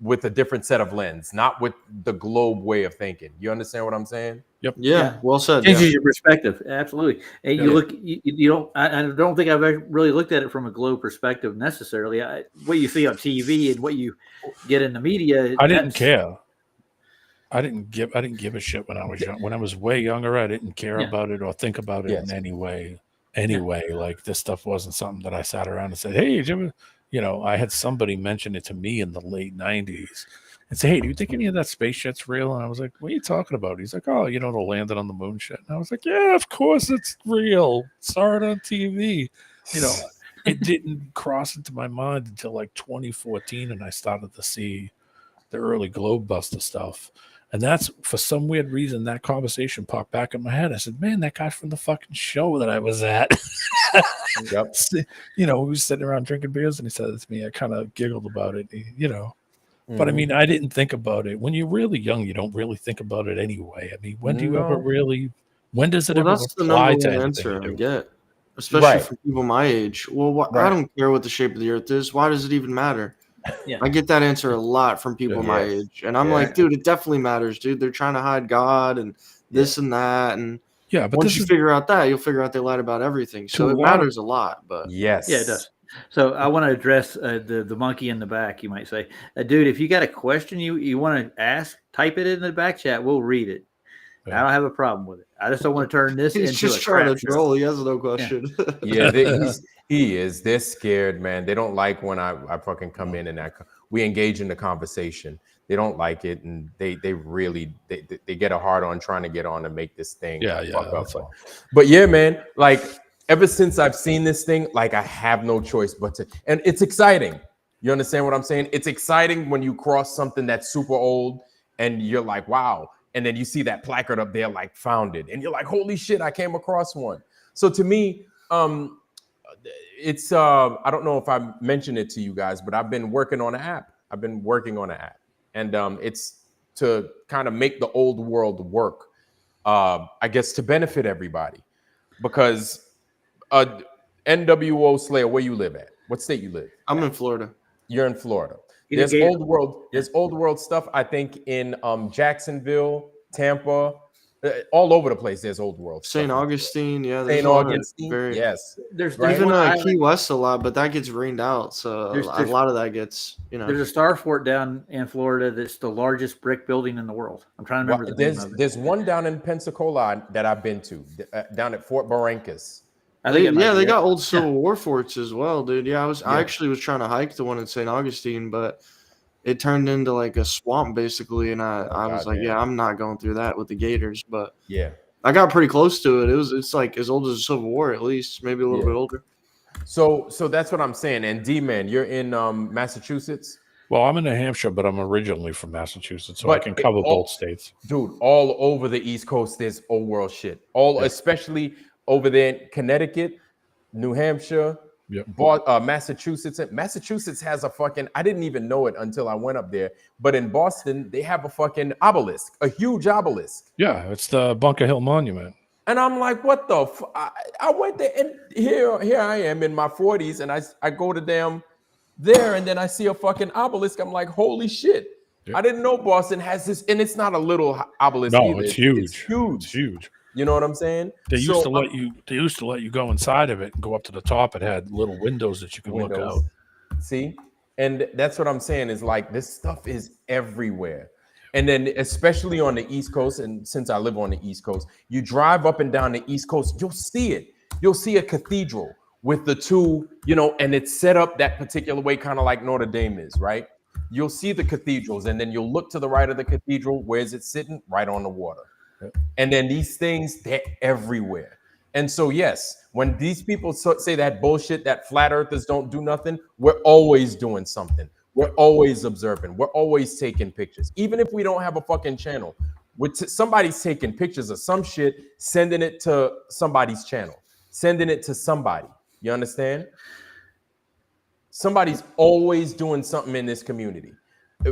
[SPEAKER 14] with a different set of lens, not with the globe way of thinking. You understand what I'm saying?
[SPEAKER 4] Yep.
[SPEAKER 3] Yeah. Well said.
[SPEAKER 2] Changes
[SPEAKER 3] Yeah.
[SPEAKER 2] your perspective. Absolutely. And you look. You don't. I don't think I've ever really looked at it from a globe perspective necessarily. What you see on TV and what you get in the media.
[SPEAKER 4] I didn't care. I didn't give a shit when I was young. When I was way younger, I didn't care about it or think about it in any way. Anyway, like, this stuff wasn't something that I sat around and said, "Hey, did you ever?" I had somebody mention it to me in the late 90s and say, "Hey, do you think any of that space shit's real?" And I was like, "What are you talking about?" He's like, "Oh, the landing on the moon shit." And I was like, "Yeah, of course it's real. Saw it on TV." It didn't cross into my mind until like 2014, and I started to see the early Globe Buster stuff. And that's, for some weird reason, that conversation popped back in my head. I said, man, that guy from the fucking show that I was at.
[SPEAKER 14] Yep.
[SPEAKER 4] We were sitting around drinking beers, and he said it to me. I kind of giggled about it, But I mean, I didn't think about it. When you're really young, you don't really think about it anyway. I mean, when do you ever really, when does it ever
[SPEAKER 3] that's the
[SPEAKER 4] apply
[SPEAKER 3] number
[SPEAKER 4] to
[SPEAKER 3] one
[SPEAKER 4] anything
[SPEAKER 3] answer
[SPEAKER 4] you
[SPEAKER 3] I
[SPEAKER 4] do?
[SPEAKER 3] get, especially for people my age. Well, I don't care what the shape of the earth is. Why does it even matter?
[SPEAKER 2] Yeah.
[SPEAKER 3] I get that answer a lot from people my age. And I'm like, dude, it definitely matters, dude. They're trying to hide God and this and that. And
[SPEAKER 4] but
[SPEAKER 3] once you figure out that, you'll figure out they lied about everything. So it matters a lot. But
[SPEAKER 2] yeah, it does. So I want to address the monkey in the back, you might say. Dude, if you got a question you want to ask, type it in the back chat. We'll read it. I don't have a problem with it. I just don't want to turn this into
[SPEAKER 3] just
[SPEAKER 2] a
[SPEAKER 3] trying
[SPEAKER 2] crap
[SPEAKER 3] to troll. He has no question.
[SPEAKER 14] He is. They're scared, man. They don't like when I fucking come in and we engage in the conversation. They don't like it, and they really get a hard on trying to get on and make this thing fuck up. But yeah, man, like, ever since I've seen this thing, like, I have no choice but to, and it's exciting. You understand what I'm saying? It's exciting when you cross something that's super old and you're like, wow. And then you see that placard up there, like, founded, and you're like, holy shit, I came across one. So to me, it's I don't know if I mentioned it to you guys, but I've been working on an app. And it's to kind of make the old world work, I guess, to benefit everybody. Because NWO Slayer, where you live at? What state you live?
[SPEAKER 3] I'm in Florida.
[SPEAKER 14] You're in Florida. There's old world stuff, I think, in Jacksonville, Tampa, all over the place. There's old world
[SPEAKER 3] St. Augustine,
[SPEAKER 14] St. Augustine,
[SPEAKER 3] yes.
[SPEAKER 2] There's
[SPEAKER 3] even Key West a lot, but that gets rained out, so a lot of that gets,
[SPEAKER 2] There's a star fort down in Florida that's the largest brick building in the world. I'm trying to remember the name of it.
[SPEAKER 14] There's one down in Pensacola that I've been to, down at Fort Barrancas.
[SPEAKER 3] They got old Civil War forts as well, dude. I actually was trying to hike the one in St. Augustine, but it turned into like a swamp basically, and I was like, I'm not going through that with the gators. But I got pretty close to it. It's like as old as the Civil War, at least, maybe a little bit older.
[SPEAKER 14] So that's what I'm saying. And D-Man, you're in Massachusetts?
[SPEAKER 4] Well, I'm in New Hampshire, but I'm originally from Massachusetts, so I
[SPEAKER 14] But
[SPEAKER 4] can cover both states.
[SPEAKER 14] Dude, all over the East Coast, there's old world shit. Especially over there in Connecticut, New Hampshire, Massachusetts. Massachusetts has a fucking, I didn't even know it until I went up there. But in Boston, they have a fucking obelisk, a huge obelisk.
[SPEAKER 4] Yeah, it's the Bunker Hill Monument.
[SPEAKER 14] And I'm like, what the I went there, and here I am in my 40s, and I go to there, and then I see a fucking obelisk. I'm like, holy shit. I didn't know Boston has this, and it's not a little obelisk
[SPEAKER 4] No,
[SPEAKER 14] either.
[SPEAKER 4] it's huge.
[SPEAKER 14] It's huge.
[SPEAKER 4] It's huge.
[SPEAKER 14] You know what I'm saying?
[SPEAKER 4] They used to let you. They used to let you go inside of it and go up to the top. It had little windows that you could look out.
[SPEAKER 14] See, and that's what I'm saying is like this stuff is everywhere. And then especially on the East Coast, and since I live on the East Coast, you drive up and down the East Coast, you'll see it. You'll see a cathedral with the two, and it's set up that particular way, kind of like Notre Dame is, right? You'll see the cathedrals, and then you'll look to the right of the cathedral. Where's it sitting? Right on the water. And then these things, they're everywhere. And so, yes, when these people say that bullshit, that flat earthers don't do nothing, we're always doing something. We're always observing. We're always taking pictures. Even if we don't have a fucking channel, somebody's taking pictures of some shit, sending it to somebody's channel, sending it to somebody. You understand? Somebody's always doing something in this community.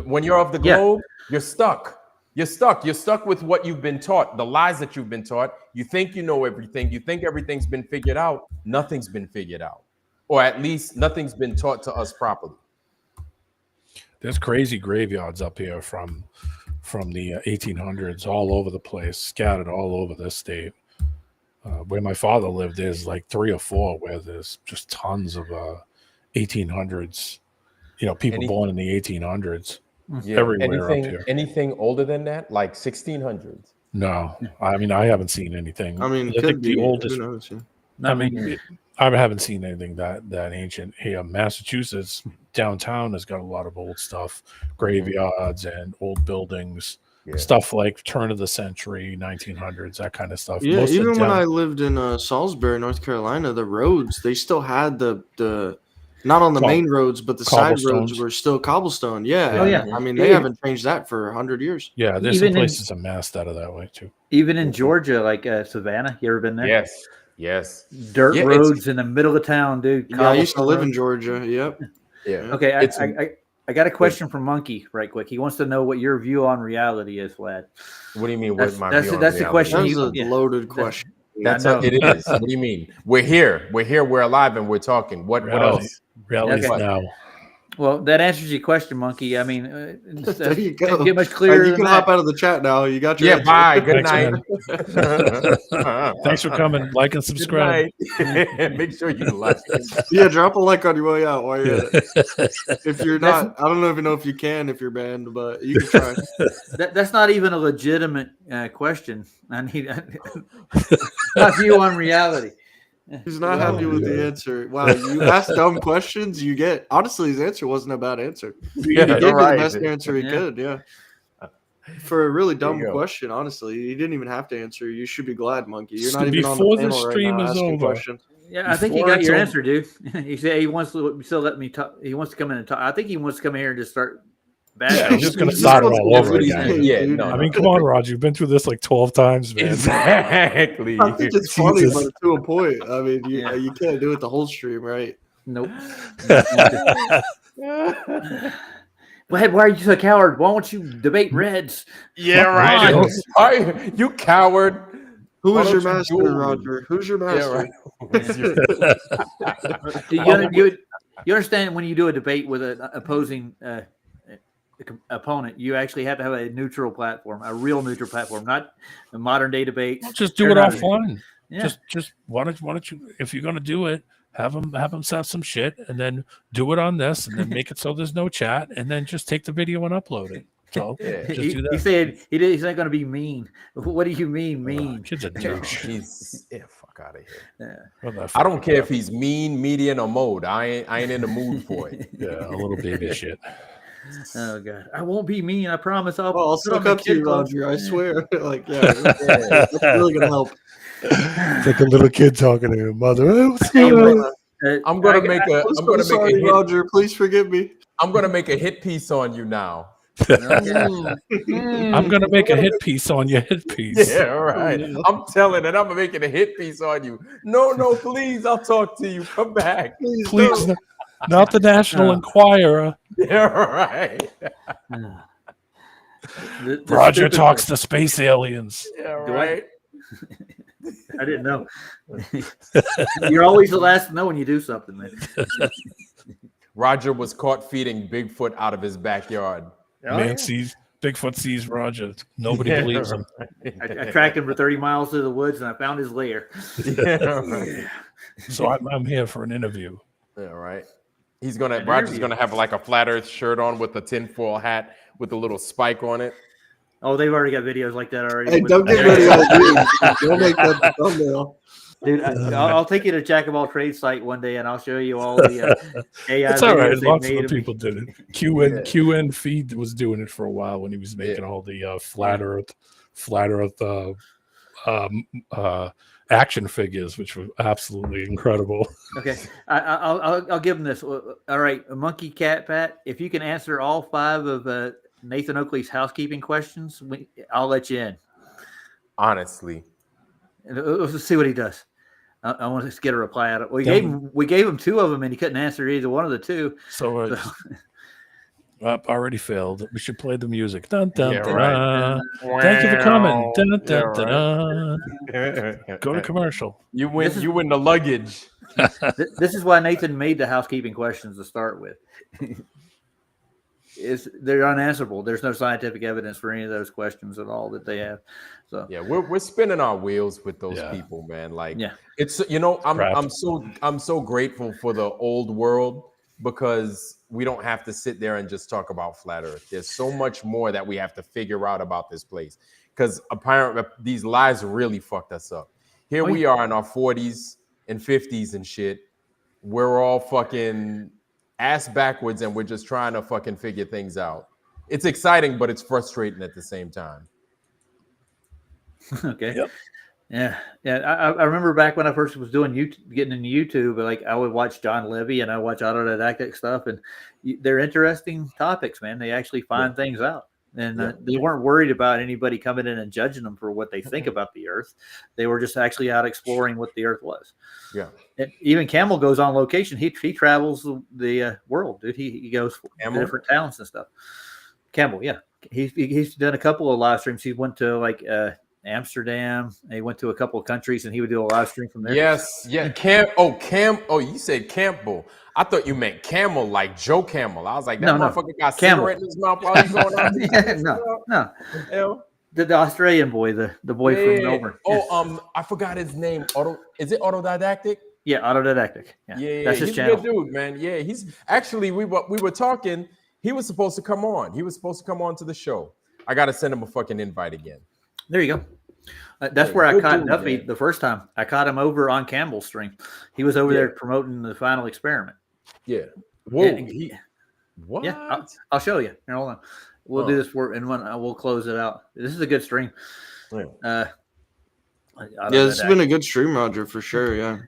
[SPEAKER 14] When you're off the globe, you're stuck. You're stuck. You're stuck with what you've been taught, the lies that you've been taught. You think you know everything. You think everything's been figured out. Nothing's been figured out. Or at least nothing's been taught to us properly.
[SPEAKER 4] There's crazy graveyards up here from the 1800s all over the place, scattered all over this state. Where my father lived, there's like 3 or 4 where there's just tons of 1800s, people born in the 1800s. Everywhere up here.
[SPEAKER 14] Anything older than that, like 1600s?
[SPEAKER 4] No, I mean I haven't seen anything.
[SPEAKER 3] I mean,
[SPEAKER 4] I think the oldest.
[SPEAKER 3] Who knows, yeah.
[SPEAKER 4] I haven't seen anything that ancient. Here, Massachusetts downtown has got a lot of old stuff, graveyards and old buildings, stuff like turn of the century, 1900s, that kind of stuff.
[SPEAKER 3] Yeah, even when I lived in Salisbury, North Carolina, the roads they still had the not on the main roads, but the side roads were still cobblestone. Yeah.
[SPEAKER 2] Oh, yeah.
[SPEAKER 3] I mean, they haven't changed that for 100 years.
[SPEAKER 4] Yeah, there's some places amassed out of that way too.
[SPEAKER 2] Even in Georgia, like Savannah, you ever been there?
[SPEAKER 14] Yes.
[SPEAKER 2] Dirt roads in the middle of town, dude.
[SPEAKER 3] Yeah, I used to live in Georgia. Yep.
[SPEAKER 14] Yeah.
[SPEAKER 2] Okay, I got a question from Monkey right quick. He wants to know what your view on reality is, Vlad.
[SPEAKER 14] What do you mean?
[SPEAKER 2] That's the question.
[SPEAKER 3] That's a loaded question.
[SPEAKER 14] It is. What do you mean? We're here. We're alive, and we're talking. What else?
[SPEAKER 4] Reality now.
[SPEAKER 2] Well, that answers your question, Monkey. I mean,
[SPEAKER 3] there you go.
[SPEAKER 2] Can't get much clearer.
[SPEAKER 3] You can hop out of the chat now. You got your answer.
[SPEAKER 14] Bye. Good night.
[SPEAKER 4] Thanks for coming. Like and subscribe.
[SPEAKER 14] Make sure you like.
[SPEAKER 3] Yeah, drop a like on your way out. While you're at it. If you're not, I don't even know if you can if you're banned, but you can try.
[SPEAKER 2] That's not even a legitimate question. I need my view on reality.
[SPEAKER 3] He's not happy with the answer. Wow, you ask dumb questions, you get. Honestly, his answer wasn't a bad answer. He gave you the best answer he could. Yeah. For a really dumb question, honestly, he didn't even have to answer. You should be glad, Monkey. You're not even on the panel
[SPEAKER 4] stream
[SPEAKER 3] right now
[SPEAKER 4] is
[SPEAKER 3] asking
[SPEAKER 4] over.
[SPEAKER 3] questions.
[SPEAKER 2] Yeah, I think he got your answer, dude. He said he wants to still let me talk. He wants to come in and talk. I think he wants to come here and just start.
[SPEAKER 4] Yeah, he's just going to start it all over again.
[SPEAKER 14] Yeah, no.
[SPEAKER 4] I mean, come on, Roger. You've been through this like 12 times, man.
[SPEAKER 14] Exactly.
[SPEAKER 3] I think it's funny, but to a point. I mean, you can't do it the whole stream, right?
[SPEAKER 2] Nope. Why are you so coward? Why won't you debate Reds?
[SPEAKER 14] Yeah, right. You coward.
[SPEAKER 3] Who is your master, Roger? Who's your master?
[SPEAKER 2] You understand when you do a debate with an opposing opponent, you actually have to have a neutral platform, a real neutral platform, not a modern day debate.
[SPEAKER 4] Just do it offline. Yeah. Just why don't you, if you're going to do it, have them set some shit and then do it on this and then make it so there's no chat and then just take the video and upload it. So just do that.
[SPEAKER 2] He said he's not going to be mean. What do you mean mean?
[SPEAKER 4] He's a douche.
[SPEAKER 14] Fuck out of here.
[SPEAKER 2] Yeah.
[SPEAKER 14] I don't care if he's mean, median, or mode. I ain't in the mood for it.
[SPEAKER 4] Yeah, a little baby shit.
[SPEAKER 2] Oh god, I won't be mean. I promise.
[SPEAKER 3] I'll stick up to you, Roger. I swear. Like, that's really gonna help.
[SPEAKER 4] It's like a little kid talking to your mother.
[SPEAKER 14] I'm gonna make a.
[SPEAKER 3] Roger, please forgive me.
[SPEAKER 14] I'm gonna make a hit piece on you now.
[SPEAKER 4] I'm gonna make a hit piece on your hit piece.
[SPEAKER 14] Yeah, right. I'm telling it. I'm making a hit piece on you. No, please. I'll talk to you. Come back.
[SPEAKER 4] Please, not the National Enquirer.
[SPEAKER 14] Yeah, right.
[SPEAKER 4] Roger talks to space aliens.
[SPEAKER 14] Yeah, right.
[SPEAKER 2] I didn't know. You're always the last to know when you do something, man.
[SPEAKER 14] Roger was caught feeding Bigfoot out of his backyard.
[SPEAKER 4] Bigfoot sees Roger. Nobody believes him.
[SPEAKER 2] I tracked him for 30 miles through the woods and I found his lair.
[SPEAKER 14] Yeah,
[SPEAKER 4] So I'm here for an interview.
[SPEAKER 14] Yeah, right. Roger's gonna have like a flat Earth shirt on with a tinfoil hat with a little spike on it.
[SPEAKER 2] Oh, they've already got videos like that already.
[SPEAKER 3] Hey, don't get rid of ideas. Don't make that the thumbnail.
[SPEAKER 2] Dude, I'll take you to Jack of all trades site one day, and I'll show you all the AI.
[SPEAKER 4] It's all right.
[SPEAKER 2] videos
[SPEAKER 4] Lots
[SPEAKER 2] they
[SPEAKER 4] of
[SPEAKER 2] made
[SPEAKER 4] people did it. QN Feed was doing it for a while when he was making all the flat Earth action figures, which were absolutely incredible.
[SPEAKER 2] Okay, I'll give him this. All right, Monkey Cat Pat, if you can answer all 5 of Nathan Oakley's housekeeping questions, I'll let you in.
[SPEAKER 14] Honestly,
[SPEAKER 2] let's see what he does. I want to get a reply out of it. We gave him 2 of them, and he couldn't answer either one of the 2.
[SPEAKER 4] So already failed. We should play the music. Dun, dun,
[SPEAKER 14] Yeah,
[SPEAKER 4] dun,
[SPEAKER 14] right.
[SPEAKER 4] dun. Thank you for coming. Dun, dun,
[SPEAKER 14] Yeah,
[SPEAKER 4] dun,
[SPEAKER 14] right.
[SPEAKER 4] dun. Go to commercial.
[SPEAKER 14] You win the luggage.
[SPEAKER 2] This is why Nathan made the housekeeping questions to start with. They're unanswerable. There's no scientific evidence for any of those questions at all that they have. So
[SPEAKER 14] yeah, we're spinning our wheels with those people, man. Like, it's I'm so grateful for the old world because we don't have to sit there and just talk about flat Earth. There's so much more that we have to figure out about this place because apparently these lies really fucked us up. Here we are in our 40s and 50s and shit. We're all fucking ass backwards and we're just trying to fucking figure things out. It's exciting, but it's frustrating at the same time.
[SPEAKER 2] Okay. Yep. Yeah. I remember back when I first was doing getting into YouTube, like I would watch John Levy and I watch autodidactic stuff, and they're interesting topics, man. They actually find things out, and they weren't worried about anybody coming in and judging them for what they think about the Earth. They were just actually out exploring what the Earth was.
[SPEAKER 14] Yeah.
[SPEAKER 2] And even Campbell goes on location. He travels the world, dude. He goes to different towns and stuff. Campbell, yeah. He's done a couple of live streams. He went to like Amsterdam. He went to a couple of countries, and he would do a live stream from there.
[SPEAKER 14] Yes, yeah. Oh, you said Campbell. I thought you meant Camel, like Joe Camel. I was like, that motherfucker got cigarette in his mouth while he's going on.
[SPEAKER 2] No. The Australian boy, the boy from Melbourne.
[SPEAKER 14] Oh, I forgot his name. Is it Autodidactic?
[SPEAKER 2] Yeah, Autodidactic. Yeah. That's his
[SPEAKER 14] he's
[SPEAKER 2] channel.
[SPEAKER 14] a good dude, man. Yeah, he's actually we were talking. He was supposed to come on. He was supposed to come on to the show. I got to send him a fucking invite again.
[SPEAKER 2] There you go. That's where I caught Duffy the first time. I caught him over on Campbell's stream. He was over there promoting the final experiment.
[SPEAKER 14] Yeah. Whoa.
[SPEAKER 2] What? Yeah, I'll show you. Here, hold on. We'll do this and we'll close it out. This is a good stream.
[SPEAKER 3] Yeah, this has been a good stream, Roger, for sure. Yeah.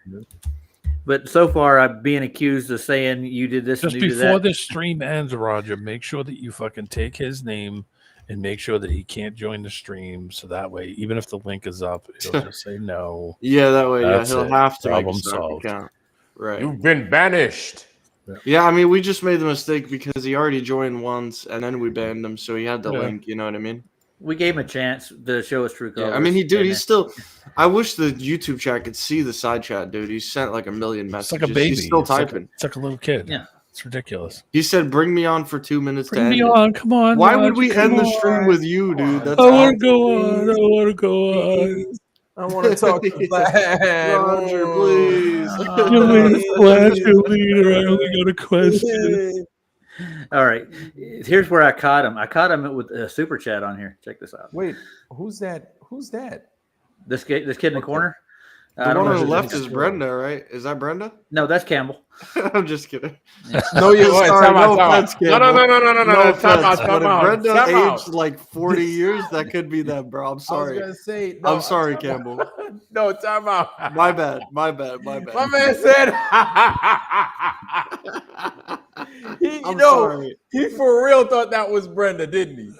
[SPEAKER 2] But so far, I'm being accused of saying you did this.
[SPEAKER 4] Just before this stream ends, Roger, make sure that you fucking take his name and make sure that he can't join the stream. So that way, even if the link is up, it'll just say no.
[SPEAKER 3] Yeah, that way, he'll have to
[SPEAKER 4] problem solved.
[SPEAKER 3] Right.
[SPEAKER 14] You've been banished.
[SPEAKER 3] Yeah, I mean, we just made the mistake because he already joined once, and then we banned him, so he had the link. You know what I mean?
[SPEAKER 2] We gave him a chance to show us true colors.
[SPEAKER 3] Yeah, I mean, he's still. I wish the YouTube chat could see the side chat, dude. He sent like a million messages.
[SPEAKER 4] It's like a baby.
[SPEAKER 3] He's still typing.
[SPEAKER 4] It's like a little kid.
[SPEAKER 2] Yeah.
[SPEAKER 4] It's ridiculous.
[SPEAKER 3] He said, "Bring me on for 2 minutes."
[SPEAKER 4] Bring me on, come on.
[SPEAKER 3] Why would we end the stream with you, dude? That's
[SPEAKER 4] I want to go on. I want to go on.
[SPEAKER 14] I want to talk to
[SPEAKER 3] Roger, please.
[SPEAKER 4] Flash your leader. I only got a question.
[SPEAKER 2] All right. Here's where I caught him. I caught him with a super chat on here. Check this out.
[SPEAKER 14] Wait, who's that?
[SPEAKER 2] This kid in the corner.
[SPEAKER 3] The one on the left is Brenda, right? Is that Brenda?
[SPEAKER 2] No, that's Campbell.
[SPEAKER 3] I'm just kidding.
[SPEAKER 14] No, you are. No,
[SPEAKER 3] If Brenda aged like 40 years, that could be that, bro. I'm sorry.
[SPEAKER 14] I was gonna say,
[SPEAKER 3] I'm sorry, Campbell.
[SPEAKER 14] No, time out.
[SPEAKER 3] My bad. My
[SPEAKER 14] Man said
[SPEAKER 3] I'm sorry.
[SPEAKER 14] He for real thought that was Brenda, didn't he?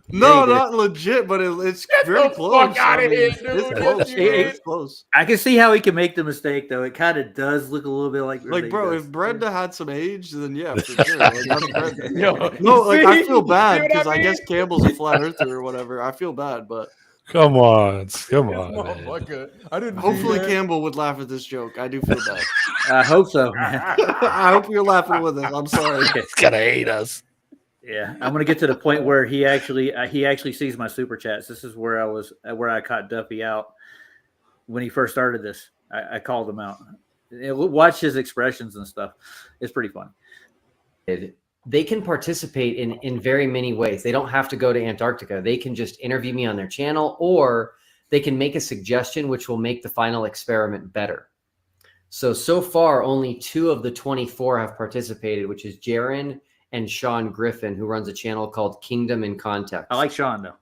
[SPEAKER 3] No, not legit, but it's very
[SPEAKER 14] the
[SPEAKER 3] close.
[SPEAKER 14] fuck outta here, dude.
[SPEAKER 3] It's
[SPEAKER 14] Yes,
[SPEAKER 3] close.
[SPEAKER 14] you
[SPEAKER 3] Yeah,
[SPEAKER 14] did.
[SPEAKER 3] it's close.
[SPEAKER 2] I can see how he can make the mistake, though. It kind of does look a little bit like
[SPEAKER 3] Like,
[SPEAKER 2] Brenda
[SPEAKER 3] bro,
[SPEAKER 2] does.
[SPEAKER 3] if Brenda had some age, then yeah, for sure. Like, that's Brenda.
[SPEAKER 14] Yo,
[SPEAKER 3] No, like I
[SPEAKER 14] see?
[SPEAKER 3] feel bad
[SPEAKER 14] See what
[SPEAKER 3] because
[SPEAKER 14] I
[SPEAKER 3] I
[SPEAKER 14] mean?
[SPEAKER 3] guess Campbell's a flat earther or whatever. I feel bad, but
[SPEAKER 4] Come on, come
[SPEAKER 14] This
[SPEAKER 4] on, man.
[SPEAKER 14] motherfucker. I didn't do
[SPEAKER 3] hopefully
[SPEAKER 14] that.
[SPEAKER 3] Campbell would laugh at this joke. I do feel bad.
[SPEAKER 2] I hope so, man.
[SPEAKER 3] I hope you're laughing with us. I'm sorry.
[SPEAKER 4] He's gonna hate us.
[SPEAKER 2] Yeah, I'm gonna get to the point where he actually sees my super chats. This is where I caught Duffy out when he first started this. I called him out. Watch his expressions and stuff. It's pretty fun.
[SPEAKER 15] They can participate in very many ways. They don't have to go to Antarctica. They can just interview me on their channel, or they can make a suggestion which will make the final experiment better. So far, only 2 of the 24 have participated, which is Jaron and Sean Griffin, who runs a channel called Kingdom in Context.
[SPEAKER 2] I like Sean, though.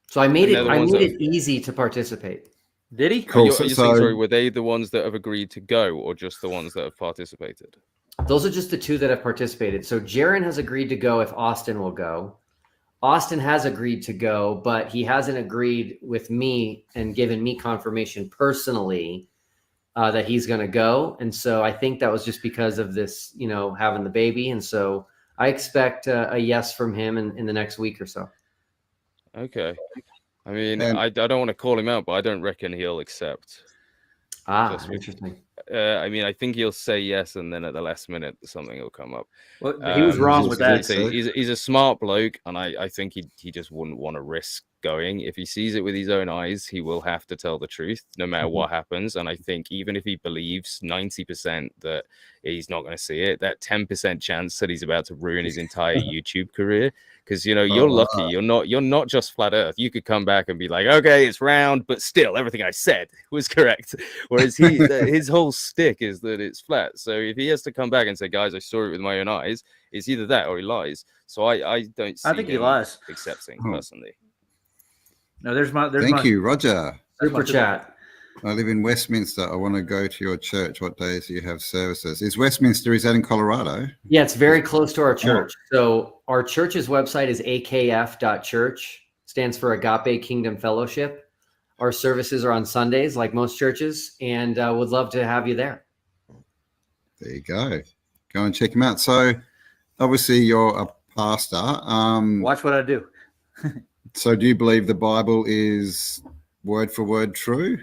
[SPEAKER 15] So I made
[SPEAKER 16] And they're the ones that
[SPEAKER 15] it easy to participate.
[SPEAKER 2] Did he?
[SPEAKER 16] Cool. Are you saying, sorry, were they the ones that have agreed to go, or just the ones that have participated?
[SPEAKER 15] Those are just the 2 that have participated. So Jaron has agreed to go if Austin will go. Austin has agreed to go, but he hasn't agreed with me and given me confirmation personally that he's going to go. And so I think that was just because of this, having the baby. And so I expect a yes from him in the next week or so.
[SPEAKER 16] Okay. I mean, I don't want to call him out, but I don't reckon he'll accept.
[SPEAKER 15] Interesting.
[SPEAKER 16] I mean, I think he'll say yes, and then at the last minute, something will come up.
[SPEAKER 2] Well, he was wrong with that.
[SPEAKER 16] He's a smart bloke, and I think he just wouldn't want to risk going. If he sees it with his own eyes, he will have to tell the truth, no matter what happens. And I think even if he believes 90% that he's not going to see it, that 10% chance that he's about to ruin his entire YouTube career. Because you're lucky. You're not just flat Earth. You could come back and be like, okay, it's round, but still everything I said was correct. Whereas his whole stick is that it's flat. So if he has to come back and say, guys, I saw it with my own eyes, it's either that or he lies. So I don't see.
[SPEAKER 2] I think he lies.
[SPEAKER 16] Accepting personally.
[SPEAKER 2] No, there's
[SPEAKER 17] Thank you, Roger.
[SPEAKER 15] Super chat.
[SPEAKER 17] I live in Westminster. I want to go to your church. What days do you have services? Is that in Colorado?
[SPEAKER 15] Yeah, it's very close to our church. So our church's website is akf.church, stands for Agape Kingdom Fellowship. Our services are on Sundays, like most churches, and would love to have you there.
[SPEAKER 17] There you go. Go and check him out. So obviously you're a pastor.
[SPEAKER 2] Watch what I do.
[SPEAKER 17] So do you believe the Bible is word for word true?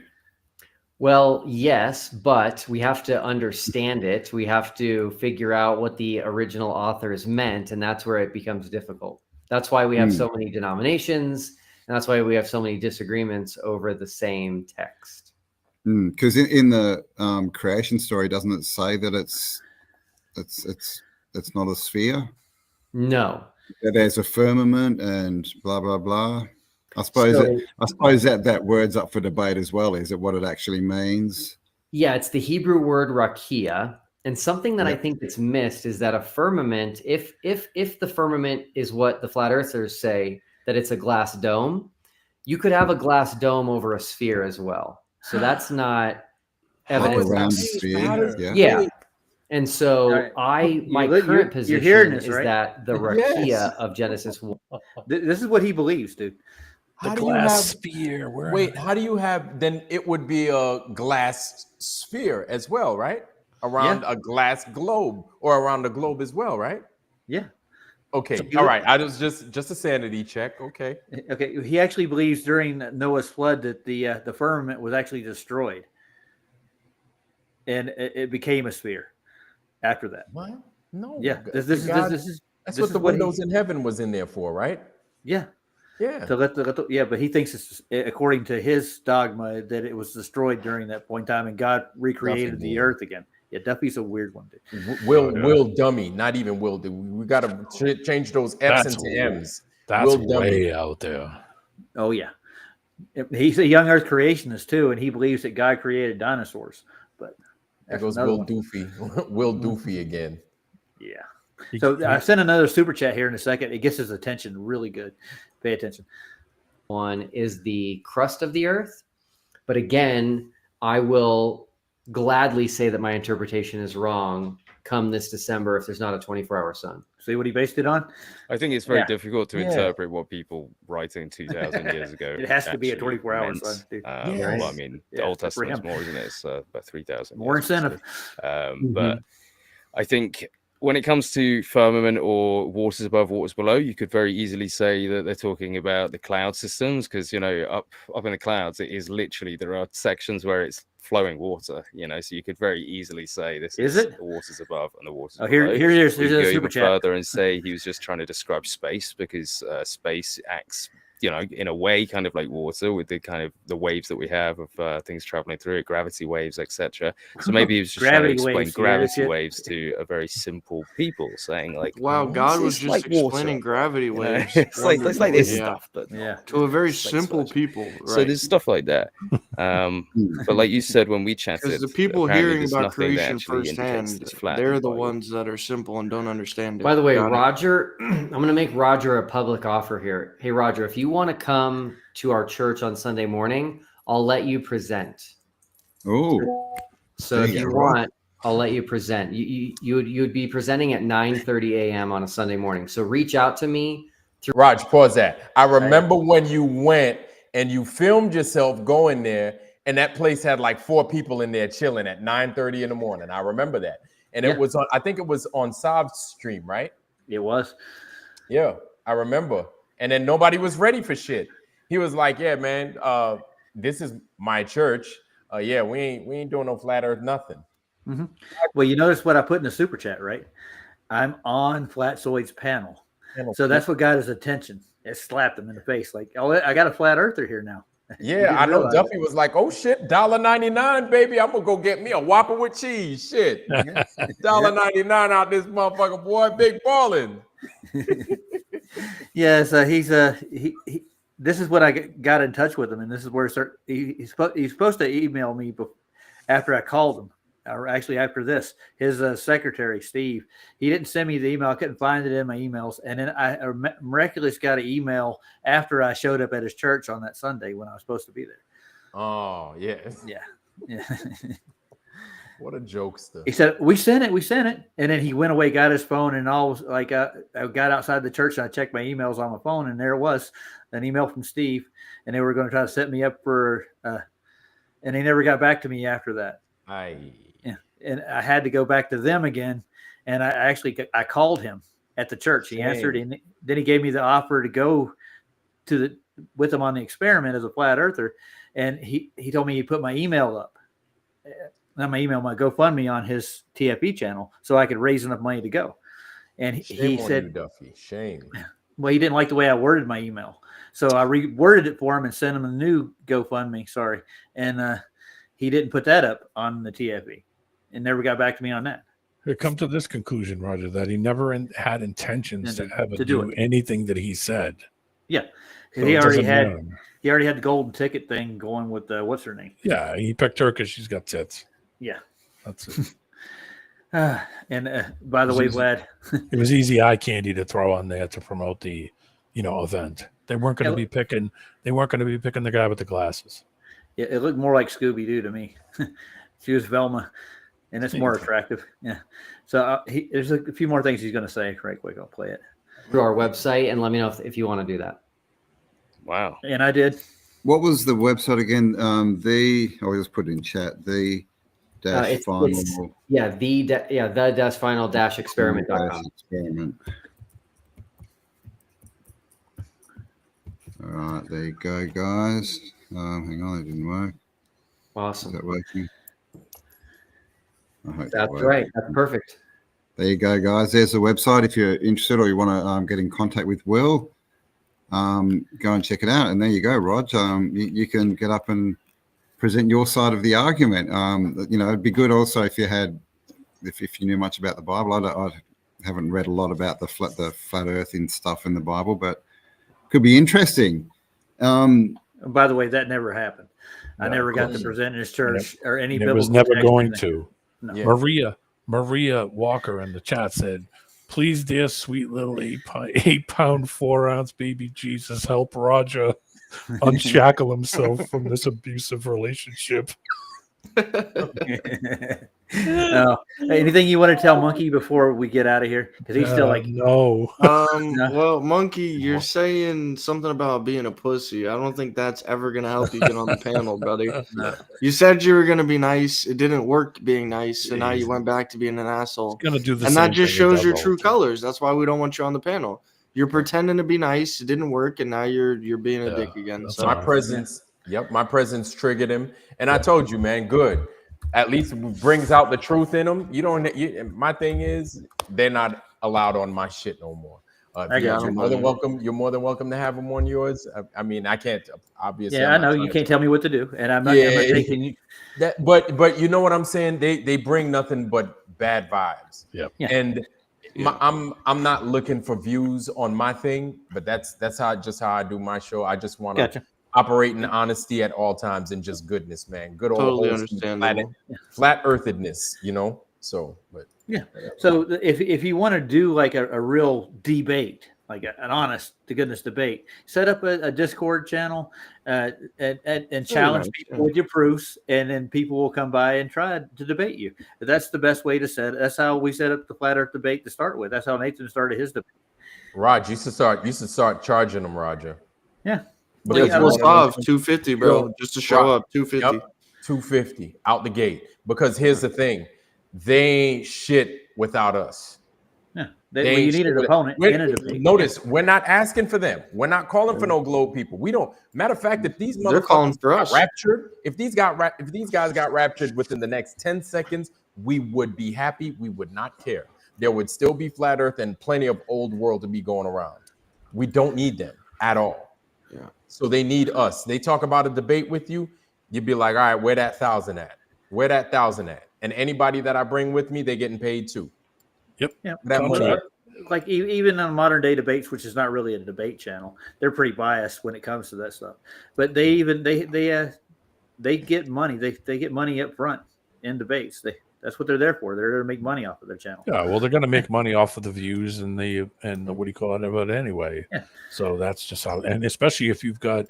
[SPEAKER 15] Well, yes, but we have to understand it. We have to figure out what the original authors meant, and that's where it becomes difficult. That's why we have so many denominations, and that's why we have so many disagreements over the same text.
[SPEAKER 17] Because in the creation story, doesn't it say that it's not a sphere?
[SPEAKER 15] No.
[SPEAKER 17] There's a firmament and blah blah blah. I suppose that word's up for debate as well. Is it what it actually means?
[SPEAKER 15] Yeah, it's the Hebrew word rakia, and something that I think that's missed is that a firmament, if the firmament is what the flat earthers say, that it's a glass dome, you could have a glass dome over a sphere as well. So that's not evidence.
[SPEAKER 17] Around the sphere.
[SPEAKER 15] Yeah. And so my current position is that the rakia of Genesis 1.
[SPEAKER 2] This is what he believes, dude.
[SPEAKER 14] How do you have how do you have then it would be a glass sphere as well, right? Around a glass globe or around the globe as well, right?
[SPEAKER 2] Yeah.
[SPEAKER 14] Okay. All right. I was just a sanity check. Okay.
[SPEAKER 2] Okay. He actually believes during Noah's flood that the firmament was actually destroyed, and it became a sphere after that.
[SPEAKER 14] What? No.
[SPEAKER 2] Yeah. This
[SPEAKER 14] that's what the windows in heaven was in there for, right?
[SPEAKER 2] Yeah.
[SPEAKER 14] Yeah.
[SPEAKER 2] So but he thinks it's according to his dogma that it was destroyed during that point in time, and God recreated the earth again. Yeah, Duffy's a weird one, dude.
[SPEAKER 14] Will dummy, not even will. We got to change those F's into M's.
[SPEAKER 4] That's way out there.
[SPEAKER 2] Oh yeah, he's a young Earth creationist too, and he believes that God created dinosaurs. But
[SPEAKER 14] there goes Will Doofy. Will Doofy again.
[SPEAKER 2] Yeah. So I sent another super chat here in a second. It gets his attention really good. Pay attention.
[SPEAKER 15] One is the crust of the earth. But again, I will gladly say that my interpretation is wrong come this December if there's not a 24-hour sun.
[SPEAKER 2] See what he based it on?
[SPEAKER 16] I think it's very
[SPEAKER 2] Yeah.
[SPEAKER 16] difficult to
[SPEAKER 2] Yeah.
[SPEAKER 16] interpret what people writing 2,000 years ago.
[SPEAKER 2] It has to be a
[SPEAKER 16] actually
[SPEAKER 2] 24-hour
[SPEAKER 16] meant.
[SPEAKER 2] sun, dude.
[SPEAKER 16] Well, I mean, the
[SPEAKER 2] Yeah,
[SPEAKER 16] Old
[SPEAKER 2] for
[SPEAKER 16] Testament's
[SPEAKER 2] him.
[SPEAKER 16] more, isn't it? It's about 3,000.
[SPEAKER 2] More
[SPEAKER 16] years,
[SPEAKER 2] incentive.
[SPEAKER 16] But I think when it comes to firmament or waters above, waters below, you could very easily say that they're talking about the cloud systems, because up in the clouds, it is literally, there are sections where it's flowing water, so you could very easily say this is
[SPEAKER 2] it?
[SPEAKER 16] the waters above and the waters below.
[SPEAKER 2] Here's
[SPEAKER 16] We
[SPEAKER 2] a
[SPEAKER 16] could go
[SPEAKER 2] super
[SPEAKER 16] even
[SPEAKER 2] chat.
[SPEAKER 16] further and say he was just trying to describe space, because space acts in a way kind of like water, with the kind of the waves that we have of things traveling through it, gravity waves, etc. So maybe he was just trying to
[SPEAKER 2] Gravity
[SPEAKER 16] explain
[SPEAKER 2] waves,
[SPEAKER 16] gravity waves to a very simple people, saying like,
[SPEAKER 3] Wow,
[SPEAKER 16] "Oh,
[SPEAKER 3] God
[SPEAKER 16] it's
[SPEAKER 3] was just
[SPEAKER 16] like water."
[SPEAKER 3] explaining gravity waves.
[SPEAKER 16] It's like this
[SPEAKER 3] wonderfully.
[SPEAKER 16] stuff, but
[SPEAKER 3] to a very simple people. Right.
[SPEAKER 16] So there's stuff like that. But like you said when we chatted,
[SPEAKER 3] Because the people
[SPEAKER 16] apparently
[SPEAKER 3] hearing
[SPEAKER 16] there's
[SPEAKER 3] about
[SPEAKER 16] nothing that
[SPEAKER 3] creation
[SPEAKER 16] actually indicates
[SPEAKER 3] firsthand,
[SPEAKER 16] it's flat.
[SPEAKER 3] they're the ones that are simple and don't understand it.
[SPEAKER 15] By the way,
[SPEAKER 3] Got it.
[SPEAKER 15] Roger, I'm going to make Roger a public offer here. Hey, Roger, if you want to come to our church on Sunday morning, I'll let you present.
[SPEAKER 17] Oh,
[SPEAKER 15] So if you want, I'll let you present. You would be presenting at 9:30 a.m. on a Sunday morning. So reach out to me.
[SPEAKER 14] Raj, pause that. I remember when you went and you filmed yourself going there, and that place had like 4 people in there chilling at 9:30 in the morning. I remember that. And it was on, I think it was on Saab's stream, right?
[SPEAKER 2] It was.
[SPEAKER 14] Yeah, I remember. And then nobody was ready for shit. He was like, "Yeah, man, this is my church. Yeah, we ain't doing no flat earth nothing."
[SPEAKER 2] Mm-hmm. Well, you notice what I put in the super chat, right? I'm on Flatzoid's panel. So that's what got his attention. It slapped him in the face. Like, oh, I got a flat earther here now.
[SPEAKER 14] Yeah, I know. Duffy was like, "Oh shit, $1.99, baby. I'm gonna go get me a Whopper with cheese." Shit, $1.99 out this motherfucker, boy. Big ballin'.
[SPEAKER 2] Yeah, so he's this is what I got in touch with him, and this is where he's supposed to email me after I called him, or actually after this. His secretary Steve, he didn't send me the email. I couldn't find it in my emails, and then I miraculously got an email after I showed up at his church on that Sunday when I was supposed to be there.
[SPEAKER 14] Oh yeah,
[SPEAKER 2] yeah.
[SPEAKER 14] What a jokester.
[SPEAKER 2] He said, we sent it. And then he went away, got his phone, and all was like, I got outside the church and I checked my emails on my phone, and there was an email from Steve, and they were going to try to set me up for, and they never got back to me after that. Yeah. And I had to go back to them again. And I called him at the church. He answered, and then he gave me the offer to go with him on the experiment as a flat earther. And he told me he'd put my email up. Not my email, my GoFundMe on his TFE channel, so I could raise enough money to go. And he said,
[SPEAKER 14] you, Duffy. Shame.
[SPEAKER 2] Well, he didn't like the way I worded my email, so I reworded it for him and sent him a new GoFundMe. Sorry, and he didn't put that up on the TFE, and never got back to me on that.
[SPEAKER 4] We come to this conclusion, Roger, that he never had intentions to ever do anything that he said.
[SPEAKER 2] Yeah,
[SPEAKER 4] So
[SPEAKER 2] he
[SPEAKER 4] it
[SPEAKER 2] already
[SPEAKER 4] doesn't
[SPEAKER 2] had
[SPEAKER 4] matter.
[SPEAKER 2] he already had the golden ticket thing going with what's her name?
[SPEAKER 4] Yeah, he picked her because she's got tits.
[SPEAKER 2] Yeah,
[SPEAKER 4] that's it.
[SPEAKER 2] And by the way, Vlad,
[SPEAKER 4] it was easy eye candy to throw on there to promote the, event. They weren't going to be picking. They weren't going to be picking the guy with the glasses.
[SPEAKER 2] Yeah, it looked more like Scooby Doo to me. She was Velma, and it's more attractive. Yeah. So there's a few more things he's going to say right quick. I'll play it.
[SPEAKER 15] To our website and let me know if you want to do that.
[SPEAKER 16] Wow.
[SPEAKER 2] And I did.
[SPEAKER 17] What was the website again? I'll just put it in chat. The dash final.
[SPEAKER 15] The dash final dash experiment.com.
[SPEAKER 17] Experiment. All right, there you go, guys. Hang on, it didn't work.
[SPEAKER 15] Awesome.
[SPEAKER 17] Is that working?
[SPEAKER 15] That's right. That's perfect.
[SPEAKER 17] There you go, guys. There's the website. If you're interested or you want to get in contact with Will, go and check it out. And there you go, Rog. You can get up and present your side of the argument. It'd be good also if you knew much about the Bible. I haven't read a lot about the flat earth and stuff in the Bible, but could be interesting.
[SPEAKER 2] By the way, that never happened. I never got to present in his church or any.
[SPEAKER 4] It was never going to.
[SPEAKER 2] No.
[SPEAKER 4] Yeah. Maria Walker in the chat said, "Please, dear sweet little 8-pound 4-ounce baby Jesus, help Roger unshackle himself from this abusive relationship."
[SPEAKER 2] Anything you want to tell Monkey before we get out of here? Because he's still like,
[SPEAKER 4] no.
[SPEAKER 2] No?
[SPEAKER 3] Well, Monkey, you're saying something about being a pussy. I don't think that's ever gonna help you get on the panel, buddy.
[SPEAKER 2] No.
[SPEAKER 3] You said you were gonna be nice. It didn't work being nice, so now you went back to being an asshole.
[SPEAKER 4] Gonna do the
[SPEAKER 3] and
[SPEAKER 4] same
[SPEAKER 3] that just
[SPEAKER 4] thing it
[SPEAKER 3] shows
[SPEAKER 4] does
[SPEAKER 3] your
[SPEAKER 4] all
[SPEAKER 3] true
[SPEAKER 4] the time.
[SPEAKER 3] colors. That's why we don't want you on the panel. You're pretending to be nice. It didn't work, and now you're being a dick again. So
[SPEAKER 14] My presence, my presence triggered him, and I told you, man, good. At least it brings out the truth in them. You don't. My thing is, they're not allowed on my shit no more. You're more than welcome. You're more than welcome to have them on yours. I mean, I can't obviously.
[SPEAKER 2] Yeah, I know you can't tell me what to do, and I'm not taking you.
[SPEAKER 14] But you know what I'm saying? They bring nothing but bad vibes.
[SPEAKER 4] Yep.
[SPEAKER 2] Yeah.
[SPEAKER 14] And I'm not looking for views on my thing, but that's how I do my show. I just want to operate in honesty at all times and just goodness, man. Good old
[SPEAKER 3] Totally
[SPEAKER 14] wholesome
[SPEAKER 3] understandable.
[SPEAKER 14] flat earthedness, you know. So, but
[SPEAKER 2] yeah. So if you want to do like a real debate, like an honest to goodness debate, set up a Discord channel and challenge people with your proofs, and then people will come by and try to debate you. That's the best way to set it. That's how we set up the flat earth debate to start with. That's how Nathan started his debate.
[SPEAKER 14] Roger, you should start charging them, Roger.
[SPEAKER 2] Yeah.
[SPEAKER 14] Because
[SPEAKER 3] what's off 250, bro, just to show up 250.
[SPEAKER 14] Yep, 250 out the gate. Because here's the thing, they ain't shit without us.
[SPEAKER 2] Yeah, you need an opponent in a debate.
[SPEAKER 14] Notice we're not asking for them. We're not calling for no globe people. We don't. Matter of fact, if these motherfuckers got raptured, if these guys got raptured within the next 10 seconds, we would be happy. We would not care. There would still be flat Earth and plenty of old world to be going around. We don't need them at all.
[SPEAKER 3] Yeah.
[SPEAKER 14] So they need us. They talk about a debate with you. You'd be like, all right, where that 1,000 at? Where that 1,000 at? And anybody that I bring with me, they're getting paid too.
[SPEAKER 4] Yep.
[SPEAKER 2] Yeah.
[SPEAKER 14] That money.
[SPEAKER 2] Like even on modern day debates, which is not really a debate channel, they're pretty biased when it comes to that stuff. But they get money. They get money up front in debates. That's what they're there for. They're there to make money off of their channel.
[SPEAKER 4] Yeah, well, they're going to make money off of the views and the what do you call it? But anyway, so that's just how. And especially if you've got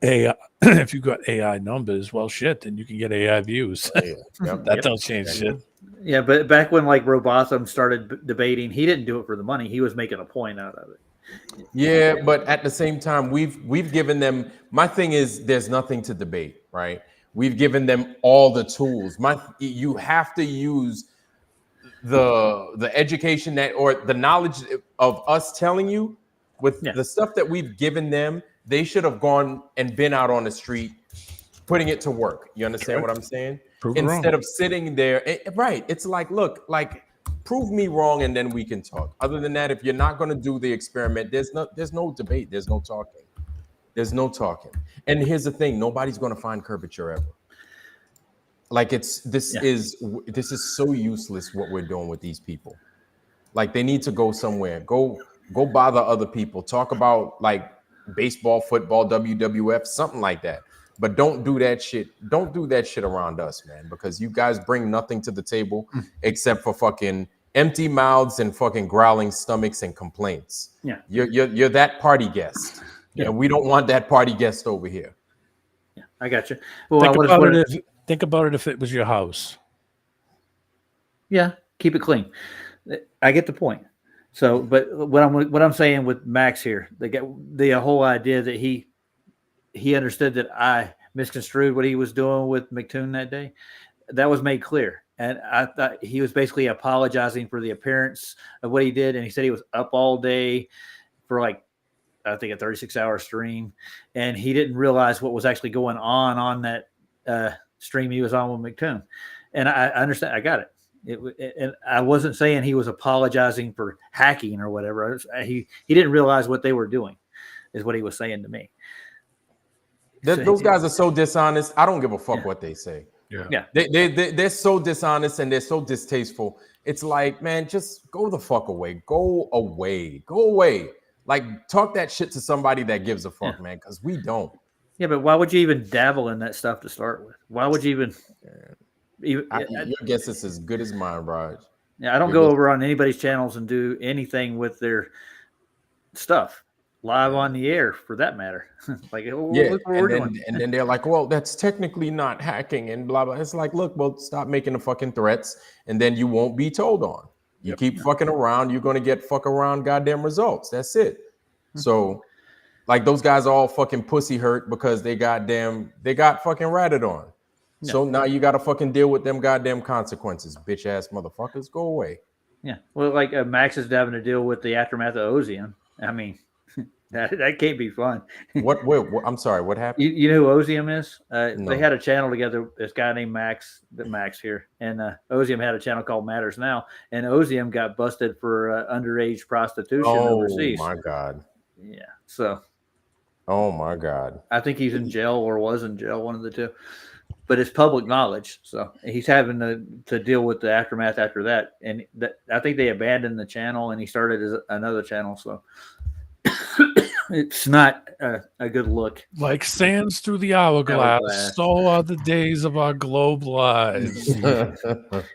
[SPEAKER 4] AI, if you've got AI numbers, well, shit, then you can get AI views. That don't change shit.
[SPEAKER 2] Yeah, but back when like Robotham started debating, he didn't do it for the money. He was making a point out of it.
[SPEAKER 14] Yeah, but at the same time, we've given them. My thing is, there's nothing to debate, right? We've given them all the tools. You have to use the education or the knowledge of us telling you with the stuff that we've given them. They should have gone and been out on the street, putting it to work. You understand what I'm saying? Instead of sitting there, right? It's like, look, like prove me wrong, and then we can talk. Other than that, if you're not going to do the experiment, there's no debate. There's no talking. There's no talking. And here's the thing: nobody's going to find curvature ever. Like this is so useless what we're doing with these people. Like they need to go somewhere. Go bother other people. Talk about like baseball, football, WWF, something like that. But don't do that shit. Don't do that shit around us, man, because you guys bring nothing to the table except for fucking empty mouths and fucking growling stomachs and complaints.
[SPEAKER 2] Yeah.
[SPEAKER 14] You're that party guest.
[SPEAKER 2] Yeah.
[SPEAKER 14] And we don't want that party guest over here.
[SPEAKER 2] Yeah, I got you. Well,
[SPEAKER 4] Think about it if it was your house.
[SPEAKER 2] Yeah, keep it clean. I get the point. So, but what I'm saying with Max here, they got the whole idea that he understood that I misconstrued what he was doing with McToon that day. That was made clear. And I thought he was basically apologizing for the appearance of what he did. And he said he was up all day for like, I think a 36-hour stream. And he didn't realize what was actually going on that stream he was on with McToon. And I understand. I got it. And I wasn't saying he was apologizing for hacking or whatever. He didn't realize what they were doing is what he was saying to me.
[SPEAKER 14] Those guys are so dishonest. I don't give a fuck what they say.
[SPEAKER 2] Yeah.
[SPEAKER 14] They're so dishonest and they're so distasteful. It's like, man, just go the fuck away. Go away. Like, talk that shit to somebody that gives a fuck, man, because we don't.
[SPEAKER 2] Yeah, but why would you even dabble in that stuff to start with? Why would you even
[SPEAKER 14] your guess is as good as mine, Raj.
[SPEAKER 2] Yeah, I don't go over on anybody's channels and do anything with their stuff. live on the air for that matter. Like, oh,
[SPEAKER 14] Yeah,
[SPEAKER 2] look what we're doing.
[SPEAKER 14] and then they're like, well, that's technically not hacking and blah blah. It's like, look, well, stop making the fucking threats, and then you won't be told on. You keep fucking around, you're gonna get fuck around goddamn results. That's it. So, like, those guys are all fucking pussy hurt because they got fucking ratted on.
[SPEAKER 2] Yeah.
[SPEAKER 14] So now you got to fucking deal with them goddamn consequences, bitch ass motherfuckers. Go away.
[SPEAKER 2] Yeah. Well, like Max is having to deal with the aftermath of Ozium. I mean, that can't be fun.
[SPEAKER 14] What? I'm sorry. What happened?
[SPEAKER 2] You know who Ozium is?
[SPEAKER 14] No.
[SPEAKER 2] They had a channel together. This guy named Max here, and Ozium had a channel called Matters Now, and Ozium got busted for underage prostitution overseas.
[SPEAKER 14] Oh my god.
[SPEAKER 2] Yeah. So.
[SPEAKER 14] Oh my god.
[SPEAKER 2] I think he's in jail or was in jail, one of the two. But it's public knowledge, so he's having to deal with the aftermath after that. And I think they abandoned the channel, and he started another channel. So it's not a good look.
[SPEAKER 4] Like sands through the hourglass, so are the days of our globe lives.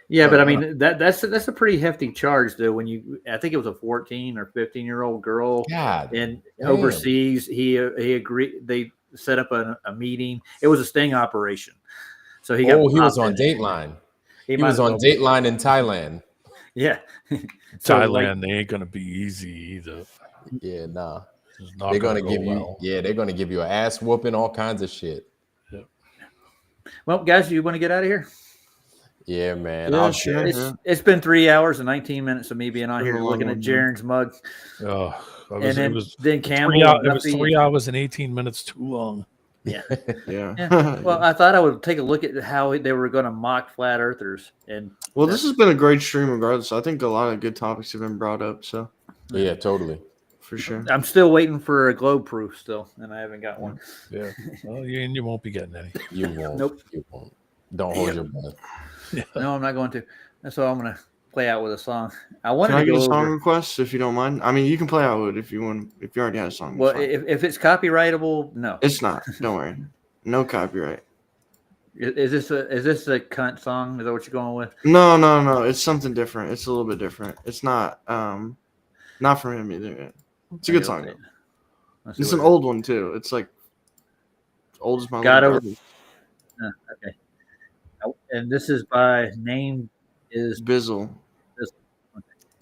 [SPEAKER 2] Yeah, but I mean that's a pretty hefty charge, though. When I think it was a 14 or 15-year-old girl, and overseas, he agreed. They set up a meeting. It was a sting operation. So he
[SPEAKER 14] was on Dateline. He was on Dateline in Thailand.
[SPEAKER 2] Yeah.
[SPEAKER 4] So Thailand, they ain't gonna be easy either.
[SPEAKER 14] Yeah, nah. They're gonna give you they're gonna give you an ass whooping, all kinds of shit.
[SPEAKER 2] Yep. Well, guys, you want to get out of here?
[SPEAKER 14] Yeah, man.
[SPEAKER 3] Yeah, sure.
[SPEAKER 2] It's been 3 hours and 19 minutes of me being on here looking at Jaren's mug.
[SPEAKER 4] Oh,
[SPEAKER 2] then Campbell.
[SPEAKER 4] It was 3 hours and 18 minutes too long.
[SPEAKER 2] Yeah.
[SPEAKER 3] Yeah.
[SPEAKER 2] Well, I thought I would take a look at how they were going to mock flat earthers. And
[SPEAKER 3] well, this has been a great stream regardless. I think a lot of good topics have been brought up. So
[SPEAKER 14] yeah, totally.
[SPEAKER 3] For sure.
[SPEAKER 2] I'm still waiting for a globe proof still, and I haven't got one.
[SPEAKER 4] Yeah. Well, you won't be getting any.
[SPEAKER 14] You won't.
[SPEAKER 2] Nope.
[SPEAKER 14] You won't. Don't hold your breath.
[SPEAKER 2] Yeah. No, I'm not going to. That's why I'm going to play out with a song. I wanted
[SPEAKER 3] Can I
[SPEAKER 2] to
[SPEAKER 3] get
[SPEAKER 2] go
[SPEAKER 3] a song
[SPEAKER 2] over.
[SPEAKER 3] request if you don't mind? I mean, you can play out with it if you want. If you already had a song.
[SPEAKER 2] Well, if it's copyrightable, no.
[SPEAKER 3] It's not. Don't worry. No copyright.
[SPEAKER 2] Is this a cunt song? Is that what you're going with?
[SPEAKER 3] No. It's something different. It's a little bit different. It's not not from him either. It's a good song though. It's an old one too. It's like old as my
[SPEAKER 2] Got
[SPEAKER 3] little
[SPEAKER 2] over.
[SPEAKER 3] brother.
[SPEAKER 2] Okay. And this is by name is
[SPEAKER 3] Bizzle.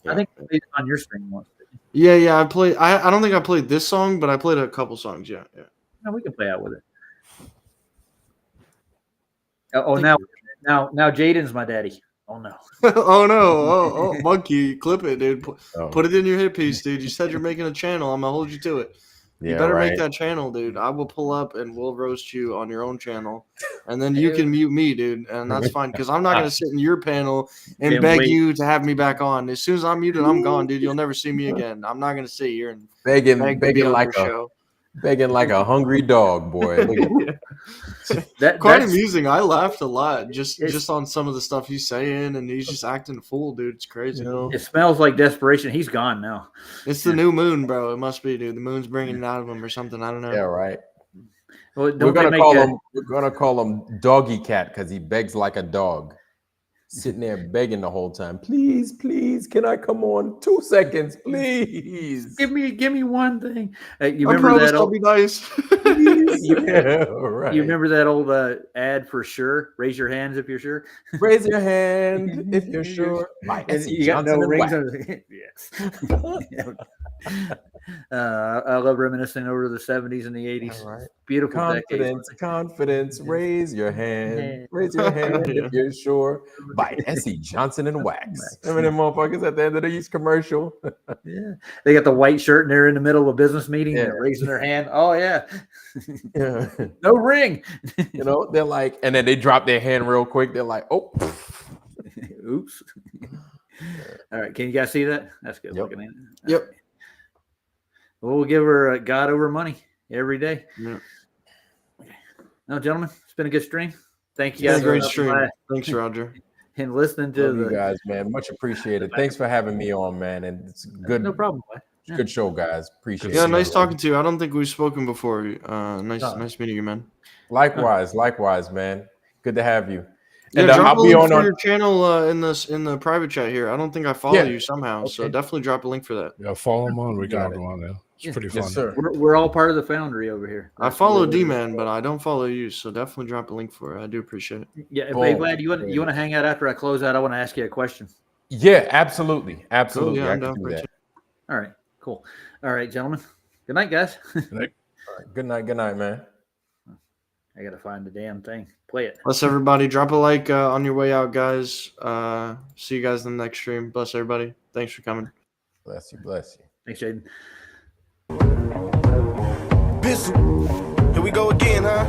[SPEAKER 2] I think I played it on your stream once.
[SPEAKER 3] Yeah. I played. I don't think I played this song, but I played a couple songs. Yeah.
[SPEAKER 2] No, we can play out with it. Oh, now Jaden's my daddy. Oh no.
[SPEAKER 3] Oh no. Oh, monkey, clip it, dude. Put it in your hit piece, dude. You said you're making a channel. I'm gonna hold you to it. You better make that channel, dude. I will pull up and we'll roast you on your own channel, and then you can mute me, dude, and that's fine because I'm not gonna sit in your panel and beg you to have me back on. As soon as I'm muted, I'm gone, dude. You'll never see me again. I'm not gonna sit here and
[SPEAKER 14] begging like a hungry dog, boy.
[SPEAKER 3] Quite amusing. I laughed a lot just on some of the stuff he's saying, and he's just acting a fool, dude. It's crazy.
[SPEAKER 2] It smells like desperation. He's gone now.
[SPEAKER 3] It's the new moon, bro. It must be, dude. The moon's bringing it out of him or something. I don't know.
[SPEAKER 14] Yeah, right.
[SPEAKER 2] Well,
[SPEAKER 14] we're gonna call him Doggy Cat because he begs like a dog, sitting there begging the whole time. Please, can I come on 2 seconds, please?
[SPEAKER 2] Give me one thing. You
[SPEAKER 3] I
[SPEAKER 2] remember
[SPEAKER 3] promise
[SPEAKER 2] that?
[SPEAKER 3] I'll be nice.
[SPEAKER 14] Yeah, right.
[SPEAKER 2] You remember that old ad for sure? Raise your hands if you're sure.
[SPEAKER 14] Raise your hand if you're sure.
[SPEAKER 2] And you got no rings on the yes. I love reminiscing over the 70s and the 80s.
[SPEAKER 14] Right.
[SPEAKER 2] Beautiful
[SPEAKER 14] Confidence. Raise your hand. Raise your hand if you're sure. By S.E. Johnson and Wax. Remember them motherfuckers at the end of each commercial?
[SPEAKER 2] Yeah. They got the white shirt and they're in the middle of a business meeting. They're raising their hand. Oh, yeah.
[SPEAKER 14] Yeah.
[SPEAKER 2] No ring.
[SPEAKER 14] They're like, and then they drop their hand real quick. They're like, oh.
[SPEAKER 2] Oops. All right. Can you guys see that? That's good looking.
[SPEAKER 3] Yep.
[SPEAKER 2] Right. Well, we'll give her God over money every day.
[SPEAKER 3] Yeah.
[SPEAKER 2] No, gentlemen, it's been a good stream. Thank you guys.
[SPEAKER 3] Great stream. Thanks, Roger.
[SPEAKER 2] And listening to
[SPEAKER 14] you guys, man. Much appreciated. Thanks for having me on, man. And it's good.
[SPEAKER 2] No problem. Yeah.
[SPEAKER 14] Good show, guys. Appreciate it.
[SPEAKER 3] Yeah, nice talking to you. I don't think we've spoken before. Nice meeting you, man.
[SPEAKER 14] Likewise, man. Good to have you.
[SPEAKER 3] Yeah,
[SPEAKER 14] And
[SPEAKER 3] drop
[SPEAKER 14] I'll
[SPEAKER 3] a
[SPEAKER 14] be
[SPEAKER 3] link
[SPEAKER 14] on
[SPEAKER 3] for your channel in the private chat here. I don't think I follow you somehow, so definitely drop a link for that.
[SPEAKER 4] Yeah, follow him on. We can all go on there. It's pretty
[SPEAKER 14] Yes,
[SPEAKER 4] fun.
[SPEAKER 14] sir.
[SPEAKER 2] We're all part of the Foundry over here.
[SPEAKER 3] I follow D-Man, but I don't follow you, so definitely drop a link for it. I do appreciate it.
[SPEAKER 2] Yeah, hey, Vlad, you want to hang out after I close out? I want to ask you a question.
[SPEAKER 14] Yeah, absolutely. Absolutely.
[SPEAKER 3] Cool, yeah,
[SPEAKER 14] I
[SPEAKER 3] I'm
[SPEAKER 14] can
[SPEAKER 3] down
[SPEAKER 14] do
[SPEAKER 3] for it
[SPEAKER 14] that.
[SPEAKER 3] too.
[SPEAKER 2] All right, cool. All right, gentlemen. Good night, guys.
[SPEAKER 14] All right. Good night, man.
[SPEAKER 2] I got to find the damn thing. Play it.
[SPEAKER 3] Bless everybody. Drop a like on your way out, guys. See you guys in the next stream. Bless everybody. Thanks for coming.
[SPEAKER 14] Bless you. Bless you.
[SPEAKER 2] Thanks, Jaden.
[SPEAKER 1] Here we go again, huh?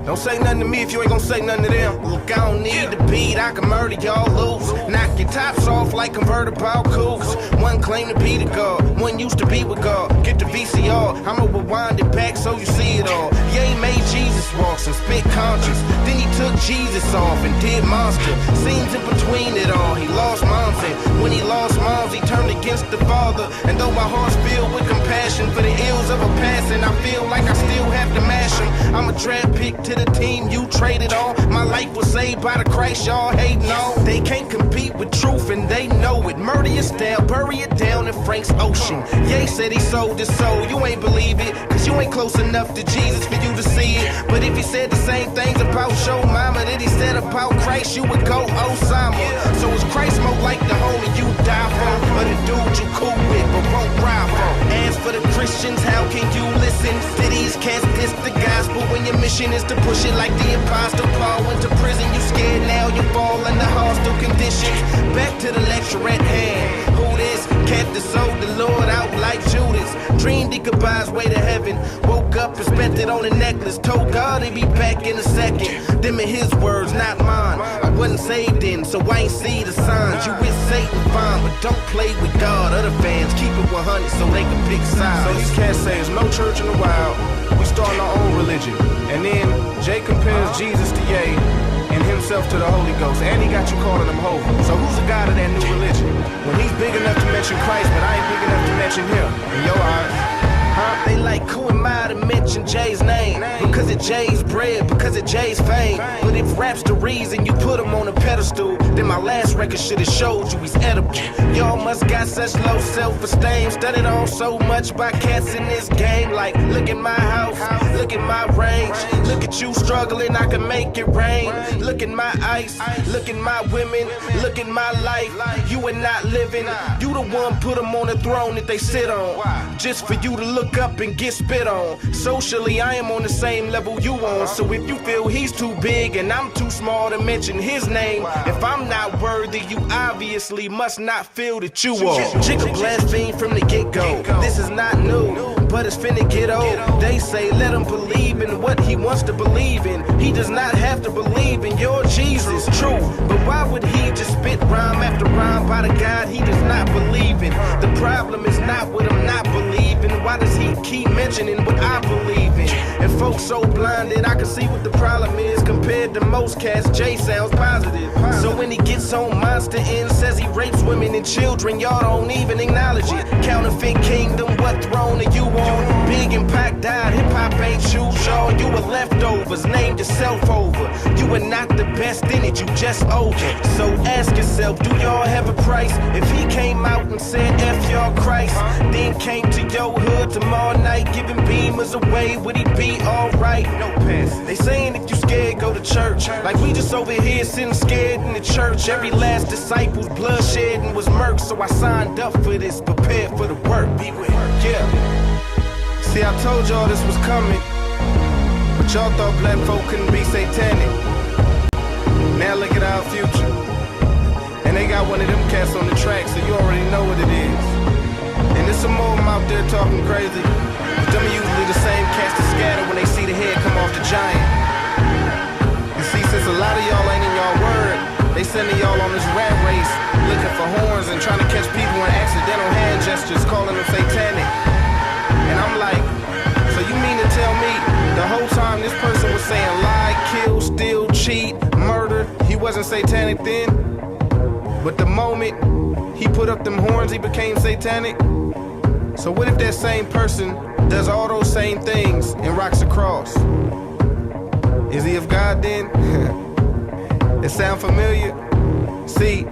[SPEAKER 1] Don't say nothing to me if you ain't gonna say nothing to them. Look, I don't need the beat, I can murder y'all loose. Knock your tops off like convertible coos. One claim to be the God, one used to be with God. Get the VCR, I'ma rewind it back so you see it all. Yeah, he made Jesus walks and spit conscience. Then he took Jesus off and did monster. Scenes in between it all, he lost moms. And when he lost moms, he turned against the Father. And though my heart's filled with compassion for the ills of a passing, I feel like I still have to mash him. I'm a draft pick to the team you traded on. My life was saved by the Christ y'all hating on. They can't compete with truth and they know it. Murder your style, bury it down in Frank's ocean. Ye said he sold his soul, you ain't believe it, cause you ain't close enough to Jesus for you to see it. But if he said the same things about your mama that he said about Christ, you would go Osama. So is Christ more like the homie you die for, or the dude you cool with but won't ride for? As for the Christians, how can you listen to these cats diss the gospel when your mission is to push it like the apostle Paul went to prison? You scared now, you fall under hostile conditions. Back to the lecture at hand. Who this cat that sold the Lord out like Judas? Dreamed he could buy his way to heaven. Woke up and spent it on a necklace. Told God he'd be back in a second. Them are his words, not mine. I wasn't saved then, so I ain't see the signs. You with Satan, fine, but don't play with God. Other fans keep it 100 so they can pick sides. So these cats say there's no church in the wild. We starting our own religion. And then Jay compares Jesus to Ye and himself to the Holy Ghost. And he got you calling him holy. So who's the God of that new religion? When he's big enough to mention Christ, but I ain't big enough to mention him. In your eyes. Huh? They like, who am I to mention Jay's name? Because of Jay's bread, because of Jay's fame. But if rap's the reason you put him on a pedestal, then my last record should have showed you he's edible. Y'all must got such low self-esteem, studied on so much by cats in this game. Like, look at my house, look at my range, look at you struggling, I can make it rain. Look at my ice, look at my women, look at my life. You are not living, you the one put them on the throne that they sit on, just for you to look up and get spit on. Socially, I am on the same level you on. So if you feel he's too big and I'm too small to mention his name, if I'm not worthy, you obviously must not feel that you are. Jigga blaspheme from the get-go. This is not new, but it's finna get old. They say let him believe in what he wants to believe in. He does not have to believe in your Jesus, true. But why would he just spit rhyme after rhyme by the God he does not believe in? The problem is not what I'm not believing. Why does he keep mentioning what I believe in? And folks so blinded, I can see what the problem is. Compared to most cats, Jay sounds positive. So when he gets on Monster Inn, says he rapes women and children, y'all don't even acknowledge it. Counterfeit kingdom, what throne are you on? Big and Pac died, hip-hop ain't you, y'all. You were leftovers, named yourself over. You were not the best in it, you just over. So ask yourself, do y'all have a price? If he came out and said F y'all Christ, then came to your hood tomorrow night giving beamers away, would he be alright? No pass. They saying if you scared, go to church. Like we just over here sitting scared in the church. Every last disciple's bloodshed and was murked. So I signed up for this, prepared for the work. Beware. Yeah. See, I told y'all this was coming, but y'all thought black folk couldn't be satanic. Now look at our future. And they got one of them cats on the track, so you already know what it is. And there's some more of them out there talking crazy. But them are usually the same cats that scatter when they see the head come off the giant. You see, since a lot of y'all ain't in y'all word, they sending y'all on this rat race, looking for horns and trying to catch people in accidental hand gestures, calling them satanic. And I'm like, so you mean to tell me the whole time this person was saying lie, kill, steal, cheat, murder, he wasn't satanic then? But the moment he put up them horns, he became satanic? So what if that same person does all those same things and rocks a cross? Is he of God then? It sound familiar? See,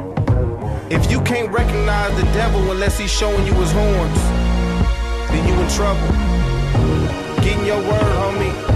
[SPEAKER 1] if you can't recognize the devil unless he's showing you his horns,
[SPEAKER 18] then you in trouble. Getting your word, homie.